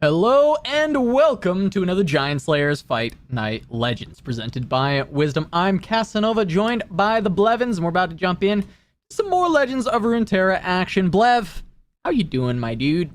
Hello and welcome to another Giant Slayers Fight Night Legends presented by Wisdom. I'm Casanova, joined by the Blevins, and we're about to jump in some more Legends of Runeterra action. Blev, how you doing, my dude?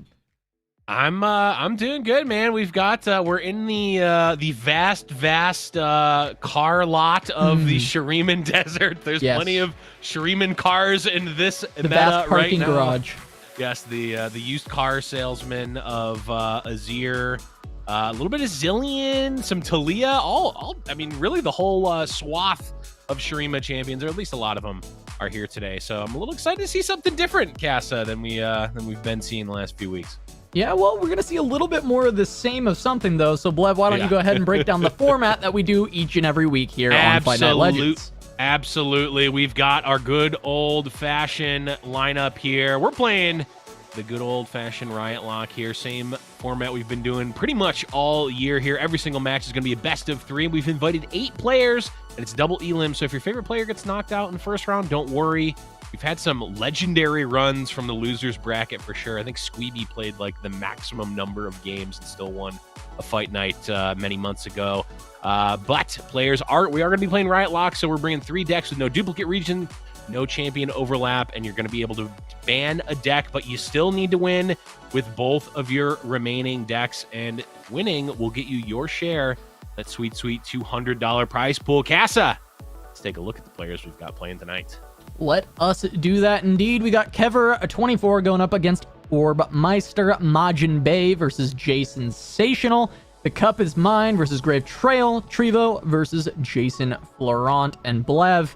I'm doing good, man. We've got we're in the vast car lot of the Shuriman Desert. There's plenty of Shuriman cars in this the vast parking garage. Yes, the used car salesman of Azir, a little bit of Zillion, some Talia, all I mean, really the whole swath of Shurima champions, or at least a lot of them, are here today. So I'm a little excited to see something different, Casa, than we've been seeing the last few weeks. Yeah, well, we're gonna see a little bit more of the same of something, though. So, Blev, why don't you go ahead and break down the format that we do each and every week here on Fight Night Legends? Absolutely. We've got our good old-fashioned lineup here. We're playing the good old-fashioned Riot Lock here. Same format we've been doing pretty much all year here. Every single match is going to be a best of 3. We've invited 8 players, and it's double elim. So if your favorite player gets knocked out in the first round, don't worry. We've had some legendary runs from the losers bracket for sure. I think Squeeby played like the maximum number of games and still won a fight night many months ago. But players we are going to be playing Riot Lock, so we're bringing 3 decks with no duplicate region, no champion overlap, and you're going to be able to ban a deck, but you still need to win with both of your remaining decks, and winning will get you your share, that sweet $200 prize pool. Casa, let's take a look at the players we've got playing tonight. Let us do that indeed. We got Kever, a 24, going up against Orbmeister, Majin Bay versus Jason Sensational. The Cup is Mine versus Grave Trail, Trevo versus Jason Florent, and Blev.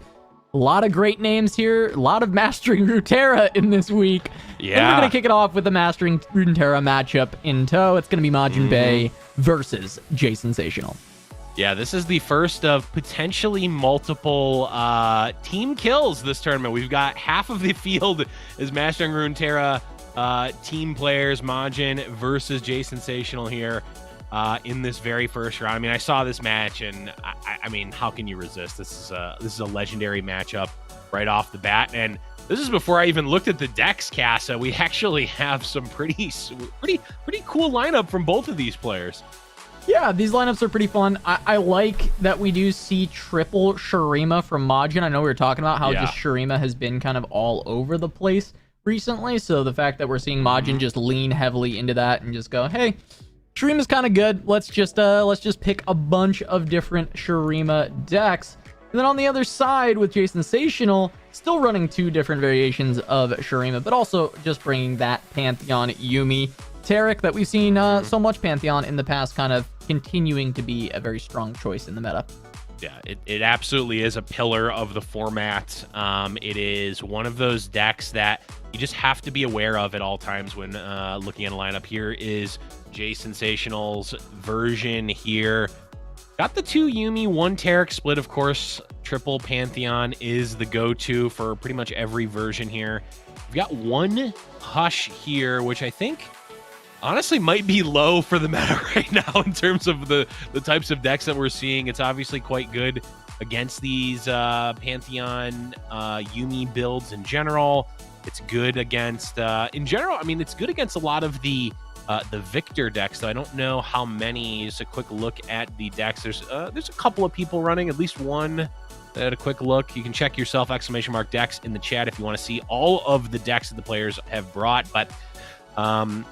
A lot of great names here. A lot of Mastering Runeterra in this week. Yeah. And we're going to kick it off with the Mastering Runeterra matchup in tow. It's going to be Majin Bay versus Jason Sensational. Yeah, this is the first of potentially multiple team kills this tournament. We've got half of the field is Mastering Runeterra team players, Majin versus Jason Sensational here in this very first round. I mean, I saw this match, and I mean, how can you resist? This is a legendary matchup right off the bat, and this is before I even looked at the decks, Casa. We actually have some pretty cool lineup from both of these players. Yeah, these lineups are pretty fun. I like that we do see triple Shurima from Majin. I know we were talking about how just Shurima has been kind of all over the place recently. So the fact that we're seeing Majin just lean heavily into that and just go, hey, Shurima's kind of good. Let's just pick a bunch of different Shurima decks. And then on the other side with Jason Sensational, still running 2 different variations of Shurima, but also just bringing that Pantheon Yuumi Taric that we've seen so much Pantheon in the past, kind of continuing to be a very strong choice in the meta. Yeah, it absolutely is a pillar of the format. It is one of those decks that you just have to be aware of at all times when looking at a lineup. Here is Jason Sensational's version here. Got the 2 Yuumi, 1 Taric split, of course. Triple Pantheon is the go-to for pretty much every version here. We've got 1 Hush here, which I think honestly might be low for the meta right now in terms of the types of decks that we're seeing. It's obviously quite good against these Pantheon Yuumi builds in general. It's good against in general, I mean, it's good against a lot of the Victor decks, so I don't know how many. Just a quick look at the decks. There's a couple of people running, at least one at a quick look. You can check yourself !decks in the chat if you want to see all of the decks that the players have brought. But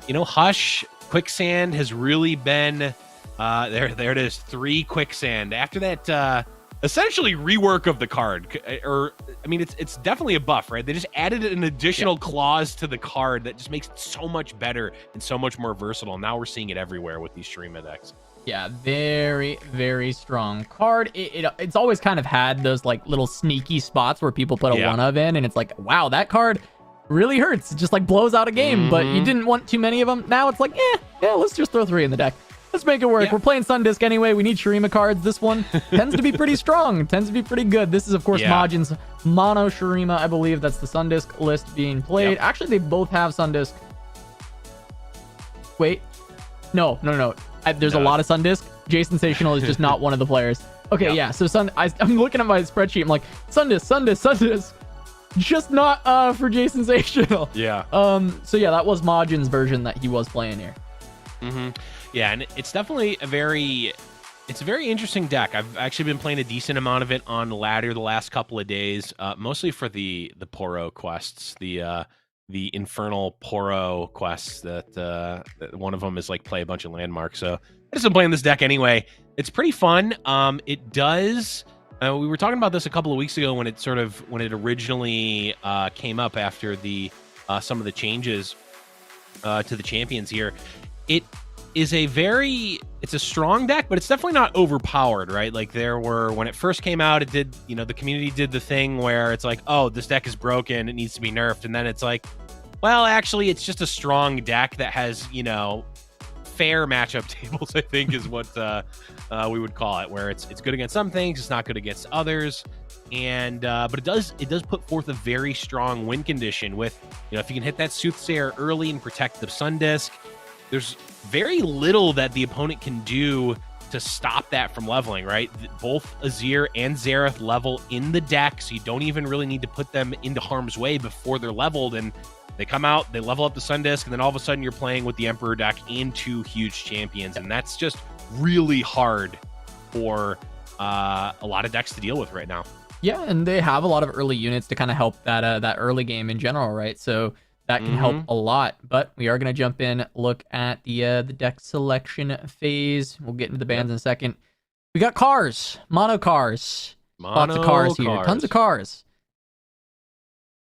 you know, Hush, Quicksand has really been there it is, 3 Quicksand after that essentially rework of the card, or I mean, it's definitely a buff, right? They just added an additional clause to the card that just makes it so much better and so much more versatile. Now we're seeing it everywhere with these Shurima decks. Yeah, very, very strong card. It's always kind of had those like little sneaky spots where people put a 1-of in, and it's like, wow, that card really hurts. It just like blows out a game, but you didn't want too many of them. Now it's like, yeah, let's just throw 3 in the deck. Let's make it work. Yeah. We're playing Sundisk anyway. We need Shurima cards. This one tends to be pretty strong. Tends to be pretty good. This is, of course, Majin's Mono Shurima. I believe that's the Sundisk list being played. Yep. Actually, they both have Sundisk. Wait. No. There's a lot of Sundisk. Jason Sensational is just not one of the players. Okay, yeah. So I'm looking at my spreadsheet. I'm like, Sundisk. Just not for Jason Sensational. Yeah. So yeah, that was Majin's version that he was playing here. Yeah, and it's definitely it's a very interesting deck. I've actually been playing a decent amount of it on ladder the last couple of days, mostly for the Poro quests, the infernal Poro quests that one of them is like play a bunch of landmarks. So I just been playing this deck anyway. It's pretty fun. It does. We were talking about this a couple of weeks ago when it originally came up after the some of the changes to the champions here. It is it's a strong deck, but it's definitely not overpowered, right? Like when it first came out, it did, the community did the thing where it's like, oh, this deck is broken, it needs to be nerfed. And then it's like, well, actually, it's just a strong deck that has, fair matchup tables, I think is what we would call it, where it's good against some things, it's not good against others. And but it does put forth a very strong win condition with, if you can hit that Soothsayer early and protect the Sun Disc, there's very little that the opponent can do to stop that from leveling, right? Both Azir and Xerath level in the deck, so you don't even really need to put them into harm's way before they're leveled, and they come out, they level up the Sun Disc, and then all of a sudden you're playing with the Emperor deck and two huge champions, and that's just really hard for a lot of decks to deal with right now. Yeah, and they have a lot of early units to kind of help that early game in general, right? So that can help a lot. But we are going to jump in, look at the deck selection phase. We'll get into the bans in a second. We got cars, mono cars, lots of cars here, tons of cars.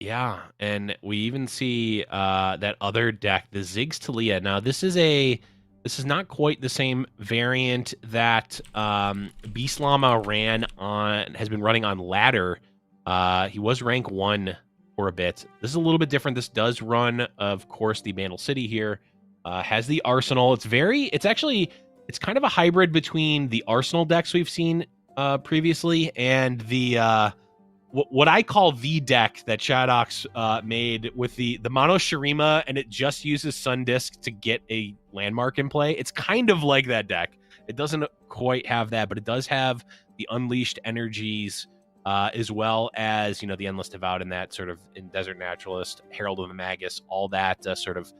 Yeah, and we even see that other deck, the Ziggs Talia. Now, this is not quite the same variant that Beast Llama has been running on ladder. He was rank 1 for a bit. This is a little bit different. This does run, of course, the Bandle City here. Has the Arsenal. It's kind of a hybrid between the Arsenal decks we've seen previously and the what I call the deck that Shadox made with the Mono Shurima, and it just uses Sun Disc to get a landmark in play. It's kind of like that deck. It doesn't quite have that, but it does have the Unleashed Energies, as well as, the Endless Devout and that sort of in Desert Naturalist, Herald of the Magus, all that sort of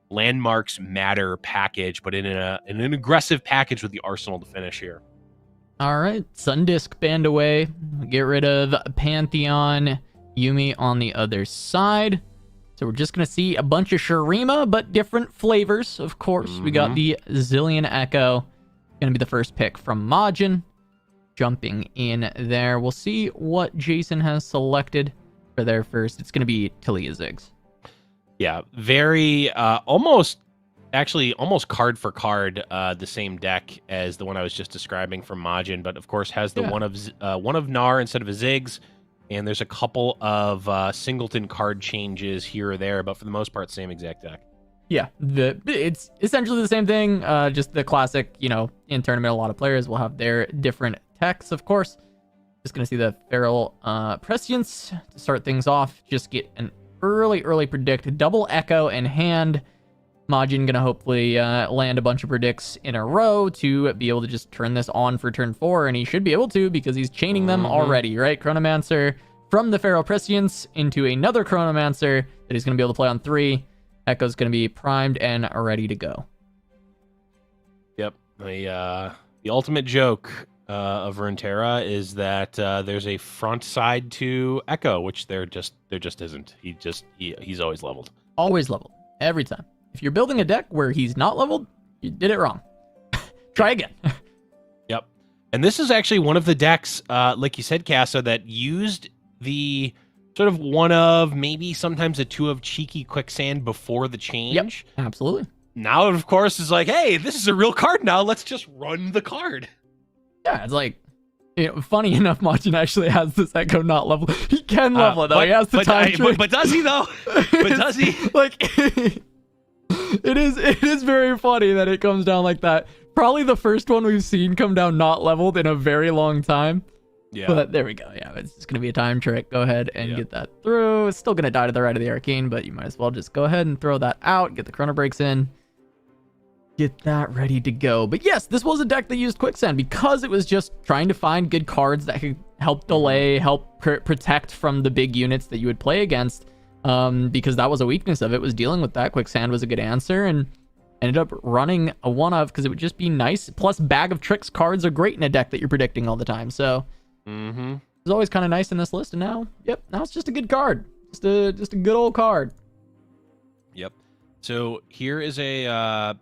landmarks matter package, but in an aggressive package with the Arsenal to finish here. All right, Sun Disc banned away. Get rid of Pantheon, Yuumi on the other side. So we're just going to see a bunch of Shurima, but different flavors, of course. We got the Zillion Echo. Going to be the first pick from Majin. Jumping in there. We'll see what Jason has selected for their first. It's going to be Talia Ziggs. Yeah, very almost card for card the same deck as the one I was just describing from Majin, but of course has the one of Gnar instead of a Ziggs, and there's a couple of singleton card changes here or there, but for the most part, same exact deck. Yeah, it's essentially the same thing, just the classic, in tournament, a lot of players will have their different techs, of course. Just going to see the Feral Prescience to start things off. Just get an early predict. Double Echo in hand. Majin going to hopefully land a bunch of predicts in a row to be able to just turn this on for turn 4, and he should be able to because he's chaining them already, right? Chronomancer from the Feral Prescience into another Chronomancer that he's going to be able to play on 3. Echo's going to be primed and ready to go. Yep. The ultimate joke of Runeterra is that there's a front side to Echo, which there just isn't. He's always leveled. Always leveled. Every time. If you're building a deck where he's not leveled, you did it wrong. Try again. Yep. And this is actually one of the decks, like you said, Casa, that used the sort of one of, maybe sometimes a 2 of Cheeky Quicksand before the change. Yep, absolutely. Now, of course, is like, hey, this is a real card now. Let's just run the card. Yeah, it's like, funny enough, Majin actually has this Echo not level. He can level it, though. He has the time trick. But does he, though? But does he? Like, it is very funny that it comes down like that. Probably the first one we've seen come down not leveled in a very long time. Yeah. But there we go. Yeah, it's just going to be a time trick. Go ahead and get that through. It's still going to die to the right of the Arcane, but you might as well just go ahead and throw that out. Get the Chrono Breaks in. Get that ready to go. But yes, this was a deck that used Quicksand because it was just trying to find good cards that could help delay, help protect from the big units that you would play against. Because that was a weakness of it, was dealing with that. Quicksand was a good answer, and ended up running a one of because it would just be nice. Plus, Bag of Tricks cards are great in a deck that you're predicting all the time. So it's always kind of nice in this list. And now, yep, now it's just a good card. Just a good old card. Yep. So here is a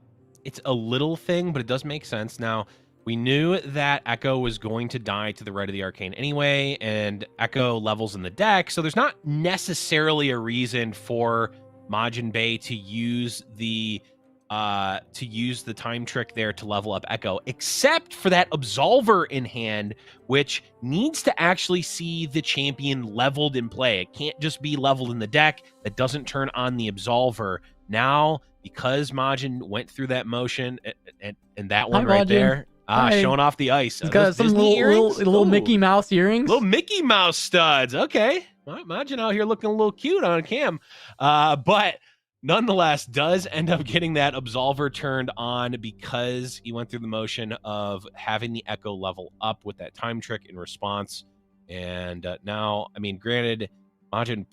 it's a little thing, but it does make sense. Now, we knew that Echo was going to die to the right of the Arcane anyway, and Echo levels in the deck, so there's not necessarily a reason for Majin Bey to use the time trick there to level up Echo, except for that Absolver in hand, which needs to actually see the champion leveled in play. It can't just be leveled in the deck. That doesn't turn on the Absolver. Now, because Majin went through that motion, and that one right there, showing off the ice. He's got some little Mickey Mouse earrings. Little Mickey Mouse studs. Okay. Majin out here looking a little cute on cam. But nonetheless, does end up getting that Absolver turned on because he went through the motion of having the Echo level up with that time trick in response. And now, I mean, granted, Majin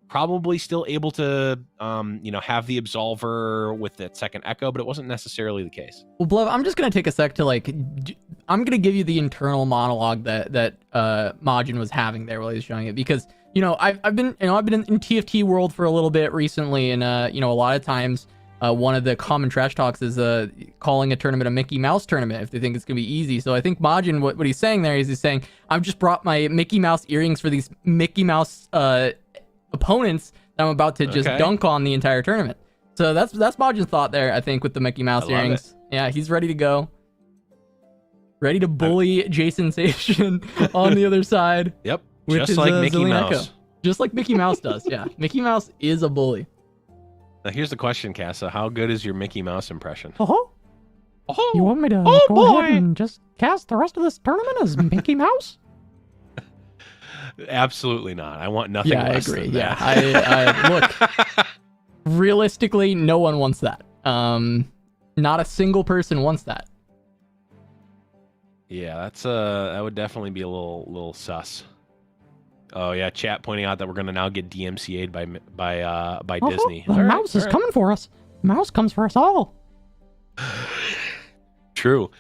probably still able to, have the Absolver with that second Echo, but it wasn't necessarily the case. Well, Blev, I'm just gonna take a sec to I'm gonna give you the internal monologue that Majin was having there while he was showing it, because I've been in TFT world for a little bit recently, and a lot of times one of the common trash talks is calling a tournament a Mickey Mouse tournament if they think it's gonna be easy. So I think Majin, what he's saying there is he's saying, I've just brought my Mickey Mouse earrings for these Mickey Mouse opponents that I'm about to just dunk on the entire tournament. So that's Majin's thought there, I think, with the Mickey Mouse earrings. Yeah, he's ready to go. Ready to bully Jason Station on the other side. Yep. Just like Mickey Mouse. Echo. Just like Mickey Mouse does. Yeah. Mickey Mouse is a bully. Now here's the question, Casa. How good is your Mickey Mouse impression? You want me to go ahead and just cast the rest of this tournament as Mickey Mouse? Absolutely not. I want nothing less than that. I look, realistically, no one wants that. Not a single person wants that. Yeah, that would definitely be a little sus. Oh yeah, chat pointing out that we're gonna now get DMCA'd by Disney. The mouse is coming for us. Mouse comes for us all. True.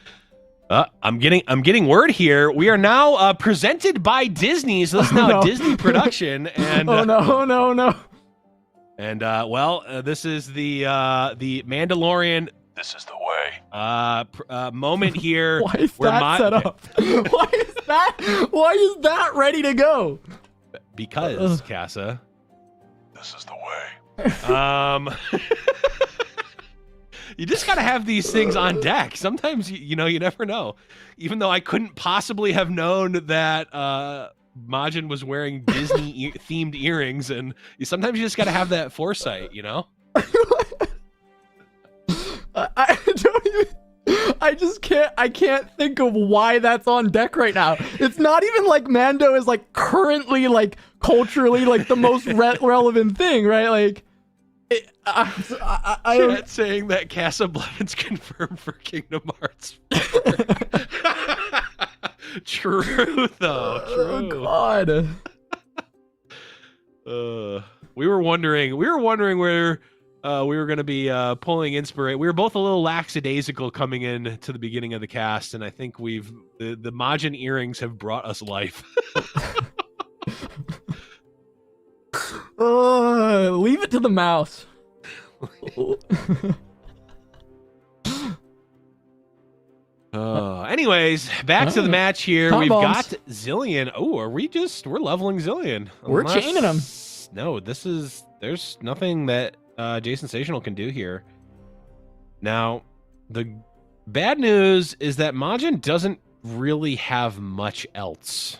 I'm getting word here. We are now presented by Disney, so this is now a Disney production. And no. And this is the Mandalorian. This is the way. Moment here. Why is that set up? Why is that ready to go? Because Casa. This is the way. You just got to have these things on deck. Sometimes, you never know. Even though I couldn't possibly have known that Majin was wearing Disney-themed earrings, and sometimes you just got to have that foresight, I can't think of why that's on deck right now. It's not even like Mando is like currently like culturally like the most relevant thing, right? Like, I'm saying that Casa Blevins confirmed for Kingdom Hearts 4. True though. True. Oh God. We were wondering where we were going to be pulling inspiration. We were both a little lackadaisical coming in to the beginning of the cast, and I think the Majin earrings have brought us life. Leave it to the mouse. Anyways, back to the match here. We've got Zillion. Oh, we're leveling Zillion. We're chaining him. No, there's nothing that Jason Sensational can do here. Now, the bad news is that Majin doesn't really have much else.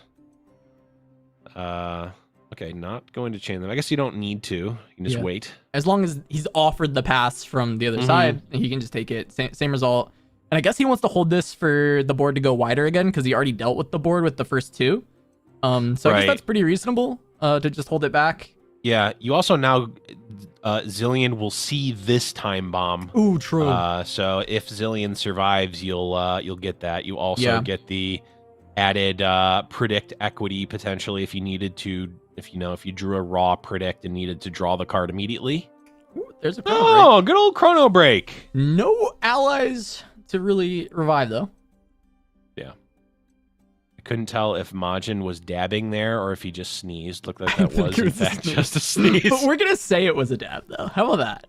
Okay, not going to chain them. I guess you don't need to. You can just wait. As long as he's offered the pass from the other side, he can just take it. Same result. And I guess he wants to hold this for the board to go wider again because he already dealt with the board with the first two. So I guess that's pretty reasonable to just hold it back. Yeah, you also now Zillion will see this time bomb. Ooh, true. So if Zillion survives, you'll get that. You also get the added predict equity potentially if you needed to. If you drew a raw predict and needed to draw the card immediately. there's a chrono break. Oh, good old chrono break. No allies to really revive, though. Yeah. I couldn't tell if Majin was dabbing there or if he just sneezed. Looked like that was, in fact, just a sneeze. But we're going to say it was a dab, though. How about that?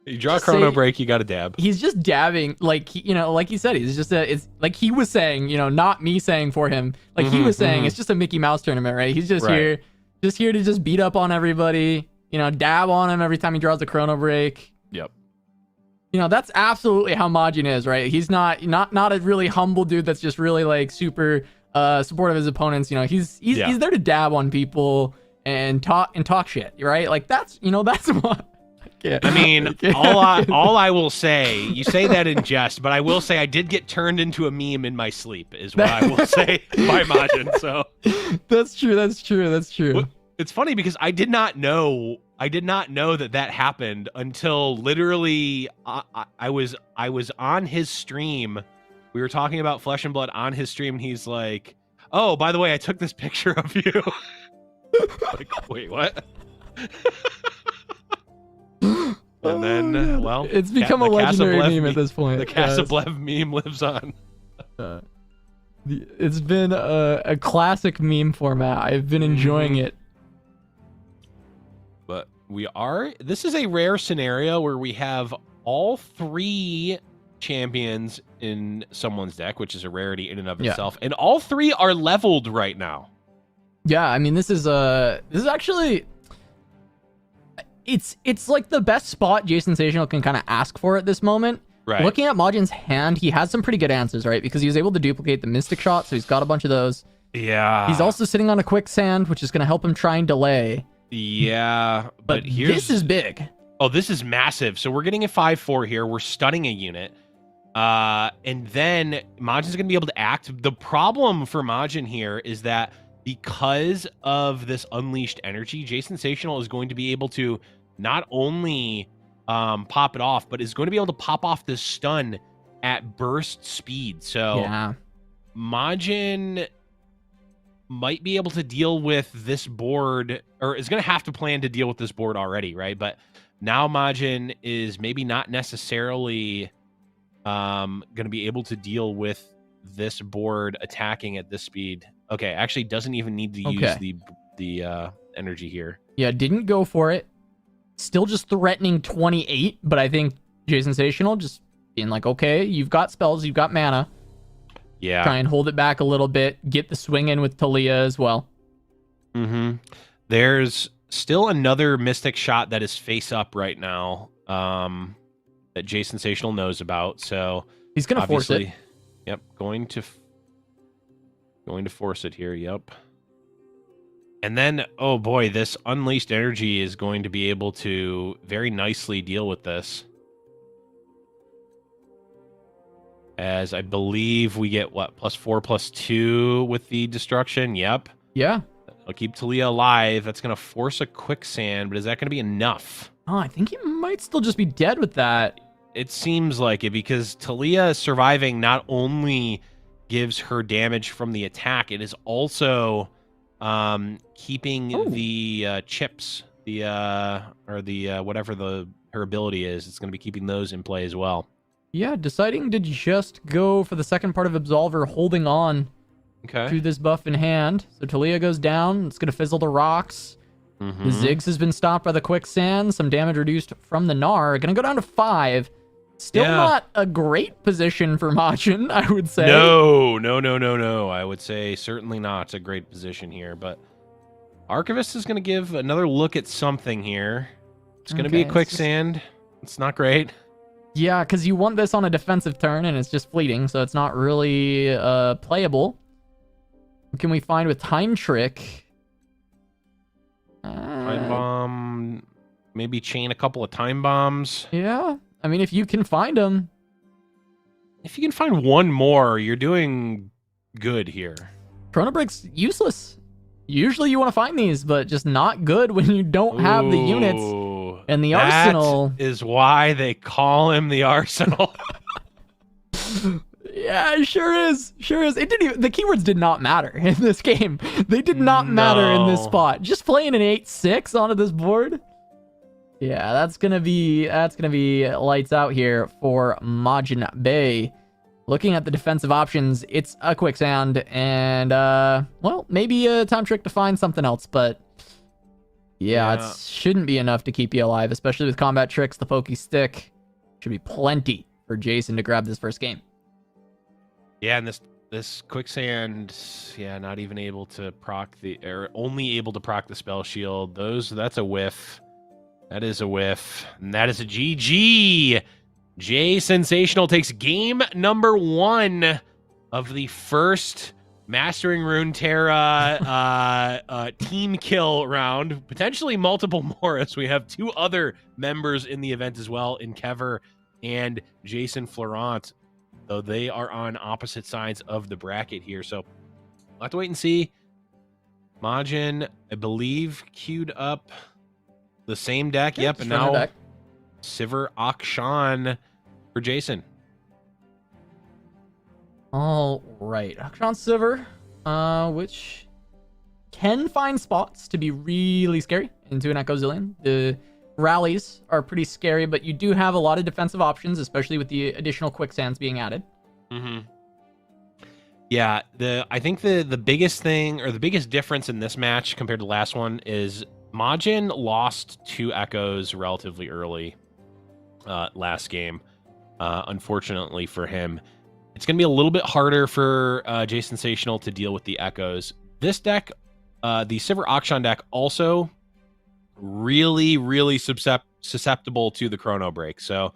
You draw a chrono break, you got a dab. He's just dabbing, like, like he said, it's like he was saying, not me saying for him. Like he was saying, it's just a Mickey Mouse tournament, right? He's just here to just beat up on everybody, dab on him every time he draws a chrono break. Yep. That's absolutely how Majin is, right? He's not a really humble dude that's just really like super supportive of his opponents. He's there to dab on people and talk shit, right? Like that's what. I mean, all I will say, you say that in jest, but I will say I did get turned into a meme in my sleep, is what I will say by Majin. So that's true. It's funny because I did not know that happened until literally I was on his stream. We were talking about Flesh and Blood on his stream, and he's like, "Oh, by the way, I took this picture of you." Like, wait, what? And then, well, it's become a legendary meme at this point. The Casablev meme lives on. It's been a classic meme format. I've been enjoying it. But this is a rare scenario where we have all 3 champions in someone's deck, which is a rarity in and of itself. And all 3 are leveled right now. Yeah, I mean, this is actually... It's like the best spot Jay Sensational can kind of ask for at this moment. Right. Looking at Majin's hand, he has some pretty good answers, right? Because he was able to duplicate the Mystic Shot, so he's got a bunch of those. Yeah. He's also sitting on a Quicksand, which is going to help him try and delay. Yeah, but this is big. Oh, this is massive. So we're getting a 5-4 here. We're stunning a unit. And then Majin's going to be able to act. The problem for Majin here is that because of this unleashed energy, Jay Sensational is going to be able to not only pop it off, but is going to be able to pop off this stun at burst speed. So yeah. Majin might be able to deal with this board, or is going to have to plan to deal with this board already, right? But now Majin is maybe not necessarily going to be able to deal with this board attacking at this speed. Okay, actually doesn't even need to use the energy here. Yeah, didn't go for it. Still just threatening 28, but I think Jay Sensational just being like, okay, you've got spells, you've got mana. Yeah. Try and hold it back a little bit. Get the swing in with Talia as well. Mm-hmm. There's still another Mystic Shot that is face up right now that Jay Sensational knows about. So he's going to force it. Yep, going to force it here. Yep. And then, oh boy, this unleashed energy is going to be able to very nicely deal with this. As I believe we get, what, +4/+2 with the destruction? Yep. Yeah. I'll keep Talia alive. That's going to force a Quicksand, but is that going to be enough? Oh, I think he might still just be dead with that. It seems like it, because Talia surviving not only gives her damage from the attack, it is also keeping the chips, whatever her ability is. It's going to be keeping those in play as well. Yeah, deciding to just go for the second part of Absolver, holding on to this buff in hand. So Talia goes down. It's going to fizzle the rocks. The Ziggs has been stopped by the Quicksand. Some damage reduced from the Gnar. Going to go down to 5. Still not a great position for Majin, I would say. No. I would say certainly not a great position here, but Archivist is going to give another look at something here. It's going to be a Quicksand. It's not great. Yeah, because you want this on a defensive turn, and it's just fleeting, so it's not really playable. What can we find with Time Trick? Time Bomb. Maybe chain a couple of Time Bombs. Yeah. I mean, if you can find them. If you can find one more, you're doing good here. Chrono Break's useless. Usually you want to find these, but just not good when you don't have the units and the arsenal. That is why they call him the Arsenal. Yeah, it sure is. It didn't even, the keywords did not matter in this game. They did not matter in this spot. Just playing an 8-6 onto this board. Yeah, that's gonna be lights out here for Majin Bay. Looking at the defensive options, it's a quicksand and well, maybe a time trick to find something else, but yeah, it shouldn't be enough to keep you alive, especially with combat tricks. The pokey stick should be plenty for Jason to grab this first game. Yeah, and this quicksand, yeah, not even able to proc or only able to proc the spell shield. That's a whiff. That is a whiff. And that is a GG. Jay Sensational takes game number 1 of the first Mastering Runeterra team kill round. Potentially multiple more, as we have 2 other members in the event as well, in Kever and Jason Florent, though they are on opposite sides of the bracket here. So we'll have to wait and see. Majin, I believe, queued up the same deck. Yep, and now deck. Sivir Akshan for Jason. All right, Akshan Sivir, which can find spots to be really scary into an Echo Zillion. The rallies are pretty scary, but you do have a lot of defensive options, especially with the additional quicksands being added. Mm-hmm. Yeah, I think the biggest thing, or the biggest difference in this match compared to the last one, is Majin lost 2 Echoes relatively early last game. Unfortunately for him, it's going to be a little bit harder for Jay Sensational to deal with the Echoes. This deck, the Sivir Akshan deck, also really susceptible to the Chrono Break. So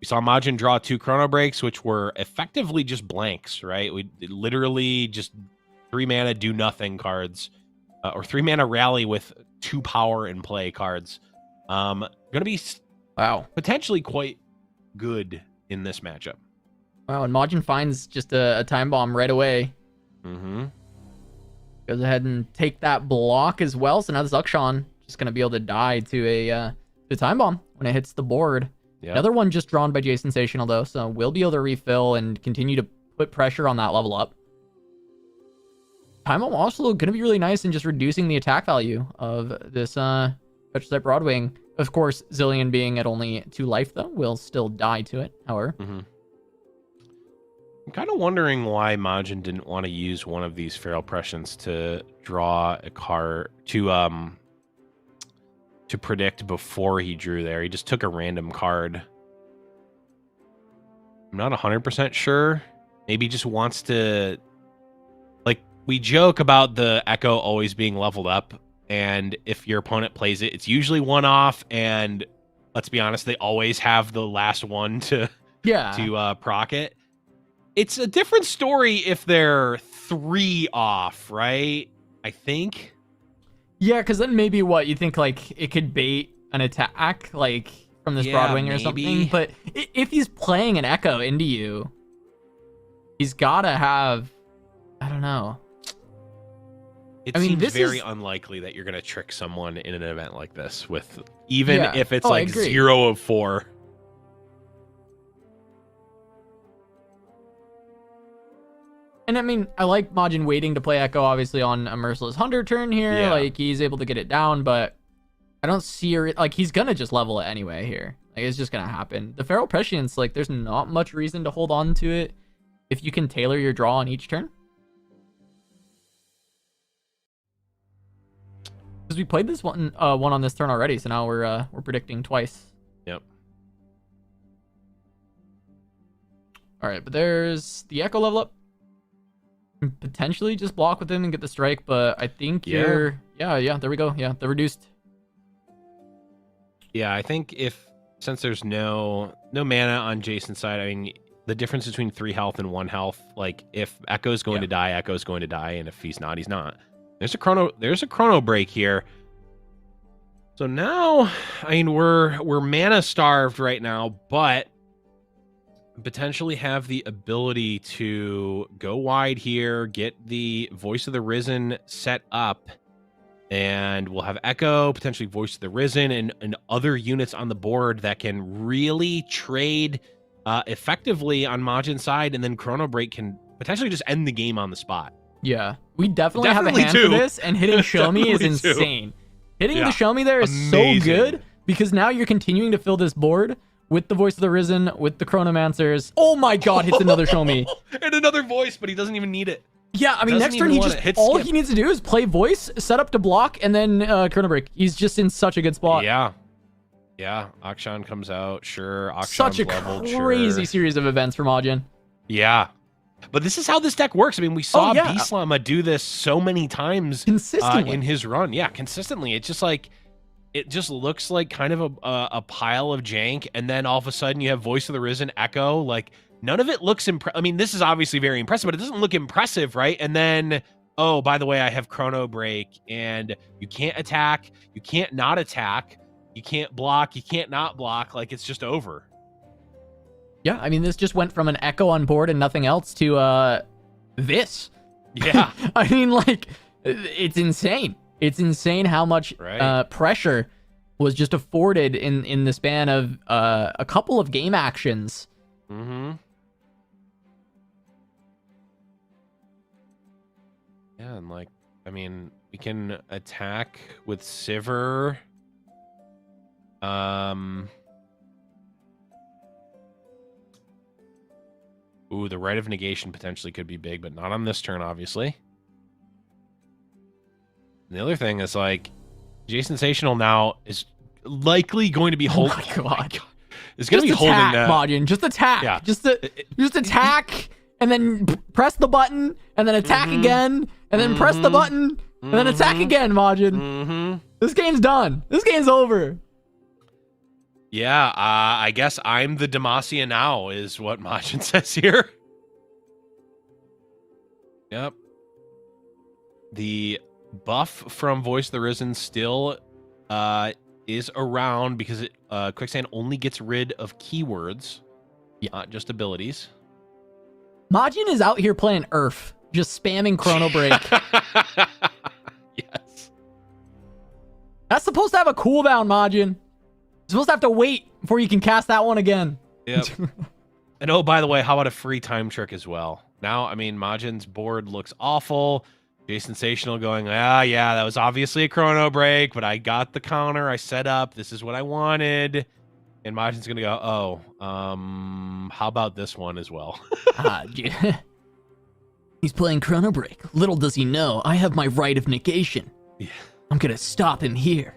we saw Majin draw 2 Chrono Breaks, which were effectively just blanks, right? We literally just 3 mana do nothing cards, or 3 mana rally with 2 power in play cards. Going to be potentially quite good in this matchup. Wow, and Majin finds just a time bomb right away. Mm-hmm. Goes ahead and take that block as well. So now this Akshan just going to be able to die to a time bomb when it hits the board. Yep. Another one just drawn by Jay Sensational, though, so we'll be able to refill and continue to put pressure on that level up. Time bomb also going to be really nice in just reducing the attack value of this Petrotype Broadwing. Of course, Zillion being at only 2 life, though, will still die to it, however. Mm-hmm. I'm kind of wondering why Majin didn't want to use one of these Feral Prescience to draw a card to predict before he drew there. He just took a random card. I'm not 100% sure. Maybe he just wants to... Like, we joke about the Echo always being leveled up, and if your opponent plays it, it's usually one off, and let's be honest, they always have the last one to proc it. It's a different story if they're 3 off, right? I think. Yeah, because then maybe you think, like, it could bait an attack, like, from this Broadwing or something. But if he's playing an Echo into you, he's got to have, I don't know. It seems very unlikely that you're going to trick someone in an event like this, with even if it's like 0 of 4. And I mean, I like Majin waiting to play Echo, obviously, on a Merciless Hunter turn here. Yeah. Like, he's able to get it down, but I don't see her... Like, he's going to just level it anyway here. Like, it's just going to happen. The Feral Prescience, like, there's not much reason to hold on to it if you can tailor your draw on each turn. Because we played this one on this turn already, so now we're predicting twice. Yep. All right, but there's the Echo level up. Potentially just block with him and get the strike, but I think there we go. Yeah, the reduced. Yeah, I think since there's no mana on Jason's side, I mean, the difference between 3 health and 1 health, like, if Echo's going to die, Echo's going to die, and if he's not, he's not. There's a chrono break here. So now, I mean, we're mana starved right now, but potentially have the ability to go wide here, get the Voice of the Risen set up, and we'll have Echo, potentially Voice of the Risen, and other units on the board that can really trade effectively on Majin's side, and then Chrono Break can potentially just end the game on the spot. Yeah, we definitely have a hand for this, and hitting Show Me is insane. Hitting the Show Me there is so good, because now you're continuing to fill this board with the Voice of the Risen, with the Chronomancers. Oh my god, hits another Show Me. And another voice, but he doesn't even need it. Yeah, I mean, next turn, all he needs to do is play Voice, set up to block, and then Chrono Break. He's just in such a good spot. Yeah. Yeah, Akshan comes out, sure. Akshan's such a leveled, crazy series of events for Majin. Yeah. But this is how this deck works. I mean, we saw Beast Llama do this so many times consistently in his run. Yeah, consistently. It's just like, it just looks like kind of a pile of jank, and then all of a sudden you have Voice of the Risen, Echo. Like, none of it looks I mean, this is obviously very impressive, but it doesn't look impressive, right? And then, oh, by the way, I have Chrono Break, and you can't attack, you can't not attack, you can't block, you can't not block. Like, it's just over. Yeah, I mean, this just went from an Echo on board and nothing else to this. Yeah. I mean, like, it's insane. It's insane how much pressure was just afforded in the span of a couple of game actions. Mm-hmm. Yeah, and like, I mean, we can attack with Sivir. Ooh, the Rite of Negation potentially could be big, but not on this turn, obviously. And the other thing is, like, Sensational now is likely going to be holding. Oh my god. Is going to be holding that. Majin, just attack. Yeah. Just attack, and then press the button, and then attack again, and then press the button, and then attack again, Majin. This game's done. This game's over. Yeah, I guess I'm the Demacia now, is what Majin says here. Yep. The buff from Voice of the Risen still is around because Quicksand only gets rid of keywords, not just abilities. Majin is out here playing Earth, just spamming Chrono Break. Yes. That's supposed to have a cooldown, Majin. You're supposed to have to wait before you can cast that one again. Yep. And oh, by the way, how about a free time trick as well? Now, I mean, Majin's board looks awful. Sensational going, yeah, that was obviously a Chrono Break, but I got the counter, I set up, this is what I wanted. And Majin's gonna go, how about this one as well? He's playing Chrono Break. Little does he know, I have my Rite of Negation. Yeah. I'm gonna stop him here.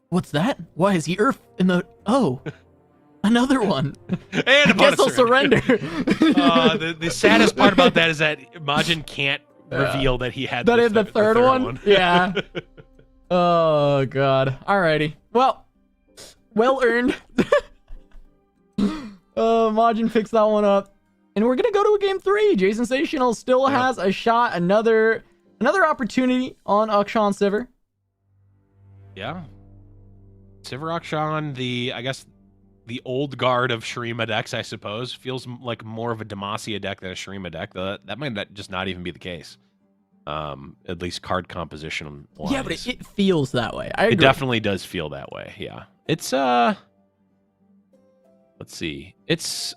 What's that? Why is he Earth in the... Oh, another one. And I guess I'll surrender. The saddest part about that is that Majin can't reveal that he had the third one. Yeah. Oh, God. Alrighty. Well earned. Majin fixed that one up. And we're going to go to a game 3. Sensational still has a shot. Another opportunity on Akshan Sivir. Yeah. Sivir Akshan, I guess the old guard of Shurima decks, I suppose, feels like more of a Demacia deck than a Shurima deck. That might just not even be the case. At least card composition wise. Yeah, but it feels that way. I agree. It definitely does feel that way. Yeah. It's let's see. It's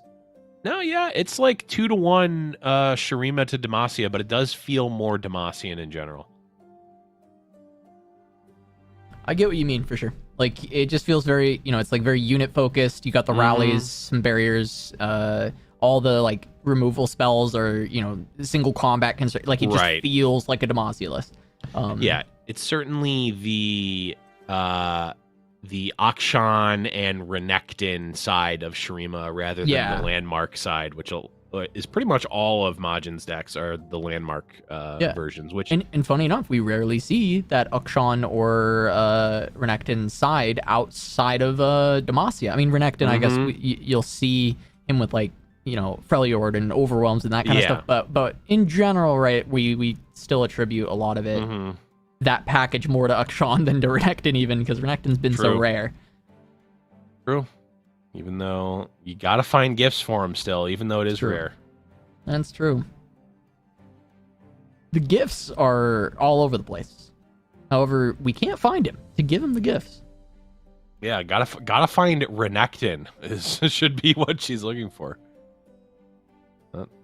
like 2-to-1 Shurima to Demacia, but it does feel more Demacian in general. I get what you mean for sure. Like, it just feels very, it's like very unit focused. You got the rallies, some barriers, all the like removal spells are, single combat like it just feels like a Demacia list. Yeah, it's certainly the Akshan and Renekton side of Shurima rather than the landmark side, which is pretty much all of Majin's decks are the landmark versions. Which and funny enough, we rarely see that Akshan or Renekton side outside of Demacia. I mean, Renekton, I guess you'll see him with like Freljord and Overwhelms and that kind of stuff. But in general, right, we still attribute a lot of it that package more to Akshan than to Renekton, even because Renekton's been so rare. True. Even though you gotta find gifts for him still, even though it is rare. That's true. The gifts are all over the place. However, we can't find him to give him the gifts. Yeah, gotta find Renekton should be what she's looking for.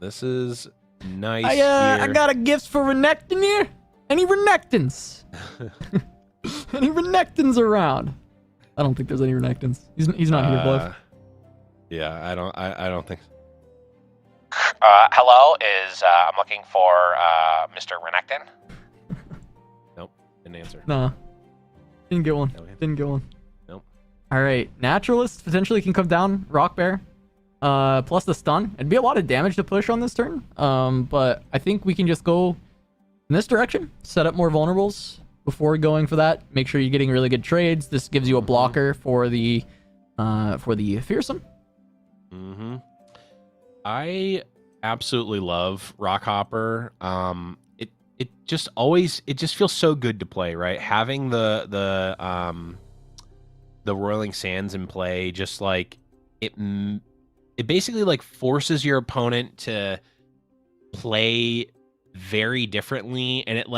This is nice. I got a gift for Renekton here. Any Renektons? Any Renekton's around? I don't think there's any Renekton's. He's not here, Blev. Yeah, I don't think so. Hello, I'm looking for Mr. Renekton. Nope, didn't answer. Nah, didn't get one. Didn't get one. Nope. All right, Naturalist potentially can come down. Rock Bear, plus the stun. It'd be a lot of damage to push on this turn. But I think we can just go in this direction. Set up more vulnerables before going for that. Make sure you're getting really good trades. This gives you a blocker for the fearsome. Mm-hmm. I absolutely love Rockhopper. It just feels so good to play, right? Having the Roiling Sands in play, just like it basically like forces your opponent to play very differently, and it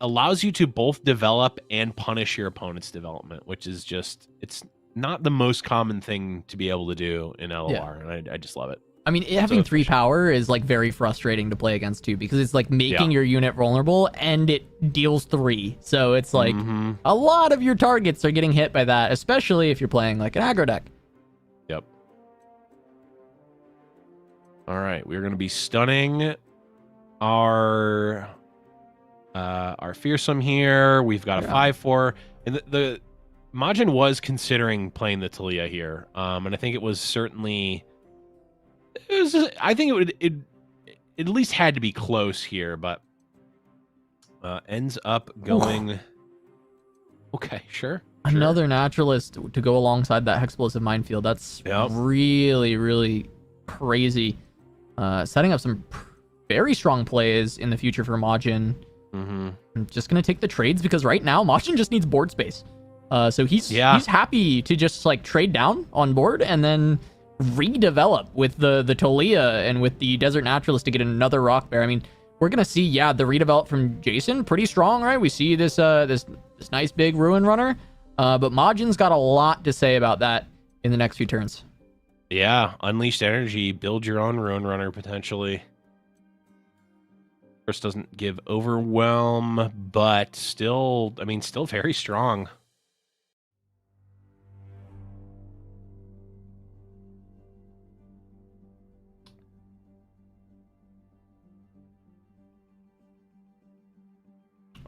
allows you to both develop and punish your opponent's development, which is just, it's not the most common thing to be able to do in LoR, and I just love it. I mean, having 3 power is like very frustrating to play against too, because it's like making your unit vulnerable and it deals 3. So it's like a lot of your targets are getting hit by that, especially if you're playing like an aggro deck. Yep. All right, we're going to be stunning our fearsome here. We've got a 5/4, and the Majin was considering playing the Talia here, and I think it was certainly. I think it at least had to be close here, but ends up going. Ooh. Okay, sure. Another Naturalist to go alongside that Hexplosive Minefield. That's really, really crazy. Setting up some very strong plays in the future for Majin. I'm just gonna take the trades because right now Majin just needs board space. So he's happy to just like trade down on board and then redevelop with the Tolia and with the Desert Naturalist to get another Rock Bear. I mean, we're gonna see the redevelop from Jason pretty strong, right? We see this this nice big Ruin Runner, but Majin's got a lot to say about that in the next few turns. Yeah, Unleashed Energy, build your own Ruin Runner potentially. First doesn't give Overwhelm, but still, I mean, still very strong.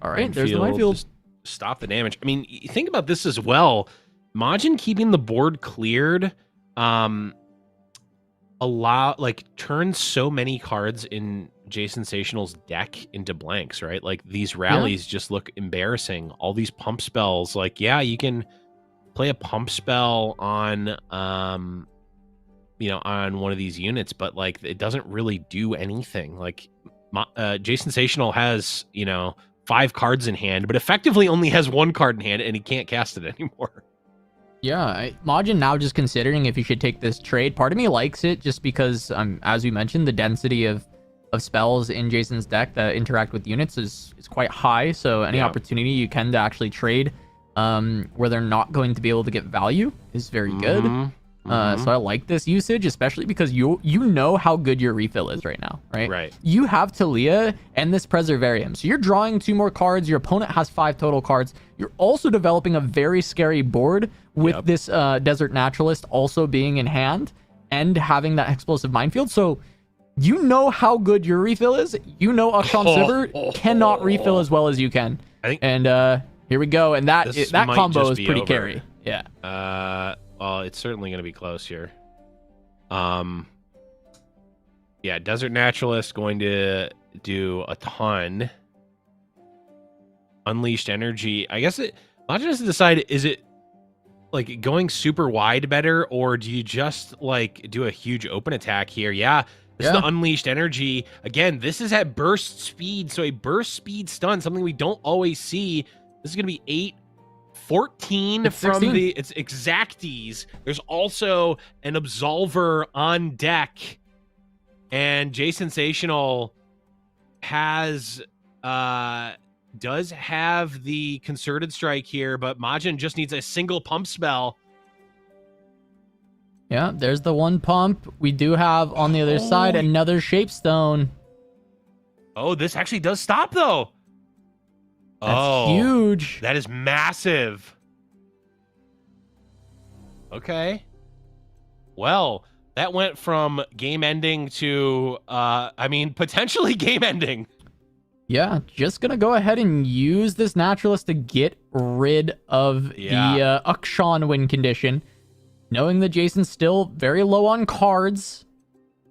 All right, there's the minefield. Just stop the damage. I mean, think about this as well. Majin keeping the board cleared, turns so many cards in Jason Sational's deck into blanks, right? Like these rallies just look embarrassing. All these pump spells, like you can play a pump spell on on one of these units, but like it doesn't really do anything. Like Jason Sational has 5 cards in hand, but effectively only has 1 card in hand, and he can't cast it anymore. Yeah, Majin now just considering if he should take this trade. Part of me likes it just because, as we mentioned, the density of spells in Jason's deck that interact with units is quite high. So any opportunity you can to actually trade where they're not going to be able to get value is very good. So I like this usage, especially because you know how good your refill is right now, right? Right. You have Talia and this Preservarium. So you're drawing 2 more cards. Your opponent has 5 total cards. You're also developing a very scary board with this Desert Naturalist also being in hand and having that Explosive Minefield. So you know how good your refill is. You know Akshan Sivir cannot refill as well as you can. And here we go. And that combo is pretty carry. Yeah. Well, it's certainly going to be close here. Yeah, Desert Naturalist going to do a ton. Unleashed Energy. I guess Majin has to decide, is it like going super wide better, or do you just like do a huge open attack here? Yeah, this is the Unleashed Energy. Again, this is at burst speed, so a burst speed stun, something we don't always see. This is going to be 14 from it's Exacties. There's also an Absolver on deck, and Jay Sensational has does have the Concerted Strike here, but Majin just needs a single pump spell. Yeah, there's the 1 pump. We do have on the other side another Shapestone. Oh, this actually does stop though. That's huge. That is massive. Okay. Well, that went from game ending to, I mean, potentially game ending. Yeah, just gonna go ahead and use this naturalist to get rid of the Ukshan win condition, knowing that Jason's still very low on cards.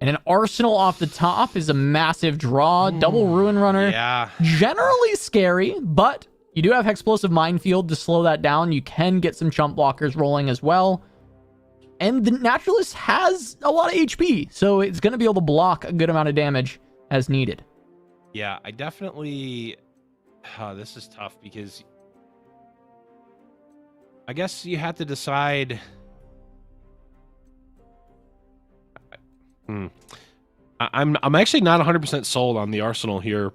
And an arsenal off the top is a massive draw. Double Ruin Runner. Yeah. Generally scary, but you do have Explosive Minefield to slow that down. You can get some chump blockers rolling as well. And the naturalist has a lot of HP, so it's going to be able to block a good amount of damage as needed. Yeah, I definitely... this is tough because I guess you have to decide... I'm actually not 100% sold on the arsenal here.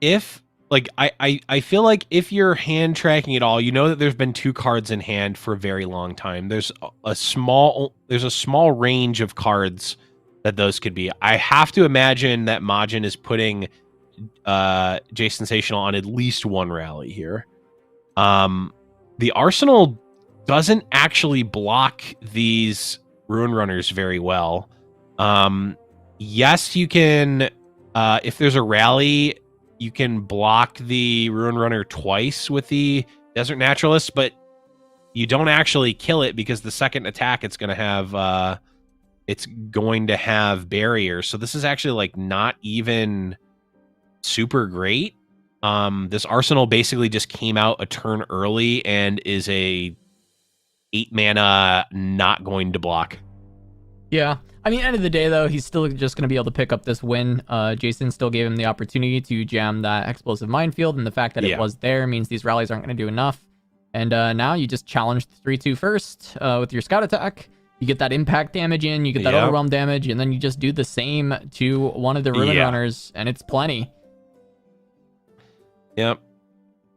If like I feel like if you're hand tracking it all, you know that there's been 2 cards in hand for a very long time. There's a small range of cards that those could be. I have to imagine that Majin is putting Jay Sensational on at least one rally here. The arsenal doesn't actually block these Ruin Runners very well. Yes, you can, if there's a rally, you can block the Ruin Runner twice with the Desert Naturalist, but you don't actually kill it because the second attack it's going to have barriers. So this is actually like not even super great. This arsenal basically just came out a turn early and is a 8 mana not going to block. Yeah. I mean, end of the day, though, he's still just going to be able to pick up this win. Jason still gave him the opportunity to jam that Explosive Minefield, and the fact that it was there means these rallies aren't going to do enough. And now you just challenge the 3-2 first with your Scout Attack. You get that impact damage in, you get that overwhelm damage, and then you just do the same to one of the Ruin Runners, and it's plenty. Yep.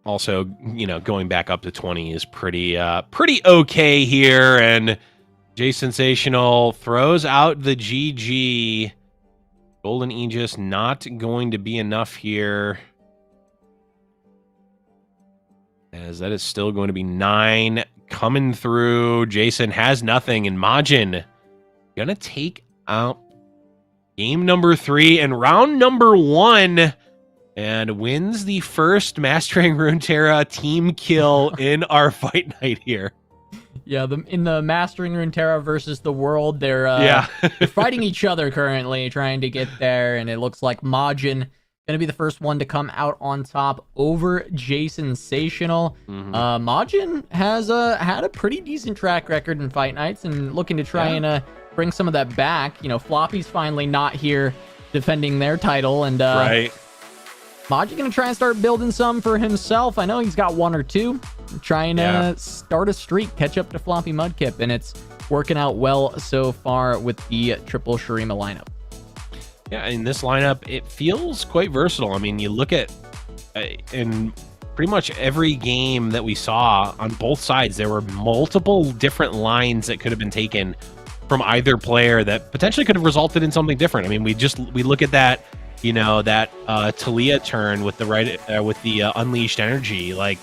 Also, you know, going back up to 20 is pretty okay here, and Jay Sensational throws out the GG. Golden Aegis not going to be enough here, as that is still going to be 9 coming through. Jason has nothing, and Majin gonna take out game number 3 and round number 1, and wins the first Mastering Runeterra team kill in our fight night here. Yeah, in the Mastering Runeterra versus the World, they're they're fighting each other currently, trying to get there, and it looks like Majin gonna be the first one to come out on top over Jay Sensational. Majin has had a pretty decent track record in fight nights, and looking to try and bring some of that back. You know, Floppy's finally not here defending their title, and Majin gonna try and start building some for himself. I know he's got 1 or 2. Trying to start a streak, catch up to Floppy Mudkip, and it's working out well so far with the triple Shurima lineup. Yeah, in this lineup, it feels quite versatile. I mean, you look at in pretty much every game that we saw on both sides, there were multiple different lines that could have been taken from either player that potentially could have resulted in something different. I mean, we look at that, you know, that Talia turn with the unleashed energy. Like,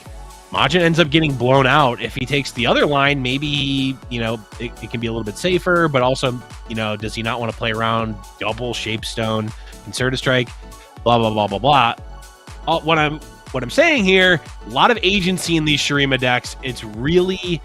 Majin ends up getting blown out. If he takes the other line, maybe, you know, it can be a little bit safer, but also, you know, does he not want to play around double Shapestone, Concerted Strike, blah, blah, blah, blah, blah. What I'm saying here, a lot of agency in these Shurima decks. It's really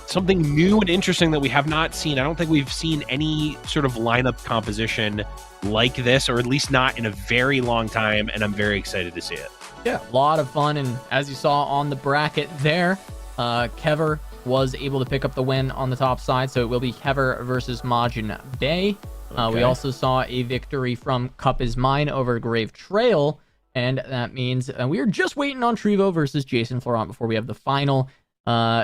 something new and interesting that we have not seen. I don't think we've seen any sort of lineup composition like this, or at least not in a very long time, and I'm very excited to see it. Yeah, a lot of fun, and as you saw on the bracket there, Kever was able to pick up the win on the top side, so it will be Kever versus Majin Bay. We also saw a victory from Cup is Mine over Grave Trail, and that means we are just waiting on Trevo versus Jason Florent before we have the final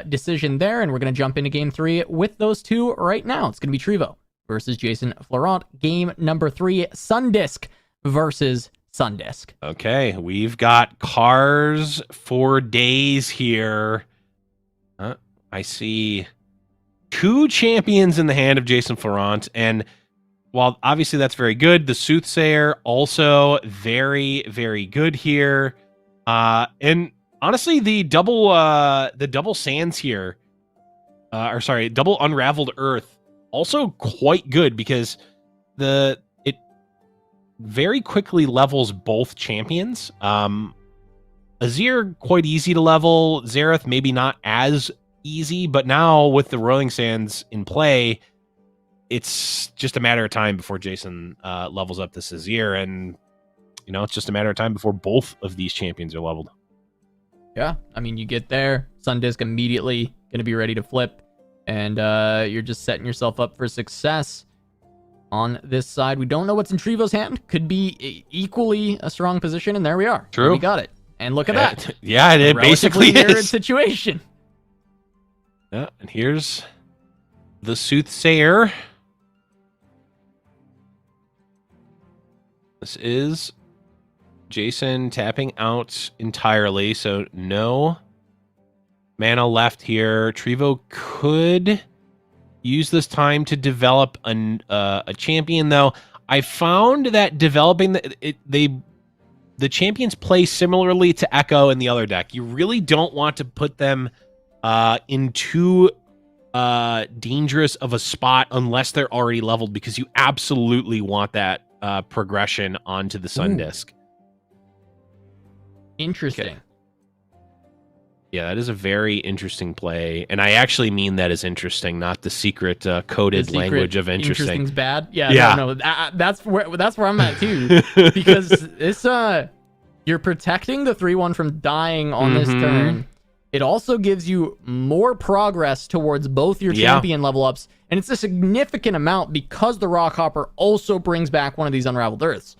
decision there, and we're going to jump into Game 3 with those two right now. It's going to be Trevo versus Jason Florent. Game number 3, Sundisk versus Sundisk. Okay, we've got cars for days here. I see 2 champions in the hand of Jason Florent, and while obviously that's very good, the Soothsayer also very, very good here. And honestly, the double sands here, or sorry, double unraveled earth, also quite good because it very quickly levels both champions. Azir quite easy to level, Xerath maybe not as easy, but now with the Rolling Sands in play, it's just a matter of time before Jason levels up this Azir, and you know, it's just a matter of time before both of these champions are leveled. Yeah, I mean, you get there, Sun Disc immediately going to be ready to flip, and you're just setting yourself up for success on this side. We don't know what's in Trevo's hand. Could be equally a strong position, and there we are. True. We got it. And look at that. Yeah, it basically mirrored is. Situation. Yeah, and here's the Soothsayer. This is Jason tapping out entirely, so no mana left here. Trevo could use this time to develop a champion, though. I found that developing the champions play similarly to Echo in the other deck. You really don't want to put them in too dangerous of a spot unless they're already leveled, because you absolutely want that progression onto the Sun Disc. Interesting. Okay. Yeah, that is a very interesting play, and I actually mean that as interesting, not the secret coded language of interesting. Interesting's bad. Yeah. No, that's where I'm at too, because this you're protecting the 3/1 from dying on this turn. It also gives you more progress towards both your champion level ups, and it's a significant amount because the Rockhopper also brings back one of these Unraveled Earths.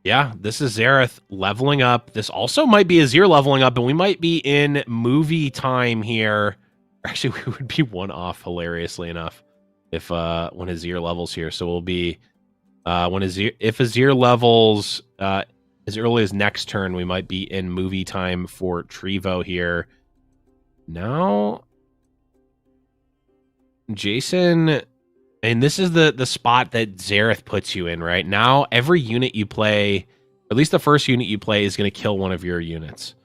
Yeah, this is Xerath leveling up. This also might be Azir leveling up, and we might be in movie time here. Actually, we would be one off, hilariously enough, if when Azir levels here. So we'll be if Azir levels as early as next turn, we might be in movie time for Trevo here. Now, Jason, and this is the spot that Xerath puts you in right now. Every unit you play, at least the first unit you play, is going to kill one of your units.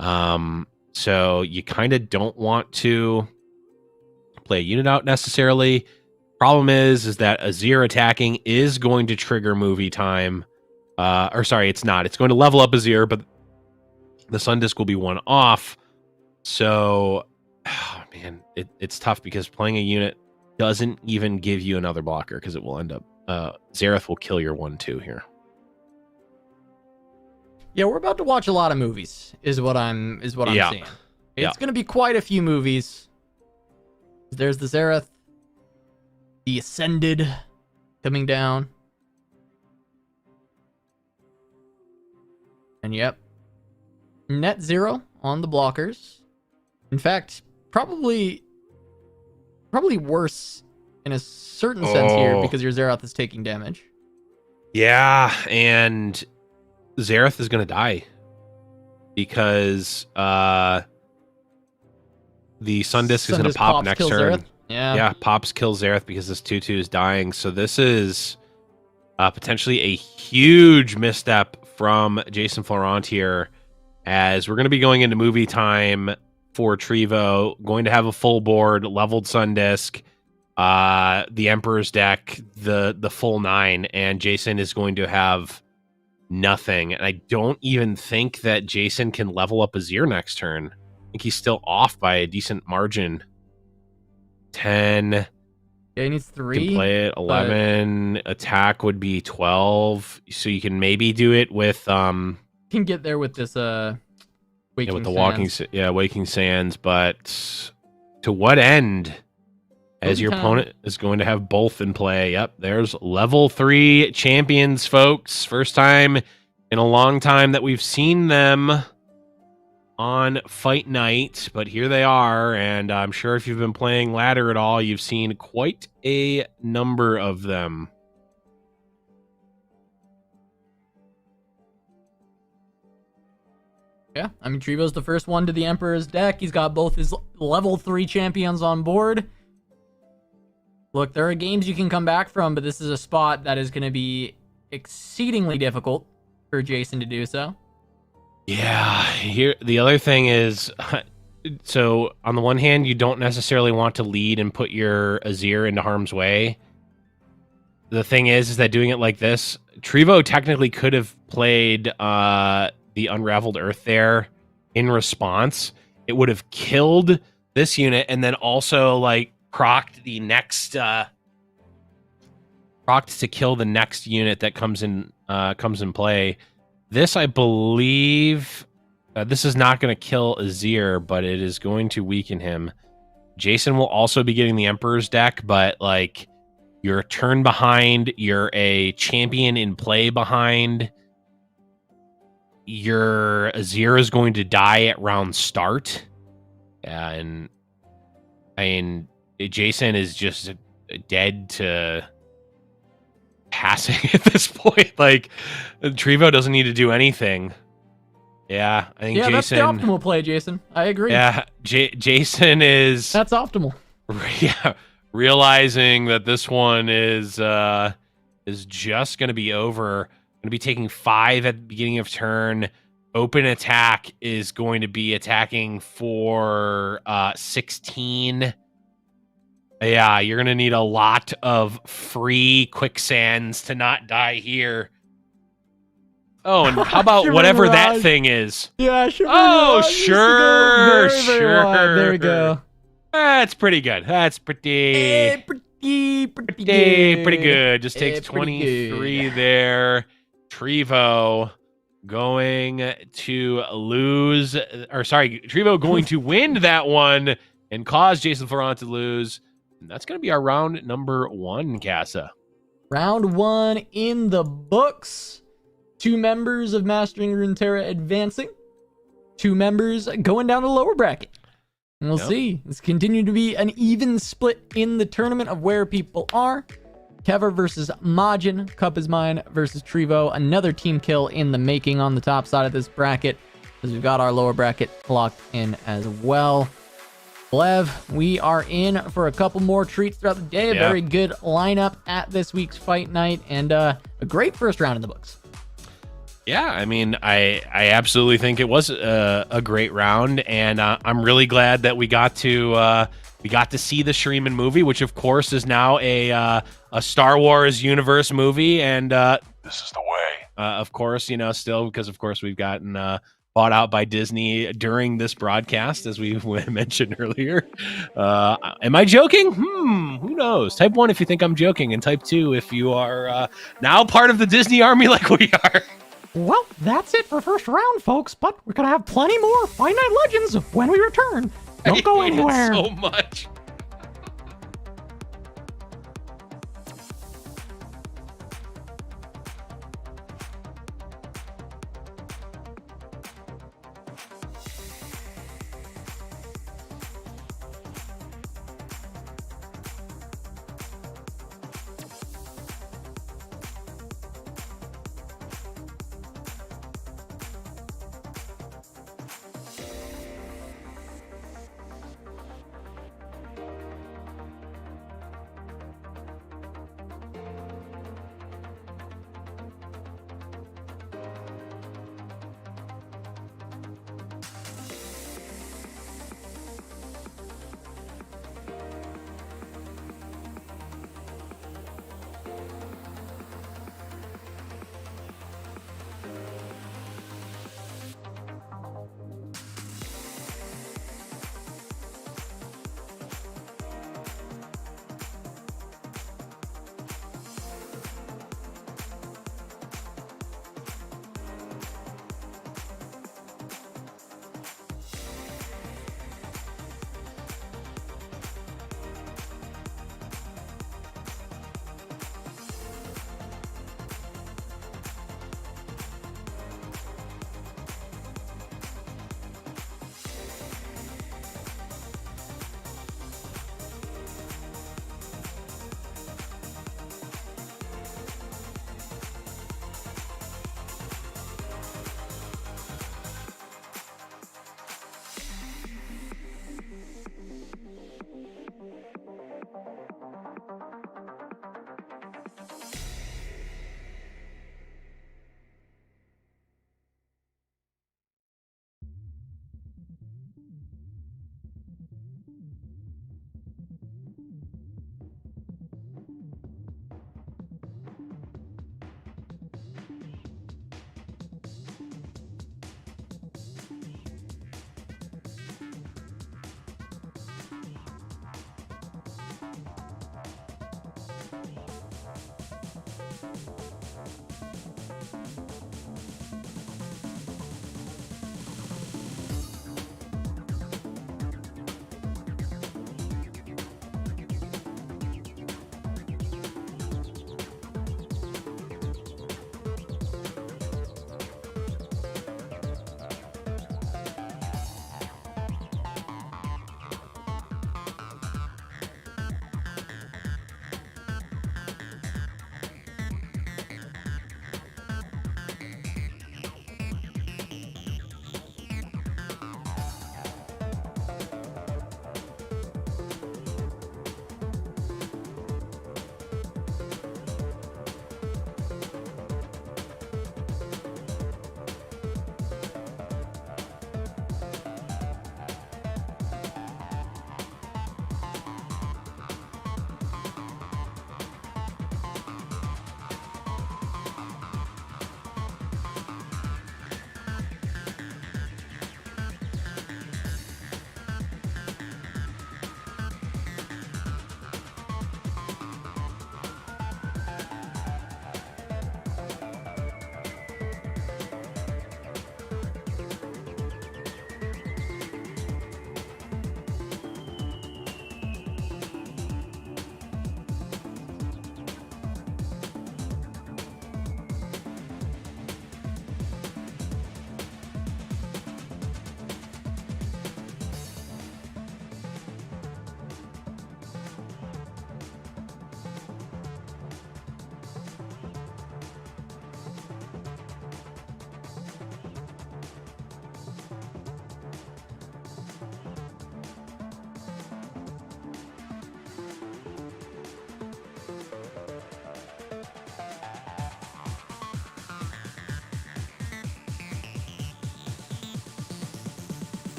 So you kind of don't want to play a unit out necessarily. Problem is that Azir attacking is going to trigger movie time. Or sorry, it's not. It's going to level up Azir, but the Sun Disc will be one off. So, man, it's tough because playing a unit doesn't even give you another blocker because it will end up Xerath will kill your 1/2 here. Yeah, we're about to watch a lot of movies, is what I'm seeing. It's going to be quite a few movies. There's the Xerath, the Ascended coming down. And yep, net 0 on the blockers. In fact, probably worse in a certain sense here because your Xerath is taking damage. Yeah, and Xerath is going to die because the Sun Disc is going to pop next turn. Yeah, pops kills Xerath because this 2/2 is dying. So this is potentially a huge misstep from Jason Florent here, as we're going to be going into movie time for Trevo, going to have a full board, leveled Sun Disc, the Emperor's deck, the full 9, and Jason is going to have nothing. And I don't even think that Jason can level up Azir next turn. I think he's still off by a decent margin. 10. Yeah, he needs 3. Can play it. 11. Attack would be 12. So you can maybe do it with can get there with this Waking Sands. Waking Sands, but to what end? As your opponent is going to have both in play. Yep, there's level 3 champions, folks. First time in a long time that we've seen them on Fight Night, but here they are, and I'm sure if you've been playing ladder at all, you've seen quite a number of them. Yeah, I mean, Trevo's the first one to the Emperor's deck. He's got both his level 3 champions on board. Look, there are games you can come back from, but this is a spot that is going to be exceedingly difficult for Jason to do so. Yeah, here the other thing is, so on the one hand, you don't necessarily want to lead and put your Azir into harm's way. The thing is that doing it like this, Trevo technically could have played the Unraveled Earth there in response. It would have killed this unit and then also like procced the next procced to kill the next unit that comes in play. This, I believe, this is not going to kill Azir, but it is going to weaken him. Jason will also be getting the Emperor's deck, but like you're a turn behind, you're a champion in play behind. Your Azir is going to die at round start. And I mean, Jason is just dead to passing at this point. Like, Trevo doesn't need to do anything. Yeah, I think Jason... that's the optimal play, Jason. I agree. Yeah, Jason is... That's optimal. Yeah, realizing that this one is just going to be over. Going to be taking 5 at the beginning of turn. Open attack is going to be attacking for 16. Yeah, you're going to need a lot of free quicksands to not die here. Oh, and how about whatever that thing is? Yeah, sure. Oh, sure, sure. There we go. That's pretty good. That's pretty good. Just takes 23 there. Trevo going to lose, or sorry, Trevo going to win that one and cause Jason Florent to lose. And that's going to be our round number 1, Casa. Round 1 in the books. 2 members of Mastering Runeterra advancing. 2 members going down the lower bracket. And we'll see. It's continuing to be an even split in the tournament of where people are. Keva versus Majin. Cup is mine versus Trevo. Another team kill in the making on the top side of this bracket, because we've got our lower bracket locked in as well. Blev, we are in for a couple more treats throughout the day. A very good lineup at this week's fight night, and a great first round in the books. Yeah, I mean, I absolutely think it was a great round, and I'm really glad that we got to see the Shuriman movie, which of course is now a Star Wars universe movie, and this is the way. Of course, you know, still because of course we've gotten bought out by Disney during this broadcast, as we mentioned earlier. Am I joking? Who knows? Type 1 if you think I'm joking, and type 2 if you are now part of the Disney army like we are. Well, that's it for first round, folks, but we're going to have plenty more Fight Night Legends when we return. Don't go anywhere. So much.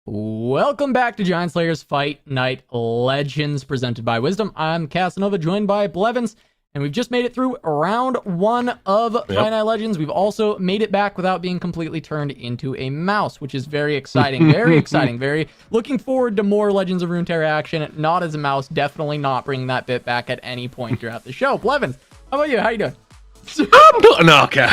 Welcome back to Giant Slayer's Fight Night Legends, presented by Wisdom. I'm Casanova, joined by Blevins, and we've just made it through round 1 of Fight Night Legends. We've also made it back without being completely turned into a mouse, which is very exciting. Very exciting. Very looking forward to more Legends of Runeterra action. Not as a mouse, definitely not bringing that bit back at any point throughout the show. Blevins, how about you? How you doing? No, okay.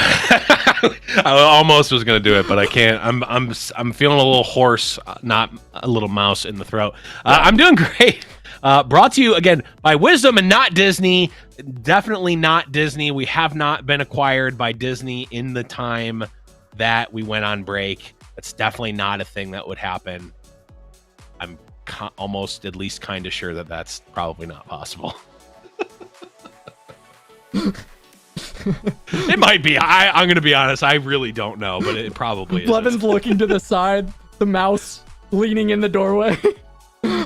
I almost was gonna do it, but I can't. I'm feeling a little hoarse, not a little mouse in the throat. I'm doing great. Brought to you again by Wisdom and not Disney. Definitely not Disney. We have not been acquired by Disney in the time that we went on break. That's definitely not a thing that would happen. I'm almost at least kind of sure that that's probably not possible. It might be. I'm going to be honest. I really don't know, but it probably is. Blevins looking to the side, the mouse leaning in the doorway. You're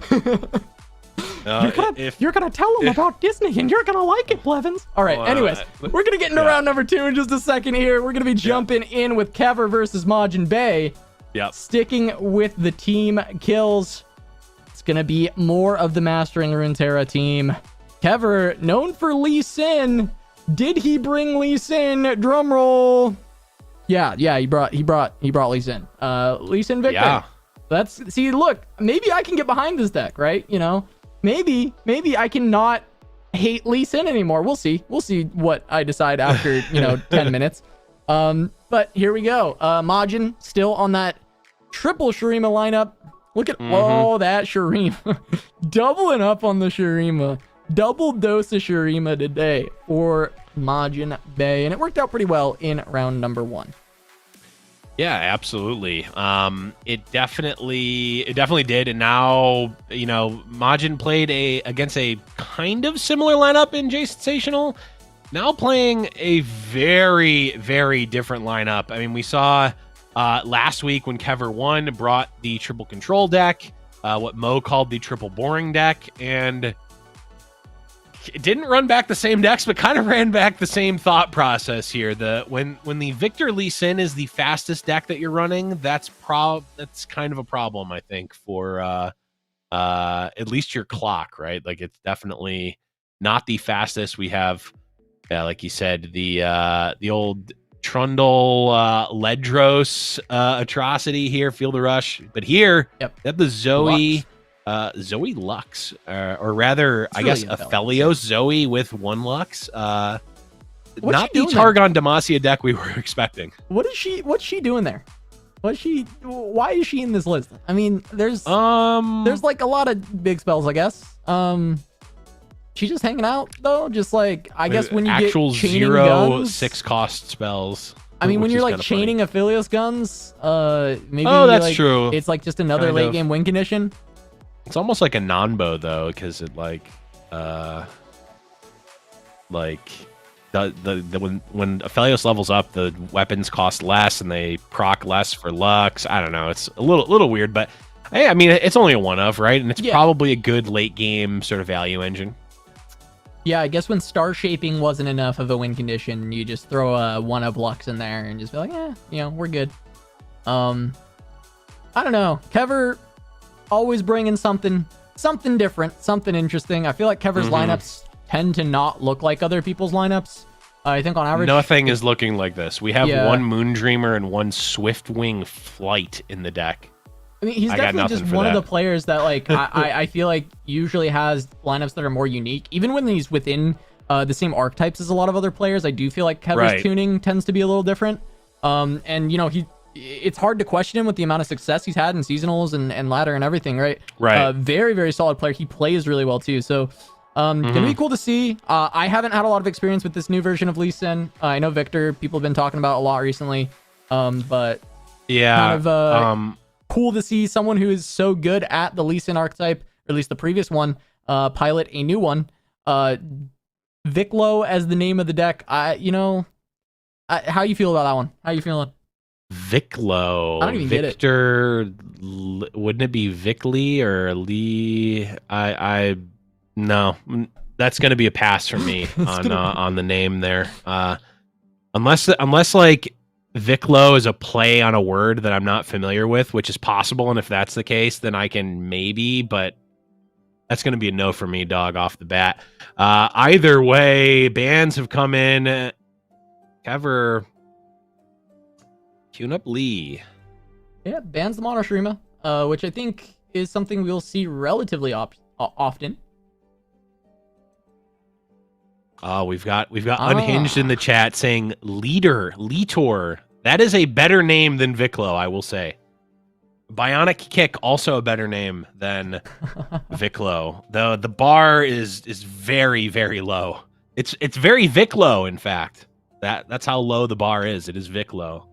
gonna tell him about Disney, and you're gonna like it, Blevins. All right. Anyways, we're gonna get into round number 2 in just a second here. We're gonna be jumping in with Kever versus Majin Bay. Yep. Sticking with the team kills. It's gonna be more of the Mastering Runeterra team. Kever, known for Lee Sin. Did he bring Lee Sin? Drum roll. Yeah, he brought Lee Sin. Lee Sin Victor. Yeah. See, look, maybe I can get behind this deck, right? You know, maybe I can not hate Lee Sin anymore. We'll see. We'll see what I decide after, 10 minutes. But here we go. Majin still on that triple Shurima lineup. Look at all that Shurima. Doubling up on the Shurima. Double dose of Shurima today for Majin Bay, and it worked out pretty well in round number 1. Yeah, absolutely. It definitely did. And now, you know, Majin played against a kind of similar lineup in Sensational. Now playing a very, very different lineup. I mean, we saw last week when Kever 1 brought the triple control deck, what Mo called the triple boring deck, and it didn't run back the same decks, but kind of ran back the same thought process here. When the Victor Lee Sin is the fastest deck that you're running, that's kind of a problem, I think, for at least your clock, right? Like, it's definitely not the fastest. We have, like you said, the old Trundle Ledros atrocity here, Field of Rush, but here, Yep, they have the Zoe. Lux. Zoe Lux, or rather, It's I really guess Aphelios Zoe with 1 Lux. Not the Targon Demacia deck we were expecting. What's she doing there? Why is she in this list? I mean, there's like a lot of big spells, I guess. She's just hanging out though, just like, I guess when you actual get chaining 0 guns, 6 cost spells. I mean, when you're like chaining Aphelios guns, maybe that's like, true. It's like just another Kind late of. game win condition. It's almost like a Nanbo though, because it when Aphelios levels up, the weapons cost less and they proc less for Lux. I don't know. It's a little weird, but hey, I mean, it's only a 1-of, right? And it's probably a good late game sort of value engine. Yeah, I guess when star shaping wasn't enough of a win condition, you just throw a 1-of Lux in there and just be like, we're good. I don't know. Kever always bringing something different, something interesting. I feel like Kever's lineups tend to not look like other people's lineups. I think on average, nothing is looking like this. We have 1 Moondreamer and 1 Swiftwing Flight in the deck. I mean, he's definitely just one of the players that, like, I feel like usually has lineups that are more unique. Even when he's within the same archetypes as a lot of other players, I do feel like Kever's tuning tends to be a little different. And, you know, it's hard to question him with the amount of success he's had in seasonals and ladder and everything, right? Right. Very, very solid player. He plays really well, too. So, gonna be cool to see. I haven't had a lot of experience with this new version of Lee Sin. I know Victor, people have been talking about a lot recently. But yeah, kind of cool to see someone who is so good at the Lee Sin archetype, or at least the previous one, pilot a new one. Viclo as the name of the deck. How you feel about that one? How you feeling? Viclo. I don't even Victor, get it. Wouldn't it be Vicly or Lee? No, that's going to be a pass for me on the name there. Unless like Viclo is a play on a word that I'm not familiar with, which is possible, and if that's the case, then I can maybe, but that's going to be a no for me, dog, off the bat. Either way, bans have come in. Kever, tune up Lee. Yeah, bans the Monoshima, which I think is something we'll see relatively often. Oh, we've got Unhinged in the chat saying Litor. That is a better name than Viclo, I will say. Bionic Kick, also a better name than Viclo. Though the bar is very, very low. It's very Viclo, in fact. That's how low the bar is. It is Viclo.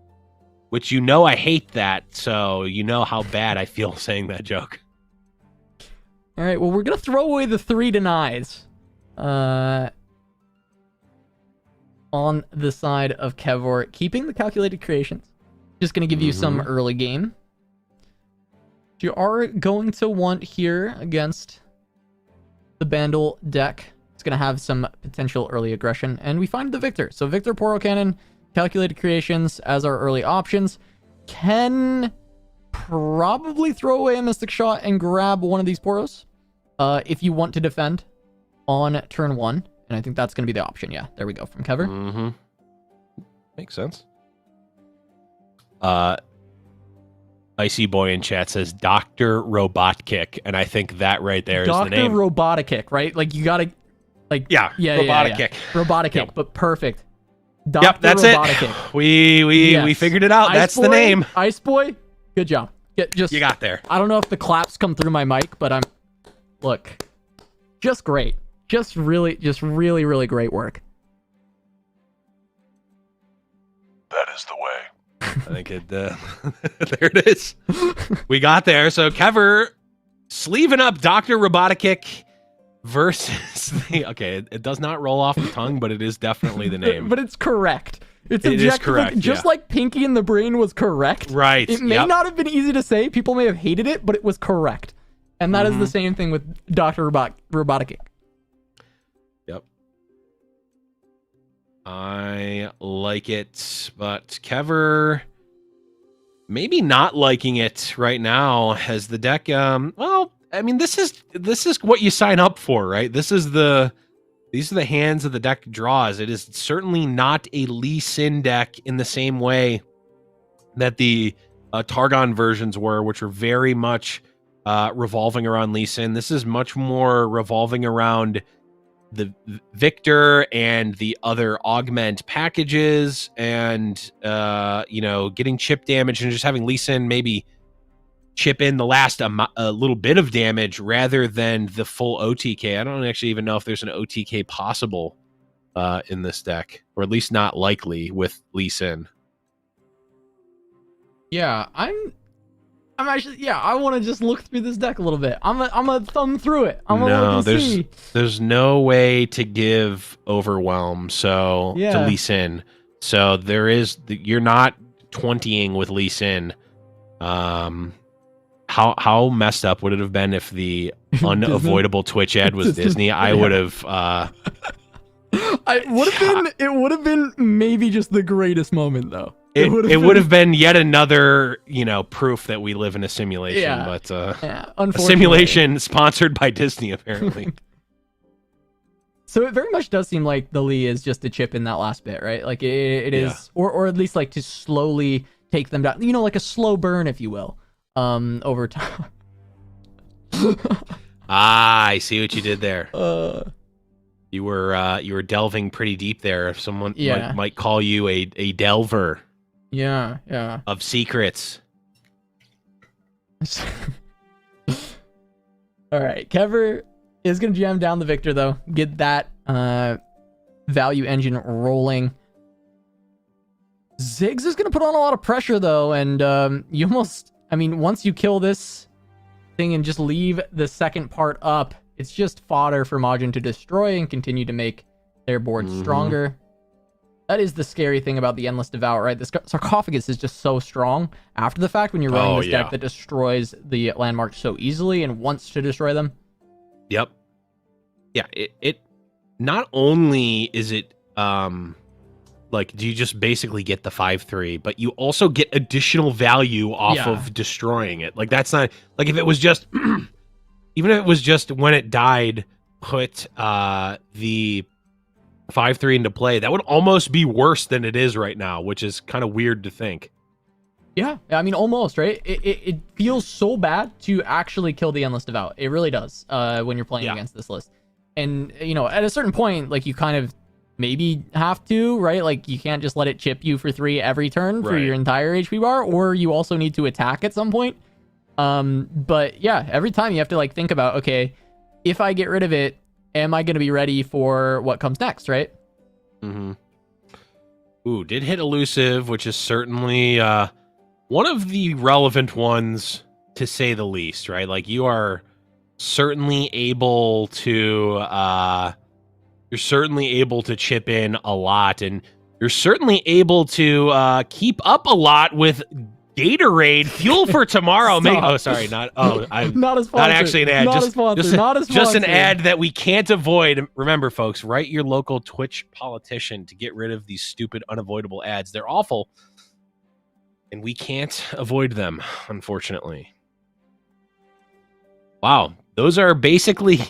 Which I hate that, so you know how bad I feel saying that joke. All right, well, we're gonna throw away the 3 denies. On the side of Kevor, keeping the calculated creations. Just going to give you some early game. You are going to want here against the Bandle deck. It's going to have some potential early aggression. And we find the Victor. So Victor, Portal Cannon, calculated creations as our early options. Can probably throw away a Mystic Shot and grab one of these Poros if you want to defend on turn 1. And I think that's going to be the option. Yeah, there we go from Kever. Makes sense. Icy Boy in chat says Dr. Robot Kick, and I think that right there is the name. Dr. Robotic Kick, right? Like you got to, like Robotic Kick. Robotic Kick, but perfect. Yep, that's Robotic it. Kick. We figured it out. That's the name. Ice Boy, good job. You got there. I don't know if the claps come through my mic, but look, just great. Just really, really great work. That is the way. think it, there it is. We got there. So Kever sleeving up Dr. Robotic versus the, okay, it does not roll off the tongue, but it is definitely the name. But it's correct. It's it is correct. Just like Pinky in the Brain was correct. Right. It may not have been easy to say. People may have hated it, but it was correct. And that is the same thing with Dr. Robotic. Yep. I like it, but Kever maybe not liking it right now as the deck. Well, I mean, this is what you sign up for, right? These are the hands that the deck draws. It is certainly not a Lee Sin deck in the same way that the Targon versions were, which were very much revolving around Lee Sin. This is much more revolving around the Victor and the other augment packages, and getting chip damage and just having Lee Sin maybe chip in the last a little bit of damage rather than the full OTK. I don't actually even know if there's an OTK possible in this deck, or at least not likely with Lee Sin. Yeah, I'm actually, yeah, I want to just look through this deck a little bit. I'm a thumb through it. There's no way to give Overwhelm to Lee Sin. So you're not 20ing with Lee Sin. How messed up would it have been if the unavoidable Twitch ad was Disney? I would have. It would have been maybe just the greatest moment though. It would have been yet another, proof that we live in a simulation, but a simulation sponsored by Disney, apparently. So it very much does seem like the Lee is just a chip in that last bit, right? Like it is, or at least like to slowly take them down, like a slow burn, if you will, over time. I see what you did there. You were delving pretty deep there. If someone might call you a delver. Yeah. Of secrets. All right, Kever is going to jam down the Victor, though. Get that value engine rolling. Ziggs is going to put on a lot of pressure, though, and once you kill this thing and just leave the second part up, it's just fodder for Majin to destroy and continue to make their board stronger. That is the scary thing about the Endless Devour, right? The Sarcophagus is just so strong after the fact when you're running this deck that destroys the landmarks so easily and wants to destroy them. Yep. Yeah, it not only is it do you just basically get the 5/3, but you also get additional value off of destroying it. Like, that's not like, if it was just even if it was just when it died, put the 5/3 into play, that would almost be worse than it is right now, which is kind of weird to think. Yeah, I mean, almost, right? It feels so bad to actually kill the Endless Devout. It really does when you're playing against this list. And, at a certain point, like, you kind of maybe have to, right? Like, you can't just let it chip you for 3 every turn for your entire HP bar, or you also need to attack at some point. But yeah, every time you have to, like, think about, okay, if I get rid of it, am I going to be ready for what comes next, right? Ooh, did hit elusive, which is certainly one of the relevant ones, to say the least, right? Like, you are certainly able to chip in a lot, and you're certainly able to keep up a lot with Gatorade Fuel for Tomorrow. Not a sponsor. Not actually an ad. Not a sponsor. Just an ad that we can't avoid. Remember, folks, write your local Twitch politician to get rid of these stupid, unavoidable ads. They're awful, and we can't avoid them, unfortunately. Wow, those are basically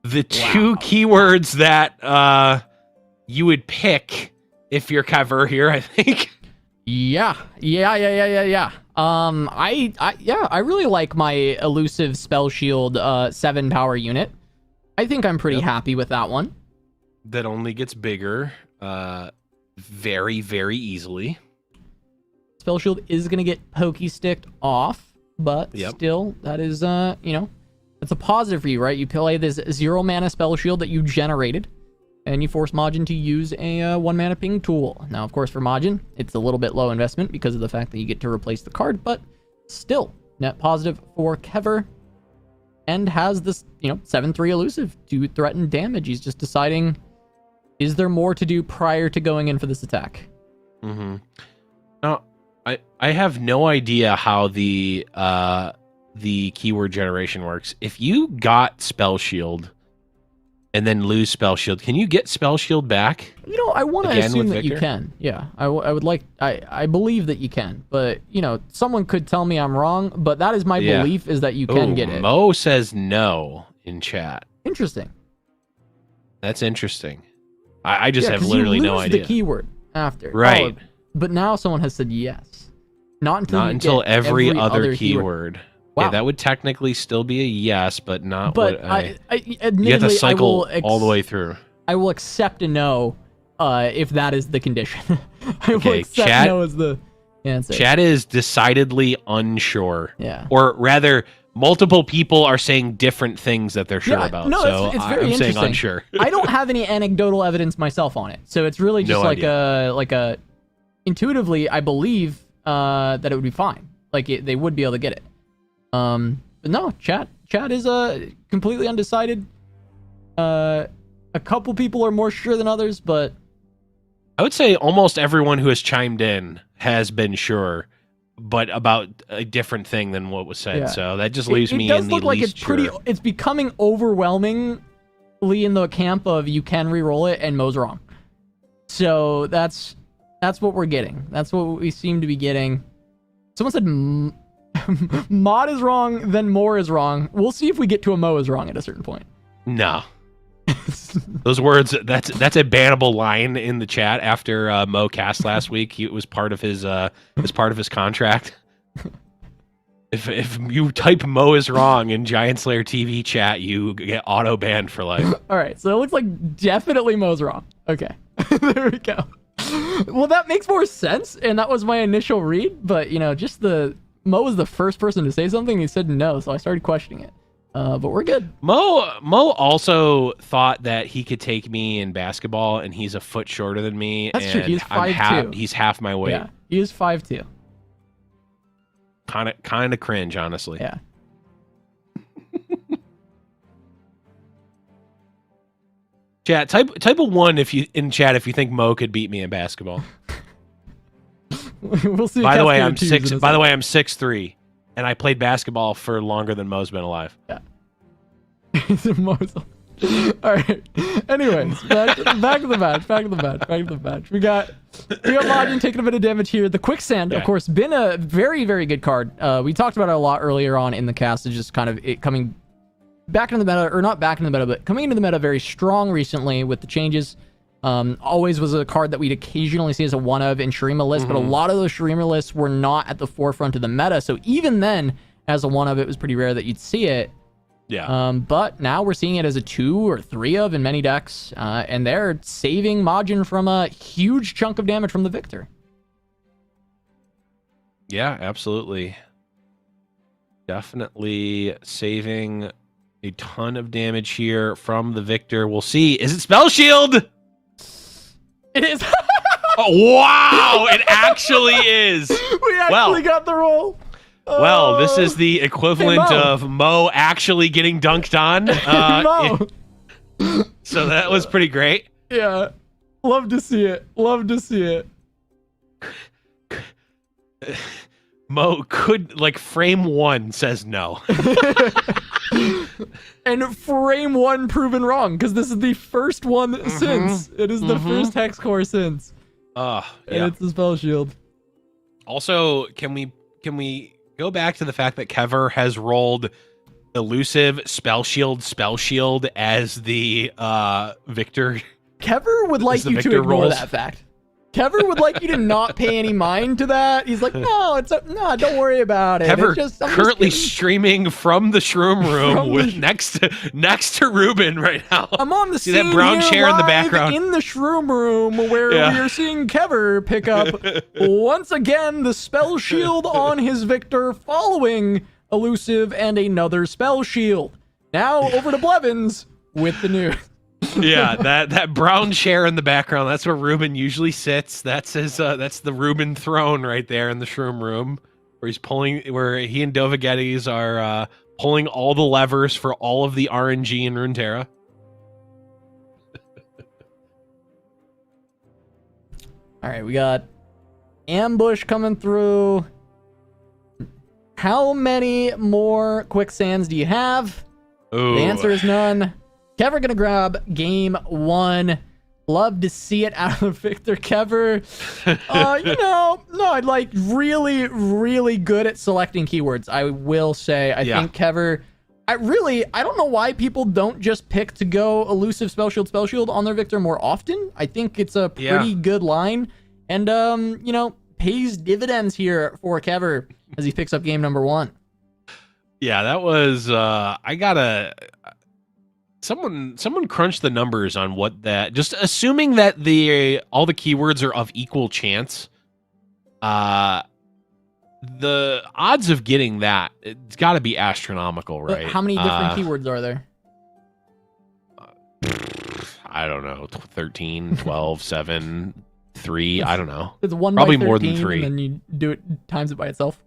the two keywords that you would pick if you're Kever here, I think. Yeah. I really like my elusive spell shield 7 power unit. I think I'm pretty happy with that one. That only gets bigger very, very easily. Spell shield is going to get pokey sticked off, but still, that is, it's a positive for you, right? You play this 0 mana spell shield that you generated. and you force Majin to use a 1 mana ping tool. Now, of course, for Majin, it's a little bit low investment because of the fact that you get to replace the card, but still net positive for Kever, and has this, 7/3 elusive to threaten damage. He's just deciding, is there more to do prior to going in for this attack? Now, I have no idea how the keyword generation works. If you got Spell Shield and then lose Spell Shield, can you get Spell Shield back? I want to assume that Victor? you can. Yeah, I believe that you can, but someone could tell me I'm wrong, but that is my belief, is that you can get it. Mo says no in chat. Interesting. That's interesting. I just have literally no idea. The keyword after. Right. But now someone has said yes. Not until every other keyword. Wow. Yeah, that would technically still be a yes, but not but what I admittedly, you have to cycle all the way through. I will accept a no if that is the condition. I will accept chat, no as the answer. Chat is decidedly unsure. Yeah. Or rather, multiple people are saying different things that they're sure about. No, so it's very I'm interesting. saying unsure. I don't have any anecdotal evidence myself on it, so it's really just a intuitively, I believe that it would be fine. They would be able to get it. But no, chat is completely undecided. A couple people are more sure than others, but I would say almost everyone who has chimed in has been sure, but about a different thing than what was said. Yeah. So that just leaves me in the least sure. It's becoming overwhelmingly in the camp of you can re-roll it and Mo's wrong. So that's what we're getting. That's what we seem to be getting. Someone said Mod is wrong, then More is wrong. We'll see if we get to a Mo is wrong at a certain point. No. Those words, that's a bannable line in the chat after Mo cast last week. It was part of his contract. If you type Mo is wrong in GiantSlayerTV chat, you get auto banned for life. All right, so it looks like definitely Mo's wrong. Okay. There we go. Well, that makes more sense, and that was my initial read, but just Mo was the first person to say something. He said no, so I started questioning it. But we're good. Mo also thought that he could take me in basketball, and he's a foot shorter than me. That's true. He's 5'2". He's half my weight. Yeah, he is 5'2". Kind of cringe, honestly. Yeah. Chat, type a 1 if you think Mo could beat me in basketball. We'll see. By the way, I'm 6'3", and I played basketball for longer than Mo's been alive. Yeah. All right. Anyways, back to the match. We got Majin taking a bit of damage here. The quicksand, of course, been a very, very good card. We talked about it a lot earlier on in the cast. It's just kind of it coming back into the meta, or not back into the meta, but coming into the meta very strong recently with the changes. Always was a card that we'd occasionally see as a one of in Shurima lists, but a lot of those Shurima lists were not at the forefront of the meta. So even then, as a one of, it was pretty rare that you'd see it. Yeah. But now we're seeing it as a 2 or 3 of in many decks, and they're saving Majin from a huge chunk of damage from the Victor. Yeah, absolutely. Definitely saving a ton of damage here from the Victor. We'll see. Is it Spell Shield? It is. Oh, wow! It actually is. We actually got the roll. Well, this is the equivalent of Mo actually getting dunked on. Mo. So that was pretty great. Yeah. Love to see it. Mo could, frame 1 says no. And frame 1 proven wrong, because this is the first one since. It is the first hex core since. Yeah. And it's the Spell Shield. Also, can we go back to the fact that Kever has rolled elusive Spell Shield as the Victor? Kever would like you to ignore that fact. Kever would like you to not pay any mind to that. He's like, no, don't worry about it. Kever currently streaming from the Shroom Room next to Ruben right now. I'm on the See that brown chair in the background in the Shroom Room where we are seeing Kever pick up once again the Spell Shield on his Victor, following elusive and another Spell Shield. Now over to Blevins with the news. Yeah, that brown chair in the background, that's where Ruben usually sits. That's his that's the Ruben throne right there in the shroom room, where he and Dovagetes are pulling all the levers for all of the RNG in Runeterra. All right, we got ambush coming through. How many more quicksands do you have? Ooh. The answer is none. Kever gonna grab game 1. Love to see it out of Victor Kever. Like really good at selecting keywords. I will say, I think Kever. I don't know why people don't just pick to go elusive spell shield on their Victor more often. I think it's a pretty good line, and pays dividends here for Kever as he picks up game number 1. Yeah, that was someone crunched the numbers on what that, just assuming that all the keywords are of equal chance. The odds of getting that, it's got to be astronomical, right? But how many different keywords are there? I don't know, 13, 12, 7, 3, I don't know. It's 1 probably by 13, more than 3. and then you do it times it by itself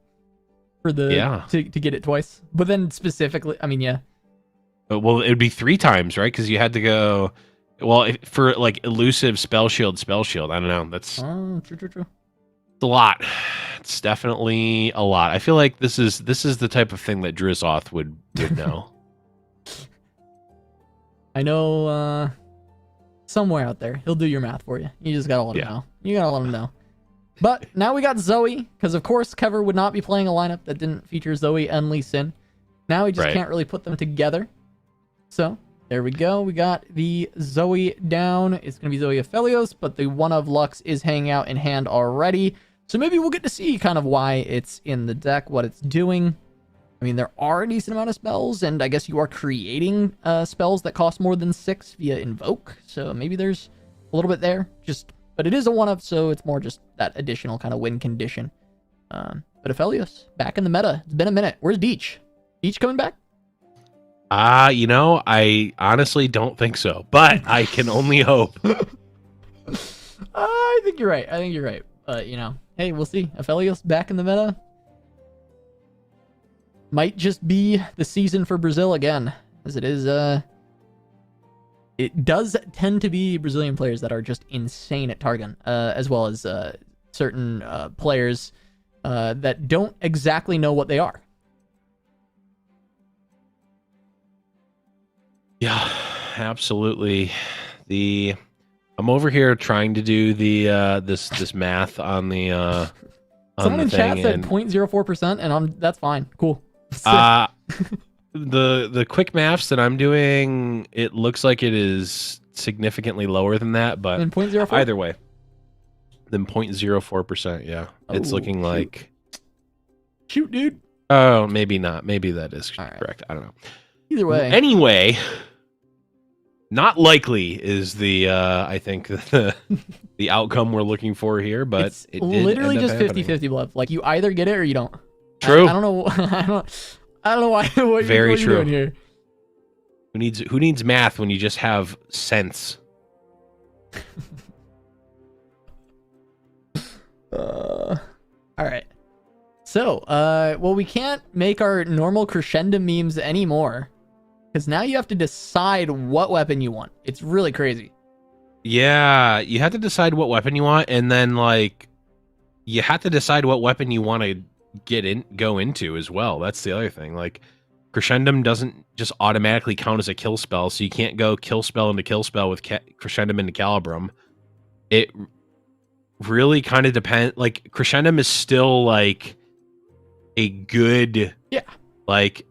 for the to get it twice. But then specifically, I mean, yeah. Well, it would be 3 times, right? Because you had to go. Well, for like elusive spell shield. I don't know. That's true. It's a lot. It's definitely a lot. I feel like this is the type of thing that Drizoth would know. I know somewhere out there he'll do your math for you. You just gotta let him know. You gotta let him know. But now we got Zoe, because of course Kever would not be playing a lineup that didn't feature Zoe and Lee Sin. Now he just can't really put them together. So there we go. We got the Zoe down. It's going to be Zoe Aphelios, but the one of Lux is hanging out in hand already. So maybe we'll get to see kind of why it's in the deck, what it's doing. I mean, there are a decent amount of spells, and I guess you are creating spells that cost more than 6 via Invoke. So maybe there's a little bit there. But it is a one of, so it's more just that additional kind of win condition. But Aphelios, back in the meta. It's been a minute. Where's Deech? Deech coming back? I honestly don't think so, but I can only hope. I think you're right. But, hey, we'll see. Aphelios back in the meta. Might just be the season for Brazil again, as it is, it does tend to be Brazilian players that are just insane at Targon, as well as certain players that don't exactly know what they are. Yeah, absolutely. I'm over here trying to do the this math on the on someone the in chat said 0.04%, and that's fine. Cool. The quick maths that I'm doing, it looks like it is significantly lower than that, but then 0.04? Either way, then 0.04%. Yeah, it's looking like. Shoot, dude. Oh, maybe not. Maybe that is correct. I don't know. Either way. Anyway, not likely is the I think the outcome we're looking for here, but it's literally just 50-50 bluff. Like, you either get it or you don't. True. I don't know. I don't know why. What you're doing here. Who needs math when you just have sense? All right. So, well, we can't make our normal crescendo memes anymore, because now you have to decide what weapon you want. It's really crazy. Yeah, you have to decide what weapon you want, and then like you have to decide what weapon you want to go into as well. That's the other thing. Like, Crescendum doesn't just automatically count as a kill spell, so you can't go kill spell into kill spell with Crescendum into Calibrum. It really kind of depends. Like, Crescendum is still like a good, like,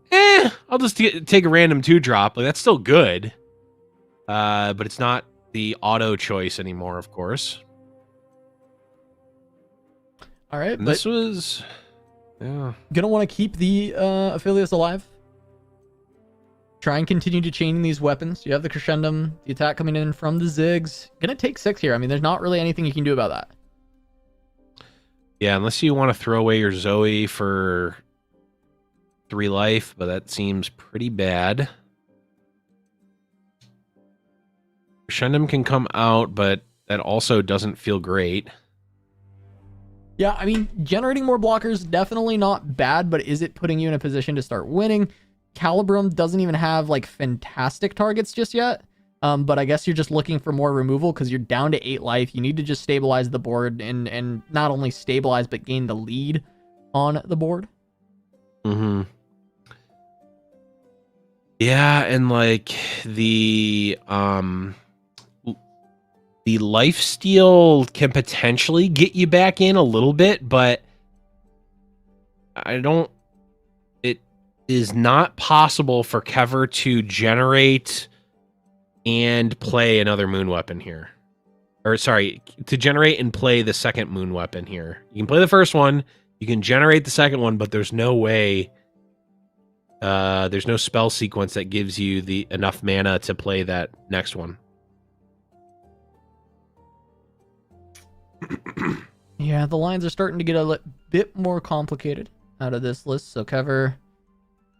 I'll just take a random 2-drop. Like, that's still good, but it's not the auto choice anymore, of course. All right, and this was, gonna want to keep the Aphelios alive. Try and continue to chain these weapons. You have the Crescendum, the attack coming in from the Ziggs. Gonna take 6 here. I mean, there's not really anything you can do about that. Yeah, unless you want to throw away your Zoe for 3 life, but that seems pretty bad. Crescendum can come out, but that also doesn't feel great. Yeah, I mean, generating more blockers, definitely not bad, but is it putting you in a position to start winning? Calibrum doesn't even have, like, fantastic targets just yet. But I guess you're just looking for more removal because you're down to 8 life. You need to just stabilize the board and not only stabilize, but gain the lead on the board. Mm-hmm. Yeah, and, like, the lifesteal can potentially get you back in a little bit, but it is not possible for Kever to generate and play another moon weapon here. Or, sorry, to generate and play the second moon weapon here. You can play the first one, you can generate the second one, but there's no way, there's no spell sequence that gives you the enough mana to play that next one. Yeah, the lines are starting to get a bit more complicated out of this list. So Kever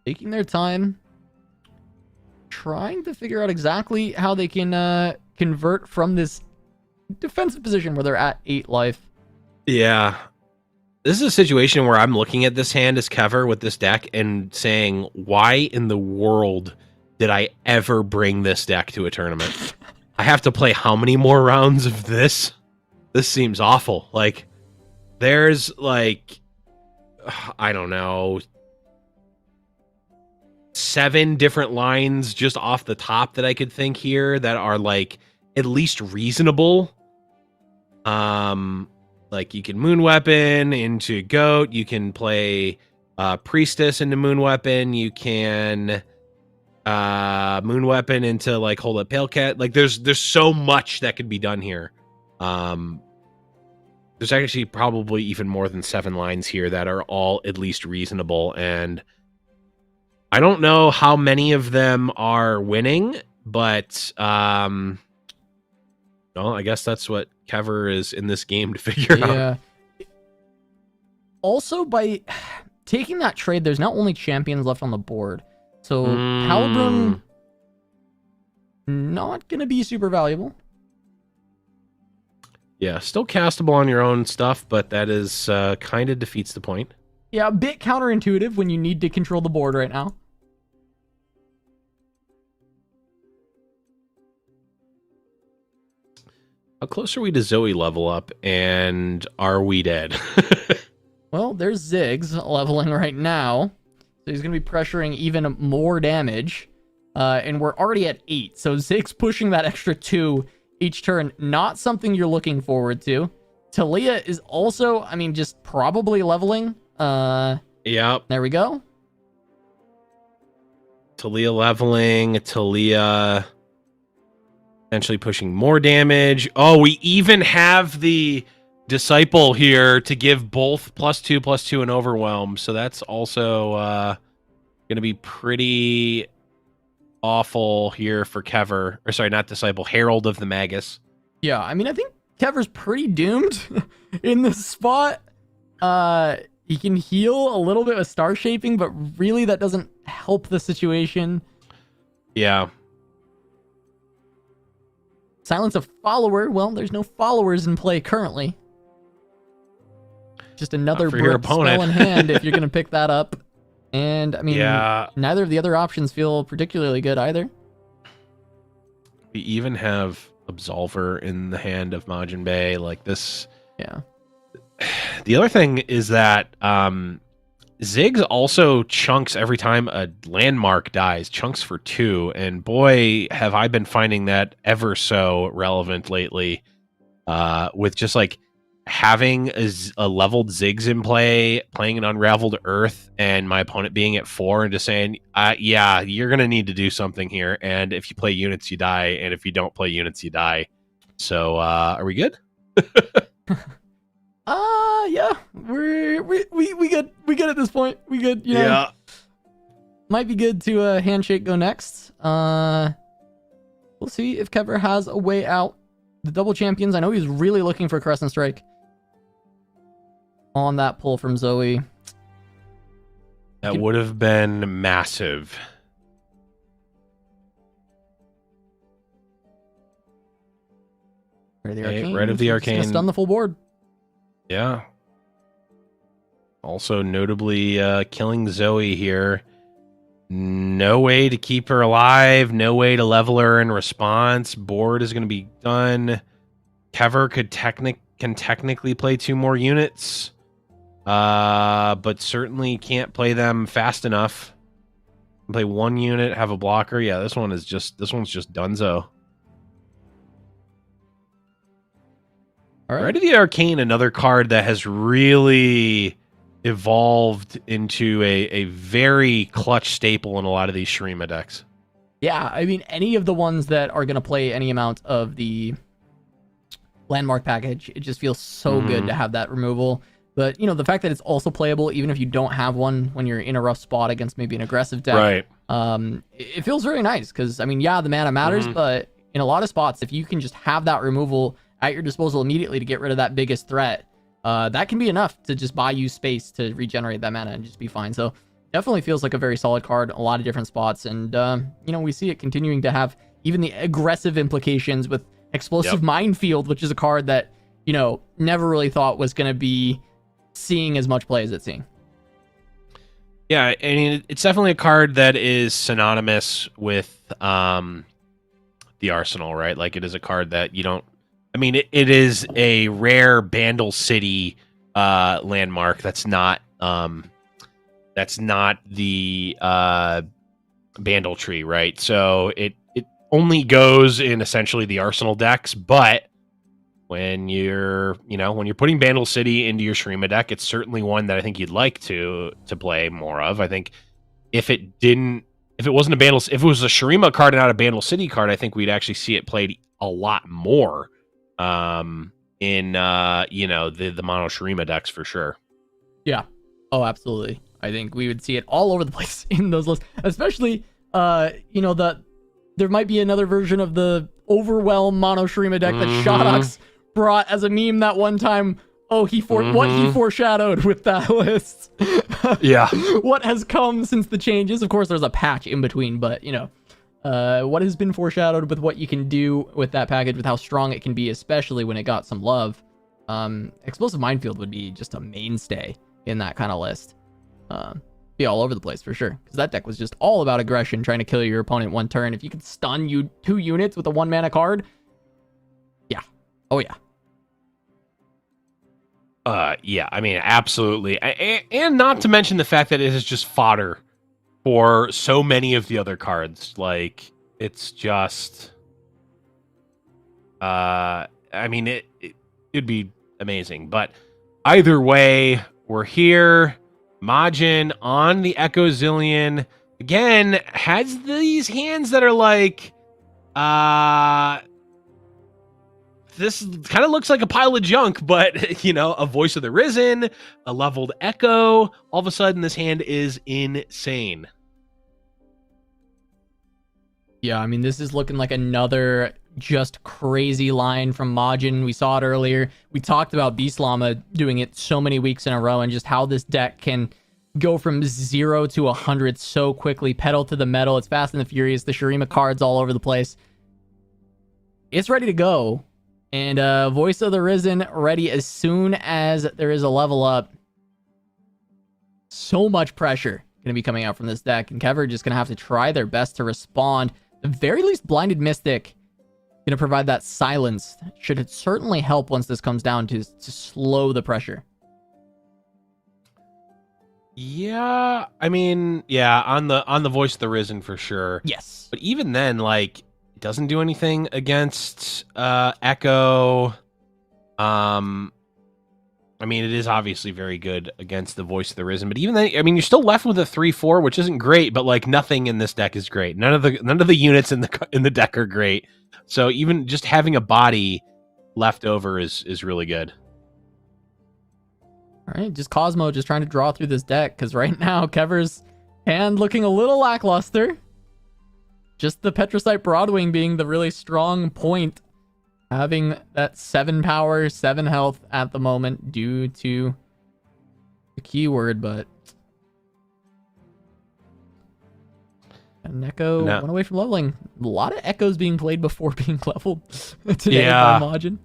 taking their time, trying to figure out exactly how they can convert from this defensive position where they're at 8 life. Yeah. This is a situation where I'm looking at this hand as Kever with this deck and saying, why in the world did I ever bring this deck to a tournament? I have to play how many more rounds of this? This seems awful. Like, there's, like, I don't know, 7 different lines just off the top that I could think here that are, like, at least reasonable. Like, you can Moon Weapon into Goat. You can play Priestess into Moon Weapon. You can Moon Weapon into, like, Hold Up Pale Cat. Like, there's so much that could be done here. There's actually probably even more than 7 lines here that are all at least reasonable, and I don't know how many of them are winning, but well, I guess that's what Kever is in this game to figure out. Yeah. Also, by taking that trade, there's now only champions left on the board. So Calibrum not going to be super valuable. Yeah, still castable on your own stuff, but that is kind of defeats the point. Yeah, a bit counterintuitive when you need to control the board right now. How close are we to Zoe level up, and are we dead? Well, there's Ziggs leveling right now. So he's going to be pressuring even more damage. And we're already at 8. So Ziggs pushing that extra 2 each turn. Not something you're looking forward to. Talia is also, I mean, just probably leveling. Yep. There we go. Talia leveling. Talia potentially pushing more damage. Oh, we even have the Disciple here to give both +2/+2 and Overwhelm. So that's also going to be pretty awful here for Kever. Or sorry, not Disciple, Herald of the Magus. Yeah, I mean, I think Kever's pretty doomed in this spot. He can heal a little bit with Star Shaping, but really that doesn't help the situation. Yeah. Silence of Follower. Well, there's no followers in play currently. Just another brick spell in hand if you're going to pick that up. And, I mean, yeah, neither of the other options feel particularly good either. We even have Absolver in the hand of Majin Bay. Like, this... Yeah. The other thing is that Ziggs also chunks every time a landmark dies. Chunks for 2. And boy, have I been finding that ever so relevant lately. With just, like, having a leveled Ziggs in play, playing an Unraveled Earth, and my opponent being at 4 and just saying, yeah, you're going to need to do something here. And if you play units, you die. And if you don't play units, you die. So, are we good? Yeah. We good. We good at this point. We good. You know, yeah. Might be good to handshake go next. We'll see if Kever has a way out. The double champions, I know he's really looking for Crescent Strike on that pull from Zoe. That would have been massive. Red of the Arcane. Gonna stun the full board. Yeah. Also notably killing Zoe here. No way to keep her alive. No way to level her in response. Board is going to be done. Kever can technically play 2 more units, but certainly can't play them fast enough. Play 1 unit, have a blocker. Yeah, this one's just donezo. All right. Red of the Arcane, another card that has really evolved into a very clutch staple in a lot of these Shurima decks. Yeah, I mean, any of the ones that are going to play any amount of the landmark package, it just feels so good to have that removal. But, you know, the fact that it's also playable, even if you don't have one when you're in a rough spot against maybe an aggressive deck, right? It feels very nice because, I mean, yeah, the mana matters, but in a lot of spots, if you can just have that removal at your disposal immediately to get rid of that biggest threat, that can be enough to just buy you space to regenerate that mana and just be fine. So definitely feels like a very solid card, a lot of different spots. And, you know, we see it continuing to have even the aggressive implications with Explosive Minefield, which is a card that, you know, never really thought was going to be seeing as much play as it's seeing. Yeah, I mean, it's definitely a card that is synonymous with the Arsenal, right? Like, it is a card that you don't... I mean, it is a rare Bandle City landmark. That's not the Bandle tree, right? So it only goes in essentially the Arsenal decks, but when you're putting Bandle City into your Shurima deck, it's certainly one that I think you'd like to play more of. I think if it was a Shurima card and not a Bandle City card, I think we'd actually see it played a lot more in the mono Shurima decks for sure. Yeah. Oh, absolutely. I think we would see it all over the place in those lists, especially there might be another version of the Overwhelm mono Shurima deck that Shodox brought as a meme that one time. Oh, what he foreshadowed with that list. Yeah. What has come since the changes? Of course, there's a patch in between, but what has been foreshadowed with what you can do with that package, with how strong it can be, especially when it got some love. Explosive Minefield would be just a mainstay in that kind of list. Be all over the place for sure, because that deck was just all about aggression, trying to kill your opponent one turn. If you could stun 2 units with a 1-mana card, yeah. Oh yeah. Yeah, I mean, absolutely. And not to mention the fact that it is just fodder for so many of the other cards. Like, it's just... I mean, it'd be amazing. But either way, we're here. Majin on the Echo Zillion. Again, has these hands that are like... this kind of looks like a pile of junk, but, a Voice of the Risen, a leveled Echo. All of a sudden, this hand is insane. Yeah, I mean, this is looking like another just crazy line from Majin. We saw it earlier. We talked about Beast Llama doing it so many weeks in a row and just how this deck can go from 0 to 100 so quickly. Pedal to the metal. It's Fast and the Furious. The Shurima cards all over the place. It's ready to go. And Voice of the Risen ready as soon as there is a level up. So much pressure going to be coming out from this deck. And Kever just going to have to try their best to respond. At the very least, Blinded Mystic going to provide that silence. Should it certainly help once this comes down to slow the pressure. Yeah, I mean, yeah, on the Voice of the Risen for sure. Yes. But even then, like, it doesn't do anything against Echo. I mean, it is obviously very good against the Voice of the Risen, but even then, I mean, you're still left with a 3/4, which isn't great, but like nothing in this deck is great. None of the units in the deck are great. So even just having a body left over is really good. All right, just Cosmo just trying to draw through this deck, because right now Kever's hand looking a little lackluster. Just the Petrocyte Broadwing being the really strong point. Having that 7 power, 7 health at the moment due to the keyword, but... An Echo went away from leveling. A lot of Echoes being played before being leveled today by Majin.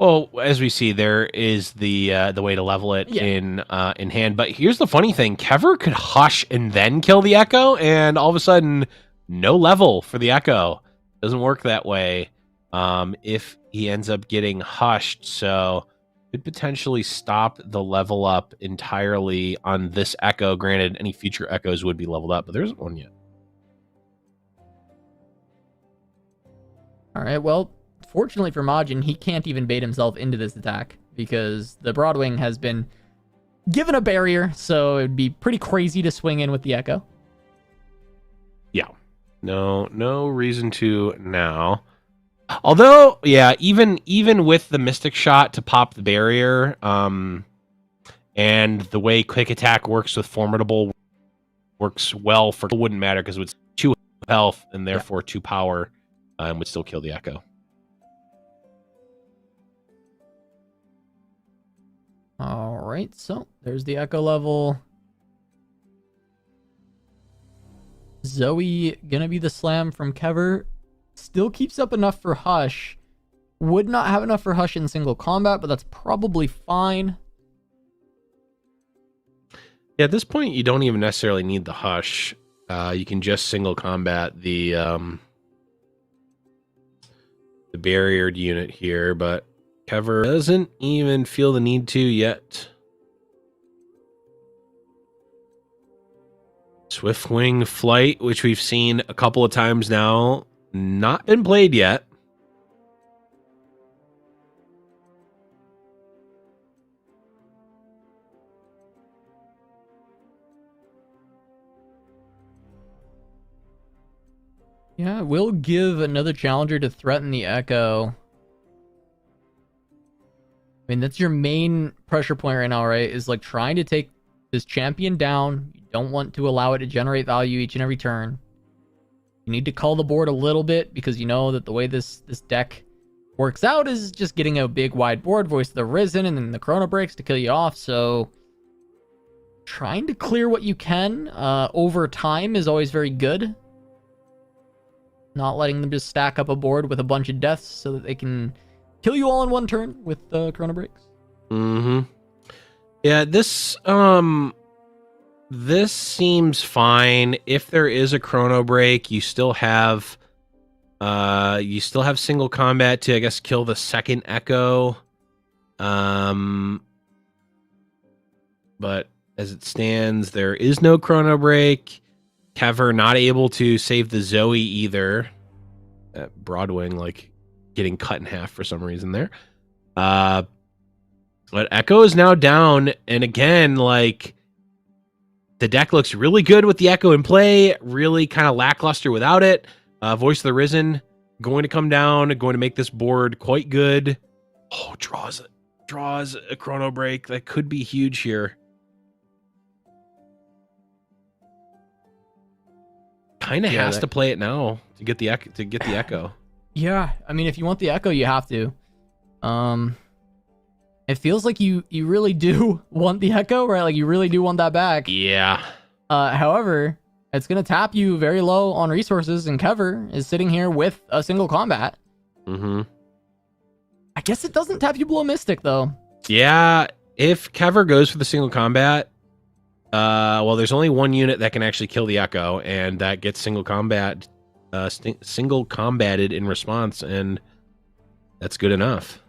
Well, as we see, there is the way to level it in hand. But here's the funny thing: Kever could hush and then kill the Echo, and all of a sudden, no level for the Echo. Doesn't work that way. If he ends up getting hushed, so could potentially stop the level up entirely on this Echo. Granted, any future Echoes would be leveled up, but there isn't one yet. All right, well, fortunately for Majin, he can't even bait himself into this attack because the Broadwing has been given a barrier, so it'd be pretty crazy to swing in with the Echo. Yeah. No reason to now. Although, yeah, even with the Mystic Shot to pop the barrier, and the way Quick Attack works with Formidable works well for, it wouldn't matter because it would 2 health and therefore 2 power, and would still kill the Echo. All right, so there's the Echo level. Zoe gonna be the slam from Kever. Still keeps up enough for Hush. Would not have enough for Hush in single combat, but that's probably fine. Yeah, at this point, you don't even necessarily need the Hush. You can just single combat the barriered unit here, but Kever doesn't even feel the need to yet. Swiftwing Flight, which we've seen a couple of times now, not been played yet. Yeah, we'll give another challenger to threaten the Echo. I mean, that's your main pressure point right now, right? Is like trying to take this champion down. You don't want to allow it to generate value each and every turn. You need to call the board a little bit because you know that the way this deck works out is just getting a big wide board, Voice of the Risen, and then the Chrono Breaks to kill you off. So trying to clear what you can over time is always very good. Not letting them just stack up a board with a bunch of deaths so that they can kill you all in one turn with Chrono Breaks. Mm-hmm. Yeah, this seems fine. If there is a Chrono Break, you still have single combat to, I guess, kill the second Echo. But as it stands, there is no Chrono Break. Kever not able to save the Zoe either. Broadwing, like, getting cut in half for some reason there. But Echo is now down, and again, like, the deck looks really good with the Echo in play, really kind of lackluster without it. Voice of the Risen going to come down, going to make this board quite good. Oh, draws a Chrono Break. That could be huge here. Kind of has to play it now to get the Echo. Yeah, I mean, if you want the Echo, you have to. It feels like you really do want the Echo, right? Like you really do want that back. Yeah. However, it's gonna tap you very low on resources, and Kever is sitting here with a single combat. Mm-hmm. I guess it doesn't tap you below Mystic though. Yeah, if Kever goes for the single combat, well, there's only one unit that can actually kill the Echo, and that gets single combated in response, and that's good enough.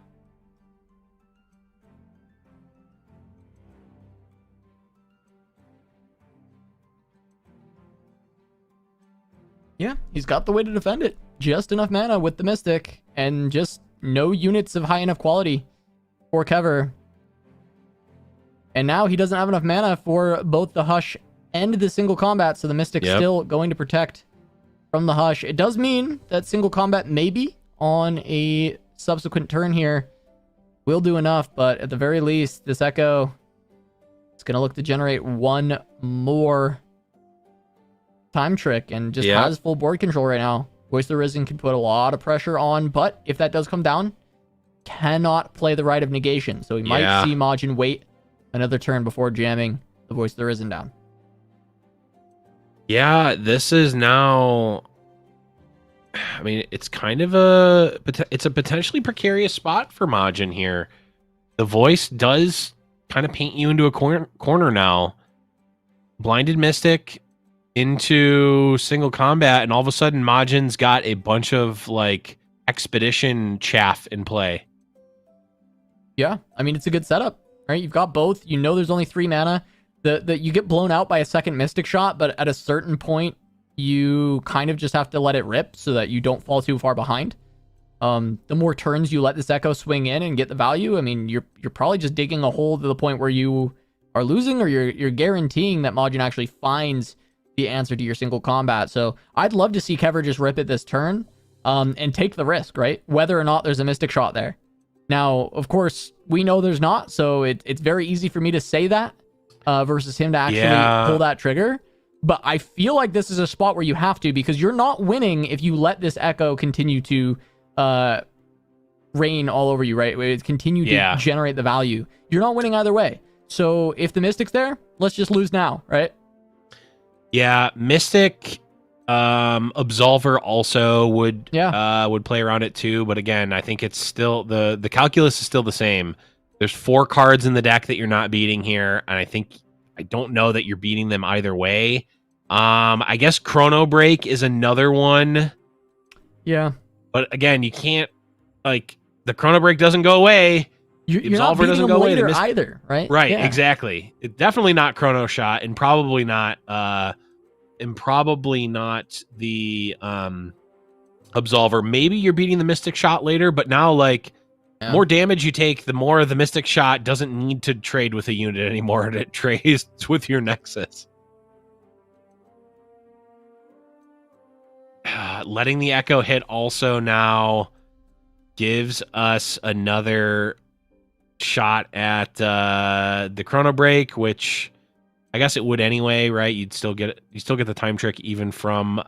Yeah, he's got the way to defend it. Just enough mana with the Mystic, and just no units of high enough quality for Kever. And now he doesn't have enough mana for both the Hush and the single combat, so the Mystic's still going to protect from the Hush. It does mean that single combat maybe on a subsequent turn here will do enough, but at the very least, this Echo is going to look to generate one more time trick and just has full board control right now. Voice of the Risen can put a lot of pressure on, but if that does come down, cannot play the Rite of Negation. So we might see Majin wait another turn before jamming the Voice of the Risen down. Yeah, this is now I mean, it's kind of it's a potentially precarious spot for Majin here. The voice does kind of paint you into a corner now. Blinded Mystic into single combat, and all of a sudden Majin's got a bunch of like expedition chaff in play. Yeah, I mean, it's a good setup, right? You've got both. You know there's only 3 mana. You get blown out by a second Mystic Shot, but at a certain point, you kind of just have to let it rip so that you don't fall too far behind. The more turns you let this Echo swing in and get the value, I mean, you're probably just digging a hole to the point where you are losing, or you're guaranteeing that Majin actually finds the answer to your single combat. So I'd love to see Kever just rip it this turn, and take the risk, right? Whether or not there's a Mystic Shot there. Now, of course, we know there's not, so it's very easy for me to say that versus him to actually pull that trigger. But I feel like this is a spot where you have to, because you're not winning if you let this Echo continue to rain all over you, right? It continue to generate the value. You're not winning either way. So if the Mystic's there, let's just lose now, right? Yeah, Mystic, Absolver also would play around it too. But again, I think it's still the calculus is still the same. There's 4 cards in the deck that you're not beating here, and I don't know that you're beating them either way. I guess Chrono Break is another one. Yeah. But again, you can't, like, the Chrono Break doesn't go away. You're not beating them later either, right? Right, exactly. It's definitely not Chrono Shot, and probably not the Absolver. Maybe you're beating the Mystic Shot later, but now, like, more damage you take, the more the Mystic Shot doesn't need to trade with a unit anymore, and it trades with your Nexus. Letting the Echo hit also now gives us another shot at the Chrono Break, which I guess it would anyway, right? You still get the time trick even from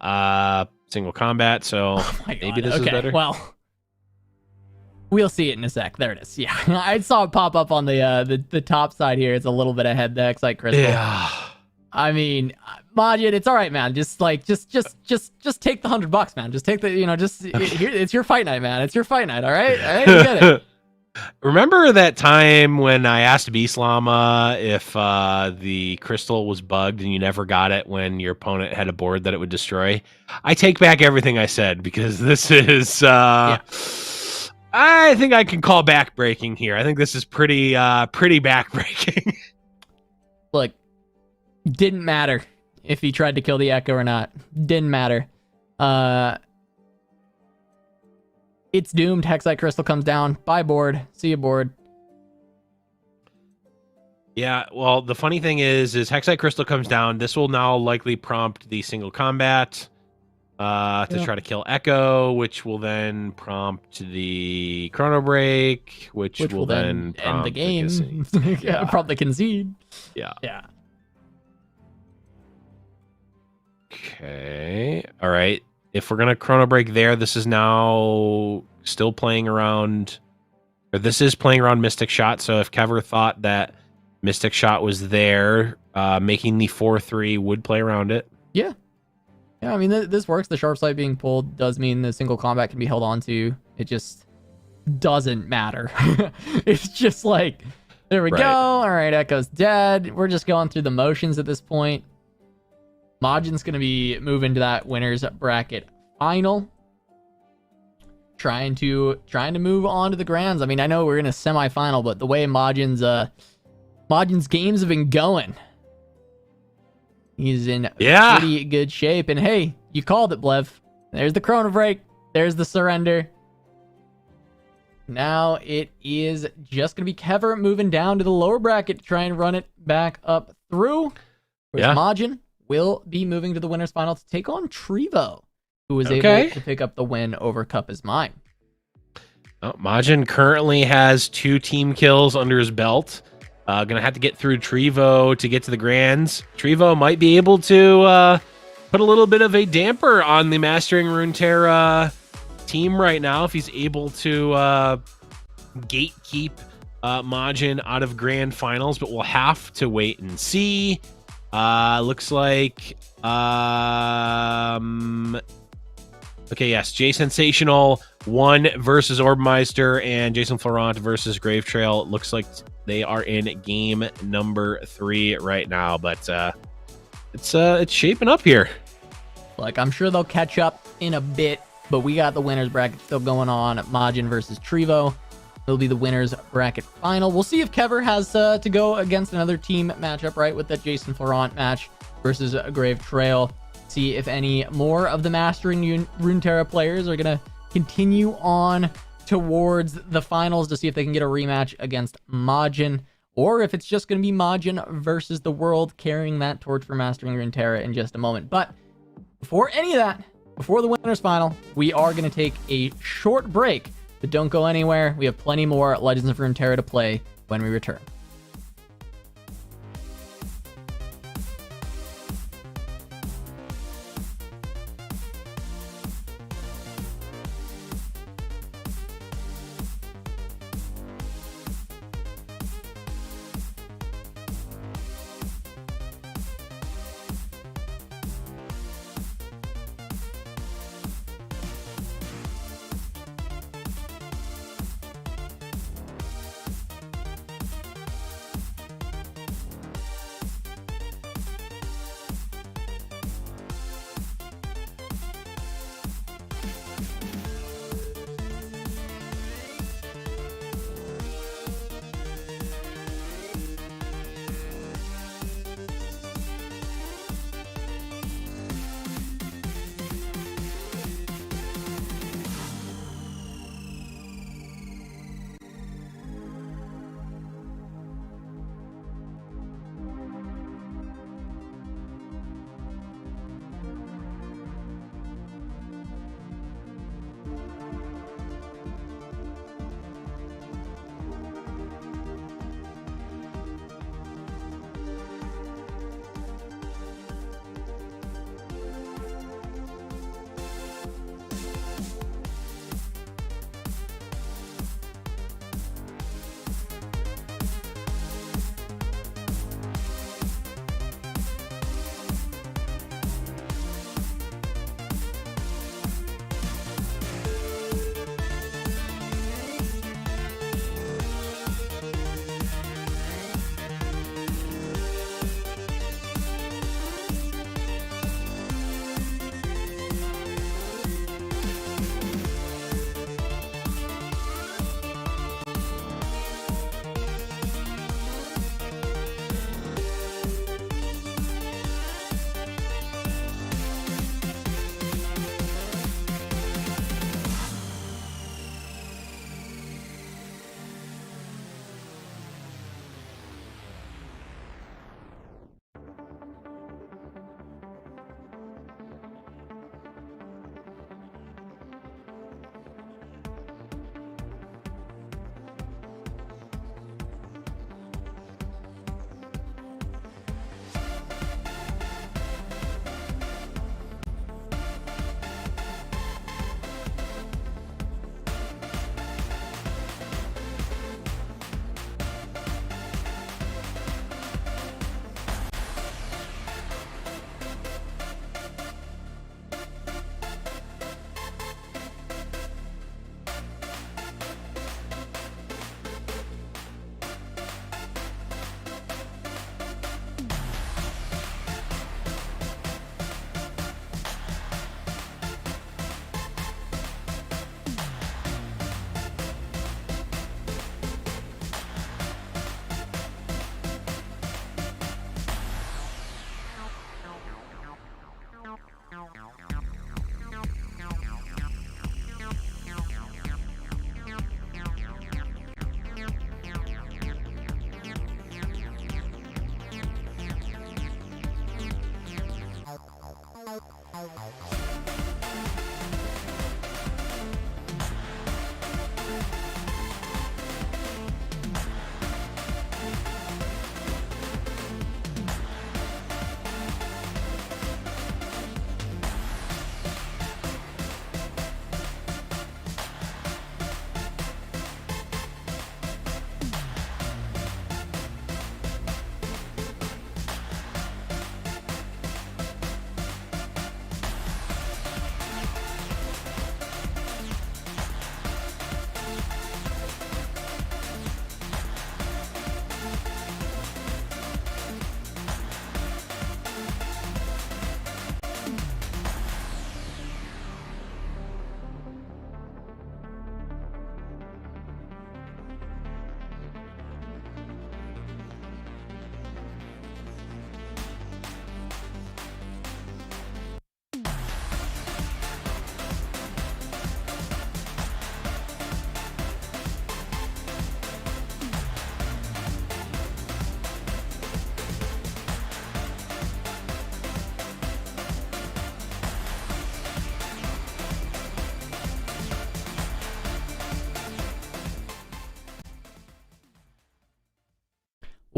single combat, so maybe this is better. Well, we'll see it in a sec. There it is. Yeah, I saw it pop up on the top side here. It's a little bit ahead the Excite Crystal. Yeah. I mean, Majin, it's all right, man. Just take the $100, man. Just take the, here, it's your fight night, man. It's your fight night. All right, you get it. Remember that time when I asked Beast Llama if the crystal was bugged and you never got it when your opponent had a board that it would destroy? I take back everything I said, because this is I think I can call backbreaking here. I think this is pretty backbreaking. Look, didn't matter if he tried to kill the Echo or not. Didn't matter. It's doomed. Hexite Crystal comes down. Bye, board. See you, board. Yeah, well, the funny thing is Hexite Crystal comes down. This will now likely prompt the single combat to try to kill Echo, which will then prompt the Chrono Break, which will then end the game. Probably concede. Yeah. Yeah. Okay. All right. If we're going to Chrono Break there, this is now still playing around, or this is playing around Mystic Shot. So if Kever thought that Mystic Shot was there, making the 4/3 would play around it. Yeah. Yeah, I mean, this works. The Sharp Sight being pulled does mean the single combat can be held on to. It just doesn't matter. It's just like, there we go. All right, Echo's dead. We're just going through the motions at this point. Majin's going to be moving to that winner's bracket final. Trying to move on to the grands. I mean, I know we're in a semifinal, but the way Majin's games have been going, he's in pretty good shape. And hey, you called it, Blev. There's the Chrono Break. There's the surrender. Now it is just going to be Kever moving down to the lower bracket to try and run it back up through. Whereas Majin will be moving to the winner's final to take on Trevo, who was able to pick up the win over Cup Is Mine. Majin currently has 2 team kills under his belt. Gonna have to get through Trevo to get to the grands. Trevo might be able to put a little bit of a damper on the Mastering Runeterra team right now if he's able to gatekeep Majin out of grand finals, but we'll have to wait and see. Looks like Okay, yes, Jay Sensational 1 versus Orbmeister and Jason Florent versus Grave Trail. Looks like they are in game number 3 right now, but it's shaping up here. Like, I'm sure they'll catch up in a bit, but we got the winners bracket still going on. Majin versus Trevo. It'll be the winners bracket final. We'll see if Kever has to go against another team matchup, right, with that Jason Florent match versus Grave Trail. See if any more of the Mastering Runeterra players are going to continue on towards the finals to see if they can get a rematch against Majin, or if it's just going to be Majin versus the world, carrying that torch for Mastering Runeterra in just a moment. But before any of that, before the winners final, we are going to take a short break, but don't go anywhere. We have plenty more Legends of Runeterra to play when we return.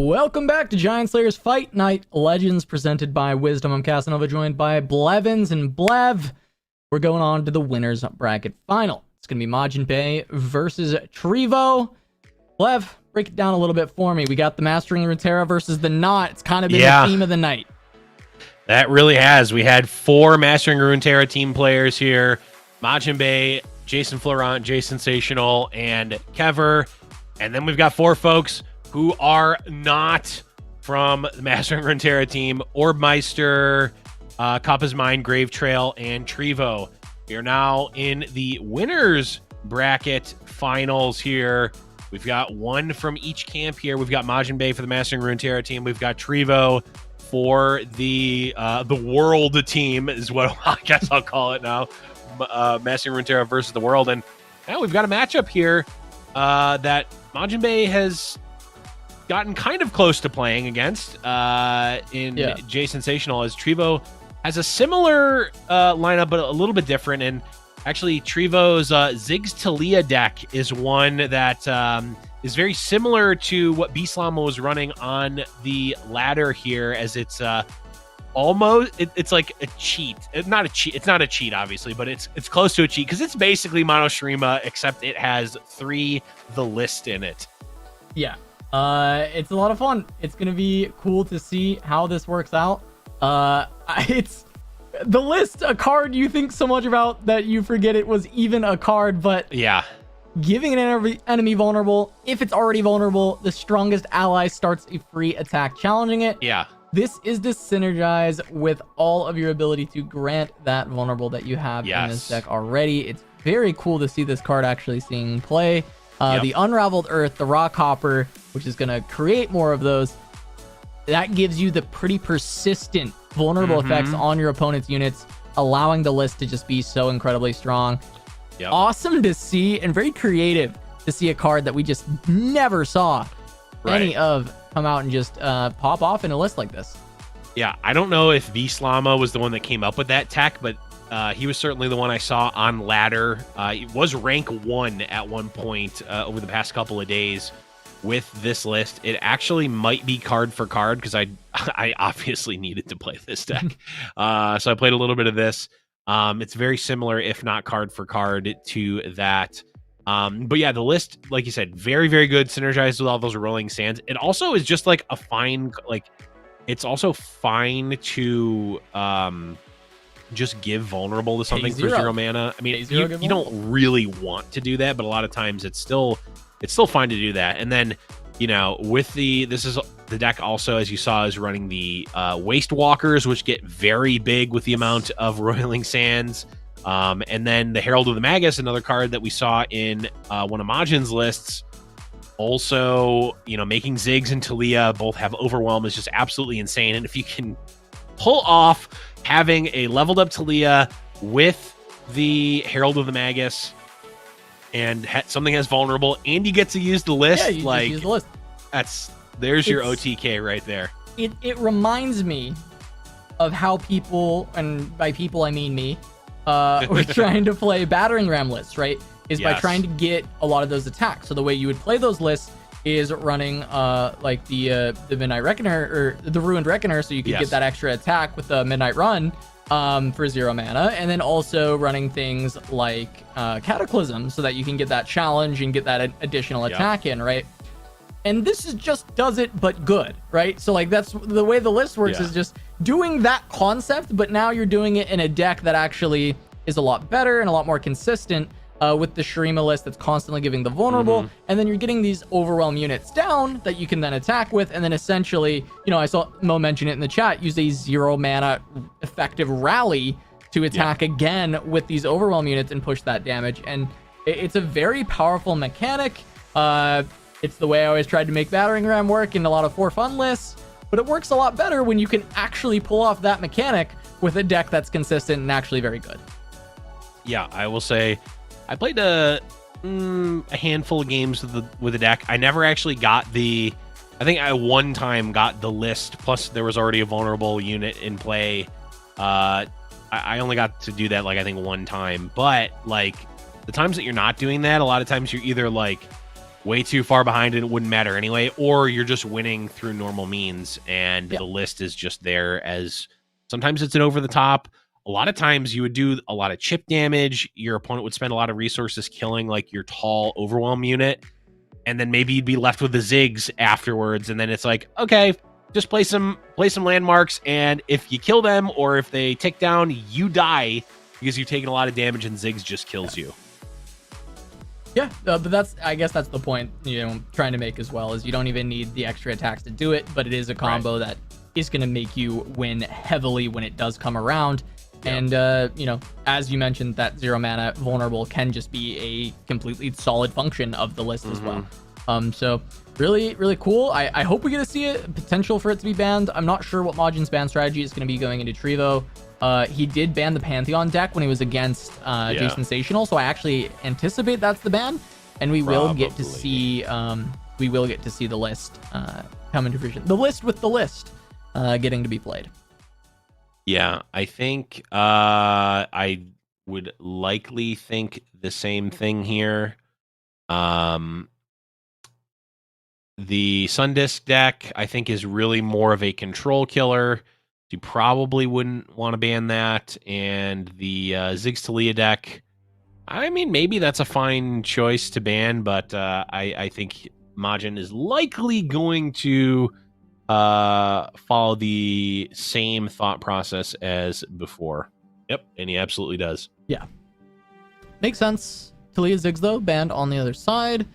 Welcome back to Giant Slayer's Fight Night Legends, presented by Wisdom. I'm Casanova, joined by Blevins and Blev. We're going on to the winners bracket final. It's going to be Majin Bay versus Trevo. Blev, break it down a little bit for me. We got the Mastering Runeterra versus the Not. It's kind of been the theme of the night. That really has. We had 4 Mastering Runeterra team players here. Majin Bay, Jason Florent, Jay Sensational, and Kever. And then we've got 4 folks who are not from the Mastering Runeterra team: Orbmeister, Kappa's Mind, Grave Trail, and Trevo. We are now in the winners bracket finals here. We've got 1 from each camp here. We've got Majin Bay for the Mastering Runeterra team. We've got Trevo for the World team, is what I guess I'll call it now. Mastering Runeterra versus the World. And now we've got a matchup here that Majin Bay has gotten kind of close to playing against Jay Sensational, as Trevo has a similar lineup, but a little bit different. And actually, Trevo's Ziggs Talia deck is one that is very similar to what Beastlama was running on the ladder here, as it's almost it's like a cheat. It's not a cheat, obviously, but it's close to a cheat, because it's basically Mono Shurima, except it has 3 the list in it. Yeah. It's a lot of fun. It's gonna be cool to see how this works out. It's the list, a card you think so much about that you forget it was even a card. But yeah, giving an enemy vulnerable, if it's already vulnerable, the strongest ally starts a free attack challenging it. Yeah, this is to synergize with all of your ability to grant that vulnerable that you have in this deck already. It's very cool to see this card actually seeing play. The Unraveled Earth, the Rock Hopper, which is going to create more of those, that gives you the pretty persistent vulnerable effects on your opponent's units, allowing the list to just be so incredibly strong. Awesome to see, and very creative to see a card that we just never saw any of come out and just pop off in a list like this. Yeah, I don't know if Beastlama was the one that came up with that tech, but he was certainly the one I saw on ladder. It was rank 1 at one point over the past couple of days with this list. It actually might be card for card, because I obviously needed to play this deck. So I played a little bit of this. It's very similar, if not card for card, to that. But yeah, the list, like you said, very, very good. Synergized with all those rolling sands. It also is just like a fine, like, it's also fine to just give vulnerable to something for 0 mana. I mean, you don't really want to do that, but a lot of times it's still fine to do that. And then, you know, with the deck also, as you saw, is running the Waste Walkers, which get very big with the amount of roiling sands. And then the Herald of the Magus, another card that we saw in one of Majin's lists. Also, you know, making Ziggs and Talia both have Overwhelm is just absolutely insane. And if you can pull off having a leveled up Talia with the Herald of the Magus and something that's vulnerable, and you get to use the list, you just use the list. There's your OTK right there. It reminds me of how people, and by people I mean me, we're trying to play battering ram lists, right? By trying to get a lot of those attacks. So the way you would play those lists is running like the Midnight Reckoner, or the Ruined Reckoner, so you could get that extra attack with the Midnight Run for 0 mana, and then also running things like Cataclysm, so that you can get that challenge and get that additional attack in, right? And this is just does it, but good, right? So like, that's the way the list works, is just doing that concept, but now you're doing it in a deck that actually is a lot better and a lot more consistent. With the Shurima list that's constantly giving the vulnerable, and then you're getting these overwhelm units down that you can then attack with, and then essentially, you know, I saw Mo mention it in the chat, use a 0 mana effective rally to attack again with these overwhelm units and push that damage. And it's a very powerful mechanic. It's the way I always tried to make battering ram work in a lot of for fun lists, but it works a lot better when you can actually pull off that mechanic with a deck that's consistent and actually very good. Yeah, I will say, I played a handful of games with the deck. I never actually got I think I one time got the list, plus there was already a vulnerable unit in play. I only got to do that, like, I think one time. But, like, the times that you're not doing that, a lot of times you're either, like, way too far behind and it wouldn't matter anyway, or you're just winning through normal means and the list is just there as sometimes it's an over the top. A lot of times you would do a lot of chip damage. Your opponent would spend a lot of resources killing like your tall overwhelm unit. And then maybe you'd be left with the Ziggs afterwards. And then it's like, okay, just play some landmarks. And if you kill them or if they tick down, you die because you've taken a lot of damage and Ziggs just kills you. Yeah, but I guess that's the point, trying to make as well, is you don't even need the extra attacks to do it, but it is a combo that is going to make you win heavily when it does come around. Yep. And, as you mentioned, that 0 mana vulnerable can just be a completely solid function of the list as well. So really, really cool. I hope we get to see it, potential for it to be banned. I'm not sure what Majin's ban strategy is going to be going into Trevo. He did ban the Pantheon deck when he was against Jason Sensational, so I actually anticipate that's the ban, and we will get to see the list come into fruition. The list with the list getting to be played. Yeah, I think I would likely think the same thing here. The Sundisk deck, I think, is really more of a control killer. You probably wouldn't want to ban that. And the Ziggs Talia deck, I mean, maybe that's a fine choice to ban, but I think Majin is likely going to follow the same thought process as before. Yep, and he absolutely does. Yeah. Makes sense. Talia Ziggs, though, banned on the other side.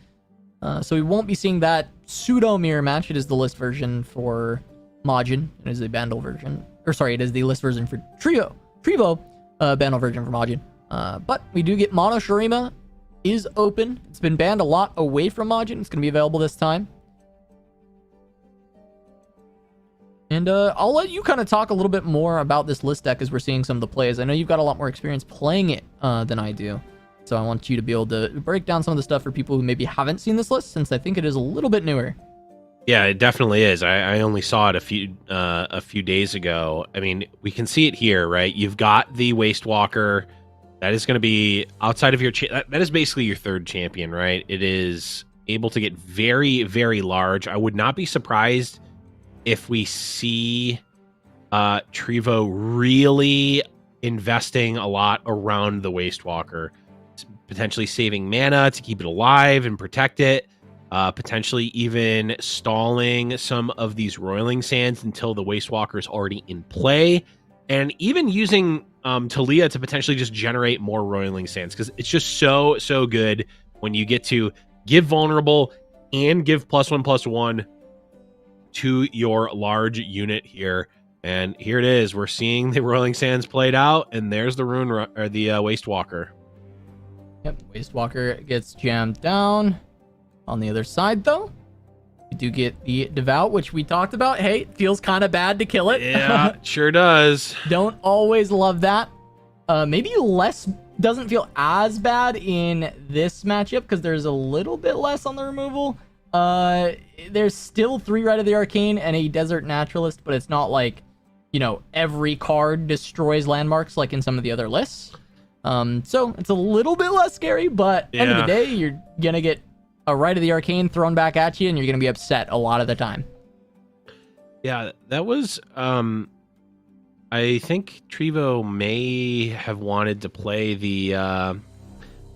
So we won't be seeing that pseudo mirror match. It is the list version for Majin. It is the bundle version. Or sorry, it is the list version for Trevo. Bundle version for Majin. But we do get Mono Shurima is open. It's been banned a lot away from Majin. It's going to be available this time. And I'll let you kind of talk a little bit more about this list deck as we're seeing some of the plays. I know you've got a lot more experience playing it than I do. So I want you to be able to break down some of the stuff for people who maybe haven't seen this list, since I think it is a little bit newer. Yeah, it definitely is. I only saw it a few days ago. I mean, we can see it here, right? You've got the Waste Walker. That is going to be outside of your... that is basically your third champion, right? It is able to get very, very large. I would not be surprised if we see Trevo really investing a lot around the Waste Walker, potentially saving mana to keep it alive and protect it, potentially even stalling some of these Roiling Sands until the Waste Walker is already in play, and even using Talia to potentially just generate more Roiling Sands, because it's just so good when you get to give vulnerable and give +1/+1 to your large unit here. And here it is. We're seeing the Roiling Sands played out, and there's the Waste Walker. Yep, Waste Walker gets jammed down. On the other side, though, we do get the Devout, which we talked about. Hey, it feels kind of bad to kill it. Yeah, sure does. Don't always love that. Maybe less doesn't feel as bad in this matchup because there's a little bit less on the removal. There's still 3 Rite of the Arcane and a Desert Naturalist, but it's not like, every card destroys landmarks like in some of the other lists. So it's a little bit less scary, but end of the day, you're going to get a Rite of the Arcane thrown back at you, and you're going to be upset a lot of the time. Yeah, that was... I think Trevo may have wanted to play the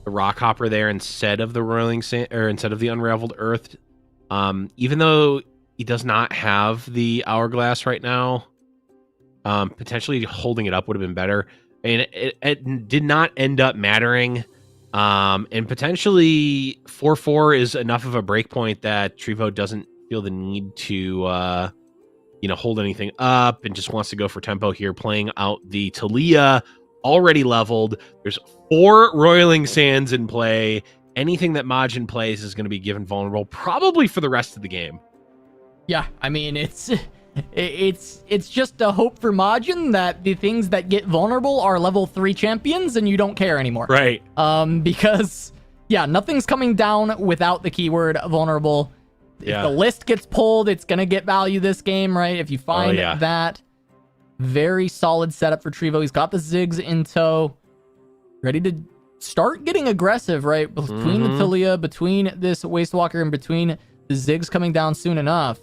Rockhopper there instead of the Roiling Sand, or instead of the Unraveled Earth. Even though he does not have the Hourglass right now, potentially holding it up would have been better. And it did not end up mattering. And potentially 4/4 is enough of a breakpoint that Trevo doesn't feel the need to hold anything up and just wants to go for tempo here, playing out the Talia already leveled. There's 4 Roiling Sands in play. Anything that Majin plays is going to be given vulnerable, probably for the rest of the game. Yeah, I mean, it's just a hope for Majin that the things that get vulnerable are level 3 champions and you don't care anymore. Right. Because, nothing's coming down without the keyword vulnerable. If the list gets pulled, it's going to get value this game, right? If you find that, very solid setup for Trevo. He's got the Ziggs in tow, ready to start getting aggressive, right? Between the Tilia, between this Wastewalker, and between the Ziggs coming down soon enough.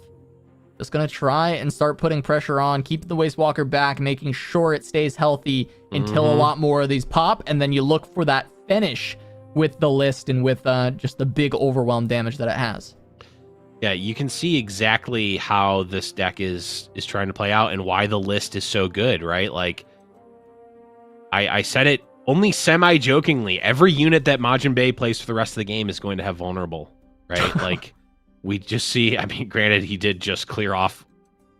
Just going to try and start putting pressure on, keep the Wastewalker back, making sure it stays healthy until a lot more of these pop, and then you look for that finish with the list and with just the big overwhelm damage that it has. Yeah, you can see exactly how this deck is trying to play out and why the list is so good, right? Like, I said it only semi-jokingly. Every unit that Majin Bay plays for the rest of the game is going to have vulnerable, right? Like, we just see, I mean, granted, he did just clear off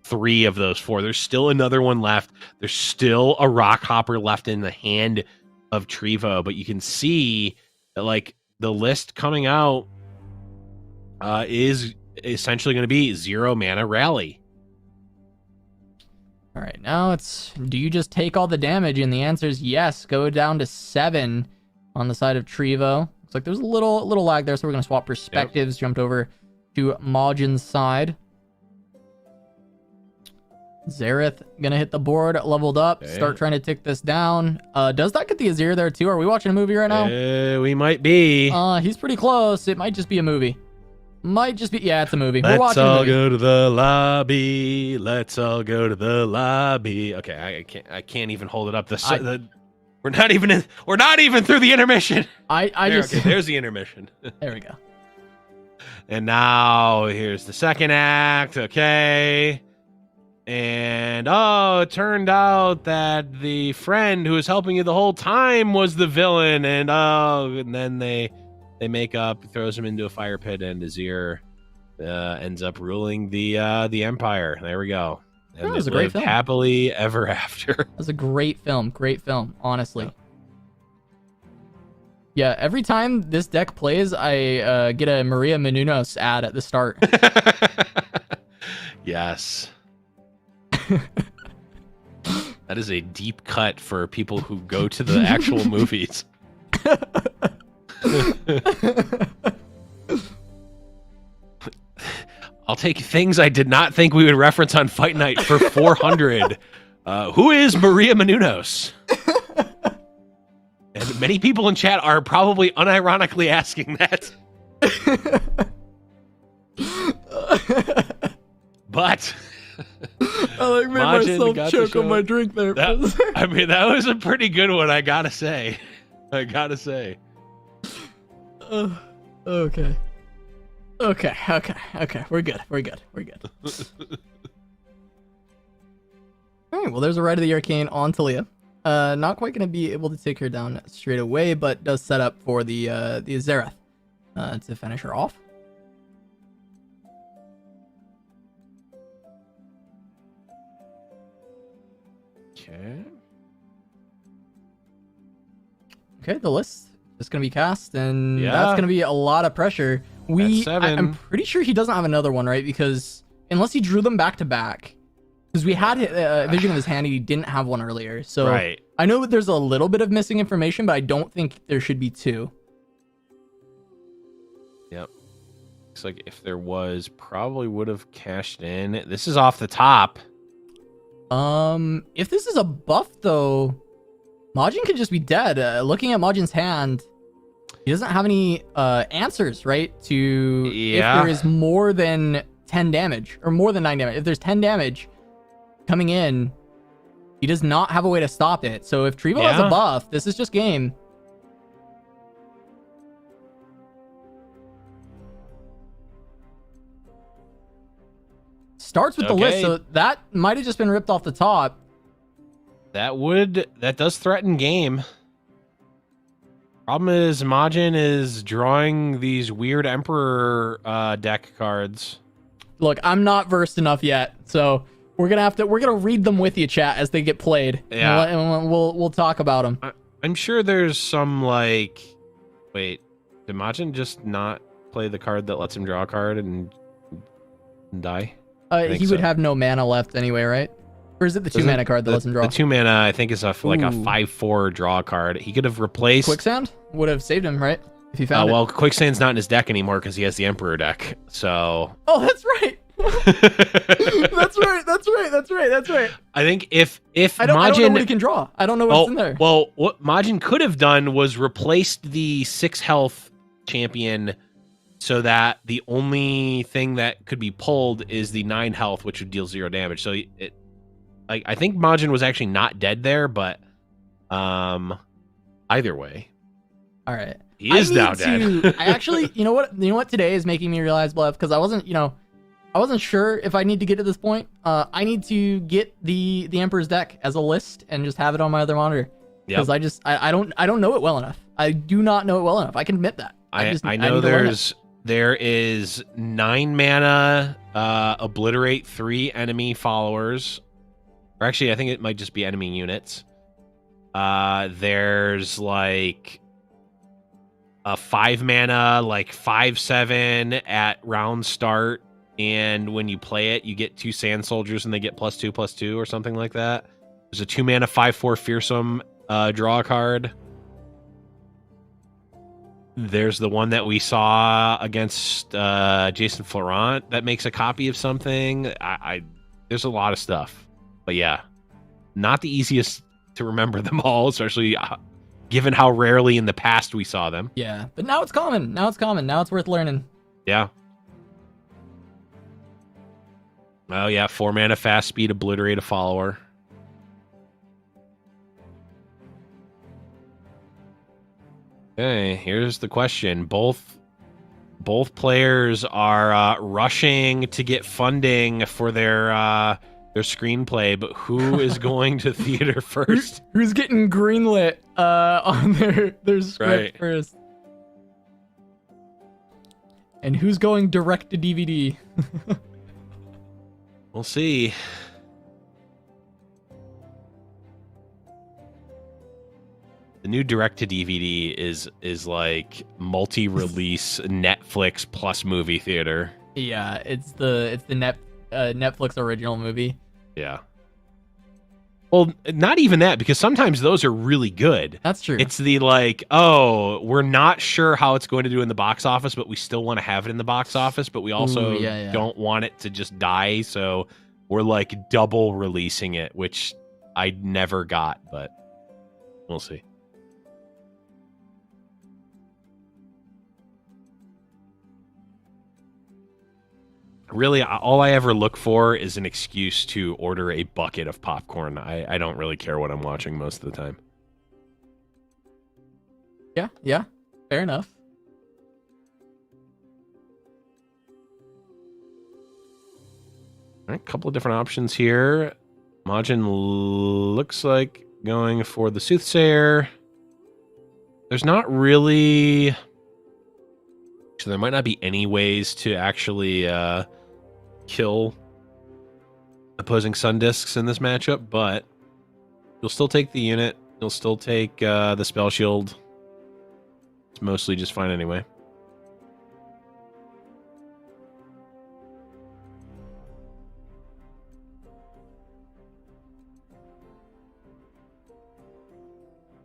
3 of those 4. There's still another one left. There's still a Rock Hopper left in the hand of Trevo, but you can see that, like, the list coming out is essentially going to be 0 mana rally. All right, now it's, do you just take all the damage? And the answer is yes. Go down to 7 on the side of Trevo. Looks like there's a little lag there, so we're going to swap perspectives. Yep. Jumped over to Majin's side. Xerath gonna hit the board, leveled up, start trying to tick this down. Does that get the Azir there too? Are we watching a movie right now? We might be. He's pretty close. It might just be a movie. Might just be, yeah, it's a movie. We're Let's watching all a movie. go to the lobby. Let's all go to the lobby. Okay, I can't even hold it up. We're not even through the intermission. There's the intermission. There we go. And now here's the second act. Okay. And it turned out that the friend who was helping you the whole time was the villain. And then they make up, throws him into a fire pit, and Azir ends up ruling the empire. There we go. And that was a great film. Happily ever after. That was a great film. Great film, honestly. Yeah, every time this deck plays, I get a Maria Menounos ad at the start. Yes. That is a deep cut for people who go to the actual movies. I'll take things I did not think we would reference on Fight Night for 400. Who is Maria Menounos? And many people in chat are probably unironically asking that. But I made myself choke on my drink there. I mean, that was a pretty good one, I gotta say. Okay. We're good. All right, well, there's a Rite of the Arcane on Talia. Not quite going to be able to take her down straight away, but does set up for the Xerath to finish her off. Okay, the list is going to be cast, and that's going to be a lot of pressure. I'm pretty sure he doesn't have another one, right? Because unless he drew them back to back, because we had a vision of his hand, he didn't have one earlier. So right. I know there's a little bit of missing information, but I don't think there should be 2. Yep. Looks like if there was, probably would have cashed in. This is off the top. If this is a buff, though, Majin could just be dead. Looking at Majin's hand, he doesn't have any answers, right? To if there is more than 10 damage or more than 9 damage. If there's 10 damage coming in, he does not have a way to stop it. So if Trevo has a buff, this is just game. Starts with the list, so that might have just been ripped off the top. That does threaten game. Problem is Majin is drawing these weird Emperor deck cards. Look, I'm not versed enough yet, so we're gonna read them with you, chat, as they get played. Yeah, and we'll talk about them. I'm sure there's some like, wait, did Majin just not play the card that lets him draw a card and die? He would have no mana left anyway, right? Or is it the 2 mana card that lets him draw? The 2 mana, I think, is like a 5/4 draw card. He could have replaced Quicksand. Would have saved him, right? If he found it. Well, Quicksand's not in his deck anymore because he has the Emperor deck. So. Oh, that's right. That's right. I think if I don't know Majin, what he can draw. I don't know what's in there. Well, what Majin could have done was replaced the 6 health champion so that the only thing that could be pulled is the 9 health, which would deal 0 damage. So I think Majin was actually not dead there, but either way. All right. He is now dead. I actually, you know what today is making me realize, Blev, because I wasn't sure if I need to get to this point. I need to get the Emperor's deck as a list and just have it on my other monitor. Because I don't know it well enough. I do not know it well enough. I can admit that. I know there is 9 mana, obliterate 3 enemy followers. Or actually, I think it might just be enemy units. There's like a 5 mana, like 5/7 at round start, and when you play it, you get 2 sand soldiers and they get +2/+2 or something like that. There's a 2 mana 5/4 fearsome draw a card. There's the one that we saw against Jason Florent that makes a copy of something. There's a lot of stuff, but yeah, not the easiest to remember them all, especially given how rarely in the past we saw them. Yeah, but now it's common. Now it's worth learning. Yeah. Oh yeah, 4 mana fast speed, obliterate a follower. Okay, here's the question. Both players are rushing to get funding for their screenplay, but who is going to theater first? Who's getting greenlit on their script first? And who's going direct to DVD? We'll see. The new direct-to-DVD is like multi-release Netflix plus movie theater. Yeah, it's the Netflix original movie. Yeah. Well, not even that, because sometimes those are really good. That's true. It's the like, oh, we're not sure how it's going to do in the box office, but we still want to have it in the box office, but we also don't want it to just die, so we're like double releasing it, which I never got, but we'll see. Really, all I ever look for is an excuse to order a bucket of popcorn. I don't really care what I'm watching most of the time. Yeah, fair enough. All right, a couple of different options here. Majin looks like going for the Soothsayer. There's not really... So there might not be any ways to actually kill opposing Sun Discs in this matchup, but you'll still take the unit. You'll still take the Spell Shield. It's mostly just fine anyway.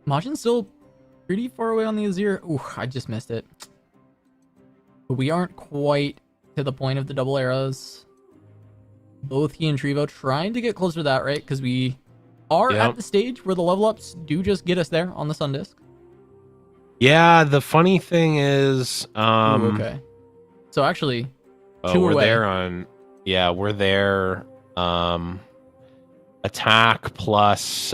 Majin's still pretty far away on the Azir. Ooh, I just missed it. But we aren't quite to the point of the double arrows. Both he and Trevo trying to get closer to that, right? Because we are at the stage where the level ups do just get us there on the Sun Disc. Yeah, the funny thing is... okay. So actually, we're away. There on... Yeah, we're there. Attack plus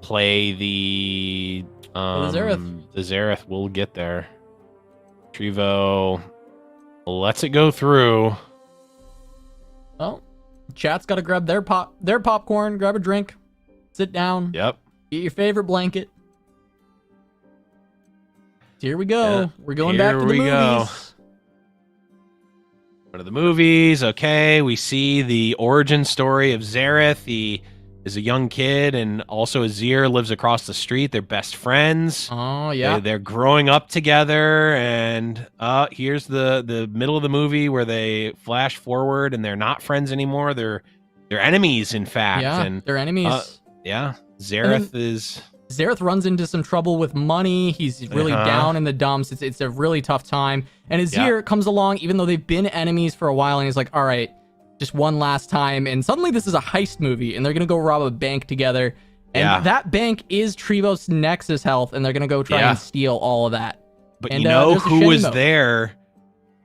play the Zareth. The Zareth will get there. Trevo lets it go through. Well, chat's got to grab their popcorn, grab a drink, sit down. Yep. Get your favorite blanket. Here we go. Yeah. We're going back to the movies. One of the movies. Okay, we see the origin story of Zareth. He is a young kid, and also Azir lives across the street. They're best friends. Oh, yeah. They're growing up together, and here's the middle of the movie where they flash forward, and they're not friends anymore. They're enemies, in fact. Yeah, and they're enemies. Yeah, Zareth is Xerath runs into some trouble with money. He's really down in the dumps. It's a really tough time. And Azir comes along, even though they've been enemies for a while, and he's like, all right, just one last time. And suddenly this is a heist movie, and they're going to go rob a bank together. And that bank is Trevos' Nexus health, and they're going to go try and steal all of that. But you know who was there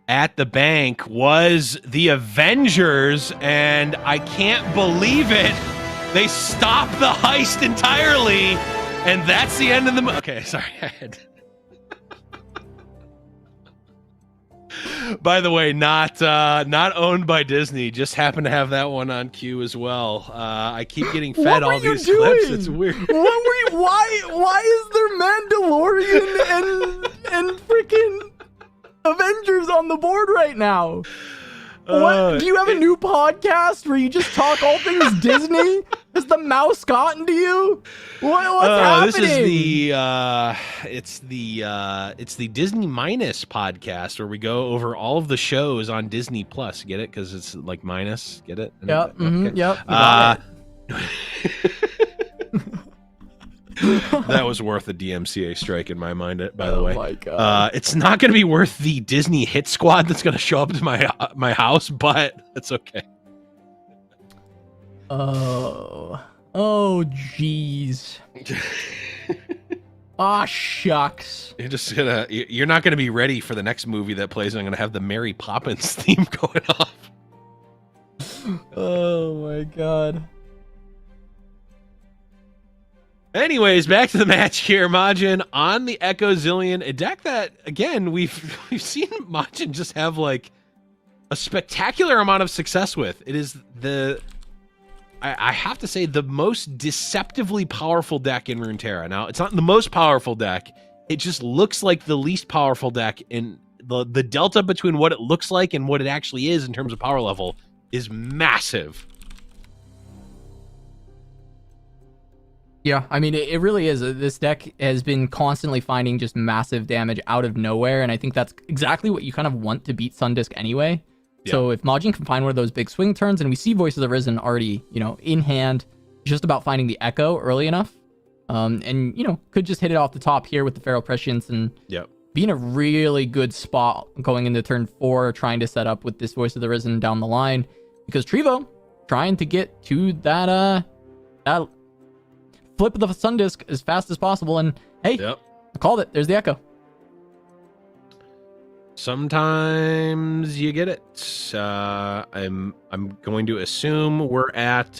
at the bank was the Avengers, and I can't believe it. They stopped the heist entirely, and that's the end of the movie. Okay, sorry. By the way, not owned by Disney. Just happened to have that one on queue as well. I keep getting fed all these clips. It's weird. What were you? Why is there Mandalorian and freaking Avengers on the board right now? What? Do you have a new podcast where you just talk all things Disney? Has the mouse gotten to you? What's happening? This is it's the Disney Minus podcast where we go over all of the shows on Disney Plus. Get it? Because it's like minus. Get it? Yep. Okay. Yep. That was worth a DMCA strike in my mind, by the way. Oh my god! It's not going to be worth the Disney hit squad that's going to show up to my house, but that's okay. Oh, jeez. Ah, shucks. You're not gonna be ready for the next movie that plays. I'm gonna have the Mary Poppins theme going off. Oh my god. Anyways, back to the match here. Majin on the Echo Zillion, a deck that again we've seen Majin just have like a spectacular amount of success with. It is I have to say the most deceptively powerful deck in Runeterra. Now, it's not the most powerful deck. It just looks like the least powerful deck, and the delta between what it looks like and what it actually is in terms of power level is massive. Yeah, I mean, it really is. This deck has been constantly finding just massive damage out of nowhere, and I think that's exactly what you kind of want to beat Sundisk anyway. Yeah. So if Majin can find one of those big swing turns, and we see Voice of the Risen already, in hand, just about finding the Echo early enough, and, could just hit it off the top here with the Pharaoh Prescience and be in a really good spot going into turn 4, trying to set up with this Voice of the Risen down the line, because Trevo trying to get to that flip of the Sundisk as fast as possible, and hey, I called it. There's the Echo. Sometimes you get it. I'm going to assume we're at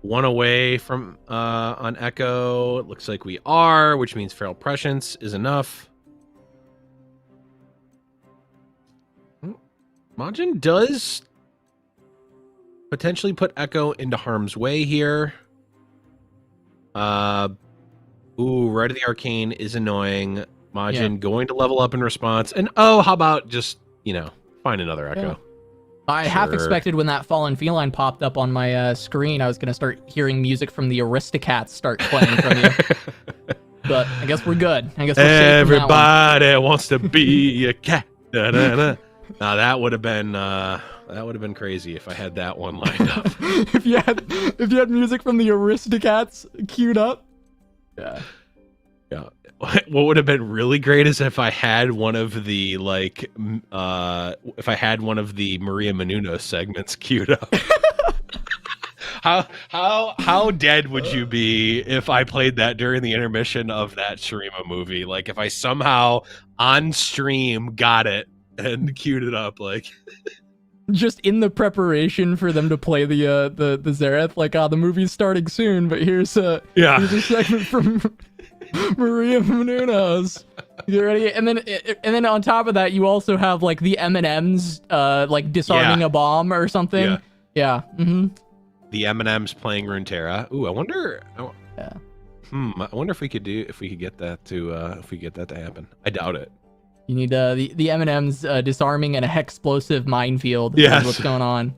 1 away from on Echo. It looks like we are, which means Feral Prescience is enough. Majin does potentially put Echo into harm's way here. Rite of the Arcane is annoying. Majin going to level up in response, and how about just find another Echo? Yeah. I half expected when that Fallen Feline popped up on my screen, I was gonna start hearing music from the Aristocats start playing from you. But I guess we're good. I guess we're safe from that everybody wants to be a cat. Now that would have been crazy if I had that one lined up. if you had music from the Aristocats queued up. Yeah. What would have been really great is if I had one of the Maria Menounos segments queued up. How dead would you be if I played that during the intermission of that Shurima movie? Like if I somehow on stream got it and queued it up, like just in the preparation for them to play the Xerath, like the movie's starting soon, but here's a segment from Maria Menounos. Get ready, and then on top of that, you also have like the M&Ms, like disarming a bomb or something. Yeah. Mm-hmm. The M&Ms playing Runeterra. Ooh, I wonder. I wonder if we could get that to happen. I doubt it. You need the M&Ms disarming and a Hexplosive minefield. Yes. What's going on?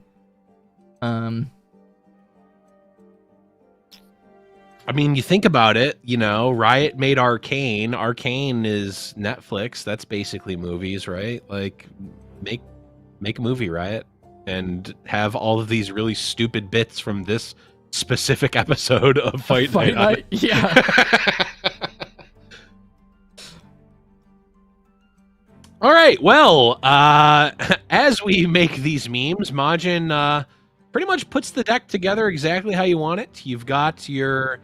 I mean, you think about it, Riot made Arcane. Arcane is Netflix. That's basically movies, right? Like, make a movie, Riot, and have all of these really stupid bits from this specific episode of Fight Night. Yeah. All right, well, as we make these memes, Majin pretty much puts the deck together exactly how you want it. You've got your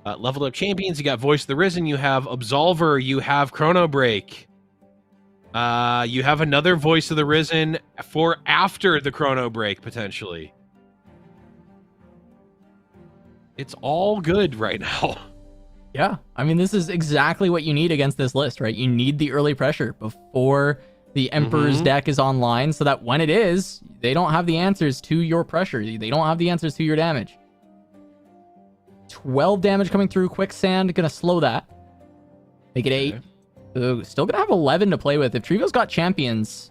leveled up champions, you got Voice of the Risen, you have Absolver, you have Chrono Break. You have another Voice of the Risen for after the Chrono Break, potentially. It's all good right now. Yeah, I mean, this is exactly what you need against this list, right? You need the early pressure before the Emperor's deck is online, so that when it is, they don't have the answers to your pressure. They don't have the answers to your damage. 12 damage coming through. Quicksand, gonna slow that. Make it 8. Still gonna have 11 to play with. If Trevo's got champions,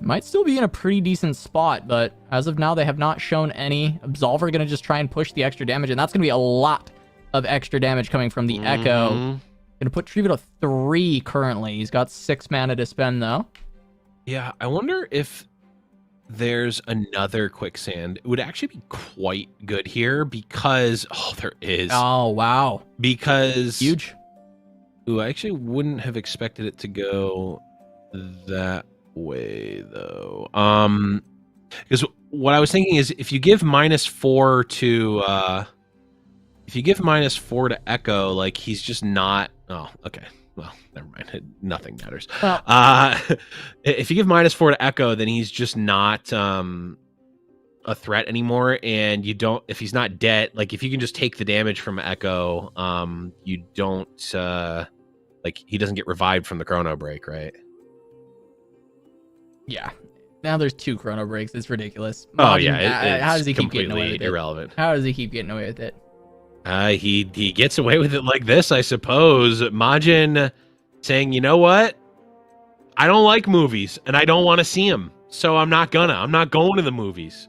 might still be in a pretty decent spot, but as of now, they have not shown any. Absolver gonna just try and push the extra damage, and that's gonna be a lot of extra damage coming from the Echo. Gonna put Trevo to 3 currently. He's got 6 mana to spend, though. Yeah, I wonder if there's another Quicksand. It would actually be quite good here because... Oh, there is. Oh, wow. Because... Huge. Ooh, I actually wouldn't have expected it to go that way, though. Because what I was thinking is if you give -4 to... if you give -4 to Echo, like, he's just not... Oh, okay. Well, never mind. Nothing matters. If you give -4 to Echo, then he's just not a threat anymore, and you don't... If he's not dead, like, if you can just take the damage from Echo, you don't... like, he doesn't get revived from the Chrono Break, right? Yeah. Now there's 2 Chrono Breaks. It's ridiculous. Oh, yeah. How does he keep getting away with it? Irrelevant. How does he keep getting away with it? He gets away with it like this, I suppose. Majin saying, you know what? I don't like movies, and I don't want to see them, so I'm not going to the movies.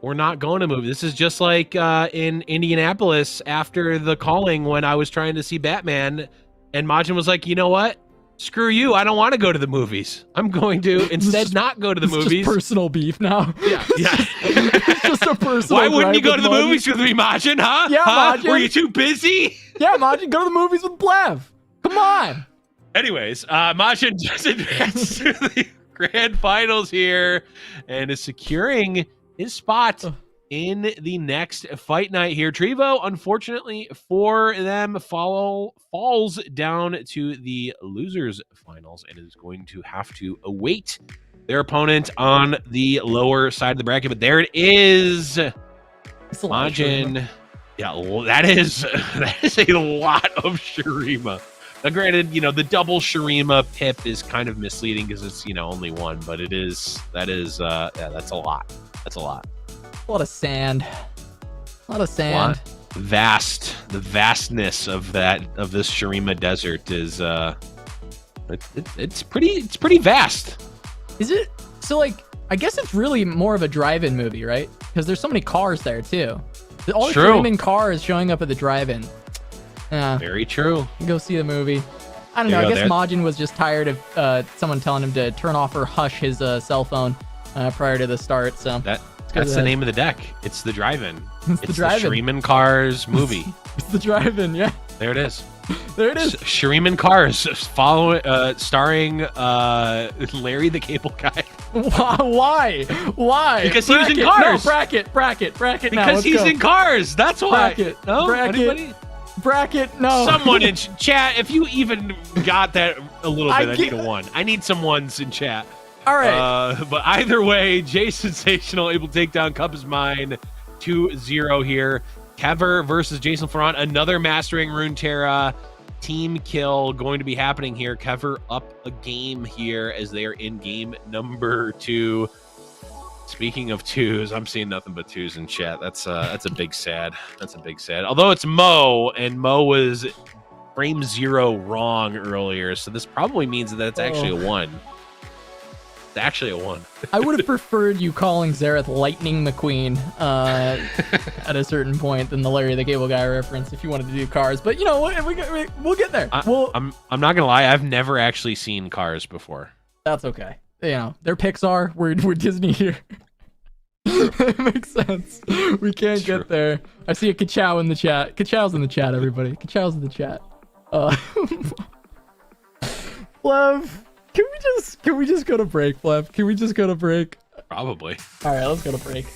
We're not going to movies. This is just like in Indianapolis after The Calling when I was trying to see Batman, and Majin was like, you know what? Screw you. I don't want to go to the movies. I'm going to instead not go to the movies. Just personal beef now. Yeah. It's just a personal Why wouldn't you go to the Majin. movies with me, Majin, huh? Yeah, huh? Majin. Were you too busy? Yeah, Majin, go to the movies with Blev. Come on. Anyways, Majin just advanced to the grand finals here and is securing his spot in the next fight night here. Trevo, unfortunately for them, falls down to the losers finals and is going to have to await their opponent on the lower side of the bracket. But there it is. Majin. Yeah, that is a lot of Shurima. Now, granted, you know, the double Shurima pip is kind of misleading because it's, you know, only one, but that's a lot. That's a lot. A lot of sand. A lot of sand. The vastness of this Shurima desert is it's pretty vast. Is it? So, like, I guess it's really more of a drive-in movie, right? Because there's so many cars there too. All the Shuriman cars showing up at the drive-in. Yeah. Very true. Go see the movie. I don't know. I guess Majin was just tired of someone telling him to turn off or hush his cell phone prior to the start. So that's the name of the deck. It's the drive-in. It's the drive-in. Shuriman Cars movie. It's the drive-in. Yeah. There it is. There it is. Shuriman Cars, starring Larry the Cable Guy. Why? Because he was in Cars. No, bracket. Because he's in Cars. That's why. Bracket. No. Someone in chat, if you even got that a little bit, I need a 1. I need some 1s in chat. All right. But either way, Jay Sensational able to take down Cup is Mine 2-0 here. Kever versus Jason Florent, another Mastering Runeterra team kill going to be happening here. Kever up a game here as they are in game number 2. Speaking of 2s, I'm seeing nothing but 2s in chat. That's a big sad. That's a big sad. Although it's Mo, and Mo was frame 0 wrong earlier, so this probably means that it's actually a 1. It's actually a 1. I would have preferred you calling Zareth Lightning McQueen at a certain point than the Larry the Cable Guy reference if you wanted to do Cars. But, you know, we'll get there. I'm not going to lie. I've never actually seen Cars before. That's okay. You know, they're Pixar. We're Disney here. It makes sense. We can't It's get true. there. I see a Kachow in the chat. Kachow's in the chat, everybody. Kachow's in the chat. Flev, can we just go to break, Flev? Can we just go to break? Probably. All right, let's go to break.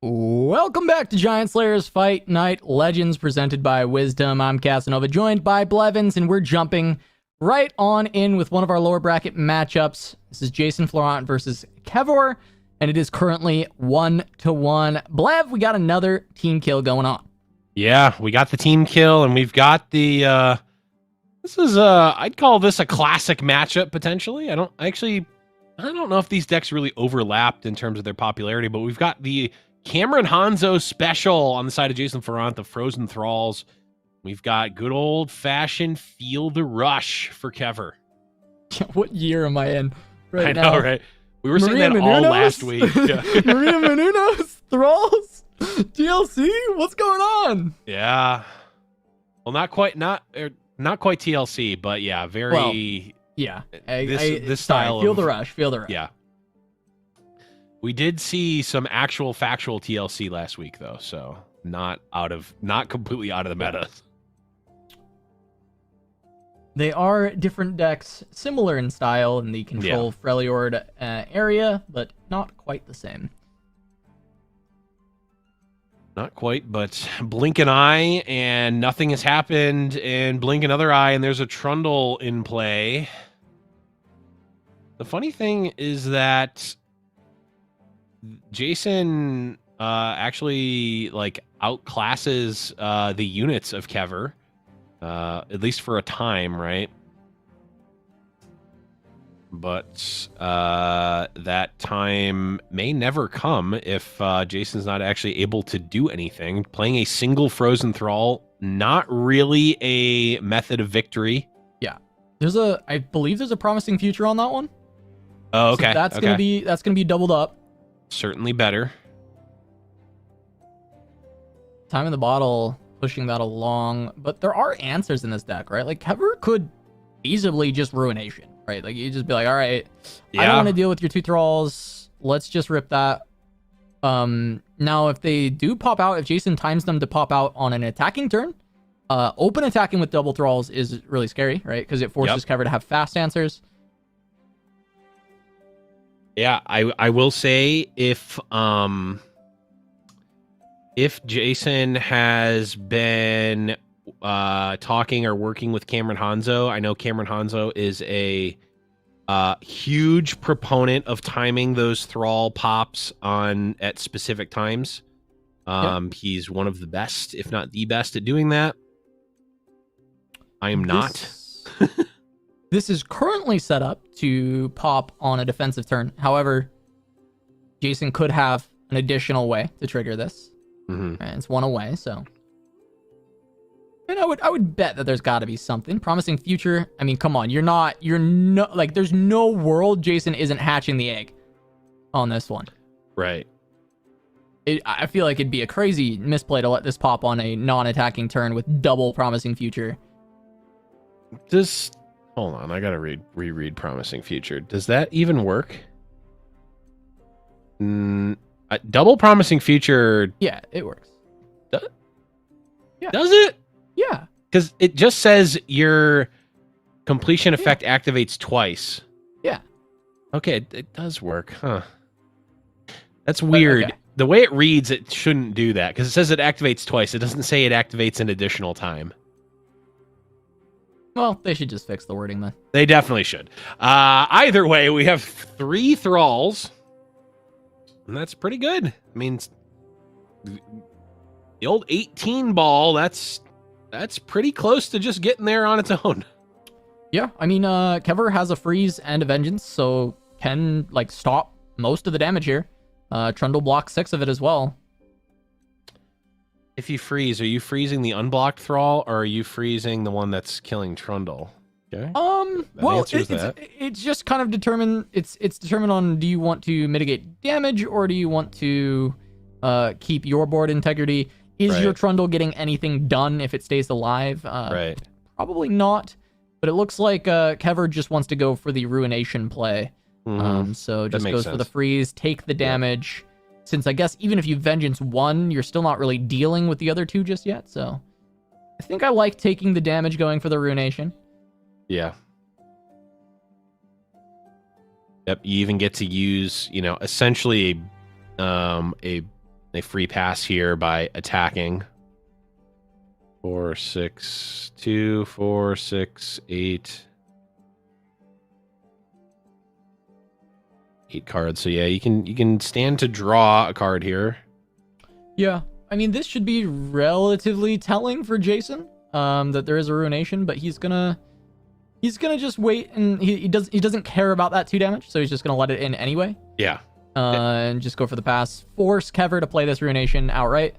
Welcome back to Giant Slayer's Fight Night Legends presented by Wisdom. I'm Casanova, joined by Blevins, and we're jumping right on in with one of our lower bracket matchups. This is Jason Florent versus Kevor, and it is currently 1-1. Blev, we got another team kill going on. Yeah, we got the team kill, and we've got the this is I'd call this a classic matchup potentially. I don't know if these decks really overlapped in terms of their popularity, but we've got the Cameron Hanzo special on the side of Jason Florent, the Frozen Thralls. We've got good old-fashioned Feel the Rush for Kevor. What year am I in right now? I know, right? We were saying that all last week. Yeah. Maria Menounos, Thralls, TLC, what's going on? Yeah. Well, not quite TLC, but yeah, very... Well, yeah. This style Feel of... the Rush, Feel the Rush. Yeah. We did see some actual factual TLC last week, though, so not completely out of the meta. They are different decks, similar in style in the control Freljord area, but not quite the same. Not quite, but blink an eye and nothing has happened, and blink another eye and there's a Trundle in play. The funny thing is that Jason actually outclasses the units of Kevor, at least for a time, right? But that time may never come if Jason's not actually able to do anything. Playing a single Frozen Thrall, not really a method of victory. Yeah, I believe there's a promising future on that one. Oh, okay. So that's gonna be doubled up. Certainly better. Time in the bottle, pushing that along, but there are answers in this deck, right? Like Kevor could feasibly just Ruination, right? Like you just be like, all right, I don't want to deal with your two Thralls. Let's just rip that. Now if they do pop out, if Jason times them to pop out on an attacking turn, open attacking with double Thralls is really scary, right? Because it forces Kevor to have fast answers. Yeah, I will say if Jason has been talking or working with Cameron Hanzo, I know Cameron Hanzo is a huge proponent of timing those Thrall pops at specific times. He's one of the best, if not the best, at doing that. I am not. This is currently set up to pop on a defensive turn. However, Jason could have an additional way to trigger this. And it's one away, so. And I would bet that there's got to be something. Promising future. I mean, come on. There's no world Jason isn't hatching the egg on this one. Right. I feel like it'd be a crazy misplay to let this pop on a non-attacking turn with double promising future. Hold on, I gotta reread Promising Future. Does that even work? Double Promising Future... Yeah, it works. Yeah. Does it? Yeah. Because it just says your completion effect activates twice. Yeah. Okay, it does work, huh? That's weird. Okay. The way it reads, it shouldn't do that, because it says it activates twice. It doesn't say it activates an additional time. Well, they should just fix the wording then. They definitely should. Either way, we have 3 Thralls. And that's pretty good. I mean, the old 18 ball, that's pretty close to just getting there on its own. Yeah, I mean, Kevor has a freeze and a vengeance, so can, stop most of the damage here. Trundle blocks 6 of it as well. If you freeze, are you freezing the unblocked Thrall, or are you freezing the one that's killing Trundle? Okay. Well, it's just kind of determined. It's determined on, do you want to mitigate damage, or do you want to keep your board integrity? Is your Trundle getting anything done if it stays alive? Right. Probably not. But it looks like Kevor just wants to go for the Ruination play. So just goes for the freeze, take the damage. Since I guess even if you Vengeance 1, you're still not really dealing with the other 2 just yet. So I think I like taking the damage going for the Ruination. Yeah. Yep, you even get to use, essentially a They free pass here by attacking. 4, 6, 2, 4, 6, 8. 8 cards. So yeah, you can stand to draw a card here. Yeah, I mean, this should be relatively telling for Jason, that there is a ruination, but he's gonna just wait, and he doesn't care about that 2 damage, so he's just gonna let it in anyway. Yeah. And just go for the pass. Force Kever to play this ruination outright.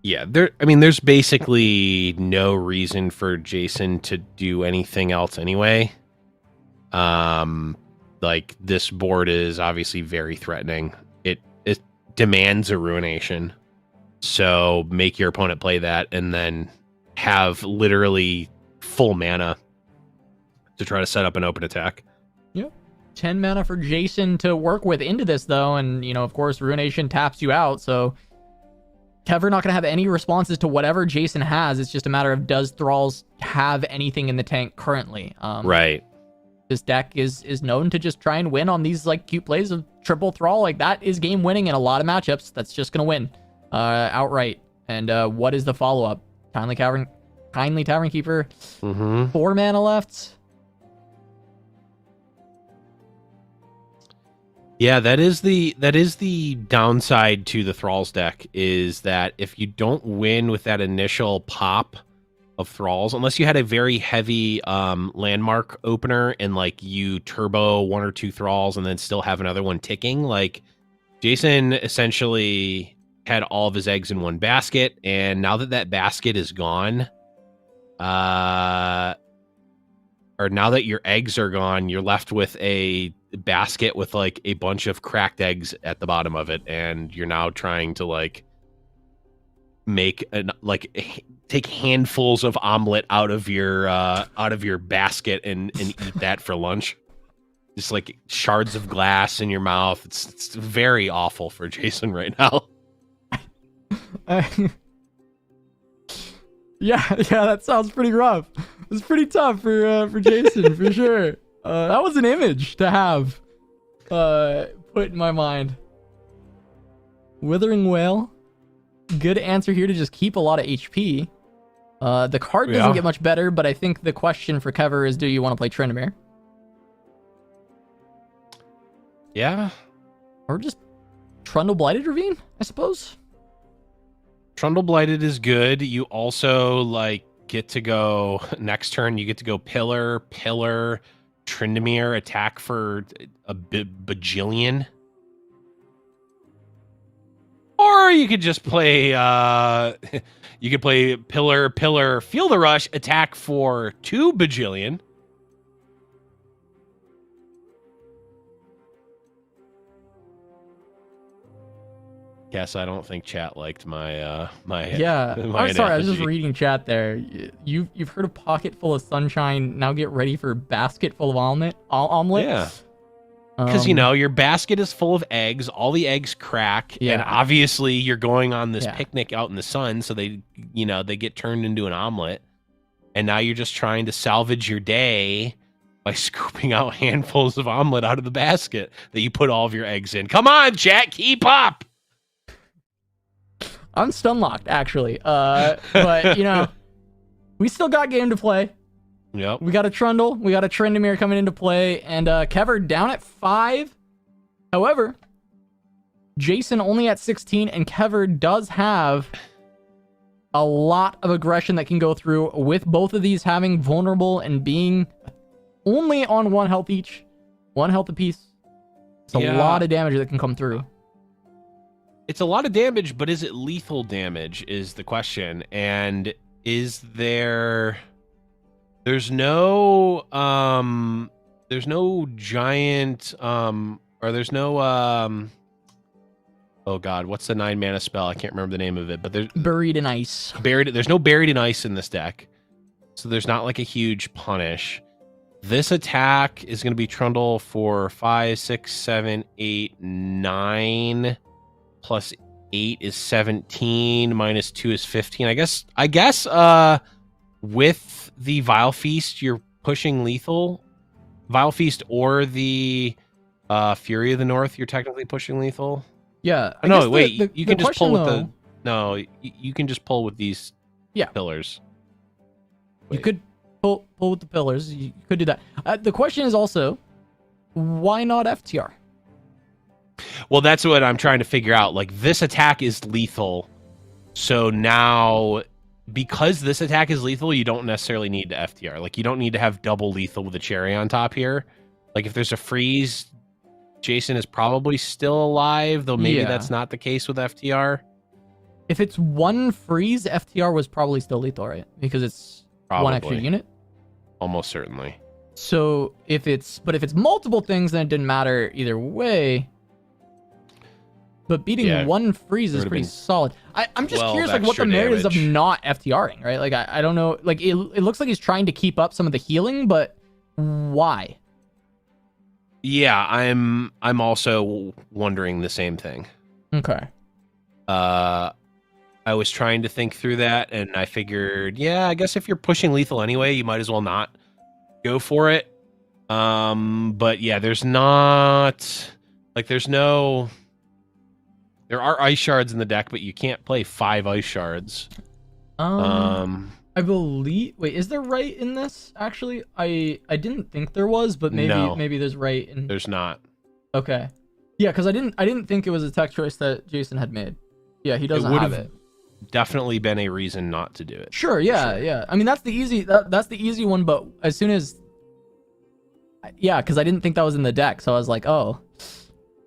Yeah, there's basically no reason for Jason to do anything else anyway. Like, this board is obviously very threatening. It demands a ruination. So make your opponent play that and then have literally full mana to try to set up an open attack. Yep. 10 mana for Jason to work with into this, though, and, you know, of course, ruination taps you out, so Kever not going to have any responses to whatever Jason has. It's just a matter of, does Thralls have anything in the tank currently? Right. This deck is known to just try and win on these, like, cute plays of triple Thrall. Like, that is game winning in a lot of matchups. That's just going to win outright. And what is the follow-up? Kindly Tavern Keeper. 4 mana left. Yeah, that is the downside to the Thralls deck, is that if you don't win with that initial pop of Thralls, unless you had a very heavy landmark opener and like you turbo 1 or 2 Thralls and then still have another one ticking, like Jason essentially had all of his eggs in one basket, and now that basket is gone, or now that your eggs are gone, you're left with a basket with like a bunch of cracked eggs at the bottom of it, and you're now trying to like take handfuls of omelet out of your basket and eat that for lunch. Just like shards of glass in your mouth. It's very awful for Jason right now. Yeah, that sounds pretty rough. It's pretty tough for Jason for sure. That was an image to have put in my mind. Withering Whale. Good answer here to just keep a lot of HP. The card doesn't get much better, but I think the question for Kever is, do you want to play Tryndamere? Yeah. Or just Trundle Blighted Ravine, I suppose? Trundle Blighted is good. You also like get to go next turn. You get to go Pillar, Tryndamere, attack for a bajillion. Or you could just play you could play Pillar, Feel the Rush, attack for 2 bajillion. Guess I don't think chat liked my my I'm sorry, I was just reading chat there. You've heard of Pocket Full of Sunshine, now get ready for Basket Full of Omelet? Yeah. Because, your basket is full of eggs, all the eggs crack, and obviously you're going on this picnic out in the sun, so they get turned into an omelet, and now you're just trying to salvage your day by scooping out handfuls of omelet out of the basket that you put all of your eggs in. Come on, chat, keep up! I'm stun locked, actually. But, we still got game to play. Yep. We got a Trundle. We got a Tryndamere coming into play. And Kever down at 5. However, Jason only at 16. And Kever does have a lot of aggression that can go through, with both of these having vulnerable and being only on 1 health each. 1 health apiece. It's a lot of damage that can come through. It's a lot of damage, but is it lethal damage is the question. And is there... There's no giant, or there's no, oh god, what's the 9 mana spell? I can't remember the name of it, but there's... Buried in Ice. There's no Buried in Ice in this deck. So there's not like a huge punish. This attack is going to be Trundle for 5, 6, 7, 8, 9, plus 8 is 17, minus 2 is 15. I guess, with the Vile Feast, you're pushing lethal. Vile Feast or the Fury of the North, you're technically pushing lethal. Yeah. No, wait. You can just pull with though, the. No, you can just pull with these. Yeah. Pillars. You could pull with the pillars. You could do that. The question is also, why not FTR? Well, that's what I'm trying to figure out. Like, this attack is lethal. So now, because this attack is lethal, you don't necessarily need to FTR. Like, you don't need to have double lethal with a cherry on top here. Like, if there's a freeze, Jason is probably still alive, though maybe that's not the case with FTR. If it's one freeze, FTR was probably still lethal, right? Because it's one extra unit? Almost certainly. So, if it's multiple things, then it didn't matter either way. But beating one freeze is pretty solid. I'm just curious, like, what the merit is of not FTRing, right? Like, I don't know. Like, it looks like he's trying to keep up some of the healing, but why? Yeah, I'm also wondering the same thing. Okay. I was trying to think through that, and I figured, yeah, I guess if you're pushing lethal anyway, you might as well not go for it. But yeah, there's not, like, there are ice shards in the deck, but you can't play 5 ice shards. I believe. Wait, is there right in this? Actually, I didn't think there was, but maybe there's right in. There's not. Okay. Yeah, because I didn't think it was a tech choice that Jason had made. Yeah, he doesn't have it. Definitely been a reason not to do it. Sure. Yeah. Yeah. I mean, that's the easy one. But as soon as, yeah, because I didn't think that was in the deck, so I was like, oh,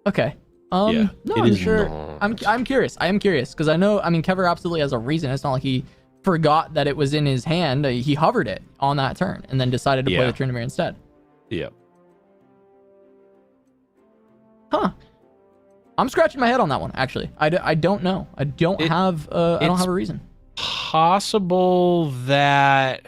okay. No, I'm sure. I'm curious. I am curious because I know. I mean, Kever absolutely has a reason. It's not like he forgot that it was in his hand. He hovered it on that turn and then decided to play the Tryndamere instead. Yeah. Huh. I'm scratching my head on that one. Actually, I don't know. I don't have a reason. Possible that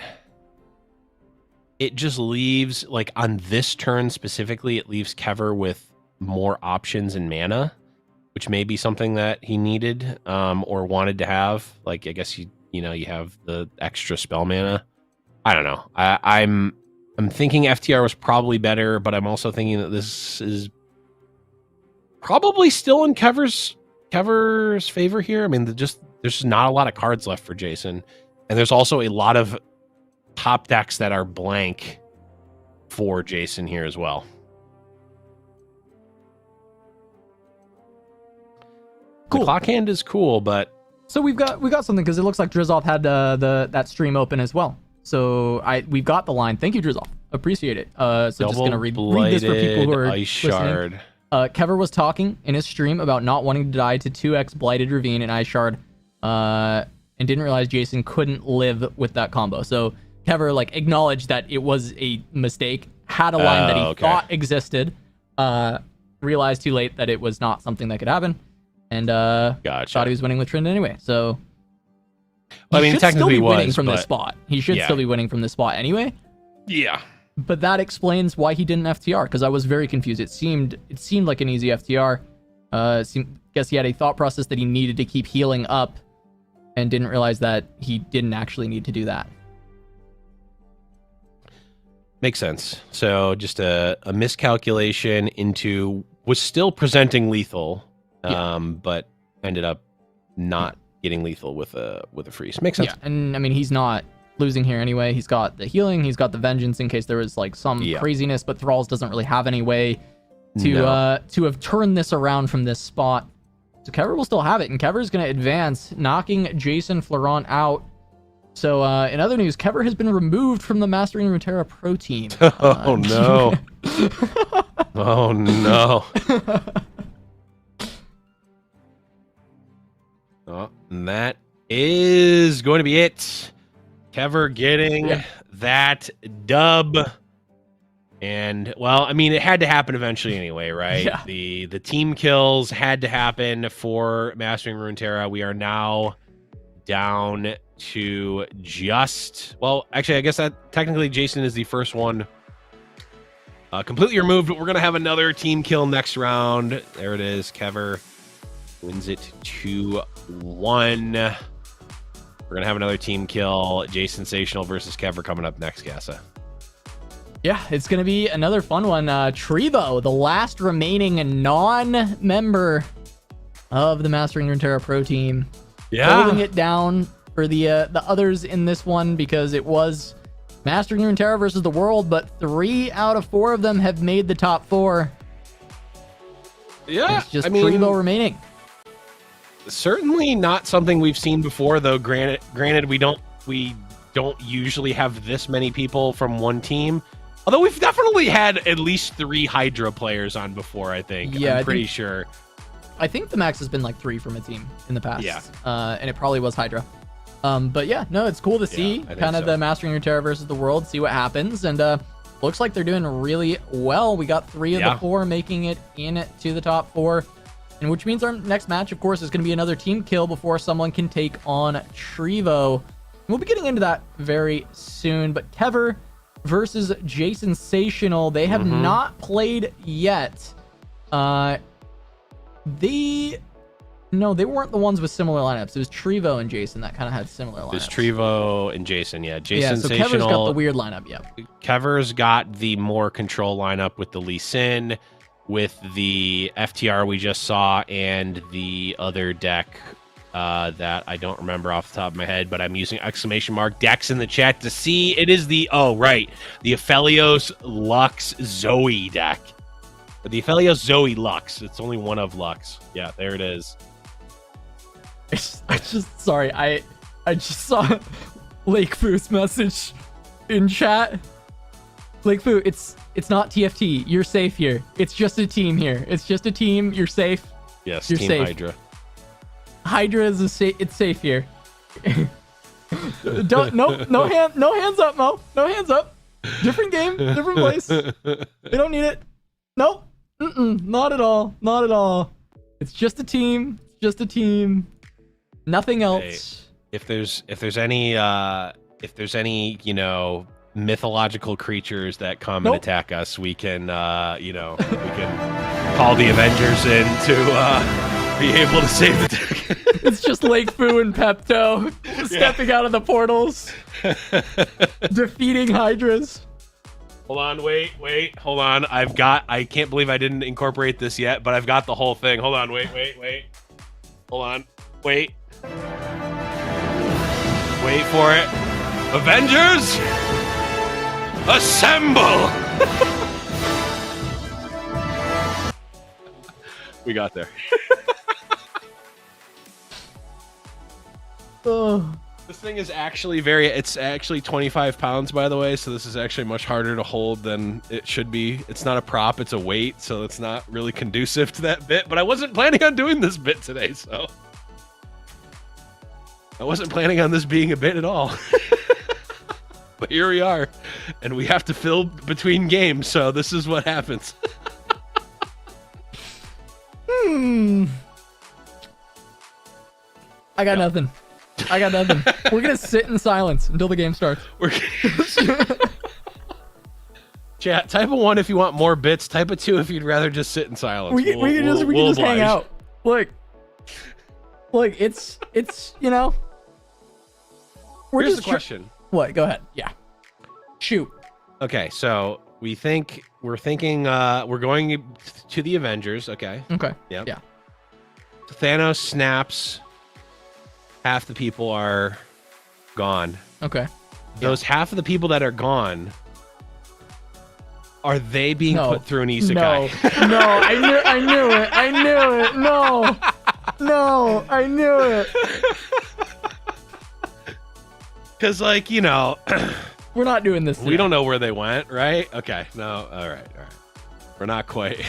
it just leaves, like, on this turn specifically, it leaves Kever with more options in mana, which may be something that he needed or wanted to have. Like, I guess you have the extra spell mana. I don't know. I'm thinking FTR was probably better, but I'm also thinking that this is probably still in Kever's favor here. I mean, there's just not a lot of cards left for Jason, and there's also a lot of top decks that are blank for Jason here as well. Cool. The clock hand is cool, but so we got something because it looks like Drizoth had that stream open as well. So we've got the line. Thank you, Drizoth. Appreciate it. So just gonna read this for people who are ice shard. Listening. Kever was talking in his stream about not wanting to die to 2x Blighted Ravine and Ice Shard, and didn't realize Jason couldn't live with that combo. So Kever, like, acknowledged that it was a mistake, had a line that he thought existed, realized too late that it was not something that could happen, and thought he was winning with Trynd anyway. So I mean, technically still be winning was, from this spot. He should still be winning from this spot anyway. Yeah. But that explains why he didn't FTR, because I was very confused. It seemed like an easy FTR. Guess he had a thought process that he needed to keep healing up, and didn't realize that he didn't actually need to do that. Makes sense. So just a miscalculation into was still presenting lethal, but ended up not getting lethal with a freeze. Makes sense. Yeah, and I mean, he's not losing here anyway. He's got the healing, he's got the vengeance in case there was like some craziness, but Thralls doesn't really have any way to have turned this around from this spot. So Kever will still have it, and Kever's going to advance, knocking Jason Florent out. So in other news, Kever has been removed from the Mastering Runeterra Pro team. Oh no. Oh no. And that is going to be it. Kever getting that dub. And, well, I mean, it had to happen eventually anyway, right? Yeah. The team kills had to happen for Mastering Runeterra. We are now down to just... Well, actually, I guess that technically Jason is the first one completely removed, but we're going to have another team kill next round. There it is. Kever wins it 2-1. We're going to have another team kill. Jason Sensational versus Kever coming up next, Gassa. Yeah, it's going to be another fun one. Trevo, the last remaining non-member of the Mastering Runeterra Pro team. Yeah. Holding it down for the others in this one, because it was Mastering Runeterra versus the world, but 3 out of 4 of them have made the top 4. Yeah, It's just Trevo remaining. Certainly not something we've seen before, though. Granted, we don't usually have this many people from one team. Although we've definitely had at least 3 Hydra players on before, I think. Yeah, I'm pretty sure. I think the max has been like 3 from a team in the past. Yeah. And it probably was Hydra. But yeah, no, it's cool to see kind of the Mastering Runeterra versus the world, see what happens. And looks like they're doing really well. We got 3 of the 4 making it into the top 4. And which means our next match, of course, is going to be another team kill before someone can take on Trevo. We'll be getting into that very soon. But Kever versus GiantSlayerTV, they have not played yet. They weren't the ones with similar lineups. It was Trevo and Jason that kind of had similar lineups. It's Trevo and Jason, yeah. So Kever's got the weird lineup, yeah. Kever's got the more control lineup with the Lee Sin, with the FTR we just saw, and the other deck that I don't remember off the top of my head, but I'm using exclamation mark decks in the chat to see. It is the the Aphelios Lux Zoe deck. The Aphelios Zoe Lux. It's only one of Lux. Yeah, there it is. I just saw Lake Foo's message in chat. Lake Foo, it's not TFT. You're safe here. It's just a team here. It's just a team. You're safe. Yes, you're Team safe. Hydra. Hydra is it's safe here. No hands up, Mo. No hands up. Different game, different place. They don't need it. Nope. Not at all. Not at all. It's just a team. Just a team. Nothing else. Hey, if there's any mythological creatures that come and attack us, we can we can call the Avengers in to be able to save the deck. It's just Lake Fu and Pepto stepping out of the portals, defeating Hydras. Hold on, wait, hold on. I can't believe I didn't incorporate this yet, but I've got the whole thing. Hold on, wait. Hold on, wait. Wait for it. Avengers, assemble! We got there. This thing is actually it's actually 25 pounds, by the way, so this is actually much harder to hold than it should be. It's not a prop, it's a weight, so it's not really conducive to that bit, but I wasn't planning on doing this bit today, so I wasn't planning on this being a bit at all. But here we are, and we have to fill between games, so this is what happens. I got nothing. We're gonna sit in silence until the game starts. Chat, type a 1 if you want more bits. Type a 2 if you'd rather just sit in silence. We can just hang out. Look, it's We're Here's just the question. What? Go ahead. Yeah. Shoot. Okay, so we're thinking we're going to the Avengers. Okay. Okay. Yep. Yeah. Thanos snaps. Half the people are gone. Okay. Those half of the people that are gone, are they being put through an isekai? No, I knew it. No, I knew it. Because, we're not doing this today. We don't know where they went, right? Okay. No. All right. We're not quite.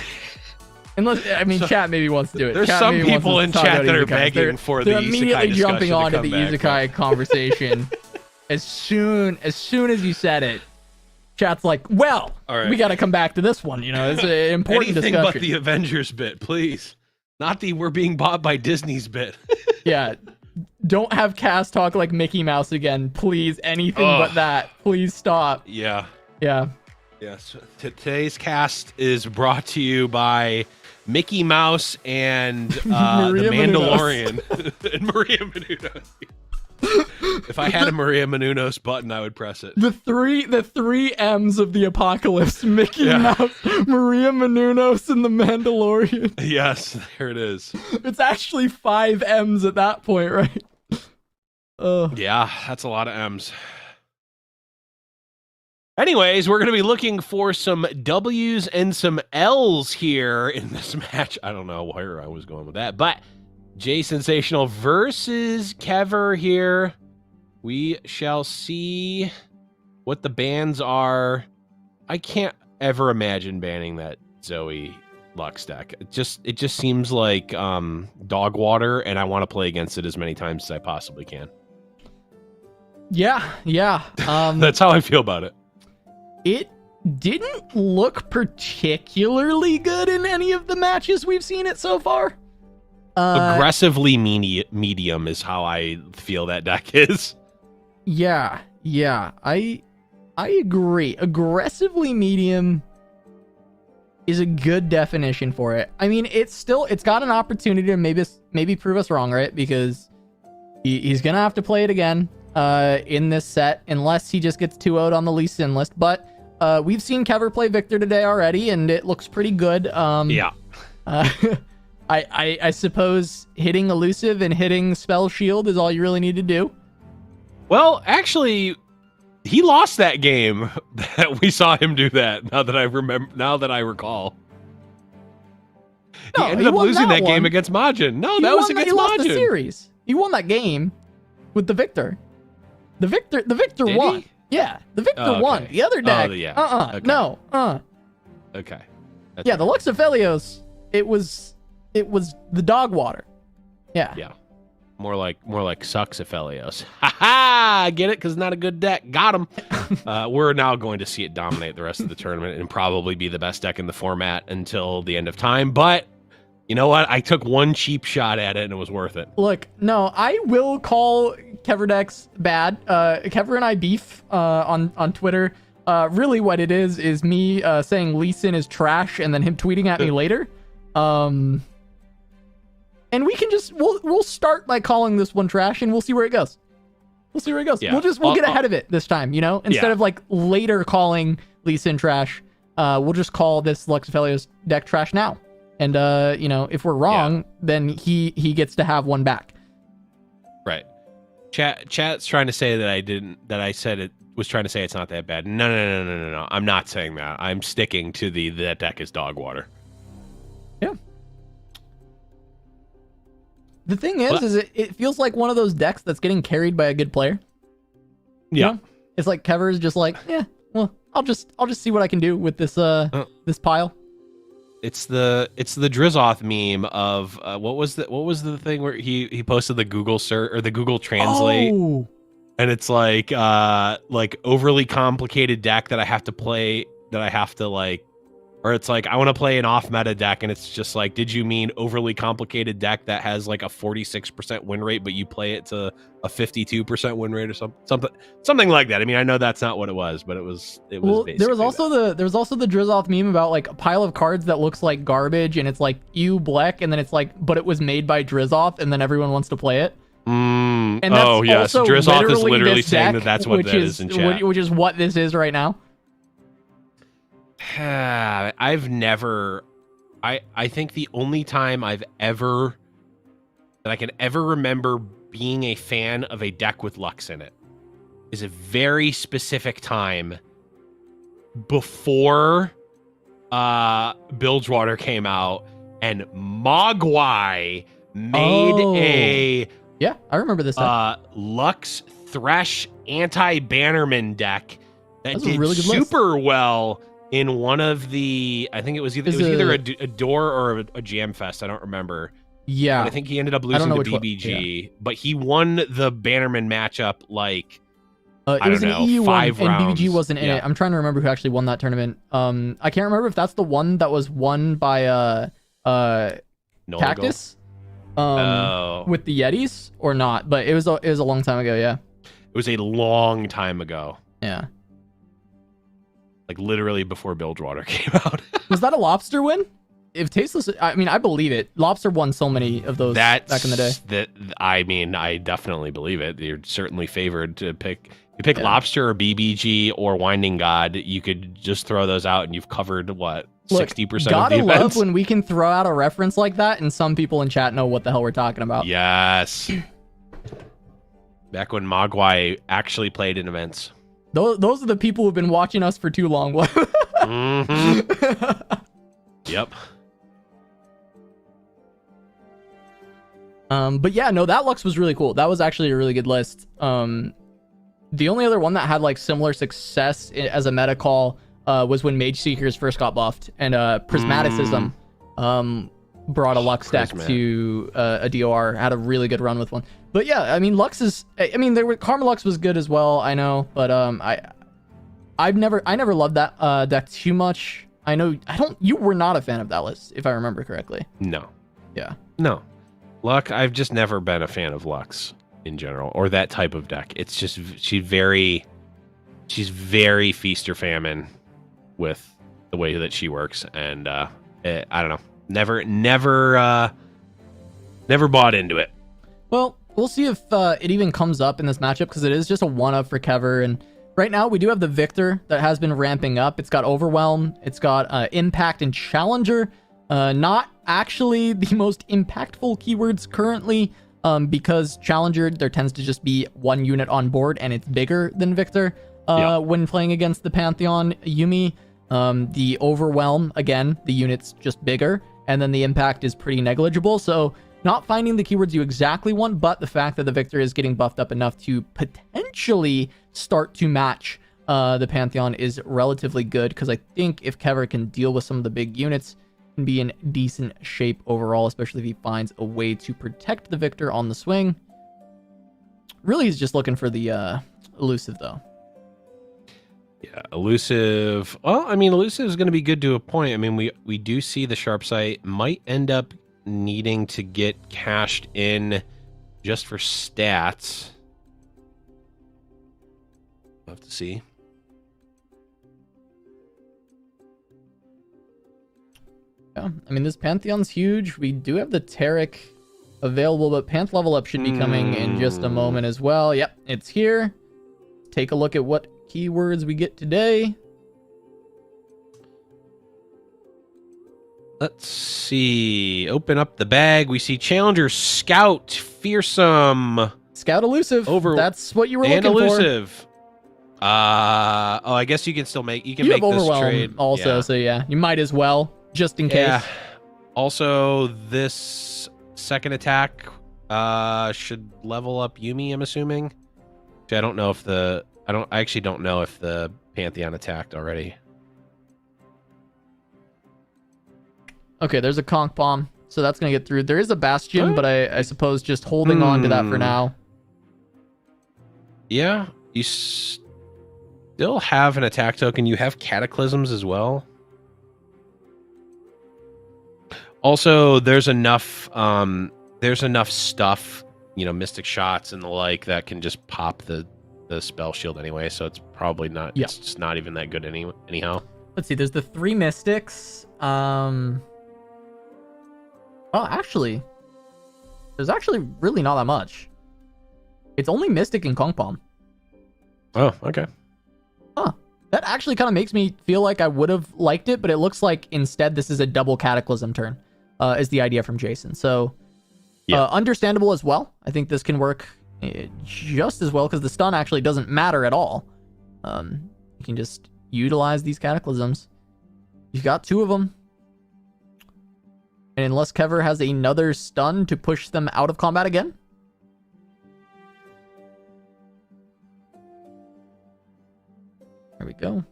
Unless, chat maybe wants to do it. There's some people in chat that are begging for the isekai discussion. They're immediately jumping onto the back, isekai conversation. As soon as you said it, chat's like, well, we got to come back to this one. It's an important Anything discussion. but the Avengers bit, please. Not the we're being bought by Disney's bit. Yeah. Don't have Cass talk like Mickey Mouse again, please. Anything but that. Please stop. Yeah. Yeah. Yes. Today's cast is brought to you by Mickey Mouse and the Mandalorian and Maria Menounos. If I had a Maria Menounos button, I would press it. The three M's of the apocalypse: Mickey Mouse, Maria Menounos, and the Mandalorian. Yes, there it is. It's actually 5 M's at that point, right? Yeah, that's a lot of M's. Anyways, we're going to be looking for some W's and some L's here in this match. I don't know where I was going with that, but Jay Sensational versus Kever here. We shall see what the bans are. I can't ever imagine banning that Zoe Lux deck. It just seems like dog water, and I want to play against it as many times as I possibly can. Yeah. That's how I feel about it. It didn't look particularly good in any of the matches we've seen it so far. Aggressively medium is how I feel that deck is. Yeah, I agree. Aggressively medium is a good definition for it. I mean, it's got an opportunity to maybe prove us wrong, right? Because he's gonna have to play it again in this set, unless he just gets 2-0'd on the Lee Sin list. But we've seen Kever play Victor today already, and it looks pretty good. Yeah. I suppose hitting elusive and hitting spell shield is all you really need to do. Well, actually, he lost that game that we saw him do that. Now that I recall. No, he ended up losing that game against Majin. No, that was against Majin. He lost the series. He won that game with the Victor. The Victor won. He? Yeah, the Victor won. The other deck. Okay. No. Okay. That's the Lux Aphelios. It was the dog water. Yeah. Yeah. More like sucks Aphelios. Ha ha! Get it? Because not a good deck. Got him. We're now going to see it dominate the rest of the tournament and probably be the best deck in the format until the end of time. But you know what? I took one cheap shot at it and it was worth it. Look, no, I will call Kever decks bad. Kever and I beef on Twitter. Really what it is me saying Lee Sin is trash and then him tweeting at me later. And we can we'll start by calling this one trash and we'll see where it goes. Yeah. We'll get ahead of it this time, instead of like later calling Lee Sin trash, we'll just call this Lux Aphelios deck trash now. And if we're wrong, then he gets to have one back. Right. Chat's trying to say that I said it was trying to say it's not that bad. No. I'm not saying that. I'm sticking to that deck is dog water. Yeah. The thing is it feels like one of those decks that's getting carried by a good player. Yeah. It's like Kever's just like, well, I'll just see what I can do with this this pile. It's the Drizoth meme of what was the thing where he posted the Google search or the Google Translate, and it's like overly complicated deck that I have to play or it's like I want to play an off meta deck and it's just like, did you mean overly complicated deck that has like a 46% win rate but you play it to a 52% win rate or something like that. I mean, I know that's not what it was, but it was basically there was also the Drizoth meme about like a pile of cards that looks like garbage and it's like black and then it's like, but it was made by Drizoth and then everyone wants to play it. And that's yes, Drizoth is literally saying that's what that is in chat. Which is what this is right now. I've never I think the only time that I can ever remember being a fan of a deck with Lux in it is a very specific time before Bilgewater came out and Mogwai made I remember this Lux Thresh anti-Bannerman deck that did really good super well in one of the, I think it was either a door or a Jam Fest. I don't remember. Yeah. But I think he ended up losing to BBG, but he won the Bannerman matchup like, it was an EU 5 one, rounds. And BBG wasn't in it. I'm trying to remember who actually won that tournament. I can't remember if that's the one that was won by Cactus with the Yetis or not, but it was a long time ago, yeah. It was a long time ago. Yeah. Like literally before Bilgewater came out. Was that a lobster win? if Tasteless, I mean, I believe it. Lobster won so many of those back in the day. I mean, I definitely believe it. You're certainly favored to pick. You pick Lobster or BBG or Winding God. You could just throw those out, and you've covered what 60% of the events. Gotta love when we can throw out a reference like that, and some people in chat know what the hell we're talking about. Yes. Back when Mogwai actually played in events. Those are the people who've been watching us for too long. Yep. But yeah, no, that Lux was really cool. That was actually a really good list. The only other one that had like similar success as a meta call was when Mage Seekers first got buffed, and Prismaticism brought a Lux deck to a DOR, had a really good run with one. But yeah, I mean, Lux is, I mean, Karma Lux was good as well, I know, but I never loved that deck too much. You were not a fan of that list, if I remember correctly. No. Yeah. No. Luck, I've just never been a fan of Lux in general, or that type of deck. It's just, she's very feast or famine with the way that she works, and I don't know. Never bought into it. Well, we'll see if it even comes up in this matchup, because it is just a 1-up for Kever, and right now we do have the Victor that has been ramping up. It's got Overwhelm, it's got Impact and Challenger. Not actually the most impactful keywords currently, because Challenger, there tends to just be one unit on board, and it's bigger than Victor when playing against the Pantheon Yuumi. The Overwhelm, again, the unit's just bigger, and then the Impact is pretty negligible, so not finding the keywords you exactly want, but the fact that the Victor is getting buffed up enough to potentially start to match the Pantheon is relatively good, because I think if Kever can deal with some of the big units, can be in decent shape overall, especially if he finds a way to protect the Victor on the swing. Really, he's just looking for the elusive, though. Yeah, elusive. Well, I mean, elusive is going to be good to a point. I mean, we do see the sharp sight might end up needing to get cashed in just for stats. We'll have to see. Yeah, I mean, this Pantheon's huge. We do have the Taric available, but Panth level up should be coming in just a moment as well. Yep, it's here. Take a look at what keywords we get today. Let's see. Open up the bag. We see Challenger, Scout, Fearsome. Scout elusive. That's what you were looking elusive. For. Oh, I guess you can still make, you make this trade. Also, so yeah, you might as well. Just in case. Yeah. Also, this second attack should level up Yuumi, I'm assuming. I don't know if I actually don't know if the Pantheon attacked already. Okay, there's a Conch Bomb, so that's gonna get through. There is a Bastion, but I suppose just holding on to that for now. Yeah, you still have an attack token. You have Cataclysms as well. Also, there's enough stuff, you know, Mystic Shots and the like, that can just pop the spell shield anyway, so it's probably not, it's just not even that good anyhow. Let's see, there's the 3 Mystics. Oh, actually, there's actually really not that much. It's only Mystic and Conch Bomb. Oh, okay. Huh. That actually kind of makes me feel like I would have liked it, but it looks like instead this is a double Cataclysm turn, is the idea from Jason. So, understandable as well. I think this can work just as well, because the stun actually doesn't matter at all. You can just utilize these Cataclysms. You've got 2 of them. And unless Kever has another stun to push them out of combat again. There we go.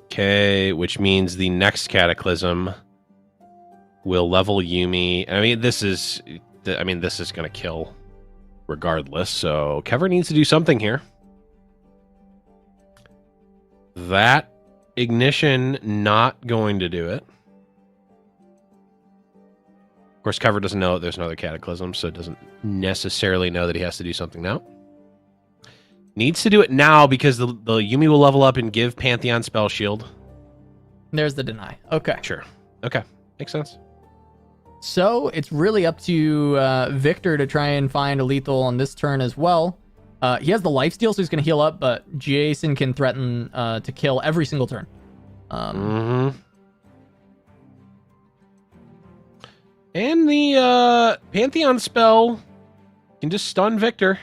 Okay, which means the next Cataclysm will level Yuumi. I mean, this is going to kill regardless. So Kever needs to do something here. That Ignition not going to do it. Of course, Kever doesn't know that there's another Cataclysm, so it doesn't necessarily know that he has to do something now. Needs to do it now because the Yuumi will level up and give Pantheon Spell Shield. There's the deny. Okay. Sure. Okay. Makes sense. So it's really up to Victor to try and find a lethal on this turn as well. He has the lifesteal, so he's going to heal up, but Jason can threaten to kill every single turn. And the Pantheon spell can just stun Victor.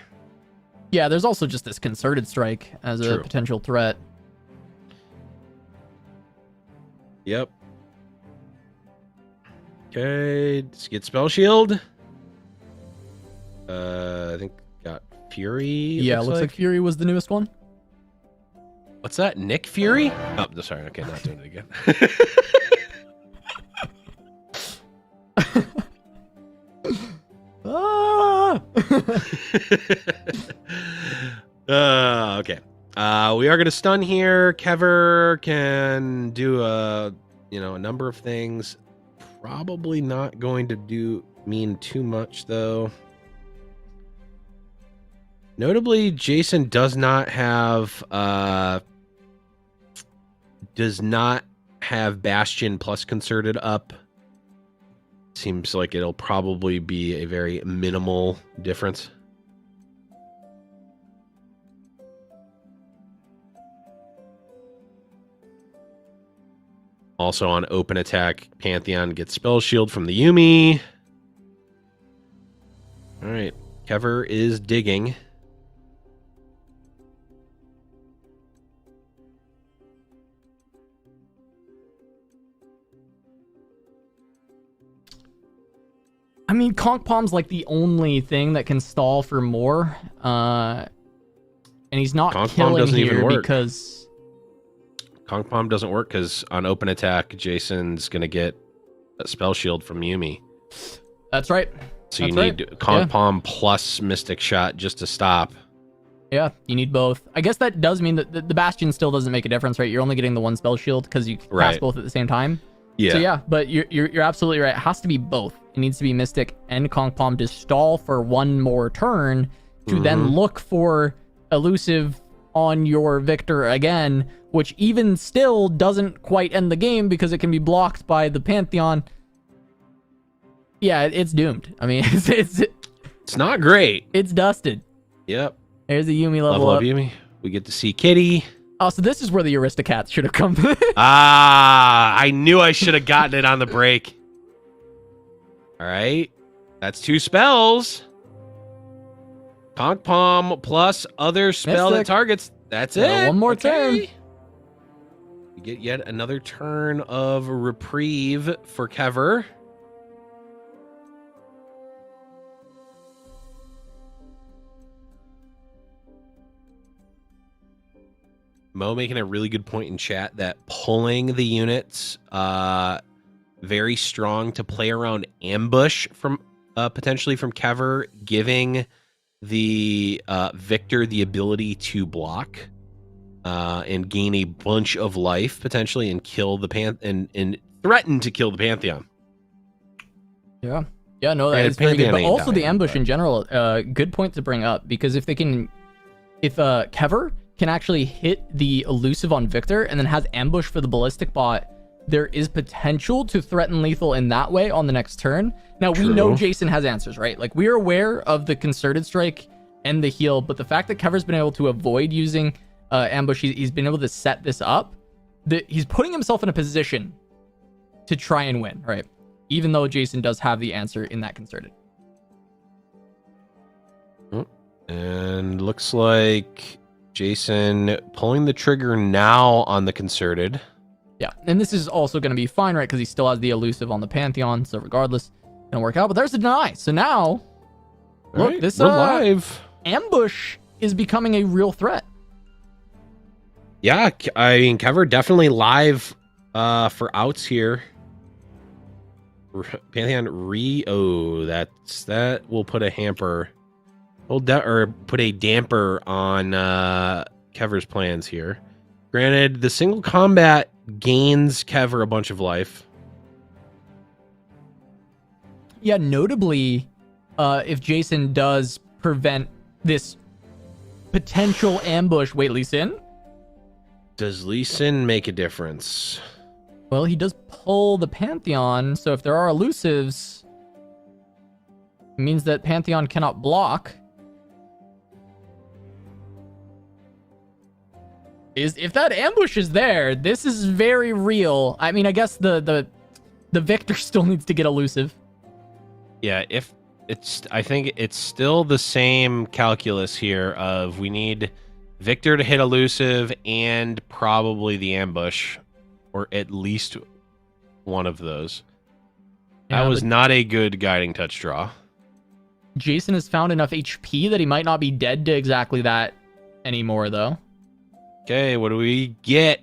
Yeah, there's also just this concerted strike as a potential threat. Yep. Okay, let's get spell shield. I think got Fury. Yeah, looks like Fury was the newest one. What's that? Nick Fury? Oh, sorry. Okay, not doing it again. Okay. We are gonna stun here. Kever can do a number of things. Probably not going to mean too much though. Notably, Jason does not have Bastion plus concerted up. Seems like it'll probably be a very minimal difference. Also on open attack, Pantheon gets spell shield from the Yuumi. All right, Kever is digging. I mean, Conch Palm's like the only thing that can stall for more. And he's not Conch Palm killing doesn't here even work. because... Conch Palm doesn't work because on open attack, Jason's going to get a spell shield from Yuumi. That's right. So you need Conch Palm plus Mystic Shot just to stop. Yeah, you need both. I guess that does mean that the Bastion still doesn't make a difference, right? You're only getting the one spell shield because you cast both at the same time. Yeah. So yeah, but you're absolutely right. It has to be both. It needs to be Mystic and Conch Palm to stall for one more turn to then look for elusive on your Victor again, which even still doesn't quite end the game because it can be blocked by the Pantheon. Yeah, it's doomed. I mean, it's not great. It's dusted. Yep. There's a Yuumi level up. Yuumi. We get to see Kitty. Oh, so this is where the Aristocats should have come. I knew I should have gotten it on the break. All right. That's 2 spells. Conch Palm plus other spell that targets. That's it. One more turn. You get yet another turn of reprieve for Kever. Mo making a really good point in chat that pulling the units very strong to play around ambush from potentially from Kever, giving the Victor the ability to block and gain a bunch of life potentially and kill the and threaten to kill the Pantheon. Yeah, no, that is very good. But also the ambush in general, good point to bring up, because if Kever can actually hit the elusive on Victor and then has ambush for the ballistic bot, there is potential to threaten lethal in that way on the next turn. Now, we know Jason has answers, right? Like, we are aware of the concerted strike and the heal, but the fact that Kever's been able to avoid using ambush, he's been able to set this up, that he's putting himself in a position to try and win, right? Even though Jason does have the answer in that concerted. And looks like Jason pulling the trigger now on the concerted. Yeah, and this is also going to be fine, right? Because he still has the elusive on the Pantheon, so regardless, gonna work out. But there's the deny. So now, look, right, this we're live. Ambush is becoming a real threat. Yeah, I mean, Kever definitely live for outs here. Pantheon that will put a hamper. Or put a damper on Kever's plans here. Granted, the single combat gains Kever a bunch of life. Yeah, notably, if Jason does prevent this potential ambush... Wait, Lee Sin? Does Lee Sin make a difference? Well, he does pull the Pantheon, so if there are elusives, it means that Pantheon cannot block. If that ambush is there, this is very real. I mean, I guess the Victor still needs to get elusive. Yeah, I think it's still the same calculus here of we need Victor to hit elusive and probably the ambush, or at least one of those. Yeah, that was not a good guiding touch draw. Jason has found enough HP that he might not be dead to exactly that anymore, though. Okay, what do we get?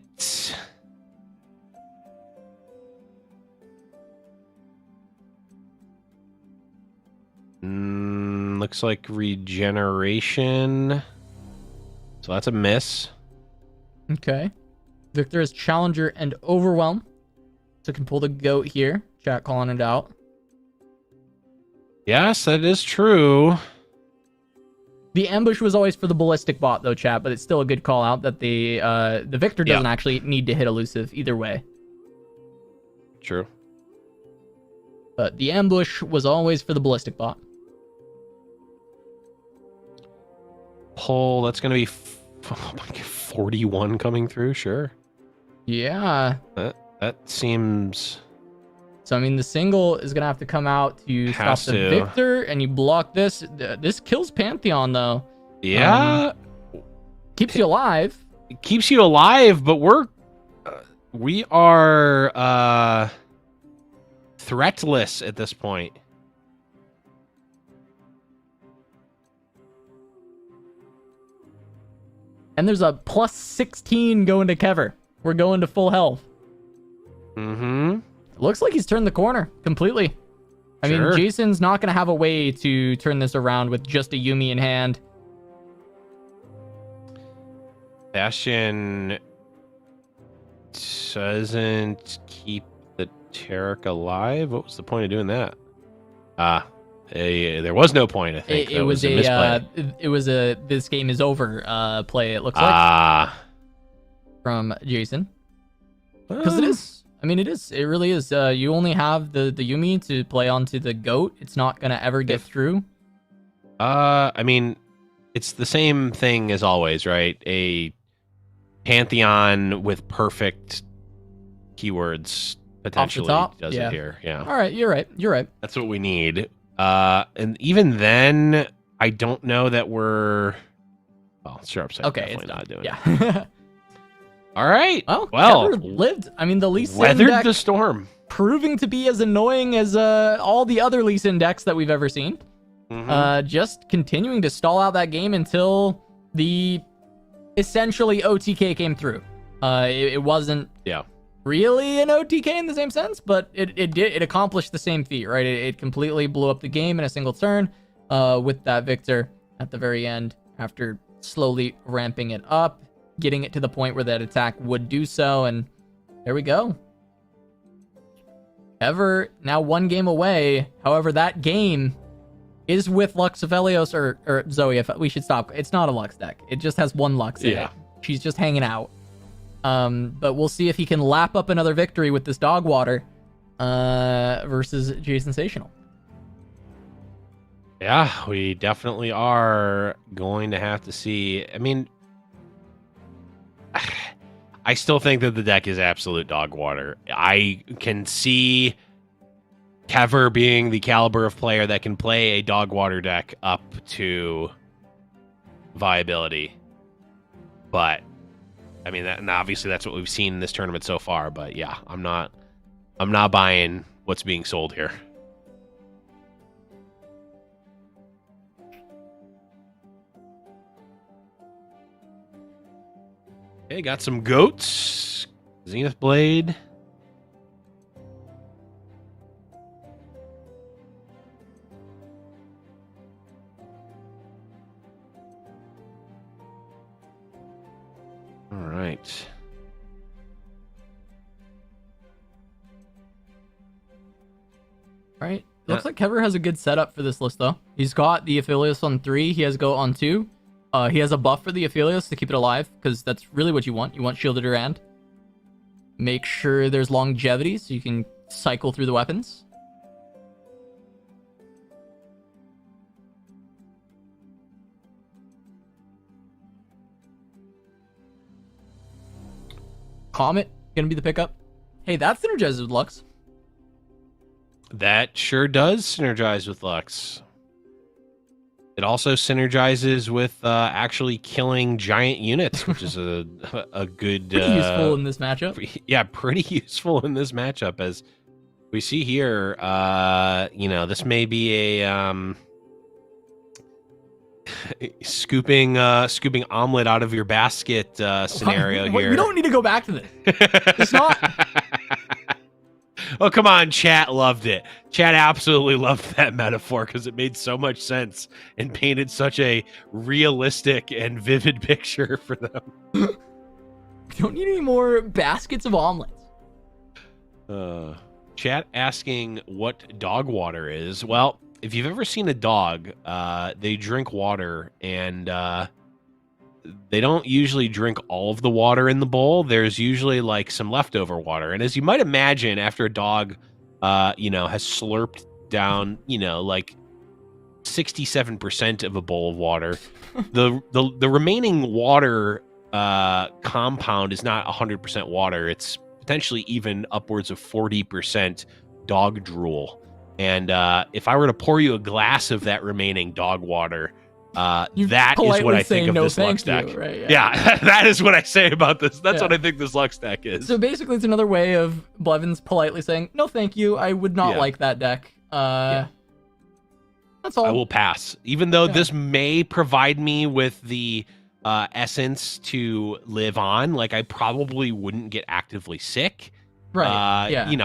Looks like regeneration. So that's a miss. Okay. Victor is Challenger and Overwhelm. So can pull the goat here. Chat calling it out. Yes, that is true. The ambush was always for the ballistic bot, though, chat, but it's still a good call out that the Victor doesn't actually need to hit elusive either way. True. But the ambush was always for the ballistic bot. Pull, that's going to be 41 coming through, sure. Yeah. That seems... So, I mean, the single is going to have to come out to stop the Victor, and you block this. This kills Pantheon, though. Yeah. Keeps you alive. It keeps you alive, but we are threatless at this point. And there's a plus 16 going to Kever. We're going to full health. Mm-hmm. Looks like he's turned the corner completely. I mean, Jason's not going to have a way to turn this around with just a Yuumi in hand. Bastion doesn't keep the Taric alive. What was the point of doing that? There was no point, I think. It was a misplay. It was a this game is over play, it looks like. From Jason. Because it is. I mean, it is. It really is. You only have the Yuumi to play onto the goat. It's not going to ever get through. I mean, it's the same thing as always, right? A Pantheon with perfect keywords potentially does it here. Yeah. All right. You're right. You're right. That's what we need. And even then, I don't know that we're... Well, Sharpsight definitely not doing it. All right. Well, Kever lived. I mean, the Lee Sin weathered deck the storm, proving to be as annoying as all the other Lee Sin decks that we've ever seen. Just continuing to stall out that game until the essentially OTK came through. It wasn't really an OTK in the same sense, but it accomplished the same feat, right? It completely blew up the game in a single turn with that Victor at the very end after slowly ramping it up, getting it to the point where that attack would do so, and there we go. Kever now one game away. However, that game is with Lux Aphelios or Zoe. We should stop. It's not a Lux deck. It just has one Lux in it. She's just hanging out. But we'll see if he can lap up another victory with this dog water versus GiantSlayerTV. Yeah, we definitely are going to have to see. I mean, I still think that the deck is absolute dog water. I can see Kever being the caliber of player that can play a dog water deck up to viability. But I mean, and obviously that's what we've seen in this tournament so far. But yeah, I'm not buying what's being sold here. Okay, got some goats. Zenith Blade. All right. All right. Looks like Kever has a good setup for this list, though. He's got the Aphelios on 3. He has Goat on 2. He has a buff for the Aphelios to keep it alive, because that's really what you want. You want Shielded Rand. make sure there's longevity so you can cycle through the weapons. Comet gonna be the pickup. Hey, that synergizes with Lux. That sure does synergize with Lux. It also synergizes with actually killing giant units, which is a good... Pretty useful in this matchup. Yeah, pretty useful in this matchup. As we see here, you know, this may be a scooping omelet out of your basket scenario here. We don't need to go back to this. It's not... Oh, come on. Chat loved it. Chat absolutely loved that metaphor because it made so much sense and painted such a realistic and vivid picture for them. We don't need any more baskets of omelets. Chat asking what dog water is. Well, if you've ever seen a dog, they drink water and they don't usually drink all of the water in the bowl. There's usually like some leftover water. And as you might imagine, after a dog, you know, has slurped down, you know, like 67% of a bowl of water, the remaining water compound is not 100% water. It's potentially even upwards of 40% dog drool. And if I were to pour you a glass of that remaining dog water, that is what I think of this Lux deck. Right, yeah, that is what I say about this. That's what I think this Lux deck is. So basically, it's another way of Blevins politely saying, no, thank you. I would not like that deck. That's all. I will pass. Even though this may provide me with the essence to live on, like I probably wouldn't get actively sick. Right. You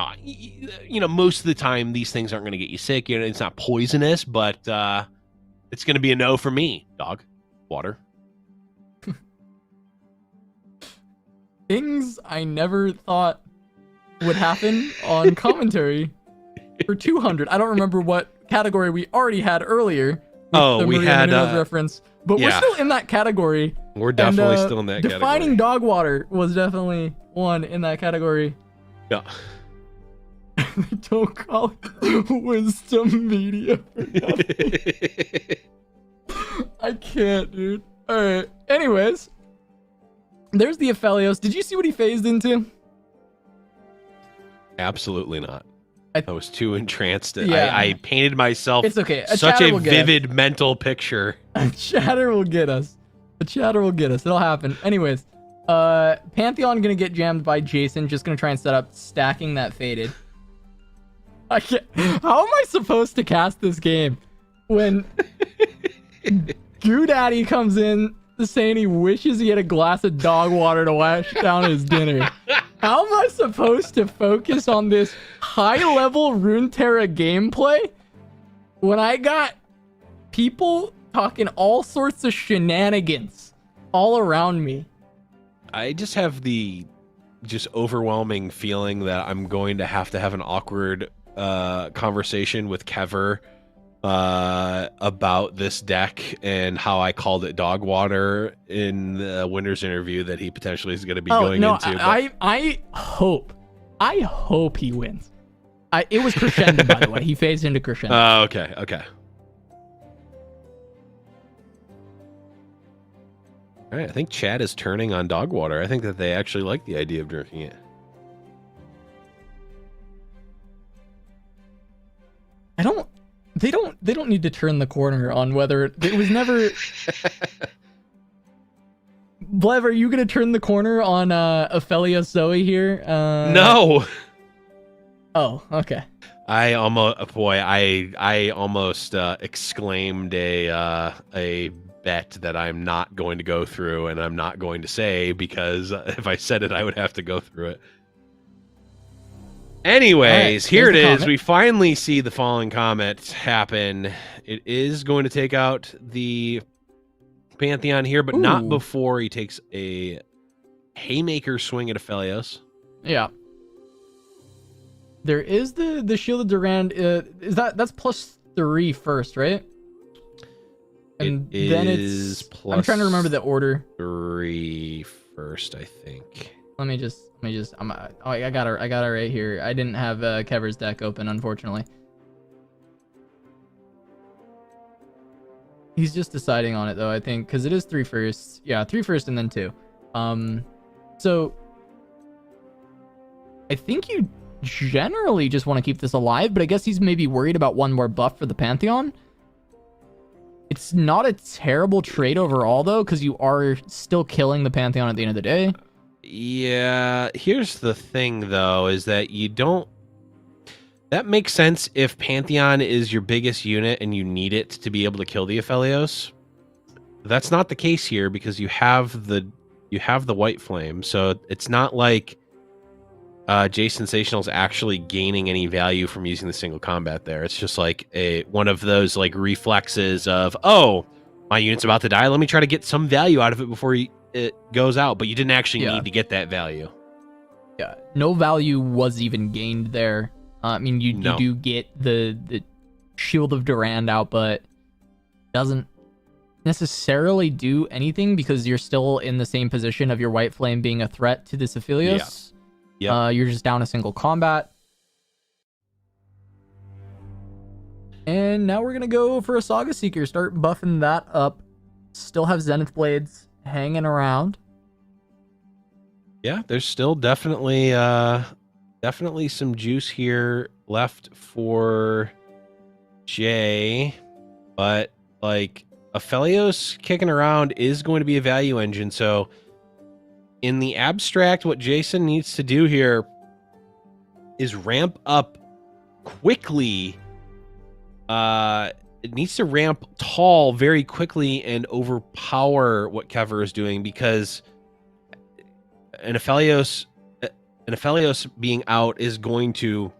know, most of the time these things aren't going to get you sick. You know, it's not poisonous, but it's going to be a no for me. Dog, water. Things I never thought would happen on commentary for 200. I don't remember what category we already had earlier. Oh, we had reference, but we're still in that category. We're definitely still in that category. Defining dog water was definitely one in that category. Yeah. Don't call it wisdom media. I can't, dude. All right. Anyways, there's the Aphelios. Did you see what he phased into? Absolutely not. I was too entranced. Yeah. I painted myself it's okay. such a vivid mental picture. A chatter will get us. A chatter will get us. It'll happen. Anyways, Pantheon gonna get jammed by Jason. Just gonna try and set up stacking that faded. I can't. How am I supposed to cast this game when Goodaddy comes in saying he wishes he had a glass of dog water to wash down his dinner? How am I supposed to focus on this high-level Runeterra gameplay when I got people talking all sorts of shenanigans all around me? I just have the overwhelming feeling that I'm going to have an awkward conversation with Kever about this deck and how I called it dog water in the winner's interview that he potentially is going to be going into. I hope he wins. It was crescendo, by the way. He phased into crescendo. Oh, okay. All right, I think Chad is turning on dog water. I think that they actually like the idea of drinking it. They don't need to turn the corner on whether it was never. Blev, are you gonna turn the corner on Ophelia Zoe here? No. Oh, okay. I almost exclaimed a bet that I'm not going to go through and I'm not going to say, because if I said it, I would have to go through it. Anyways, here it is. We finally see the falling comet happen. It is going to take out the Pantheon here, but not before he takes a haymaker swing at Aphelios. Yeah. There is the Shield of Durand. That's +3 first, right? And then it's plus. I'm trying to remember the order. 3 first, I think. let me just. I got her right here. I didn't have Kever's deck open, unfortunately. He's just deciding on it though, I think, because it is 3 firsts. Yeah, 3 first and then 2. So I think you generally just want to keep this alive, but I guess he's maybe worried about one more buff for the Pantheon. It's not a terrible trade overall though, because you are still killing the Pantheon at the end of the day. Yeah, here's the thing though, is that you don't. That makes sense if Pantheon is your biggest unit and you need it to be able to kill the Aphelios. That's not the case here because you have the White Flame, so it's not like J Sensational's actually gaining any value from using the single combat there. It's just like one of those like reflexes of, oh, my unit's about to die. Let me try to get some value out of it before it goes out. But you didn't actually need to get that value. Yeah, no value was even gained there. I mean, you do get the Shield of Durand out, but doesn't necessarily do anything because you're still in the same position of your White Flame being a threat to this Aphelios. Yeah. You're just down a single combat. And now we're going to go for a Saga Seeker. Start buffing that up. Still have Zenith Blades hanging around. Yeah, there's still definitely some juice here left for Jay, but like Aphelios kicking around is going to be a value engine. So in the abstract, what Jason needs to do here is ramp up quickly. It needs to ramp tall very quickly and overpower what Kever is doing, because an Aphelios being out is going to,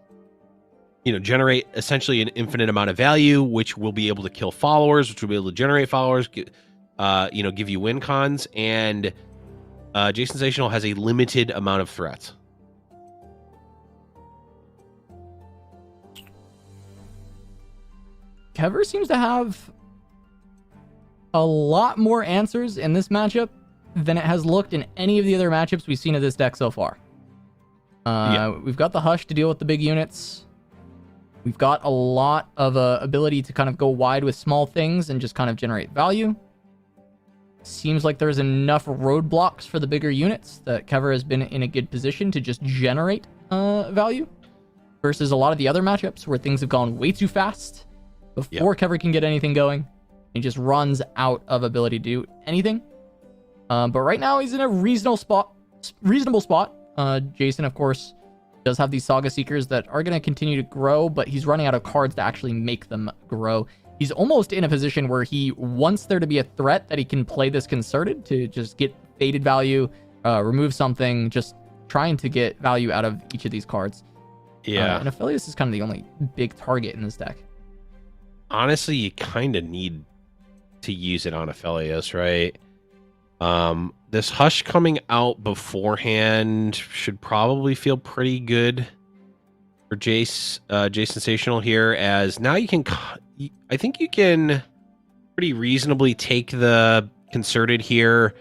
generate essentially an infinite amount of value, which will be able to kill followers, which will be able to generate followers, give you win cons, and J Sensational has a limited amount of threats. Kever seems to have a lot more answers in this matchup than it has looked in any of the other matchups we've seen of this deck so far. We've got the Hush to deal with the big units. We've got a lot of ability to kind of go wide with small things and just kind of generate value. Seems like there's enough roadblocks for the bigger units that Kever has been in a good position to just generate value, versus a lot of the other matchups where things have gone way too fast before Kever can get anything going. He just runs out of ability to do anything. But right now he's in a reasonable spot. Jason, of course, does have these Saga Seekers that are going to continue to grow, but he's running out of cards to actually make them grow. He's almost in a position where he wants there to be a threat that he can play this Concerted to just get faded value, remove something, just trying to get value out of each of these cards. Yeah. And Aphelios is kind of the only big target in this deck. Honestly, you kind of need to use it on Aphelios, right? This Hush coming out beforehand should probably feel pretty good for J Sensational here, as now I think you can pretty reasonably take the Concerted here,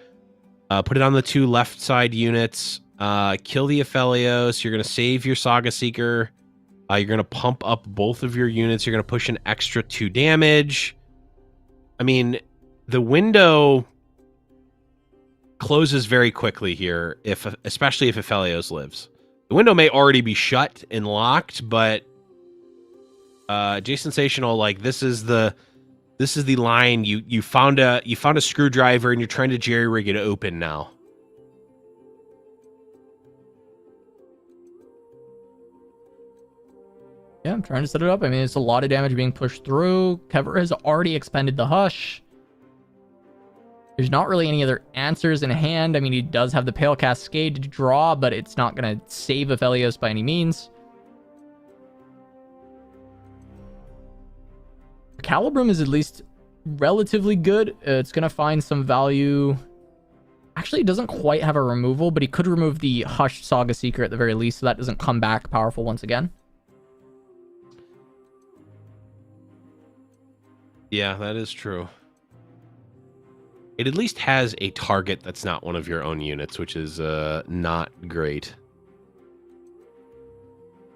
put it on the 2 left side units, kill the Aphelios. You're going to save your Saga Seeker. You're going to pump up both of your units. You're going to push an extra 2 damage. I mean, the window closes very quickly here, especially if Aphelios lives. The window may already be shut and locked, but J Sensational, like, this is the line. You found a screwdriver and you're trying to jerry rig it open now. Yeah, I'm trying to set it up. I mean, it's a lot of damage being pushed through. Kever has already expended the Hush. There's not really any other answers in hand. I mean, he does have the Pale Cascade to draw, but it's not going to save Aphelios by any means. Calibrum is at least relatively good. It's going to find some value. Actually, it doesn't quite have a removal, but he could remove the Hush Saga Seeker at the very least, so that doesn't come back powerful once again. Yeah, that is true. it at least has a target that's not one of your own units, which is not great.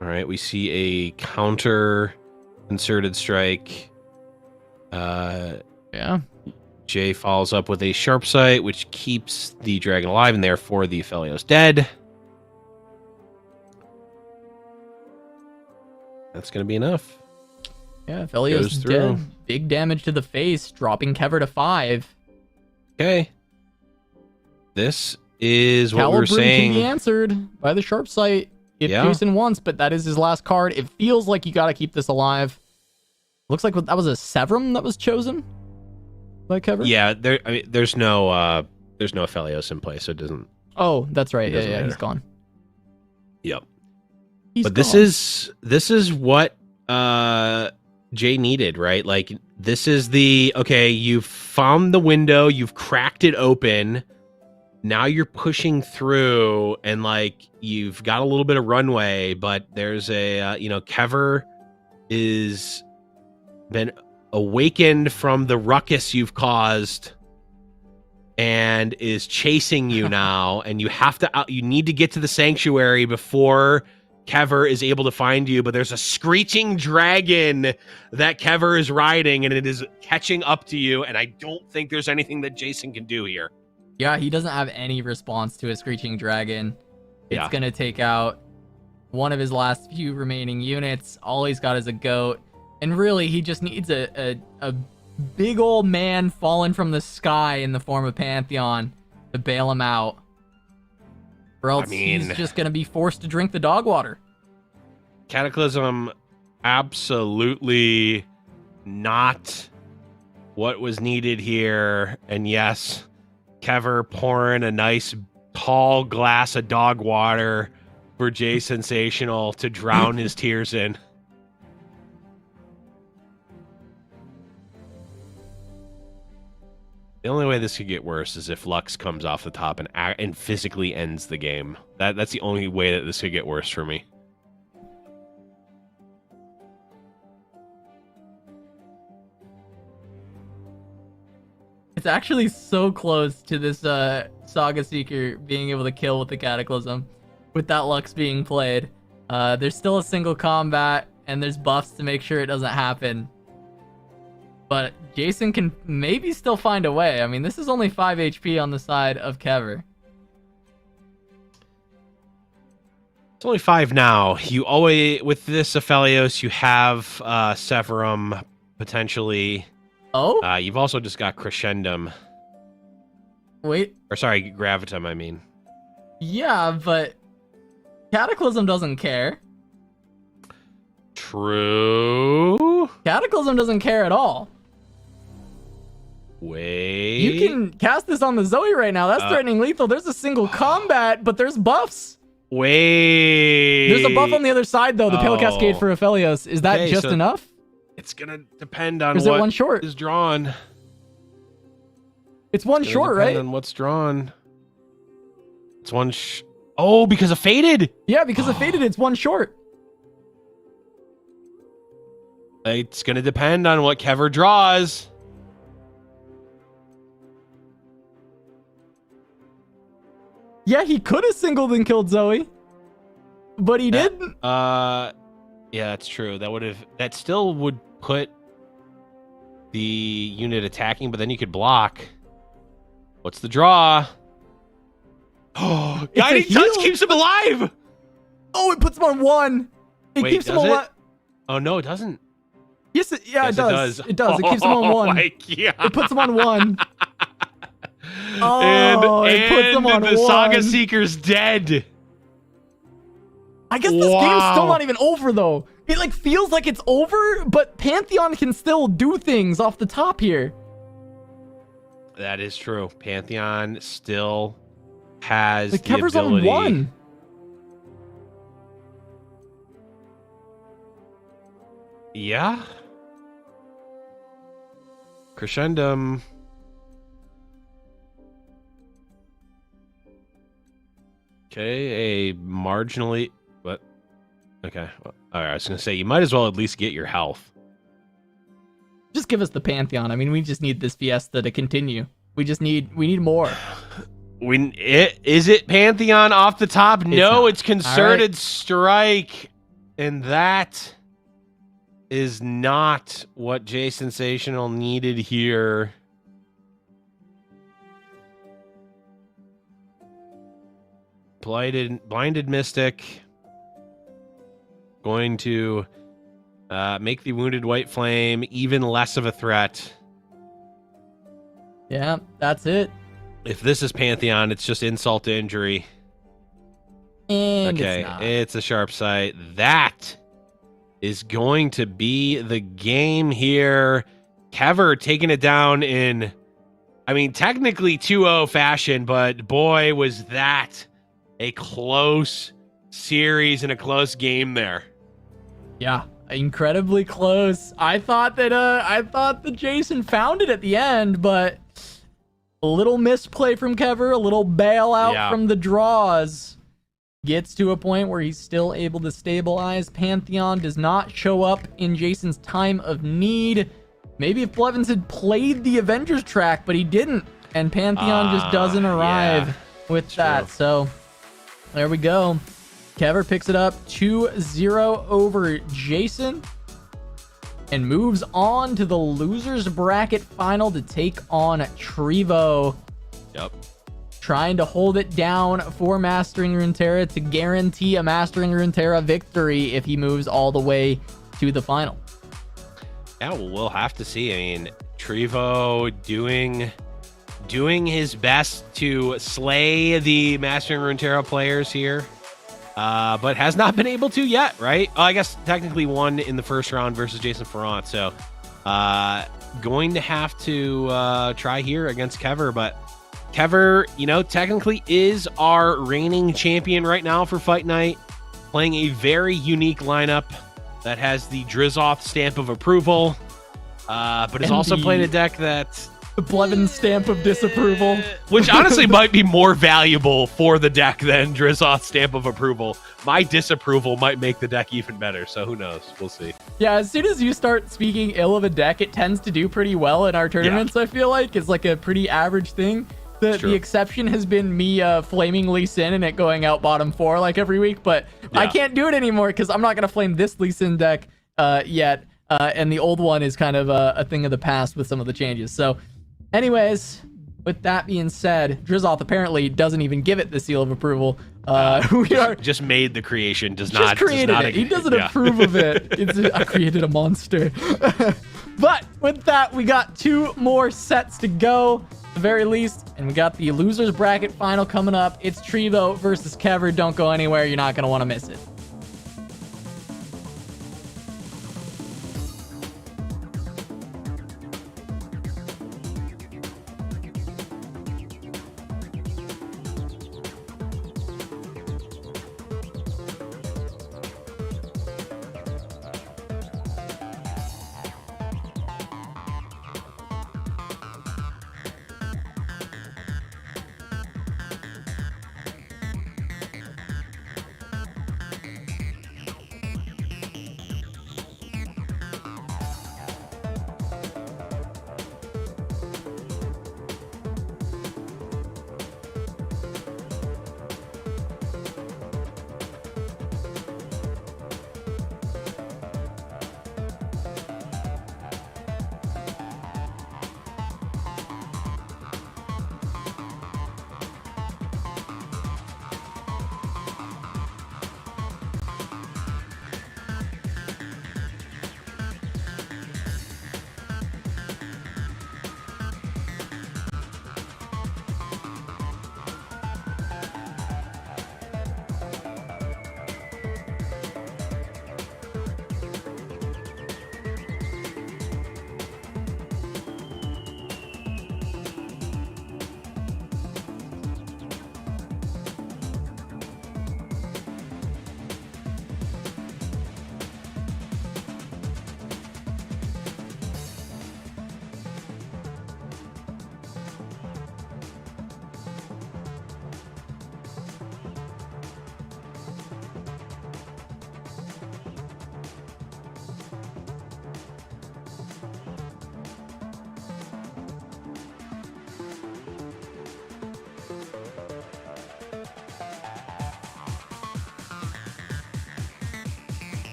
All right, we see a counter concerted strike. Yeah. Jay follows up with a sharp sight, which keeps the dragon alive, and therefore the Aphelios dead. That's going to be enough. Yeah, Aphelios dead. Big damage to the face, dropping Kever to 5. Okay. This is what we were saying. Can be answered by the sharp sight if Jason wants, but that is his last card. It feels like you got to keep this alive. Looks like that was a Severum that was chosen by Kever. Yeah, there's no Aphelios in play, so it doesn't. Oh, that's right. Yeah, he's gone. Yep. He's but gone. this is what Jay needed, right? Like, this is okay, you've found the window, you've cracked it open. Now you're pushing through, and like you've got a little bit of runway, but there's Kever is been awakened from the ruckus you've caused and is chasing you now, and you need to get to the sanctuary before Kever is able to find you, but there's a screeching dragon that Kever is riding, and it is catching up to you, and I don't think there's anything that Jason can do here. Yeah, he doesn't have any response to a screeching dragon. It's going to take out one of his last few remaining units. All he's got is a goat, and really, he just needs a big old man falling from the sky in the form of Pantheon to bail him out. Or else he's just going to be forced to drink the dog water. Cataclysm, absolutely not what was needed here. And yes, Kever pouring a nice tall glass of dog water for Jay Sensational to drown his tears in. The only way this could get worse is if Lux comes off the top and physically ends the game. That's the only way that this could get worse for me. It's actually so close to this Saga Seeker being able to kill with the Cataclysm, with that Lux being played. There's still a single combat, and there's buffs to make sure it doesn't happen. But Jason can maybe still find a way. I mean, this is only 5 HP on the side of Kever. It's only 5 now. You always, with this Aphelios, you have Severum, potentially. Oh? You've also just got Crescendum. Wait. Or sorry, Gravitum, I mean. Yeah, but Cataclysm doesn't care. True. Cataclysm doesn't care at all. Wait. You can cast this on the Zoe right now. That's threatening lethal. There's a single combat, but there's buffs. Wait. There's a buff on the other side, though. The Pale Cascade for Aphelios. Is that just enough? It's going to depend on what one short? Is drawn. It's one short, right? On what's drawn. It's one Oh, because of Faded? Yeah, because of Faded, it's one short. It's going to depend on what Kever draws. Yeah, he could have singled and killed Zoe, but he didn't. Yeah, that's true. That still would put the unit attacking, but then you could block. What's the draw? Oh, Guiding Touch keeps him alive. Oh, it puts him on 1. It keeps him on 1. Oh no, it doesn't. Yes, it does. It does. It keeps him on 1. It puts him on 1. Oh, it puts him on 1. The Saga Seeker's dead. I guess this game's still not even over, though. It like feels like it's over, but Pantheon can still do things off the top here. That is true. Pantheon still has the Kever's on 1. Yeah. Crescendum. Okay, a marginally... What? Okay. Well, all right, I was going to say, you might as well at least get your health. Just give us the Pantheon. I mean, we just need this Fiesta to continue. We need more. Is it Pantheon off the top? No, it's Concerted Strike. And that is not what Jay Sensational needed here. Blinded Mystic. Going to make the Wounded White Flame even less of a threat. Yeah, that's it. If this is Pantheon, it's just insult to injury. And okay, it's a sharp sight. That is going to be the game here. Kever taking it down in, I mean, technically 2-0 fashion, but boy, was that a close series and a close game there. Yeah, incredibly close. I thought that Jason found it at the end, but a little misplay from Kever, a little bailout from the draws. Gets to a point where he's still able to stabilize. Pantheon does not show up in Jason's time of need. Maybe if Blevins had played the Avengers track, but he didn't. And Pantheon just doesn't arrive with that. So there we go. Kever picks it up 2-0 over Jason and moves on to the losers bracket final to take on Trevo. Yep. Trying to hold it down for Mastering Runeterra to guarantee a Mastering Runeterra victory if he moves all the way to the final. Yeah, well, we'll have to see. I mean, Trevo doing his best to slay the Mastering Runeterra players here. But has not been able to yet, right? I guess technically won in the first round versus Jason Ferrant. So going to have to try here against Kever. But Kever, technically is our reigning champion right now for Fight Night. Playing a very unique lineup that has the Drizzoth stamp of approval. But is also playing a deck that... The Blevins stamp of disapproval. Which honestly might be more valuable for the deck than Drizzoth's stamp of approval. My disapproval might make the deck even better, so who knows? We'll see. Yeah, as soon as you start speaking ill of a deck, it tends to do pretty well in our tournaments, I feel like. It's like a pretty average thing. The exception has been me flaming Lee Sin and it going out bottom 4 like every week, but I can't do it anymore because I'm not going to flame this Lee Sin deck yet. And the old one is kind of a thing of the past with some of the changes. So anyways, with that being said, Drizzoth apparently doesn't even give it the seal of approval. We are just made the creation. Does not created it. He doesn't approve of it. I created a monster. But with that, we got 2 more sets to go, at the very least, and we got the losers bracket final coming up. It's Trevo versus Kever. Don't go anywhere. You're not going to want to miss it.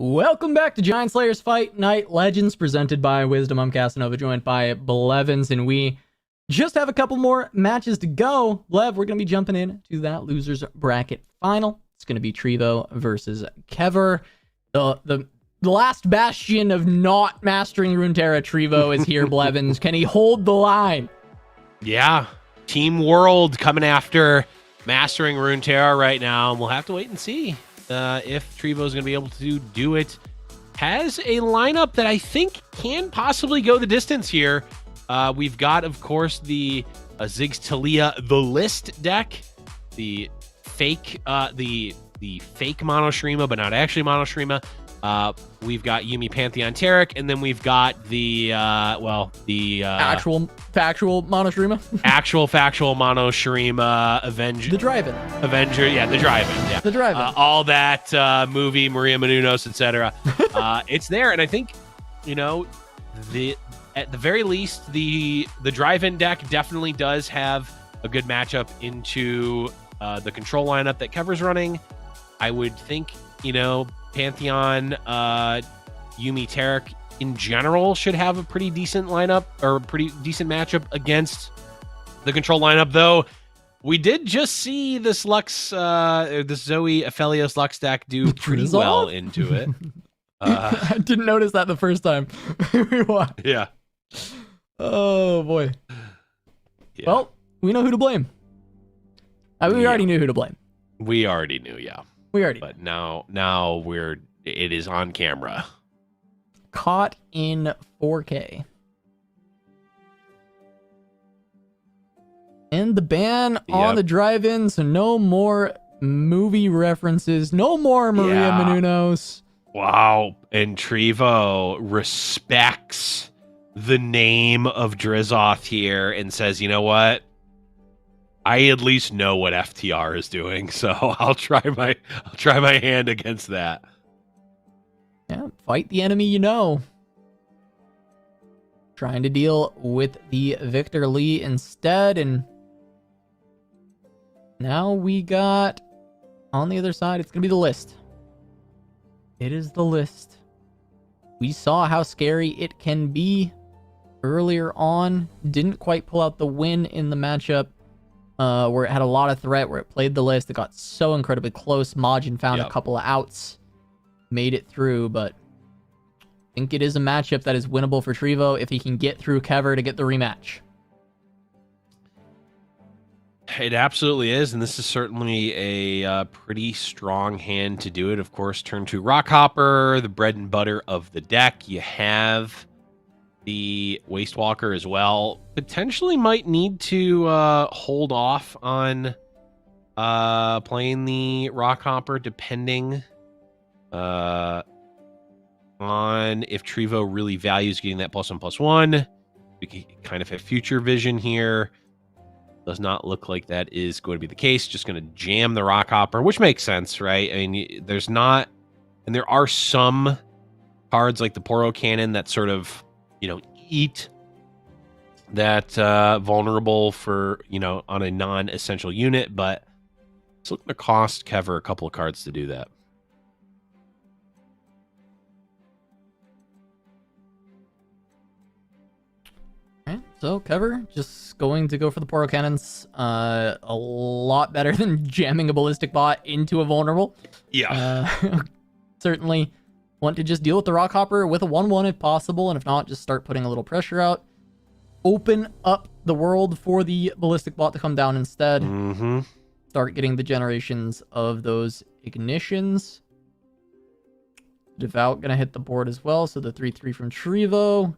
Welcome back to Giant Slayer's Fight Night Legends, presented by Wisdom. I'm Casanova, joined by Blevins, and we just have a couple more matches to go. Blev, we're going to be jumping in to that loser's bracket final. It's going to be Trevo versus Kever. The last bastion of not mastering Runeterra, Trevo, is here, Blevins. Can he hold the line? Yeah. Team World coming after mastering Runeterra right now, and we'll have to wait and see if Trevo's going to be able to do it. Has a lineup that I think can possibly go the distance here. We've got, of course, the Ziggs Talia The List deck, the fake mono Shrima, but not actually mono Shrima. We've got Yuumi Pantheon Taric, and then we've got the actual factual mono Shrima. Actual factual mono Shrima Avenger. The drive-in. Avenger, yeah, the drive-in. Yeah. The drive-in. All that movie, Maria Menounos, etc. It's there, and I think, you know, at the very least, the drive-in deck definitely does have a good matchup into the control lineup that Kever's running. I would think, you know, Pantheon, Yuumi Taric in general should have a pretty decent lineup, or a pretty decent matchup against the control lineup, though we did just see this Lux, this Zoe Aphelios Lux deck do pretty well into it. I didn't notice that the first time. Yeah. Oh, boy. Yeah. Well, we know who to blame. We already knew who to blame. We already knew, yeah. We already But now it is on camera. Caught in 4K. And the ban on the drive-in, so no more movie references, no more Maria Menounos. Wow. And Trevo respects the name of Drizzoth here and says, you know what? I at least know what FTR is doing, so I'll try my hand against that. Yeah, fight the enemy you know. Trying to deal with the Victor Lee instead, and now we got on the other side, it's gonna be the list. It is the list. We saw how scary it can be earlier on. Didn't quite pull out the win in the matchup. Where it had a lot of threat, where it played the list. It got so incredibly close. Majin found a couple of outs, made it through, but I think it is a matchup that is winnable for Trevo if he can get through Kever to get the rematch. It absolutely is, and this is certainly a pretty strong hand to do it. Of course, turn 2 Rockhopper, the bread and butter of the deck. You have the Wastewalker as well. Potentially might need to hold off on playing the Rockhopper, depending on if Trevo really values getting that +1/+1. We can kind of have future vision here. Does not look like that is going to be the case. Just going to jam the Rockhopper, which makes sense, right? I mean, there's not, and there are some cards like the Poro Cannon that sort of, you know, eat that vulnerable for, you know, on a non-essential unit, but it's looking to cost Kever a couple of cards to do that. Okay, so Kever just going to go for the Poro Cannons. A lot better than jamming a Ballistic Bot into a vulnerable. Yeah. Certainly want to just deal with the Rockhopper with a 1/1 if possible, and if not, just start putting a little pressure out. Open up the world for the Ballistic Bot to come down instead. Mm-hmm. Start getting the generations of those ignitions. Devout gonna hit the board as well, so the 3/3 from Trevo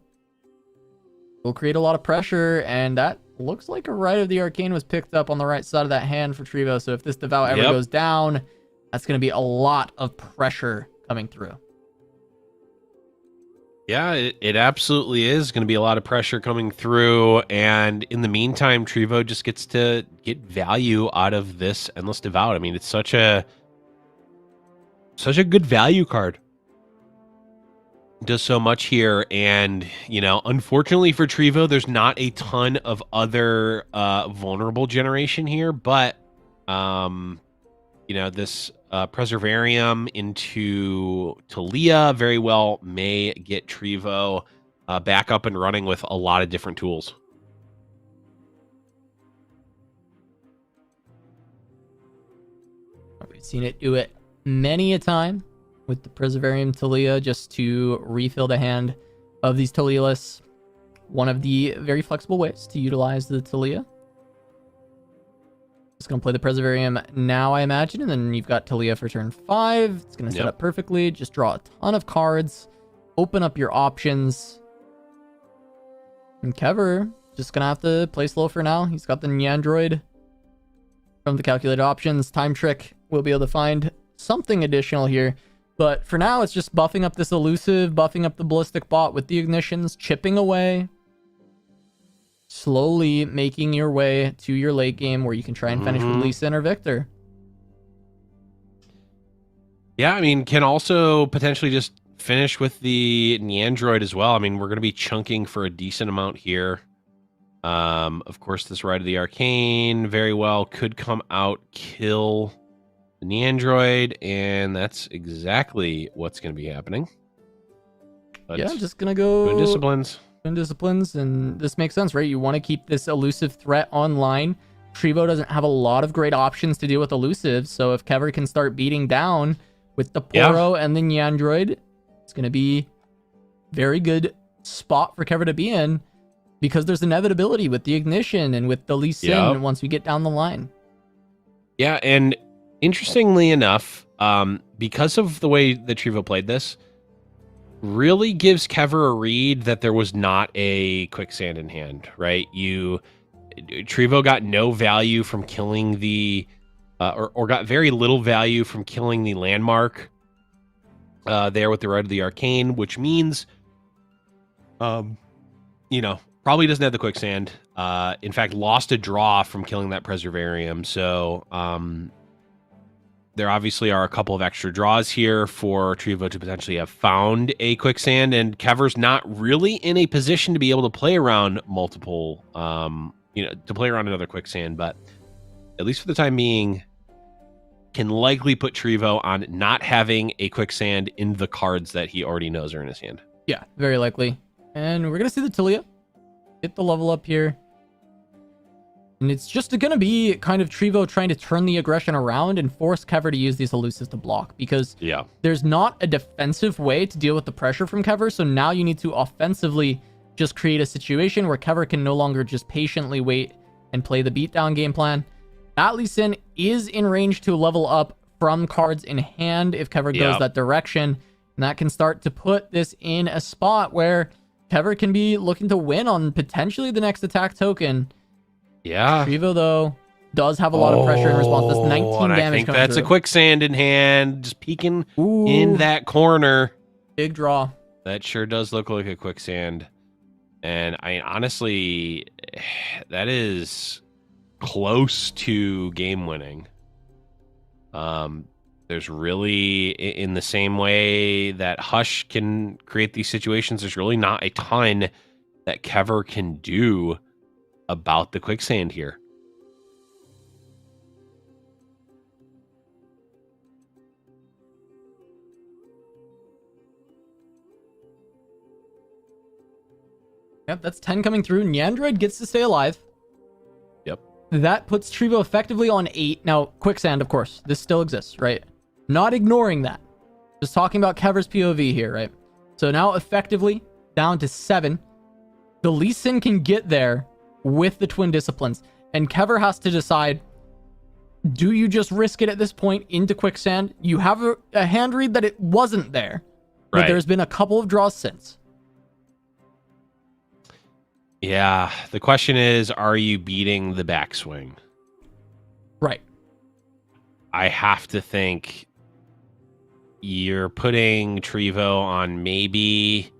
will create a lot of pressure, and that looks like a Rite of the Arcane was picked up on the right side of that hand for Trevo, so if this Devout ever goes down, that's gonna be a lot of pressure coming through. Yeah, it absolutely is going to be a lot of pressure coming through, and in the meantime, Trevo just gets to get value out of this Endless Devout. I mean, it's such a good value card. Does so much here, and, you know, unfortunately for Trevo, there's not a ton of other vulnerable generation here, but you know, this Preservarium into Talia very well may get Trevo back up and running with a lot of different tools. We've seen it do it many a time with the Preservarium Talia just to refill the hand of these Talialists. One of the very flexible ways to utilize the Talia. Just going to play the Preservarium now, I imagine, and then you've got Talia for turn 5. It's going to set up perfectly. Just draw a ton of cards. Open up your options. And Kever, just going to have to play slow for now. He's got the Neandroid from the calculated options. Time Trick will be able to find something additional here. But for now, it's just buffing up this elusive, buffing up the ballistic bot with the ignitions, chipping away. Slowly making your way to your late game where you can try and finish with Lee Sin or Victor. Yeah, I mean, can also potentially just finish with the Neandroid as well. I mean, we're going to be chunking for a decent amount here. Of course, this Rite of the Arcane very well could come out, kill the Neandroid, and that's exactly what's going to be happening. But yeah, I'm just going to go... Disciplines. Disciplines, and this makes sense, right? You want to keep this elusive threat online. Trevo doesn't have a lot of great options to deal with elusives, so if Kever can start beating down with the Poro and the Neandroid, it's going to be very good spot for Kever to be in, because there's inevitability with the ignition and with the Lee Sin once we get down the line. Yeah, and interestingly enough, because of the way that Trevo played this, really gives Kever a read that there was not a quicksand in hand, right? Trevo got no value from killing the, or got very little value from killing the landmark there with the Rite of the Arcane, which means, you know, probably doesn't have the quicksand. In fact, lost a draw from killing that Preservarium. So, there obviously are a couple of extra draws here for Trevo to potentially have found a quicksand, and Kever's not really in a position to be able to play around multiple, to play around another quicksand, but at least for the time being, can likely put Trevo on not having a quicksand in the cards that he already knows are in his hand. Yeah, very likely. And we're going to see the Talia get the level up here. And it's just going to be kind of Trevo trying to turn the aggression around and force Kever to use these elusives to block, because there's not a defensive way to deal with the pressure from Kever. So now you need to offensively just create a situation where Kever can no longer just patiently wait and play the beatdown game plan. That Lee Sin is in range to level up from cards in hand if Kever goes that direction. And that can start to put this in a spot where Kever can be looking to win on potentially the next attack token. Yeah. Trevo, though, does have a lot of pressure in response. That's 19 damage. I think that's a quicksand in hand, just peeking in that corner. Big draw. That sure does look like a quicksand. And I honestly, that is close to game winning. There's really, in the same way that Hush can create these situations, there's really not a ton that Kever can do about the quicksand here. Yep, that's 10 coming through. Neandroid gets to stay alive. Yep. That puts Trevo effectively on 8. Now, quicksand, of course. This still exists, right? Not ignoring that. Just talking about Kever's POV here, right? So now effectively down to 7. The Lee Sin can get there with the Twin Disciplines. And Kever has to decide, do you just risk it at this point into quicksand? You have a hand read that it wasn't there. But Right. there's been a couple of draws since. Yeah. The question is, are you beating the backswing? Right. I have to think you're putting Trevo on maybe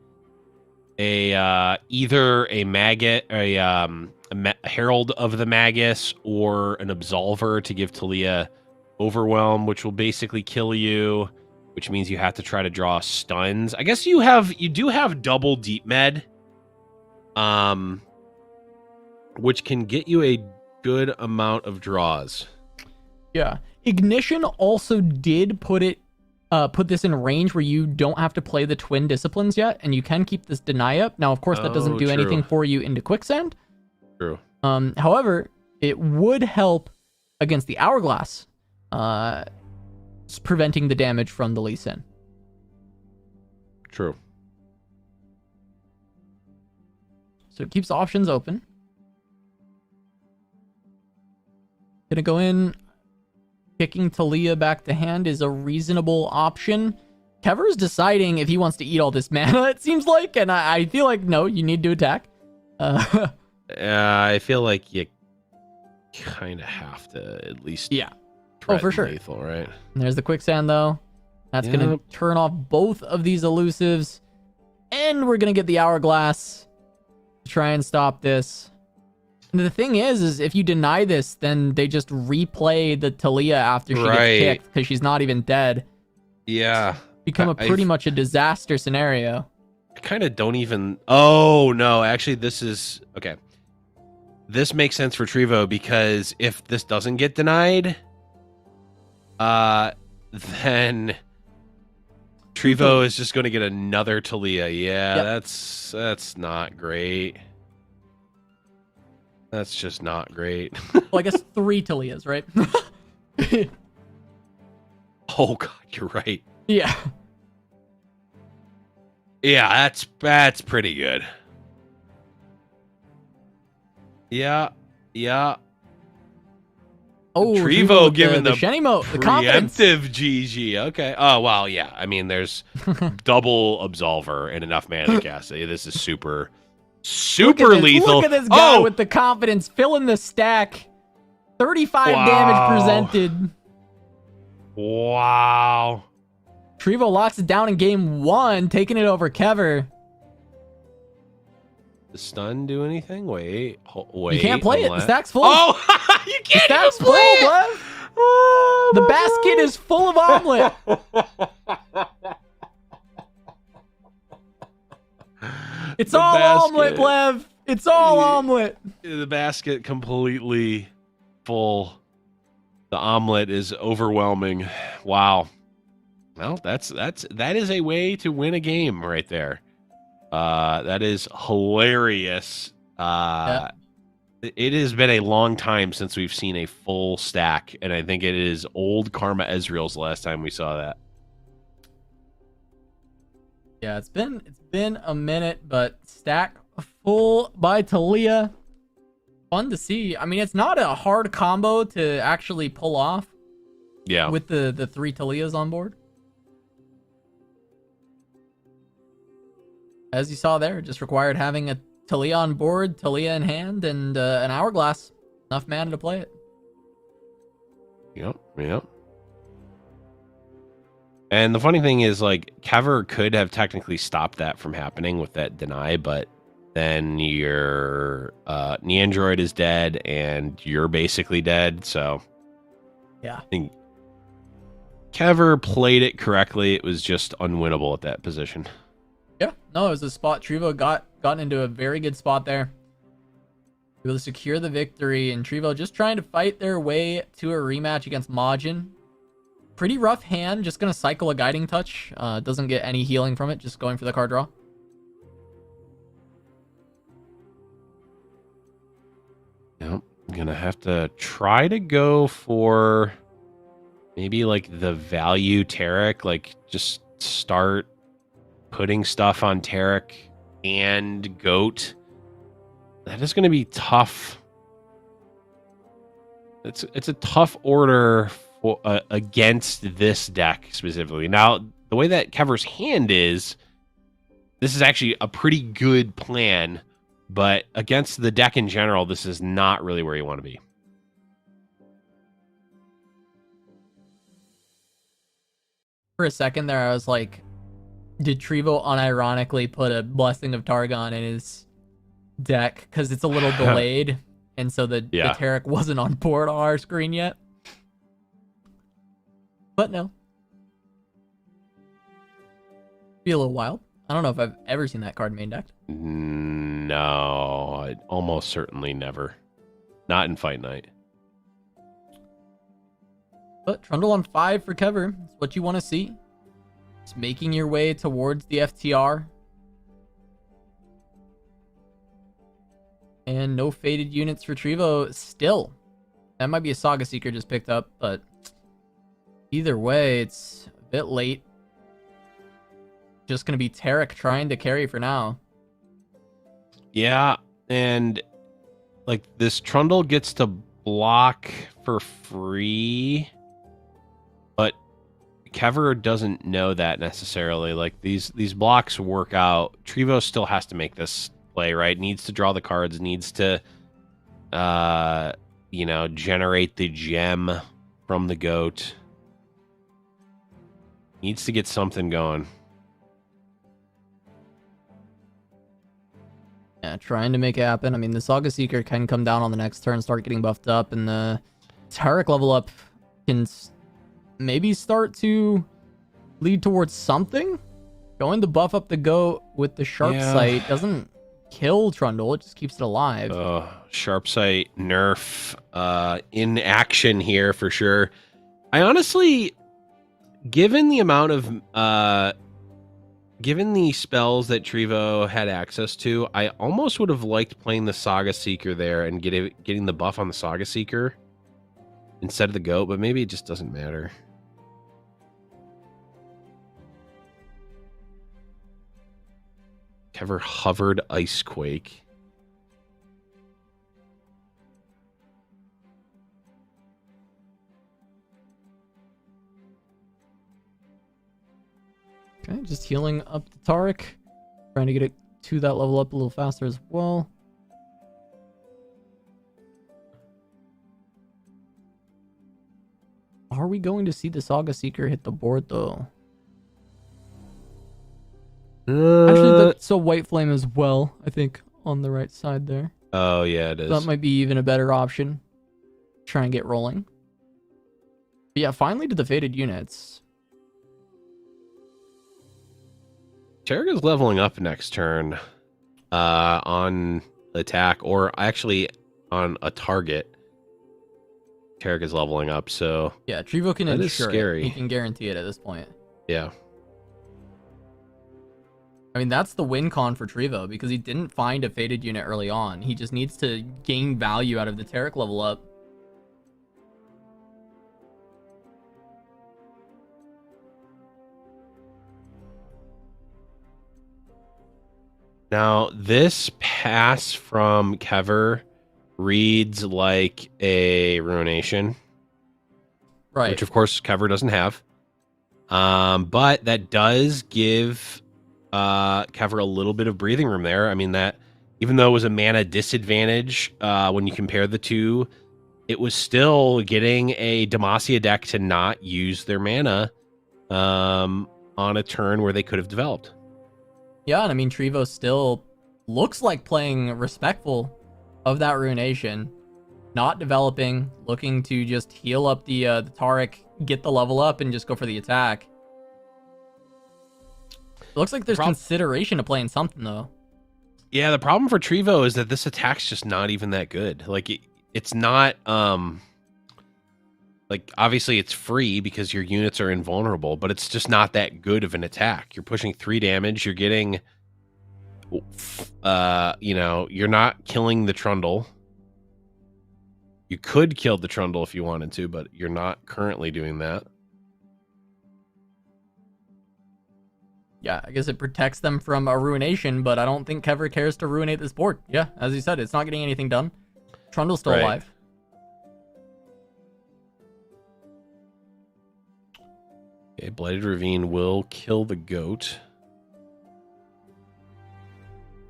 either a maggot, a Herald of the Magus, or an Absolver to give Talia Overwhelm, which will basically kill you, which means you have to try to draw stuns. I guess you do have double deep med, which can get you a good amount of draws. Yeah. Ignition also did put this in range where you don't have to play the twin disciplines yet, and you can keep this deny up. Now, of course, that doesn't do anything for you into quicksand. True. However, it would help against the hourglass, preventing the damage from the Lee Sin. True. So it keeps options open. Gonna go in. Kicking Talia back to hand is a reasonable option. Kever's deciding if he wants to eat all this mana, it seems like, and I feel like, no, you need to attack. I feel like you kind of have to at least for sure. lethal, right? And there's the quicksand, though. That's going to turn off both of these elusives, and we're going to get the hourglass to try and stop this. And the thing is if you deny this, then they just replay the Talia after she gets kicked because she's not even dead. Yeah. Become pretty much a disaster scenario. I kind of don't even... Oh, no. Actually, this is... Okay. This makes sense for Trevo because if this doesn't get denied, then Trevo is just going to get another Talia. Yeah, that's not great. That's just not great. Well, I guess 3 Talias, right? Oh, God, you're right. Yeah. Yeah, that's pretty good. Yeah. Oh, Trevo giving the preemptive GG. Okay. Oh, well, yeah. I mean, there's double Absolver and enough mana to cast it. This is super lethal. Look at this guy with the confidence, filling the stack. 35 damage presented. Wow. Trevo locks it down in game 1, taking it over Kever. Does stun do anything? Wait. You can't play it. The stack's full. Oh, you can't stack's even play full, it. Oh, the basket is full of omelet. It's all omelet, Blev. It's all omelet. The basket completely full. The omelet is overwhelming. Wow. Well, that is a way to win a game right there. That is hilarious. It has been a long time since we've seen a full stack, and I think it is old Karma Ezreal's the last time we saw that. Yeah, it's been a minute, but stack full by Talia. Fun to see. I mean, it's not a hard combo to actually pull off. Yeah. With the 3 Talias on board. As you saw there, it just required having a Talia on board, Talia in hand, and an hourglass. Enough mana to play it. Yep. And the funny thing is, like, Kever could have technically stopped that from happening with that deny, but then your Neandroid is dead, and you're basically dead, so... Yeah. I think Kever played it correctly. It was just unwinnable at that position. Yeah, no, it was a spot. Trevo gotten into a very good spot there. Able to secure the victory, and Trevo just trying to fight their way to a rematch against Majin. Pretty rough hand, just going to cycle a Guiding Touch. Doesn't get any healing from it, just going for the card draw. Yep, I'm going to have to try to go for maybe like the value Tarek, like just start putting stuff on Tarek and Goat. That is going to be tough. It's a tough order for, against this deck specifically. Now, the way that Kever's hand is, this is actually a pretty good plan, but against the deck in general, this is not really where you want to be. For a second there, I was like, did Trevo unironically put a Blessing of Targon in his deck? Because it's a little delayed, and so the Tarek wasn't on board on our screen yet. But no. Be a little wild. I don't know if I've ever seen that card main decked. No, almost certainly never. Not in Fight Night. But Trundle on 5 for Kever. It's what you want to see. It's making your way towards the FTR. And no faded units for Trevo still. That might be a Saga Seeker just picked up, but either way, it's a bit late. Just going to be Tarek trying to carry for now. Yeah, and like this Trundle gets to block for free, but Kever doesn't know that necessarily. Like these blocks work out. Trevo still has to make this play, right? Needs to draw the cards, needs to generate the gem from the goat. Needs to get something going. Yeah, trying to make it happen. I mean, the Saga Seeker can come down on the next turn, start getting buffed up, and the Tarek level up can maybe start to lead towards something. Going to buff up the goat with the Sharp Sight doesn't kill Trundle, it just keeps it alive. Sharp Sight nerf in action here for sure. I honestly, given the amount of given the spells that Trevo had access to, I almost would have liked playing the Saga Seeker there and getting the buff on the Saga Seeker instead of the goat, but maybe it just doesn't matter. Kever hovered Icequake. Okay, just healing up the Tarek. Trying to get it to that level up a little faster as well. Are we going to see the Saga Seeker hit the board, though? Actually, that's a White Flame as well, I think, on the right side there. Oh, yeah, it is. That might be even a better option. Try and get rolling. But yeah, finally to the faded units. Tarek is leveling up next turn on attack, or actually on a target. Tarek is leveling up, so... Yeah, Trevo can ensure scary. it. He can guarantee it at this point. Yeah. I mean, that's the win con for Trevo, because he didn't find a faded unit early on. He just needs to gain value out of the Tarek level up. Now, this pass from Kever reads like a Ruination. Right. Which, of course, Kever doesn't have. But that does give Kever a little bit of breathing room there. I mean, that even though it was a mana disadvantage when you compare the two, it was still getting a Demacia deck to not use their mana on a turn where they could have developed. Yeah, and I mean, Trevo still looks like playing respectful of that Ruination. Not developing, looking to just heal up the Tarek, get the level up, and just go for the attack. It looks like there's consideration of playing something, though. Yeah, the problem for Trevo is that this attack's just not even that good. Like, it's not... like, obviously it's free because your units are invulnerable, but it's just not that good of an attack. You're pushing 3 damage. You're getting... you're not killing the Trundle. You could kill the Trundle if you wanted to, but you're not currently doing that. Yeah, I guess it protects them from a Ruination, but I don't think Kever cares to ruinate this board. Yeah, as you said, it's not getting anything done. Trundle's still alive. Okay, Blighted Ravine will kill the goat.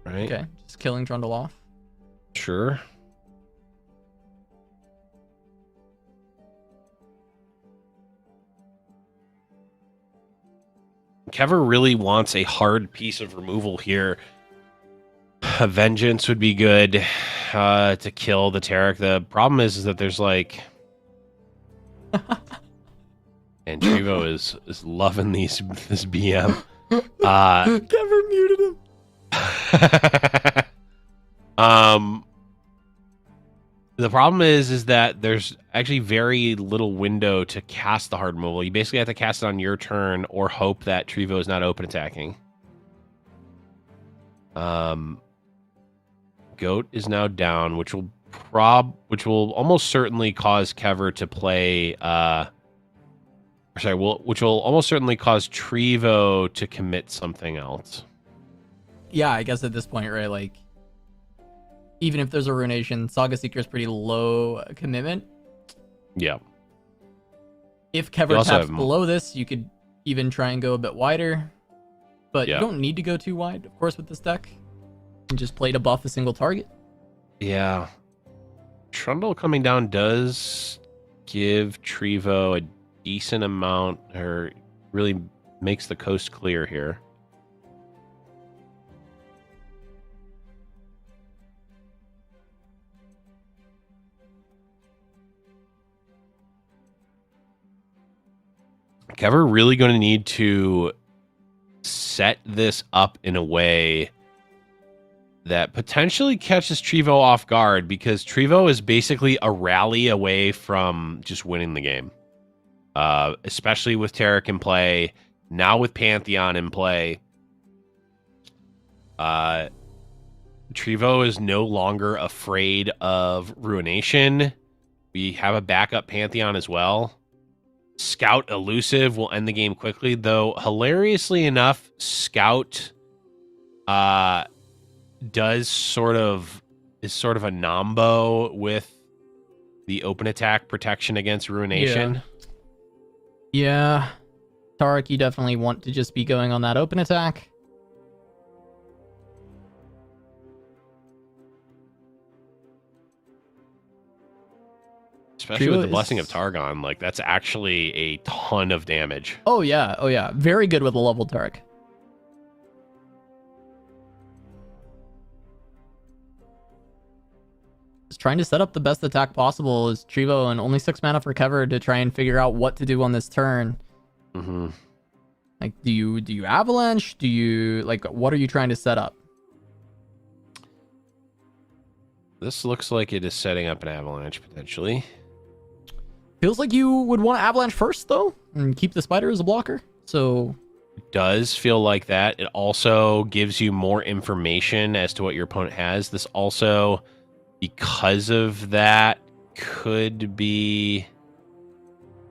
Right. Okay, just killing Trundle off. Sure. Kever really wants a hard piece of removal here. A Vengeance would be good to kill the Tarek. The problem is that there's like... And Trevo is loving this BM. Kever muted him. The problem is that there's actually very little window to cast the hard removal. You basically have to cast it on your turn or hope that Trevo is not open attacking. Goat is now down, which will almost certainly cause Kever to play which will almost certainly cause Trevo to commit something else. Yeah, I guess at this point, right, like, even if there's a Ruination, Saga Seeker is pretty low commitment. Yeah. If Kever taps below this, you could even try and go a bit wider. But you don't need to go too wide, of course, with this deck. And just play to buff a single target. Yeah. Trundle coming down does give Trevo a decent amount, or really makes the coast clear here. Kever really going to need to set this up in a way that potentially catches Trevo off guard, because Trevo is basically a rally away from just winning the game. Especially with Tarek in play, now with Pantheon in play. Trevo is no longer afraid of Ruination. We have a backup Pantheon as well. Scout Elusive will end the game quickly, though hilariously enough, Scout is sort of a nombo with the open attack protection against Ruination. Yeah. Tarek, you definitely want to just be going on that open attack. Especially with the Blessing of Targon, like, that's actually a ton of damage. Oh yeah. Very good with a level Tarek. Just trying to set up the best attack possible is Trevo, and only 6 mana for Kever to try and figure out what to do on this turn. Mm-hmm. Like, do you avalanche? Do you, like, what are you trying to set up? This looks like it is setting up an avalanche potentially. Feels like you would want to avalanche first though, and keep the spider as a blocker. So it does feel like that. It also gives you more information as to what your opponent has. This also, because of that, could be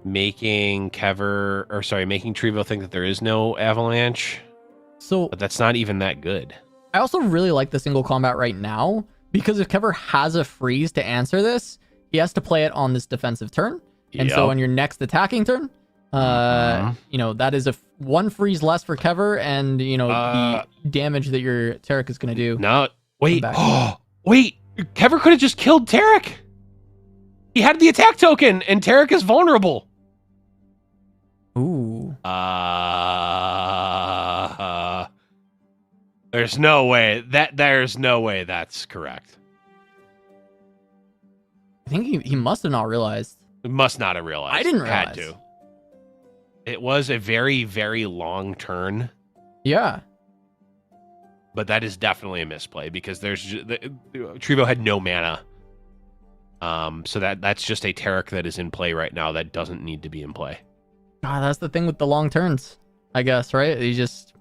making Trevo think that there is no avalanche. So, but that's not even that good. I also really like the single combat right now, because if Kever has a freeze to answer this, he has to play it on this defensive turn. And so on your next attacking turn, you know, that is one freeze less for Kever, and, you know, the damage that your Tarek is going to do. No, wait. Wait. Kever could have just killed Tarek. He had the attack token, and Tarek is vulnerable. Ooh. There's no way that's correct. I think he must have not realized. He must not have realized. I didn't realize. Had to. It was a very, very long turn. Yeah. But that is definitely a misplay, because Trevo had no mana. So that's just a Tarek that is in play right now that doesn't need to be in play. God, that's the thing with the long turns, I guess, right? You just...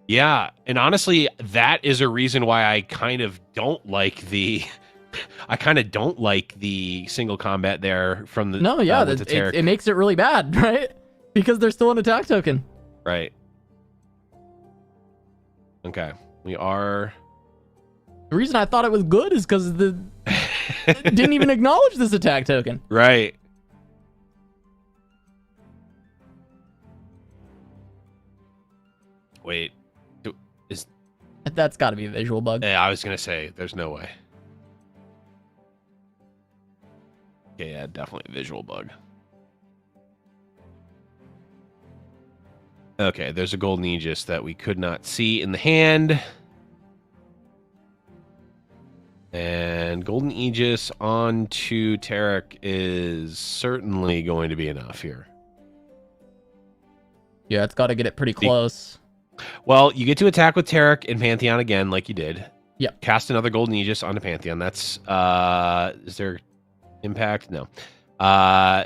Yeah, and honestly, that is a reason why I kind of don't like the... single combat there from the... No, yeah, it makes it really bad, right? Because they're still an attack token. Right. Okay, we are... The reason I thought it was good is because it didn't even acknowledge this attack token. Right. Wait. That's got to be a visual bug. Yeah, I was going to say, there's no way. Okay, yeah, definitely a visual bug. Okay, there's a Golden Aegis that we could not see in the hand. And Golden Aegis onto Tarek is certainly going to be enough here. Yeah, it's got to get it pretty close. Well, you get to attack with Tarek in Pantheon again, like you did. Yep. Cast another Golden Aegis onto Pantheon. That's, is there impact? No.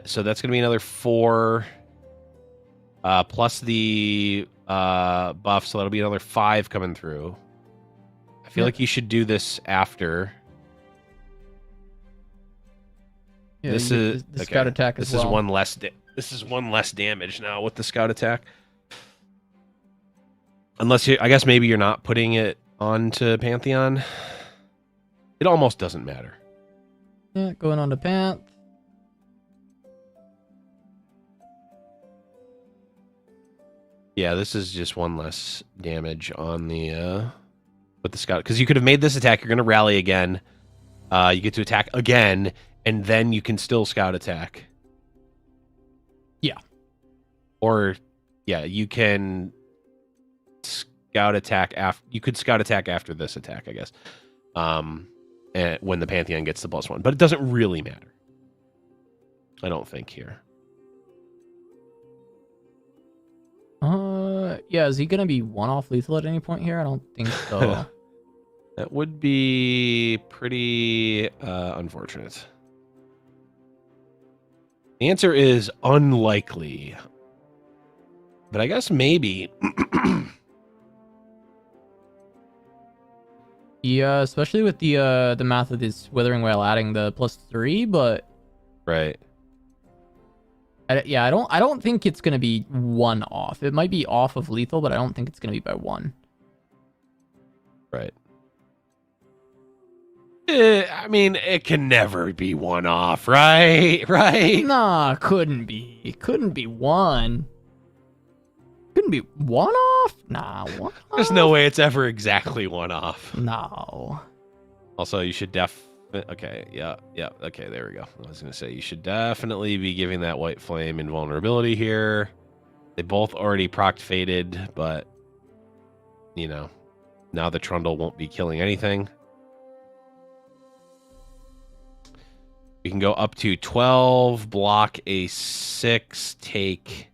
So that's going to be another 4 plus the buff, so that'll be another 5 coming through. I feel like you should do this after. Yeah, This is the scout attack as well. This is one less damage now with the Scout attack. Unless I guess maybe you're not putting it onto Pantheon. It almost doesn't matter. Yeah, going on to Panth. Yeah, this is just 1 less damage on the with the scout, because you could have made this attack. You're going to rally again. You get to attack again, and then you can still scout attack. Yeah. Or yeah, you can scout attack after. You could scout attack after this attack, I guess. And when the Pantheon gets the +1, but it doesn't really matter. I don't think here. Yeah, is he gonna be 1-off lethal at any point here? I don't think so. That would be pretty unfortunate. The answer is unlikely. But I guess maybe. Yeah, especially with the math of this withering while adding the +3, but right. Yeah, I don't think it's gonna be 1 off. It might be off of lethal, but I don't think it's gonna be by 1. Right. I mean, it can never be 1 off, right? Right? Nah, couldn't be. It couldn't be 1. Couldn't be 1 off? Nah, 1 off? There's no way it's ever exactly 1 off. No. Also, you should okay, yeah, okay, there we go. I was going to say, you should definitely be giving that White Flame invulnerability here. They both already proc faded, but, you know, now the Trundle won't be killing anything. We can go up to 12, block a 6, take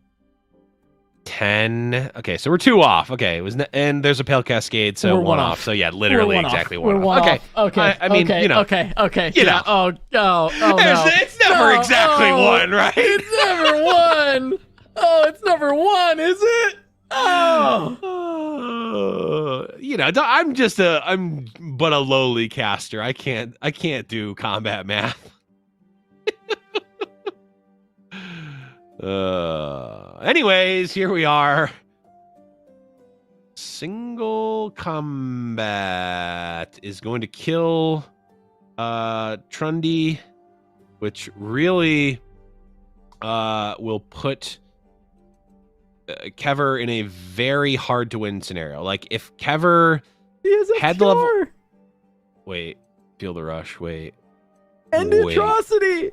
10. Okay, so we're 2 off. Okay, it was and there's a Pale Cascade, so we're 1 off. So yeah, literally exactly 1 off. Okay. Okay. I mean, okay, you know. Okay. You know. Oh, no. It's never exactly 1, right? It's never 1. Oh, it's never 1, is it? Oh. You know, I'm but a lowly caster. I can't do combat math. Anyways, here we are. Single combat is going to kill Trundy, which really will put Kever in a very hard to win scenario. Like if Kever had the level. Wait, feel the rush. Wait. End atrocity.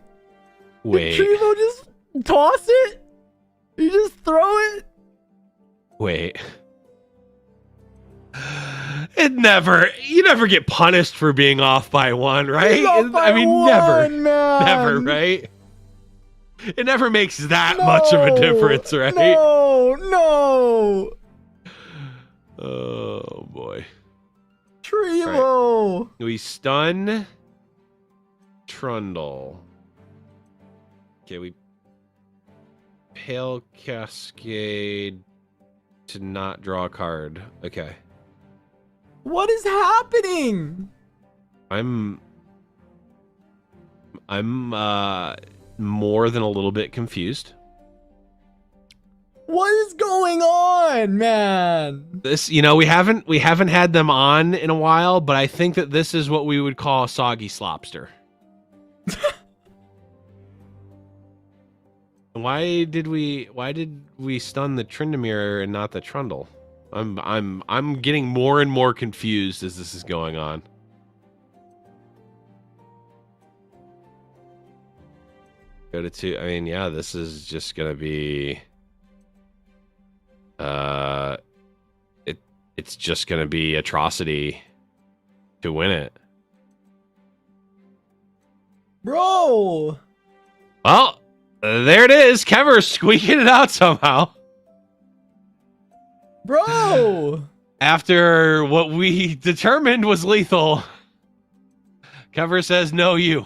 Wait. Did Trevo just toss it? You just throw it? Wait. You never get punished for being off by 1, right? I mean, 1, never. Man. Never, right? It never makes that much of a difference, right? No. Oh, boy. Trevo. Right. We stun Trundle. Okay, we Pale Cascade to not draw a card. Okay. What is happening? I'm more than a little bit confused. What is going on, man? This, you know, we haven't had them on in a while, but I think that this is what we would call a soggy slopster. Why did we stun the Tryndamere and not the Trundle? I'm getting more and more confused as this is going on. Go to 2. I mean, yeah, this is just gonna be it's just gonna be atrocity to win it. Bro. Well, there it is. Kever squeaking it out somehow. Bro. After what we determined was lethal, Kever says, no, you.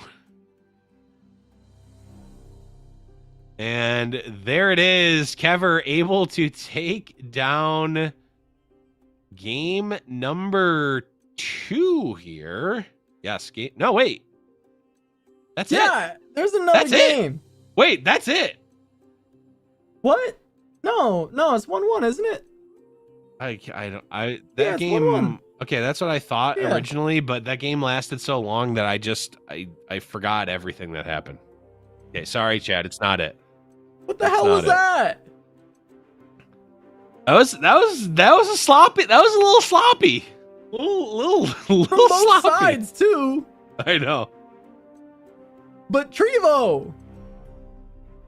And there it is. Kever able to take down game number 2 here. Yes. No, wait. That's it. Yeah, there's another game. Wait, that's it. What? No, it's 1-1, isn't it? That it's game. 1-1. Okay, that's what I thought originally, but that game lasted so long that I forgot everything that happened. Okay, sorry, Chad. It's not it. What the hell was that? That was a sloppy. That was a little sloppy. Little From both sloppy. sides too. I know. But Trevo,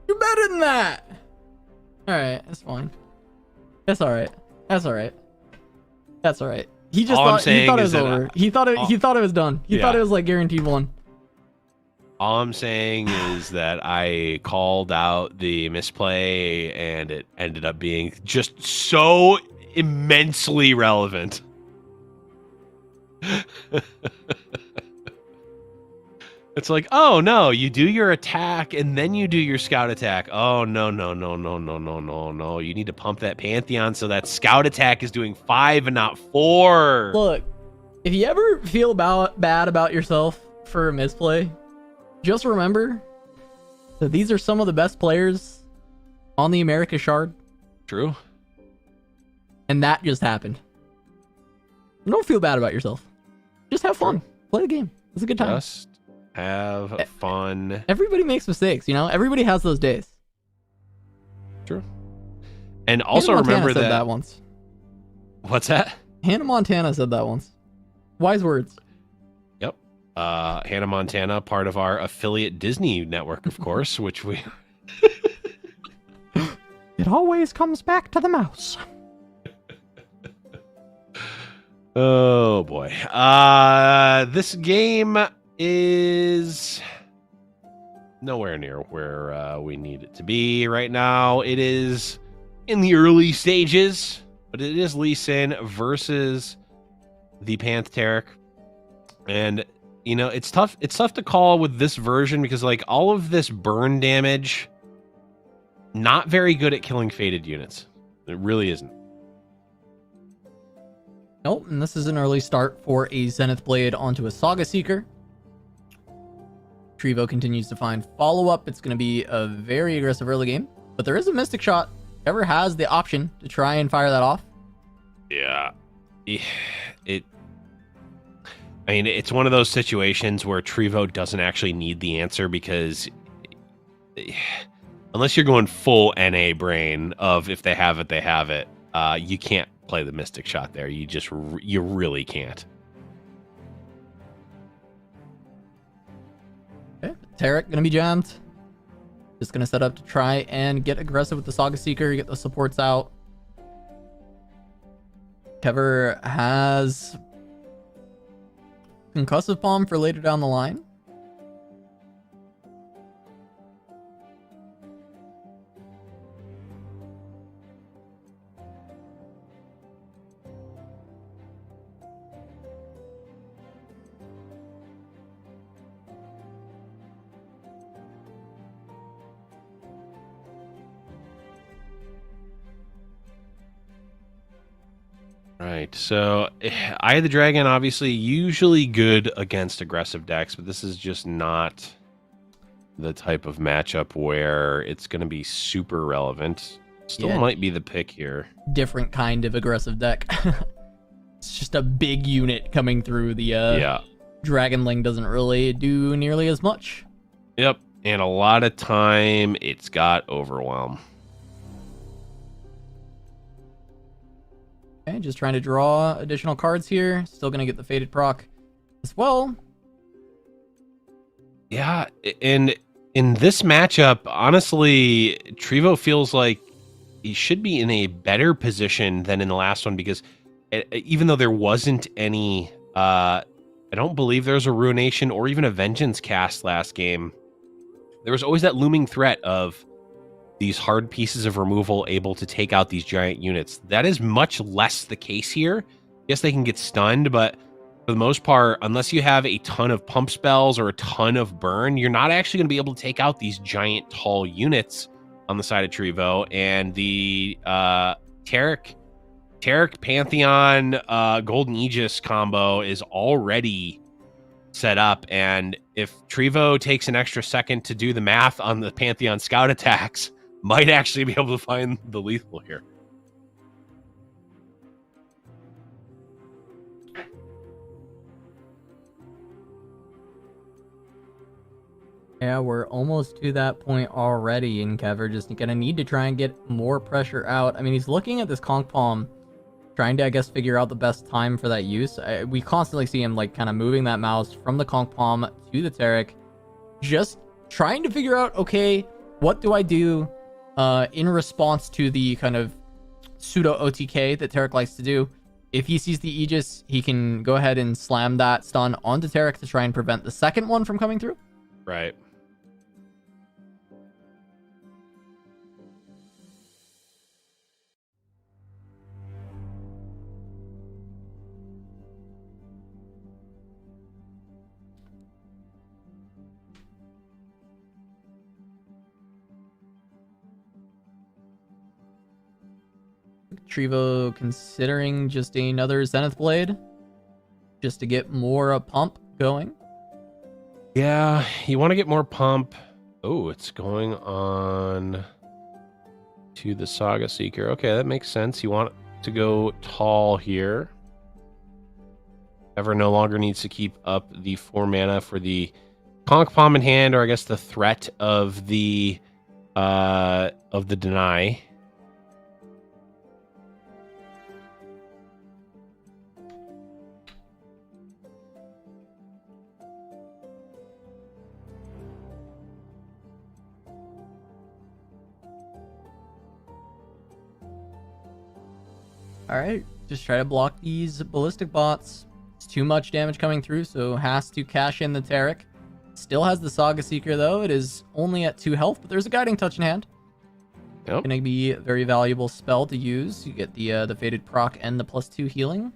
you're better than that. All right, that's fine. That's all right. That's all right. That's all right. He just thought it was over. He thought it was done. He thought it was like guaranteed one. All I'm saying is that I called out the misplay and it ended up being just so immensely relevant. It's like, oh no, you do your attack and then you do your scout attack. Oh no. You need to pump that Pantheon so that scout attack is doing 5 and not 4. Look, if you ever feel bad about yourself for a misplay, just remember that these are some of the best players on the America Shard. True. And that just happened. Don't feel bad about yourself. Just have fun. Play the game. It's a good time. Just have fun. Everybody makes mistakes, you know? Everybody has those days. True. And also Hannah Montana remember said that once. What's that? Hannah Montana said that once. Wise words. Yep. Hannah Montana, part of our affiliate Disney network, of course, which we... It always comes back to the mouse. Oh, boy. This game is nowhere near where we need it to be right now. It is in the early stages, but it is Lee Sin versus the Pantheric. And, you know, it's tough to call with this version because, like, all of this burn damage, not very good at killing faded units. It really isn't. Nope, and this is an early start for a Zenith Blade onto a Saga Seeker. Trevo continues to find follow-up. It's going to be a very aggressive early game, but there is a Mystic Shot. Ever has the option to try and fire that off. Yeah. I mean, it's one of those situations where Trevo doesn't actually need the answer because unless you're going full NA brain of if they have it, they have it, you can't play the Mystic Shot there. You really can't. Okay, Tarek gonna be jammed. Just gonna set up to try and get aggressive with the Saga Seeker, get the supports out. Kever has Concussive Palm for later down the line. Right, so Eye of the Dragon, obviously, usually good against aggressive decks, but this is just not the type of matchup where it's going to be super relevant. Still might be the pick here. Different kind of aggressive deck. It's just a big unit coming through. The Dragonling doesn't really do nearly as much. Yep, and a lot of time it's got Overwhelm. Okay, just trying to draw additional cards here. Still going to get the Faded proc as well. Yeah, and in this matchup, honestly, Trevo feels like he should be in a better position than in the last one because even though there wasn't any, I don't believe there was a Ruination or even a Vengeance cast last game, there was always that looming threat of these hard pieces of removal able to take out these giant units. That is much less the case here. Yes, they can get stunned, but for the most part, unless you have a ton of pump spells or a ton of burn, you're not actually going to be able to take out these giant, tall units on the side of Trevo, and the Taric Pantheon Golden Aegis combo is already set up, and if Trevo takes an extra second to do the math on the Pantheon scout attacks, might actually be able to find the lethal here. Yeah, we're almost to that point already, and Kever just gonna need to try and get more pressure out. I mean, he's looking at this Conch Palm, trying to, I guess, figure out the best time for that use. We constantly see him, like, kind of moving that mouse from the Conch Palm to the Taric, just trying to figure out, okay, what do I do in response to the kind of pseudo OTK that Taric likes to do. If he sees the Aegis, he can go ahead and slam that stun onto Taric to try and prevent the second one from coming through. Right. Trevo considering just another Zenith Blade just to get more pump going. Yeah, you want to get more pump. Oh, it's going on to the Saga Seeker. Okay, that makes sense. You want to go tall here. Ever no longer needs to keep up the 4 mana for the Conch Palm in hand, or I guess the threat of the deny. Alright, just try to block these ballistic bots. It's too much damage coming through, so has to cash in the Taric. Still has the Saga Seeker, though. It is only at 2 health, but there's a Guiding Touch in hand. Yep. Gonna be a very valuable spell to use. You get the Faded proc and the +2 healing.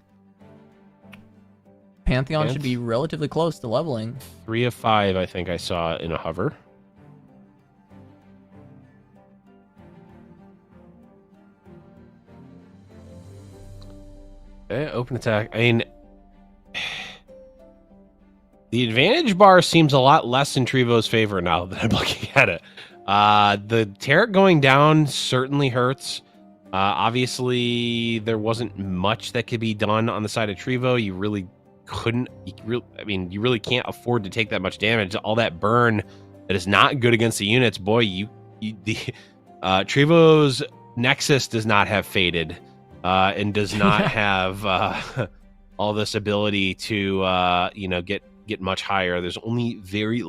Pantheon should be relatively close to leveling. 3 of 5, I think I saw in a hover. Okay, open attack. I mean, the advantage bar seems a lot less in Trevo's favor now that I'm looking at it. The Taric going down certainly hurts. Obviously, there wasn't much that could be done on the side of Trevo. You really couldn't. You really can't afford to take that much damage. All that burn that is not good against the units. Boy, Trevo's Nexus does not have faded. And does not have all this ability to get much higher. There's only very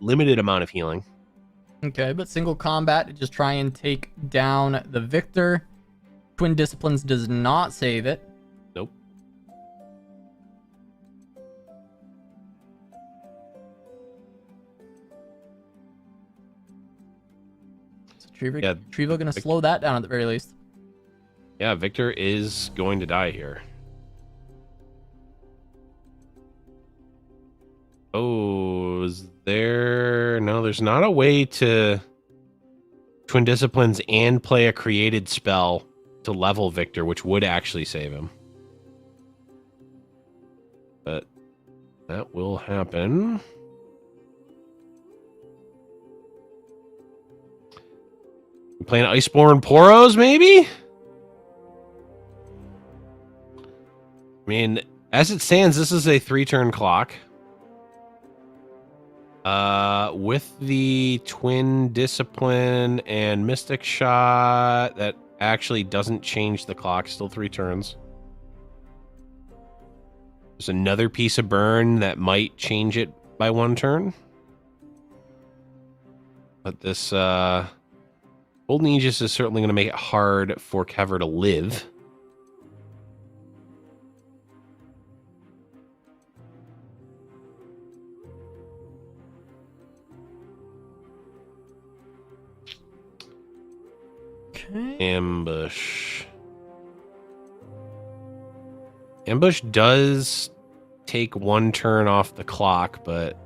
limited amount of healing. Okay, but single combat to just try and take down the Victor. Twin Disciplines does not save it. Nope. So Trevo gonna slow that down at the very least. Yeah, Victor is going to die here. Oh, is there... No, there's not a way to Twin Disciplines and play a created spell to level Victor, which would actually save him. But that will happen. Playing Iceborne Poros, maybe? I mean, as it stands, this is a 3-turn clock. With the Twin Discipline and Mystic Shot, that actually doesn't change the clock. Still 3 turns. There's another piece of burn that might change it by 1 turn. But this Golden Aegis is certainly going to make it hard for Kever to live. Ambush. Ambush does take 1 turn off the clock, but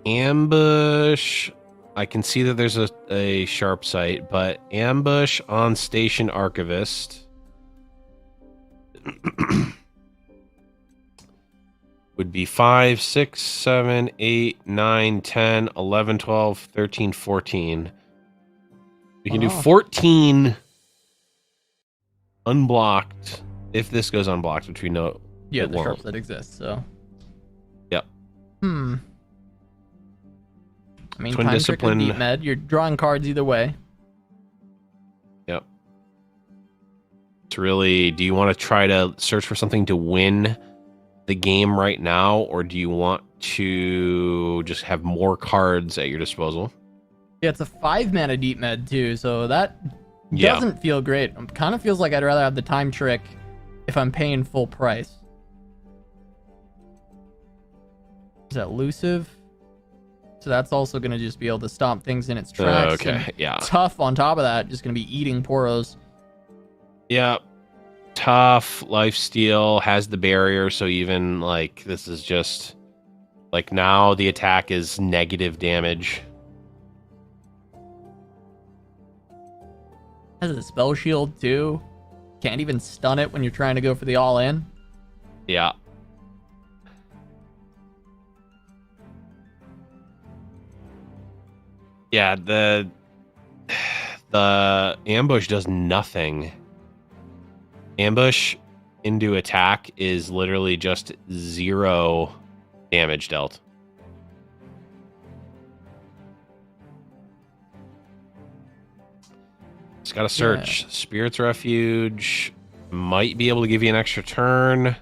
Ambush. I can see that there's a sharp sight, but ambush on station archivist would be 5, 6, 7, 8, 9, 10, 11, 12, 13, 14. We can do 14 unblocked if this goes unblocked, which we know. Yeah, the sharps that exist, so. Yep. I mean, Twin time discipline. trick and deep med. You're drawing cards either way. Yep. It's really, do you want to try to search for something to win the game right now, or do you want to just have more cards at your disposal? Yeah, it's a 5 mana deep med too, so that doesn't feel great. It kind of feels like I'd rather have the time trick if I'm paying full price. Is that elusive? So that's also going to just be able to stomp things in its tracks. Okay, yeah. Tough on top of that, just going to be eating poros. Yeah. Tough, lifesteal, has the barrier, so even like this is just like now the attack is negative damage. Has a spell shield too. Can't even stun it when you're trying to go for the all-in. Yeah. Yeah, the ambush does nothing. Ambush into attack is literally just 0 damage dealt. It's got to search. Yeah. Spirit's Refuge might be able to give you an extra turn.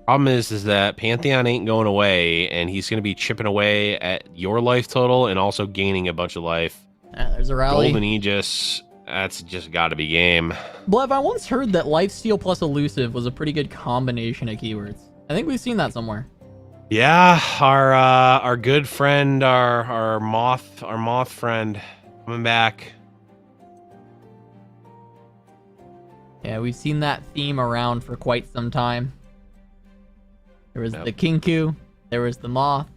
Problem is that Pantheon ain't going away, and he's going to be chipping away at your life total and also gaining a bunch of life. There's a rally. Golden Aegis, that's just got to be game. Blev, I once heard that lifesteal plus elusive was a pretty good combination of keywords. I think we've seen that somewhere. Yeah, our good friend, our moth friend, coming back. Yeah, we've seen that theme around for quite some time. There was the Kinku, there was the Moth,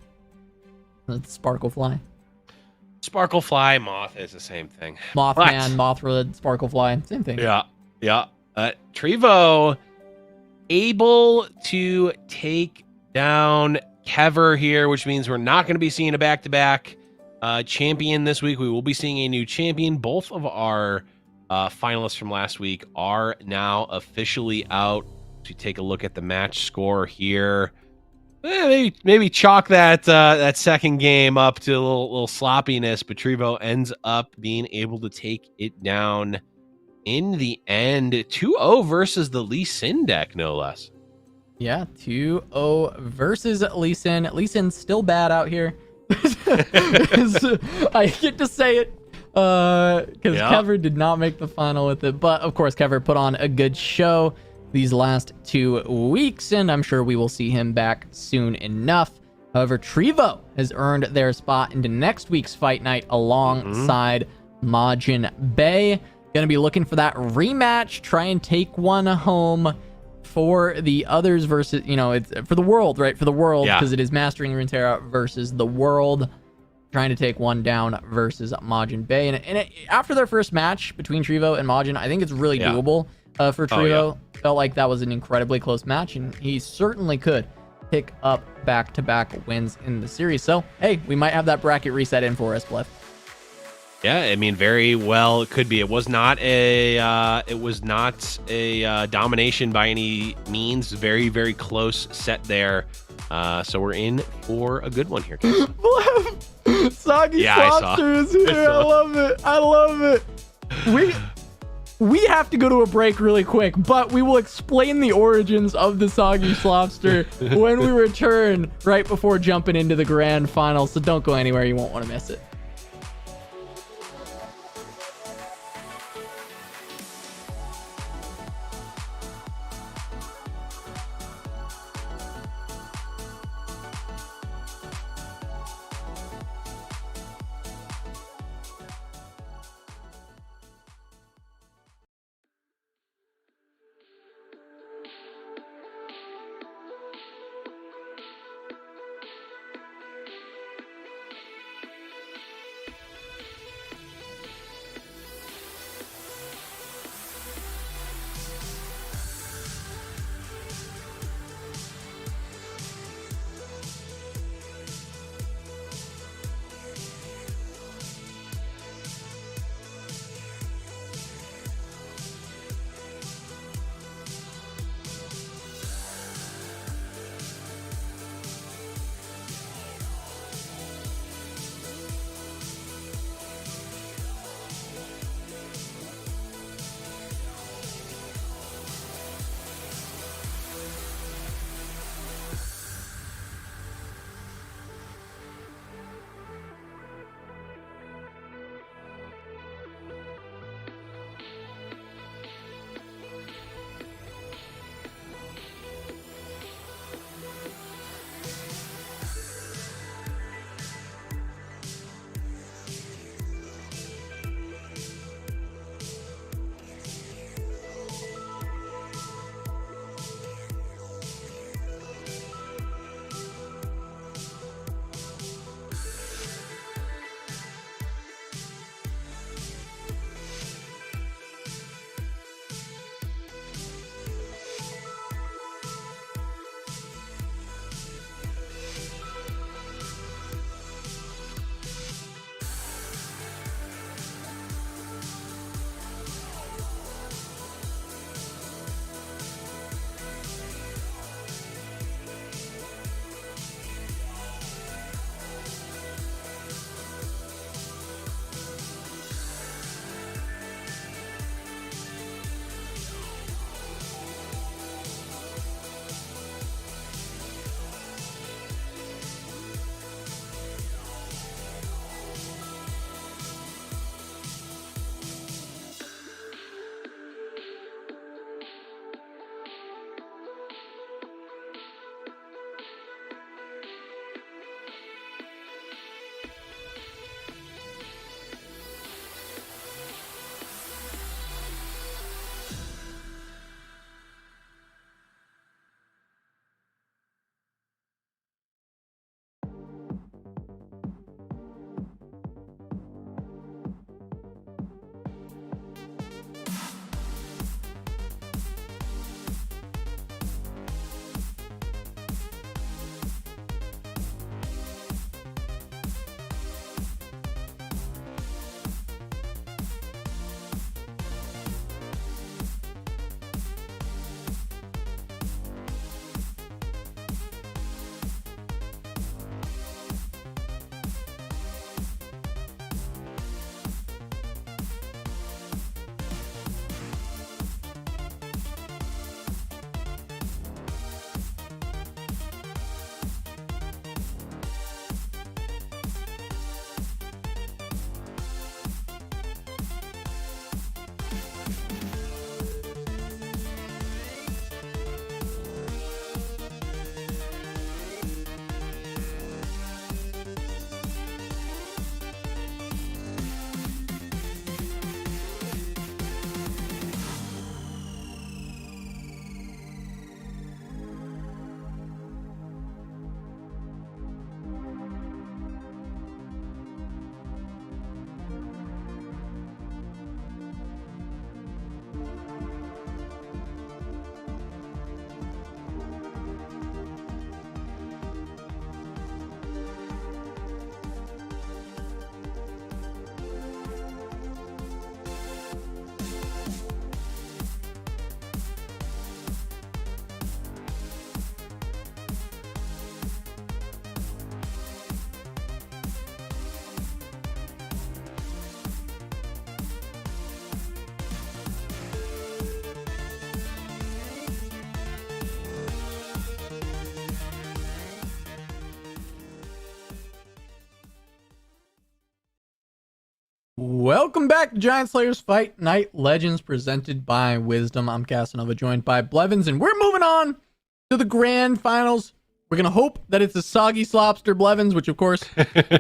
the Sparklefly. Sparklefly, Moth is the same thing. Mothman, Mothra, Sparklefly, same thing. Yeah, yeah. Trevo able to take down Kever here, which means we're not going to be seeing a back-to-back champion this week. We will be seeing a new champion. Both of our finalists from last week are now officially out. To take a look at the match score here, maybe chalk that second game up to a little sloppiness, but Trevo ends up being able to take it down in the end. 2-0 versus the Lee Sin deck, no less. Yeah, 2-0 versus Lee Sin. Lee Sin's still bad out here. I get to say it because Kever did not make the final with it, but of course Kever put on a good show these last 2 weeks, and I'm sure we will see him back soon enough. However, Trevo has earned their spot into next week's fight night alongside Majin Bay. Gonna be looking for that rematch, try and take one home for the others versus, it's for the world, right? For the world, because it is Mastering Runeterra versus the world. Trying to take one down versus Majin Bay. And after their first match between Trevo and Majin, I think it's really doable for Trevo. Felt like that was an incredibly close match, and he certainly could pick up back-to-back wins in the series. So, hey, we might have that bracket reset in for us, Blev. Yeah, I mean, very well it could be. It was not a domination by any means. Very, very close set there. So we're in for a good one here, guys. Blev, Soggy Lobster is here. I love it. I love it. We have to go to a break really quick, but we will explain the origins of the Soggy Slopster when we return right before jumping into the grand final. So don't go anywhere. You won't want to miss it. Welcome back to Giant Slayer's Fight Night Legends presented by Wisdom. I'm Casanova, joined by Blevins, and we're moving on to the grand finals. We're going to hope that it's a Soggy Slopster Blevins, which of course,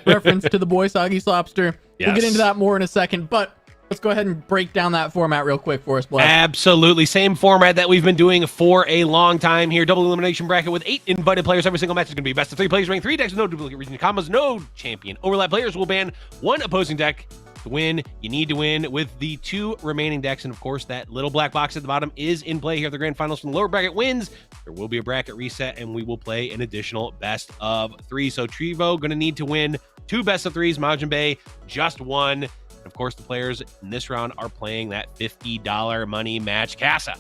reference to the boy Soggy Slopster. Yes. We'll get into that more in a second, but let's go ahead and break down that format real quick for us, Blev. Absolutely. Same format that we've been doing for a long time here. Double elimination bracket with 8 invited players. Every single match is going to be best of 3 players, rank 3 decks with no duplicate region combos, no champion overlap. Players will ban 1 opposing deck. To win, you need to win with the 2 remaining decks, and of course that little black box at the bottom is in play here at the grand finals. From the lower bracket wins, there will be a bracket reset, and we will play an additional best of 3. So Trevo going to need to win 2 best of 3s, Majin Bay just 1. And of course the players in this round are playing that $50 money match. Casa.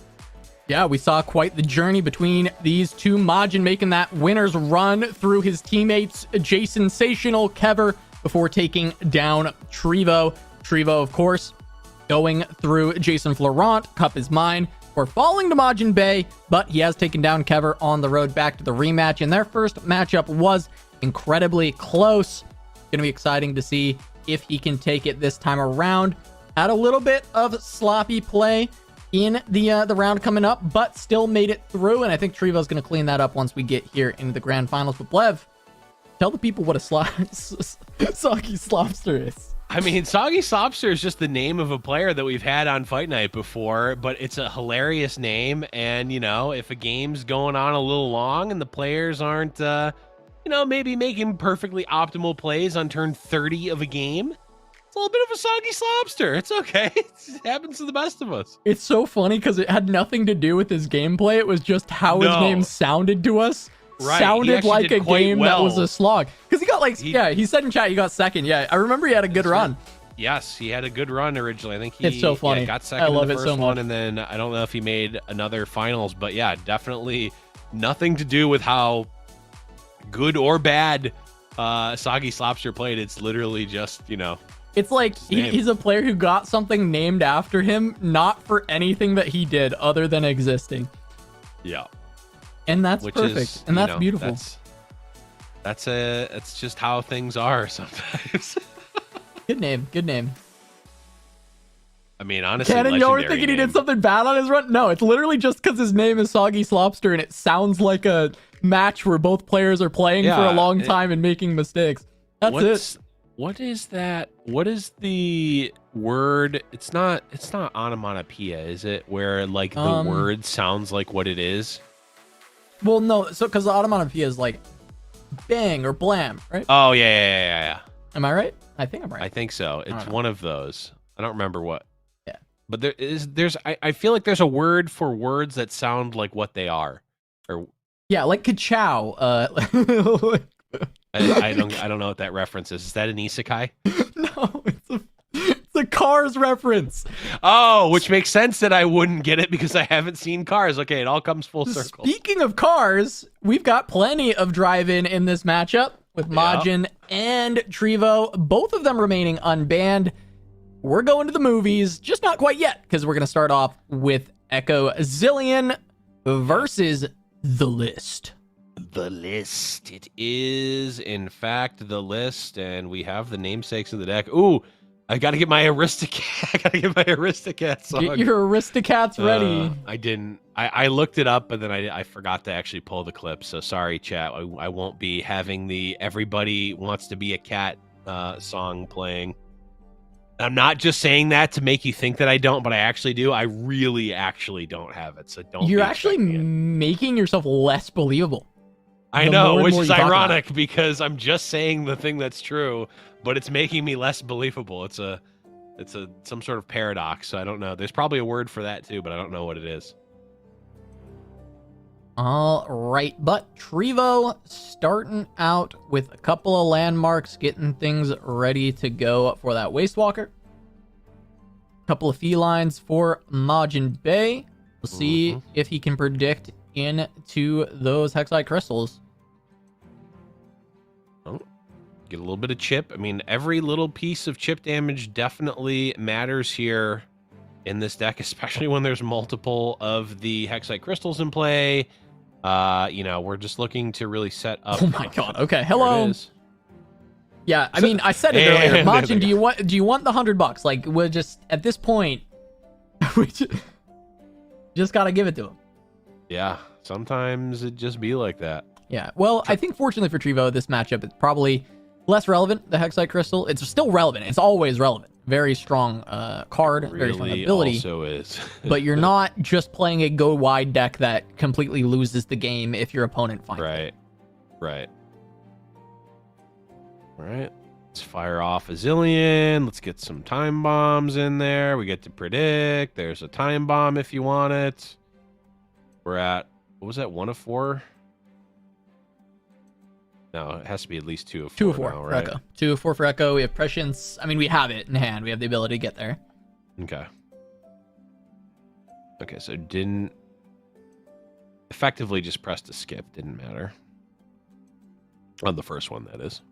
Yeah, we saw quite the journey between these two. Majin making that winner's run through his teammates, Jason Sational, Kever, before taking down Trevo. Trevo, of course, going through Jason Florent. Cup is mine. We're falling to Majin Bay, but he has taken down Kever on the road back to the rematch, and their first matchup was incredibly close. Going to be exciting to see if he can take it this time around. Had a little bit of sloppy play in the round coming up, but still made it through, and I think Trevo's going to clean that up once we get here into the grand finals. But Blev, tell the people what a Soggy Slopster is. I mean, Soggy Slopster is just the name of a player that we've had on Fight Night before, but it's a hilarious name. And, you know, if a game's going on a little long and the players aren't, you know, maybe making perfectly optimal plays on turn 30 of a game, it's a little bit of a Soggy Slopster. It's okay. It happens to the best of us. It's so funny because it had nothing to do with his gameplay. It was just how his name sounded to us. Right. Sounded like a game that was a slog. Because he got like, he said in chat he got second. Yeah, I remember he had a good run. Yes, he had a good run originally. I think he it's so funny. Got second in the the first so one, and then I don't know if he made another finals, but yeah, definitely nothing to do with how good or bad Soggy Slopster played. It's literally just, you know. It's like he's a player who got something named after him, not for anything that he did other than existing. Yeah. And that's perfect. And that's beautiful. That's just how things are sometimes. Good name. Good name. I mean, honestly, Cannon, you were thinking he did something bad on his run? No, it's literally just because his name is Soggy Slopster and it sounds like a match where both players are playing for a long time and making mistakes. That's it. What is that? What is the word? It's not onomatopoeia, is it? Where like the word sounds like what it is? Well, no, so because the onomatopoeia is like bang or blam, right? Oh, yeah. Am I right? I think I'm right. I think so. It's one of those. I don't remember what. Yeah. But I feel like there's a word for words that sound like what they are. Or yeah, like ka-chow. I don't know what that reference is. Is that an isekai? No, it's a Cars reference. Oh, which makes sense that I wouldn't get it because I haven't seen Cars. Okay, it all comes full circle. Speaking of Cars, we've got plenty of drive-in in this matchup with Majin and Trevo, both of them remaining unbanned. We're going to the movies, just not quite yet, because we're going to start off with Echo Zillion versus The List. The List. It is, in fact, The List, and we have the namesakes of the deck. Ooh, I gotta get my Aristocat. I gotta get my Aristocat song. Get your Aristocats ready. I didn't. I looked it up, but then I forgot to actually pull the clip. So sorry, chat. I won't be having the "Everybody Wants to Be a Cat" song playing. I'm not just saying that to make you think that I don't, but I actually do. I really actually don't have it. So don't. You're actually making yourself less believable. I know, which is ironic because I'm just saying the thing that's true, but it's making me less believable. It's some sort of paradox. So I don't know. There's probably a word for that too, but I don't know what it is. All right, but Trevo starting out with a couple of landmarks, getting things ready to go for that Wastewalker. Couple of felines for Majin Bay. We'll see if he can predict into those Hexite crystals. Oh, get a little bit of chip. I mean, every little piece of chip damage definitely matters here in this deck, especially when there's multiple of the Hexite crystals in play. You know, we're just looking to really set up. Oh my god. Okay, hello. Yeah, I mean, I said it earlier. Majin, do you want the $100? Like, we're just at this point, we just gotta give it to him. Yeah, sometimes it just be like that. Yeah, well, I think fortunately for Trevo, this matchup is probably less relevant. The Hexite Crystal, it's still relevant. It's always relevant. Very strong card, very strong ability. Also is. But you're not just playing a go wide deck that completely loses the game if your opponent finds it. Right. All right. Let's fire off a zillion. Let's get some time bombs in there. We get to predict. There's a time bomb if you want it. We're at, what was that, 1 of 4? No, it has to be at least 2 of 4. 2 of 4 now, for right? Echo. 2 of 4 for Echo. We have Prescience. I mean, we have it in hand. We have the ability to get there. Okay. Okay, so didn't effectively just pressed a skip. Didn't matter. On the first one, that is.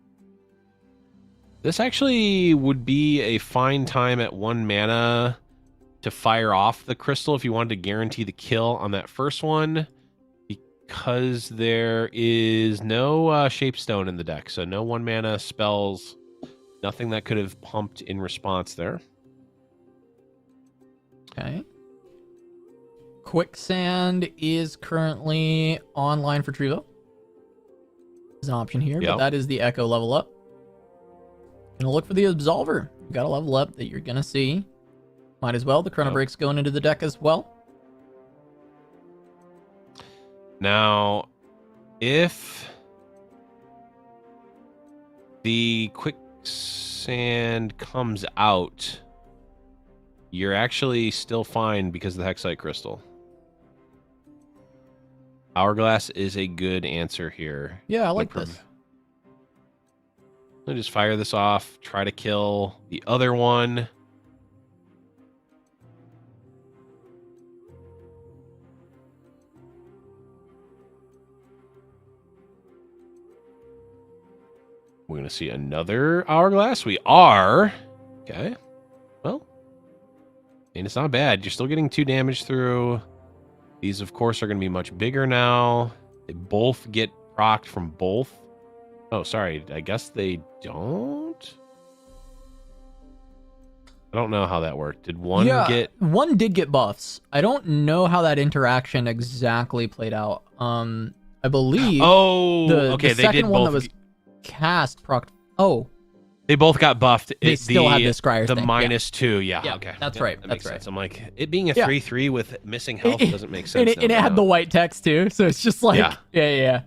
This actually would be a fine time at 1 mana to fire off the crystal if you wanted to guarantee the kill on that first one, because there is no Shapestone in the deck, so no 1 mana spells, nothing that could have pumped in response there. Okay. Quicksand is currently online for Trevo. There's an option here, but that is the Echo level up. Gonna look for the Absolver. You got a level up that you're gonna see. Might as well. The Chrono Break's going into the deck as well. Now, if the Quicksand comes out, you're actually still fine because of the Hexite Crystal. Hourglass is a good answer here. Yeah, I like this. I'll just fire this off, try to kill the other one. We're going to see another Hourglass. We are. Okay. Well, and it's not bad. You're still getting 2 damage through. These, of course, are going to be much bigger now. They both get procced from both. Oh, sorry. I guess they don't? I don't know how that worked. Did one get... One did get buffs. I don't know how that interaction exactly played out. I believe... okay, the second one that was cast proc... Oh. They both got buffed. They still had this Scryer's thing. -2, yeah. Okay. That's right. That That's makes right. sense. I'm like, it being a 3/3 with missing health doesn't make sense. And it had the white text too, so it's just like, yeah. It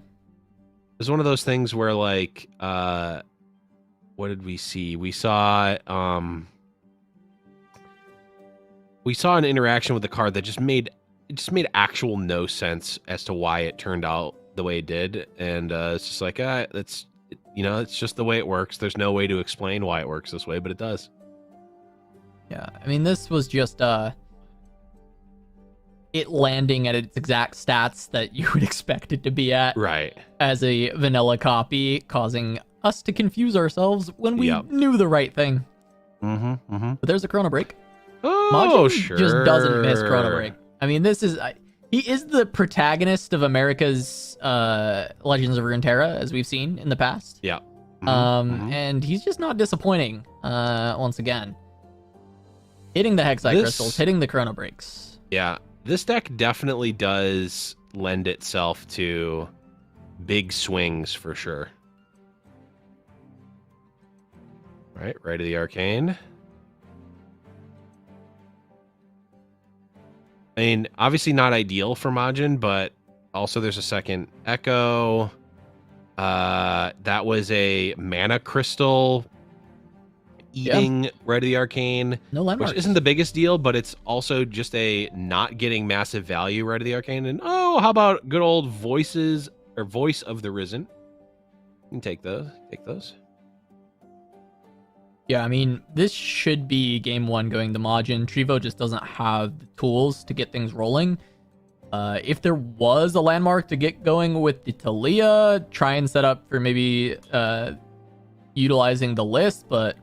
was one of those things where, like, what did we see? We saw an interaction with the card that just made actual no sense as to why it turned out the way it did, and it's just like, it's just the way it works. There's no way to explain why it works this way, but it does. Yeah, I mean, this was just it landing at its exact stats that you would expect it to be at. Right. As a vanilla copy, causing us to confuse ourselves when we knew the right thing. But there's a Chrono Break. Oh, Majin sure. just doesn't miss Chrono Break. I mean, this is... he is the protagonist of America's Legends of Runeterra, as we've seen in the past. Yeah. And he's just not disappointing, once again. Hitting the Hexite Crystals, hitting the Chrono Breaks. Yeah. This deck definitely does lend itself to big swings for sure. All right, Rite of the Arcane. I mean, obviously not ideal for Majin, but also there's a second Echo. That was a mana crystal eating Rite of the Arcane, no landmarks, which isn't the biggest deal, but it's also just a not getting massive value Rite of the Arcane. And how about good old Voice of the Risen? You can take those. Yeah, I mean, this should be game 1 going to Majin. Trevo just doesn't have the tools to get things rolling. If there was a landmark to get going with the Talia, try and set up for maybe utilizing the list, but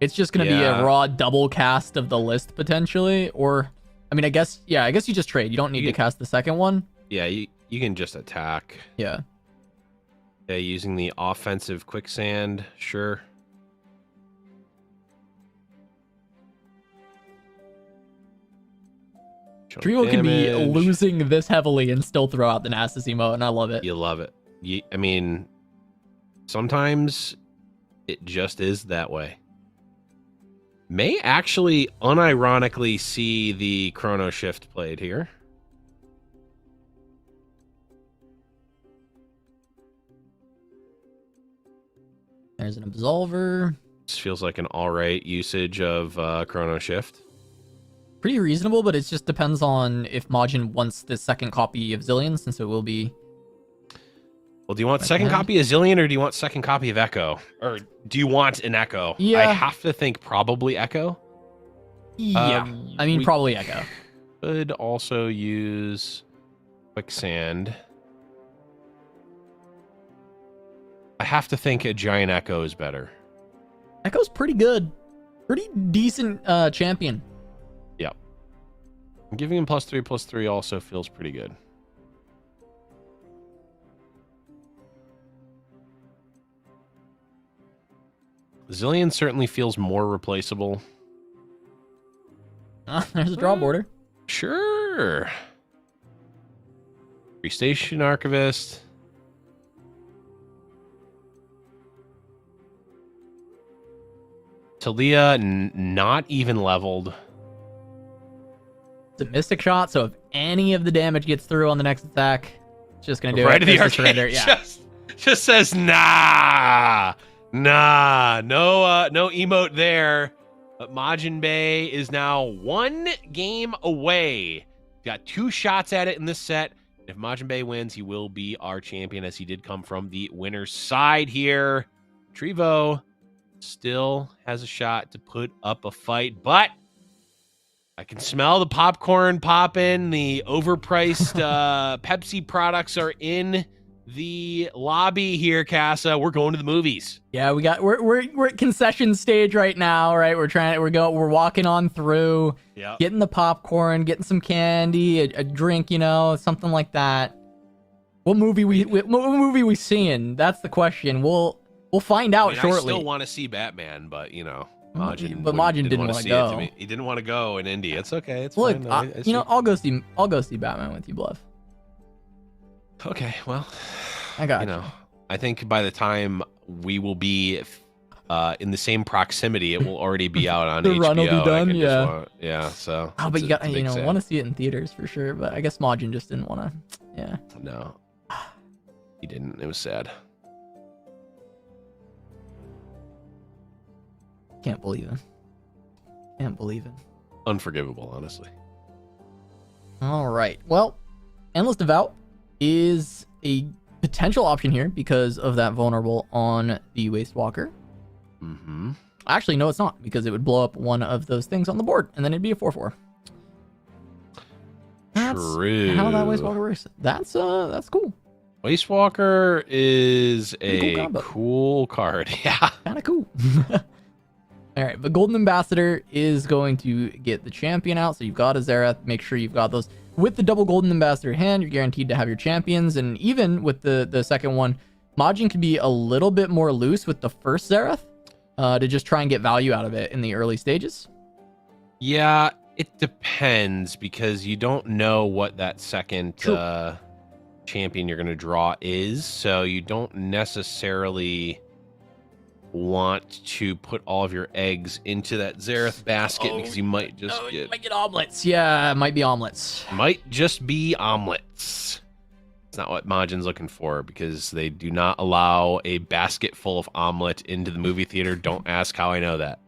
it's just going to be a raw double cast of the list potentially. Or, I mean, I guess you just trade. You don't need to cast the second one. Yeah, you can just attack. Yeah. Okay, using the offensive quicksand, sure. Trio can be losing this heavily and still throw out the Nasus emote, and I love it. You love it. I mean, sometimes it just is that way. May actually unironically see the Chrono Shift played here. There's an Absolver. This feels like an alright usage of Chrono Shift. Pretty reasonable, but it just depends on if Majin wants the second copy of Zillion, since it will be... Well, do you want second copy of Zillion, or do you want second copy of Echo? Or do you want an Echo? Yeah. I have to think probably Echo. Yeah, I mean, probably Echo. Could also use Quicksand. I have to think a Giant Echo is better. Echo's pretty good. Pretty decent champion. Yep. Giving him +3/+3 also feels pretty good. Zillion certainly feels more replaceable. There's a draw border. Sure. Free Station Archivist. Talia not even leveled. It's a Mystic Shot, so if any of the damage gets through on the next attack, it's just going to do right it. Right to the arcade. Yeah. Just says, nah. Nah. No emote there. But Majin Bay is now 1 game away. Got 2 shots at it in this set. If Majin Bay wins, he will be our champion, as he did come from the winner's side here. Trevo still has a shot to put up a fight, but I can smell the popcorn popping. The overpriced Pepsi products are in the lobby here, Casa. We're going to the movies. Yeah, we're at concession stage right now, right? We're walking on through, getting the popcorn, getting some candy, a drink, something like that. What movie we seeing? That's the question. We'll find out shortly. I still want to see Batman, but Majin. But Majin didn't want to go. He didn't want to go in Indy. It's okay. It's fine. Look, I'll go see Batman with you, Blev. Okay, well, I got you. I think by the time we will be in the same proximity, it will already be out on the HBO. run will be done, yeah. So. Oh, but you got want to see it in theaters for sure. But I guess Majin just didn't want to. Yeah. No, he didn't. It was sad. Can't believe it. Unforgivable, honestly. All right. Well, Endless Devout is a potential option here because of that vulnerable on the Waste Walker. Mm-hmm. Actually, no, it's not, because it would blow up one of those things on the board, and then it'd be a 4/4. That's True. How that Waste Walker works. That's cool. Waste Walker is a cool card. Yeah. Kind of cool. All right, but Golden Ambassador is going to get the champion out, so you've got a Zerath. Make sure you've got those. With the double Golden Ambassador hand, you're guaranteed to have your champions, and even with the second one, Majin can be a little bit more loose with the first Zerath to just try and get value out of it in the early stages. Yeah, it depends, because you don't know what that second champion you're going to draw is, so you don't necessarily want to put all of your eggs into that Zerath basket, because you might just you might get omelets. Yeah, it might be omelets. Might just be omelets. It's not what Majin's looking for, because they do not allow a basket full of omelet into the movie theater. Don't ask how I know that.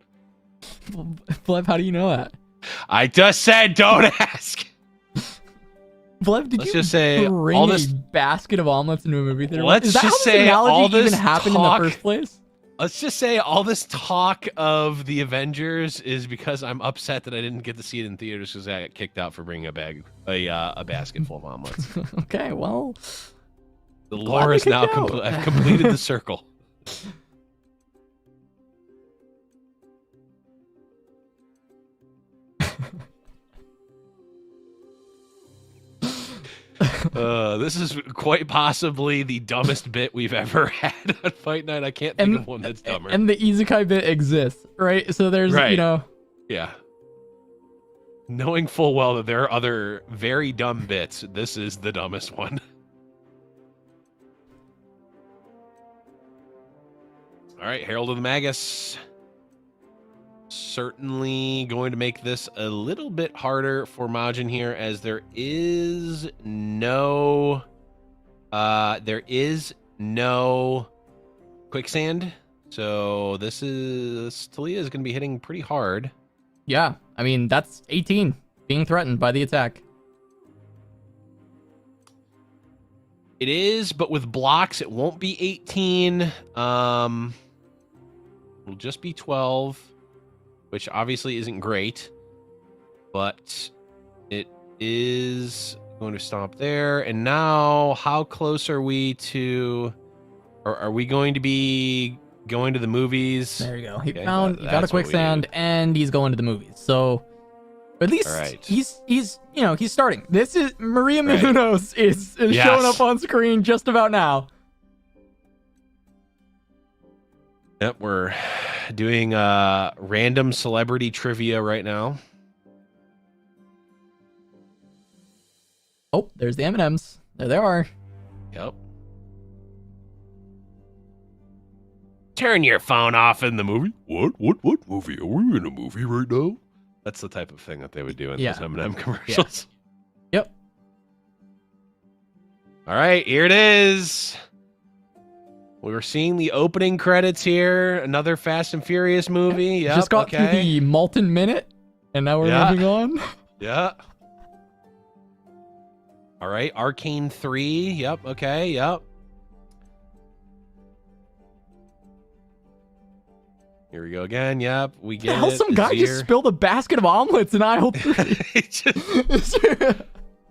Blev, how do you know that? I just said don't ask. Blev, did you just say bring all this a basket of omelets into a movie theater? Let's just say all this even happened in the first place? Let's just say all this talk of the Avengers is because I'm upset that I didn't get to see it in theaters, because I got kicked out for bringing a basket full of omelets. Okay, well, the lore is now I've completed the circle. This is quite possibly the dumbest bit we've ever had on Fight Night. I can't think of one that's dumber. And the Isekai bit exists, right? So there's, you know... Yeah. Knowing full well that there are other very dumb bits, this is the dumbest one. All right, Herald of the Magus. Certainly going to make this a little bit harder for Majin here, as there is no quicksand. So this is Talia is going to be hitting pretty hard. Yeah, I mean that's 18 being threatened by the attack. It is, but with blocks, it won't be 18. It'll just be 12. Which obviously isn't great, but it is going to stop there. And now, how close are we to, or are we going to be going to the movies? There you go. He got a quicksand, and he's going to the movies. So, at least he's starting. This is Maria Menounos is showing up on screen just about now. Yep, we're doing random celebrity trivia right now. Oh, there's the M&Ms. There they are. Yep. Turn your phone off in the movie. What movie? Are we in a movie right now? That's the type of thing that they would do in those M&M commercials. Yeah. Yep. All right, here it is. We were seeing the opening credits here. Another Fast and Furious movie. Yep, just got to the Malton Minute, and now we're moving on. Yeah. All right, Arcane 3. Yep, okay, yep. Here we go again. Yep, we get it. Some guy just spilled a basket of omelets in aisle 3.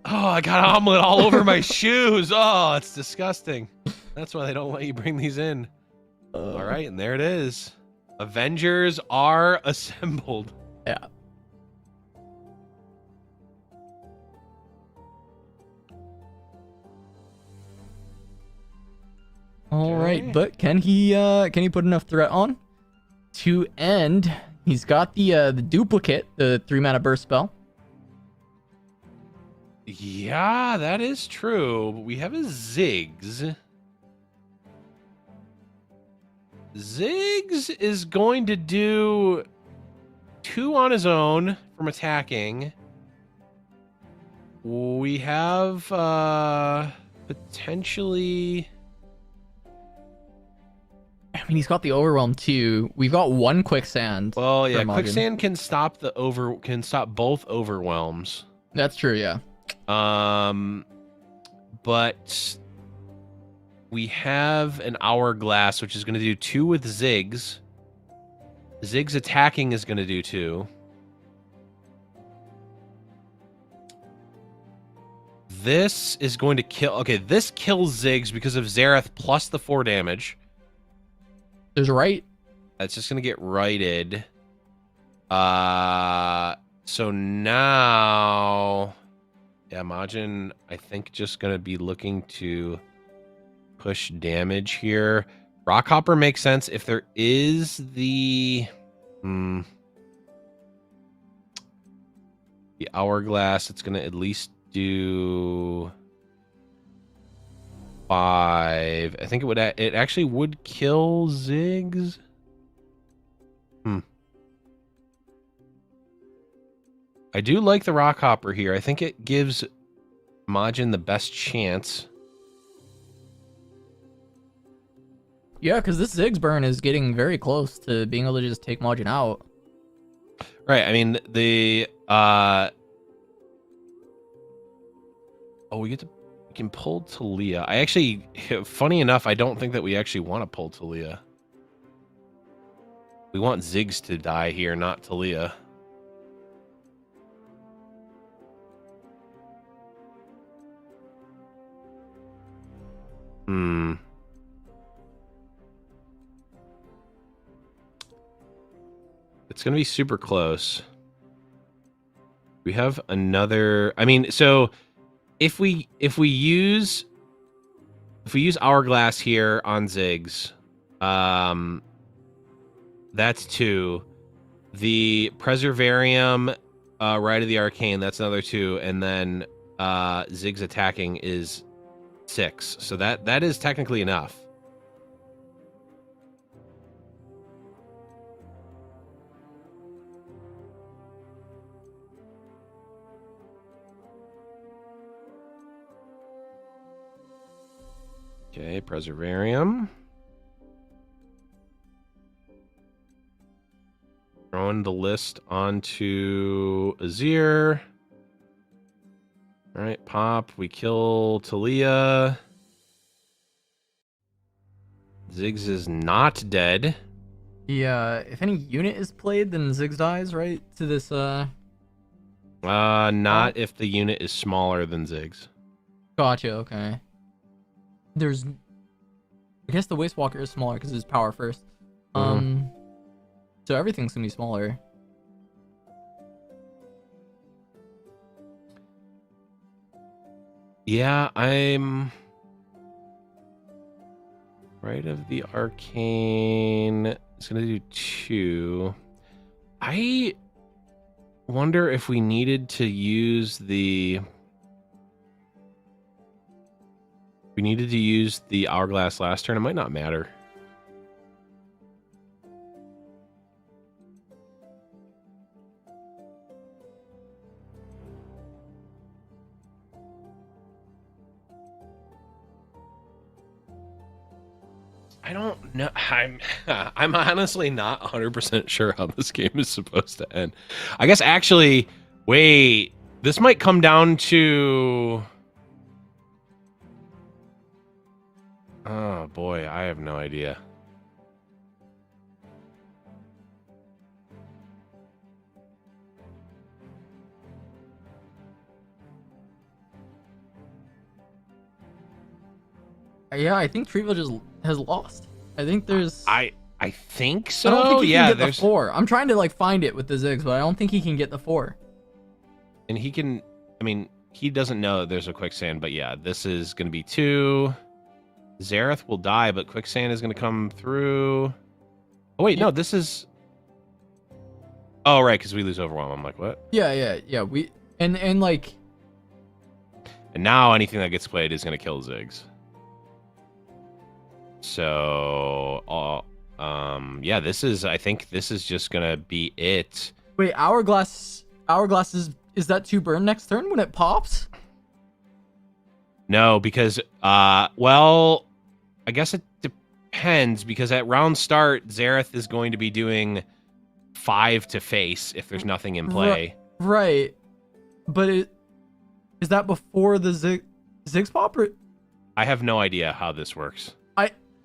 Oh, I got omelet all over my shoes. Oh, it's disgusting. That's why they don't let you bring these in. All right, and there it is. Avengers are assembled. Yeah. All right, but can he put enough threat on to end? He's got the duplicate, the 3-mana burst spell. Yeah, that is true. But we have a Ziggs. Ziggs is going to do 2 on his own from attacking. We have potentially... I mean, he's got the overwhelm too. We've got 1 quicksand. Well, yeah, quicksand can stop both overwhelms. That's true, yeah. But we have an hourglass, which is going to do 2 with Ziggs. Ziggs attacking is going to do 2. This is going to kill... Okay, this kills Ziggs because of Zareth plus the 4 damage. There's a right. That's just going to get righted. So now... Yeah, Majin, I think, just going to be looking to push damage here. Rockhopper makes sense if there is the... the hourglass. It's going to at least do 5. I think it actually would kill Ziggs. I do like the Rockhopper here. I think it gives Majin the best chance. Yeah, because this Ziggs burn is getting very close to being able to just take Majin out. Right, I mean, the... Oh, we can pull Talia. I actually... Funny enough, I don't think that we actually want to pull Talia. We want Ziggs to die here, not Talia. It's going to be super close. We have another... I mean, so if we use Hourglass here on Ziggs, that's 2. The Preservarium, Rite of the Arcane, that's another 2, and then Ziggs attacking is 6. So that is technically enough. Okay, Preservarium. Throwing the list onto Azir. All right, pop. We kill Talia. Ziggs is not dead. Yeah, if any unit is played, then Ziggs dies, right? To this, Not if the unit is smaller than Ziggs. Gotcha, okay. There's... I guess the Waste Walker is smaller because it's power first. So everything's gonna be smaller. Yeah, I'm... Rite of the Arcane. It's gonna do 2. I wonder if we needed to use the... We needed to use the Hourglass last turn. It might not matter. I don't know. I'm honestly not 100% sure how this game is supposed to end. I guess actually, wait, this might come down to... Oh boy, I have no idea. Yeah, I think Treeville just has lost. I think there's... I think so. I don't think he yeah, can get there's the 4. I'm trying to like find it with the Ziggs, but I don't think he can get the 4. And he can... I mean, he doesn't know that there's a quicksand, but yeah, this is going to be 2. Xerath will die, but quicksand is going to come through. Oh wait, no, this is... Oh right, because we lose overwhelm. I'm like, what? Yeah. We and like... And now anything that gets played is going to kill Ziggs. So, yeah, this is... I think this is just going to be it. Wait, Hourglass is that 2 burn next turn when it pops? No, because, well, I guess it depends, because at round start, Xerath is going to be doing 5 to face if there's nothing in play. Right. But is that before the Ziggs pop? Or... I have no idea how this works.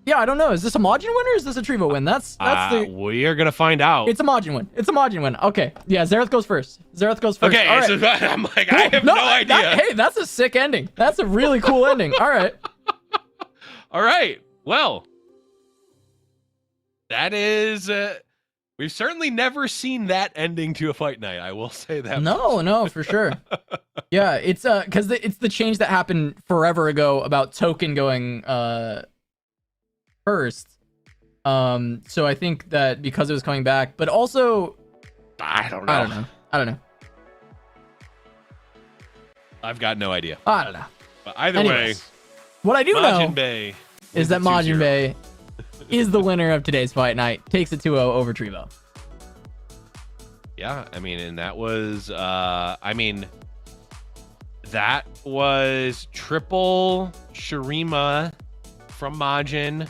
Yeah, I don't know. Is this a Majin win or is this a Trevo win? That's the... We are going to find out. It's a Majin win. It's a Majin win. Okay. Yeah, Xerath goes first. Okay, all right. So I'm like, cool. I have no idea. Hey, that's a sick ending. That's a really cool ending. All right. All right. Well, that is... we've certainly never seen that ending to a fight night. I will say that. No, for sure. Yeah, it's because it's the change that happened forever ago about Token going first. So I think that because it was coming back, but also I don't know. I've got no idea. I don't know. But either way, what I do know Bay is that Majin Bay is the winner of today's fight night. Takes it 2-0 over Trevo. Yeah, I mean, and that was that was triple Shurima from Majin.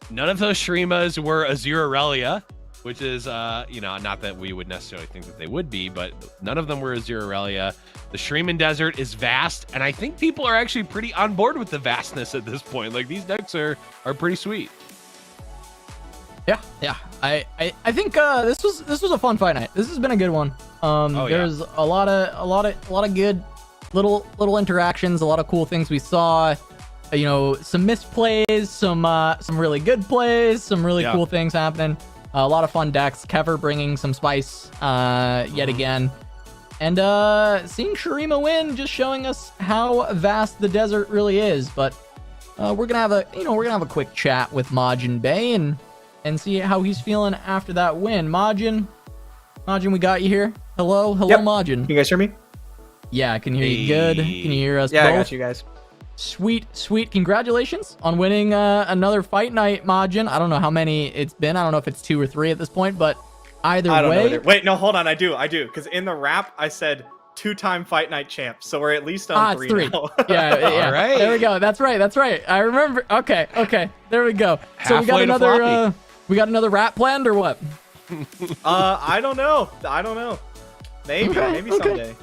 None of those Shurimas were Azir Aurelia, which is, not that we would necessarily think that they would be, but none of them were Azir Aurelia. The Shuriman Desert is vast, and I think people are actually pretty on board with the vastness at this point. Like, these decks are pretty sweet. Yeah. I think this was a fun fight night. This has been a good one. There's a lot of good little interactions, a lot of cool things we saw. Some missed plays, some really good plays, some really cool things happening. A lot of fun decks. Kever bringing some spice yet again. And seeing Shurima win, just showing us how vast the desert really is. But we're gonna have a quick chat with Majin Bey and see how he's feeling after that win. Majin, we got you here. Hello, Yep. Majin. Can you guys hear me? Yeah, I can hear you good. Can you hear us Yeah, both? I got you guys. Sweet. Congratulations on winning another fight night, Majin. I don't know how many it's been. I don't know if it's 2 or 3 at this point, but either I don't way. know. Wait, no, hold on. I do. Because in the rap, I said 2-time fight night champ. So we're at least on 3 now. yeah. All right. There we go. That's right. I remember. Okay. There we go. So we got Halfway to another. We got another rap planned or what? I don't know. Maybe someday.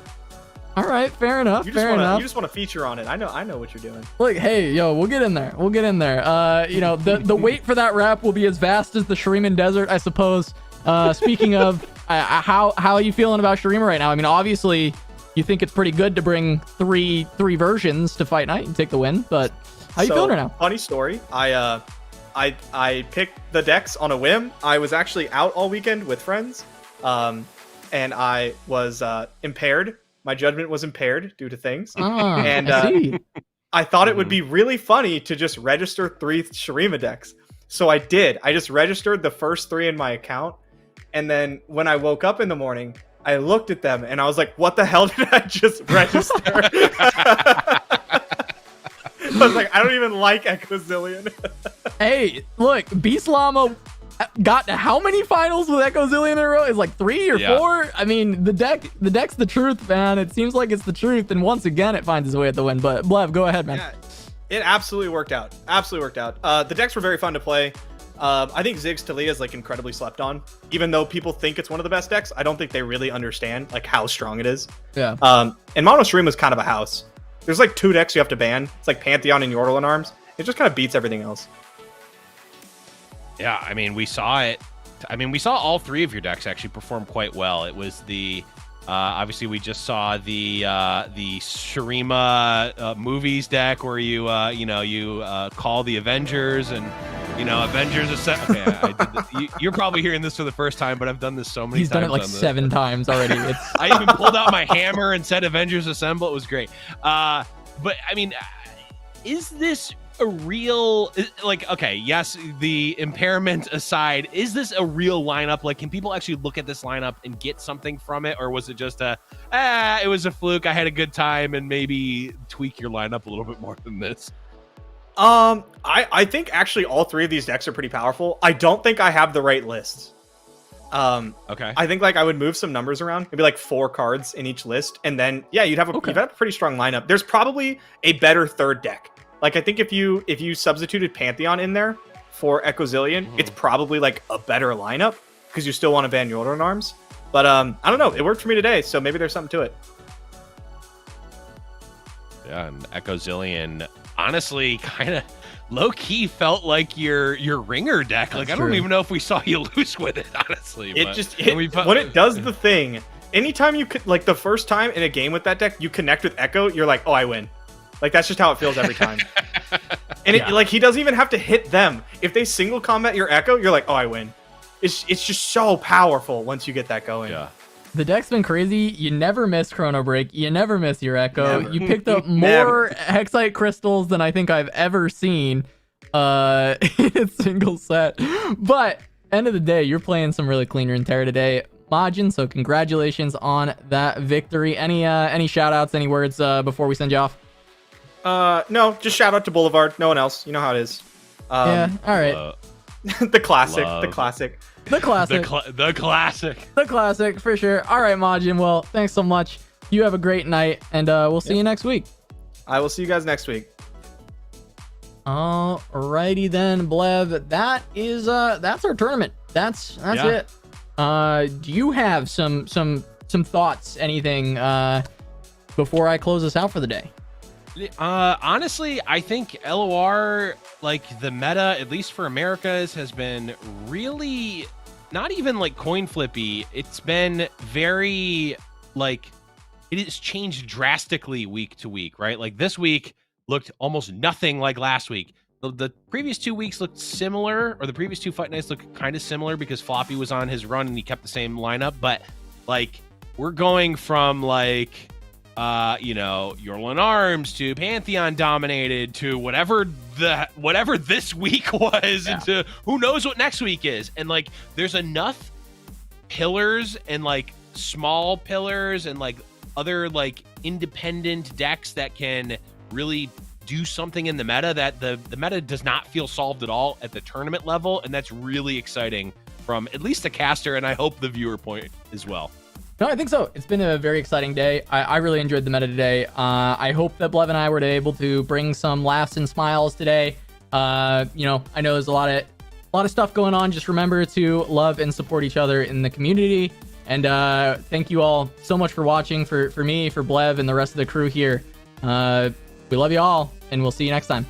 All right, fair enough. You enough. just want to feature on it. I know what you're doing. Look, hey, yo, we'll get in there. The wait for that rap will be as vast as the Shuriman Desert, I suppose. Speaking of, how are you feeling about Shurima right now? I mean, obviously, you think it's pretty good to bring three versions to Fight Night and take the win, but how you feeling right now? Funny story. I picked the decks on a whim. I was actually out all weekend with friends, and I was impaired. My judgment was impaired due to things. And I see. I thought it would be really funny to just register 3 Shurima decks. So I did. I just registered the first 3 in my account. And then when I woke up in the morning, I looked at them and I was like, what the hell did I just register? I was like, I don't even like Echozillion. Hey, look, Beast Llama got to how many finals with Echozillion in a row? It's like 3 or 4. I mean, the deck's the truth, man. It seems like it's the truth, and once again, it finds its way at the win. But Blev, go ahead, man. Yeah, it absolutely worked out. The decks were very fun to play. I think Ziggs Talia is like incredibly slept on. Even though people think it's one of the best decks, I don't think they really understand like how strong it is. Yeah. And Mono Shurima is kind of a house. There's like 2 decks you have to ban. It's like Pantheon and Yordle and Arms. It just kind of beats everything else. Yeah, I mean, we saw it. I mean, we saw all 3 of your decks actually perform quite well. It was the obviously we just saw the Shurima movies deck where you call the Avengers and Avengers Assemble. Okay, you're probably hearing this for the first time, but I've done this so many times. He's done it like 7 times already. I even pulled out my hammer and said Avengers Assemble. It was great. But I mean, is this a real, like, okay, yes, the impairment aside, is this a real lineup? Like, can people actually look at this lineup and get something from it? Or was it just it was a fluke, I had a good time, and maybe tweak your lineup a little bit more than this? I think actually all 3 of these decks are pretty powerful. I don't think I have the right list. Okay. I think like I would move some numbers around, maybe like 4 cards in each list, and then you'd have a pretty strong lineup. There's probably a better 3rd deck. Like, I think if you substituted Pantheon in there for Echozillion, it's probably like a better lineup because you still want to ban Yordle and Arms. But I don't know. It worked for me today, so maybe there's something to it. Yeah, and Echozillion honestly kind of low-key felt like your ringer deck. Like, I don't even know if we saw you lose with it, honestly. When it does the thing, anytime you could, like the first time in a game with that deck, you connect with Echo, you're like, oh, I win. Like, that's just how it feels every time. And like, he doesn't even have to hit them. If they single combat your Echo, you're like, oh, I win. It's just so powerful once you get that going. Yeah. The deck's been crazy. You never miss Chrono Break. You never miss your Echo. You picked up more Hexite crystals than I think I've ever seen in a single set. But end of the day, you're playing some really clean Runeterra today, Majin. So congratulations on that victory. Any shout outs, any words before we send you off? No, just shout out to Boulevard. No one else. You know how it is. Yeah, all right. The classic. The classic, for sure. All right, Majin. Well, thanks so much. You have a great night, and we'll see you next week. I will see you guys next week. Alrighty then, Blev. That's our tournament. That's it. Do you have some thoughts? Anything before I close this out for the day? Honestly, I think LoR, like the meta, at least for Americas, has been really not even like coin flippy. It's been very like it has changed drastically week to week, right? Like this week looked almost nothing like last week. The previous 2 weeks looked similar, or the previous 2 fight nights looked kind of similar because Floppy was on his run and he kept the same lineup. But like we're going from like Yorlin Arms to Pantheon dominated to whatever this week was, into who knows what next week is. And like there's enough pillars and like small pillars and like other like independent decks that can really do something in the meta that the meta does not feel solved at all at the tournament level, and that's really exciting from at least the caster and I hope the viewer point as well. No, I think so. It's been a very exciting day. I really enjoyed the meta today. I hope that Blev and I were able to bring some laughs and smiles today. I know there's a lot of stuff going on. Just remember to love and support each other in the community. And thank you all so much for watching. For me, for Blev, and the rest of the crew here. We love you all, and we'll see you next time.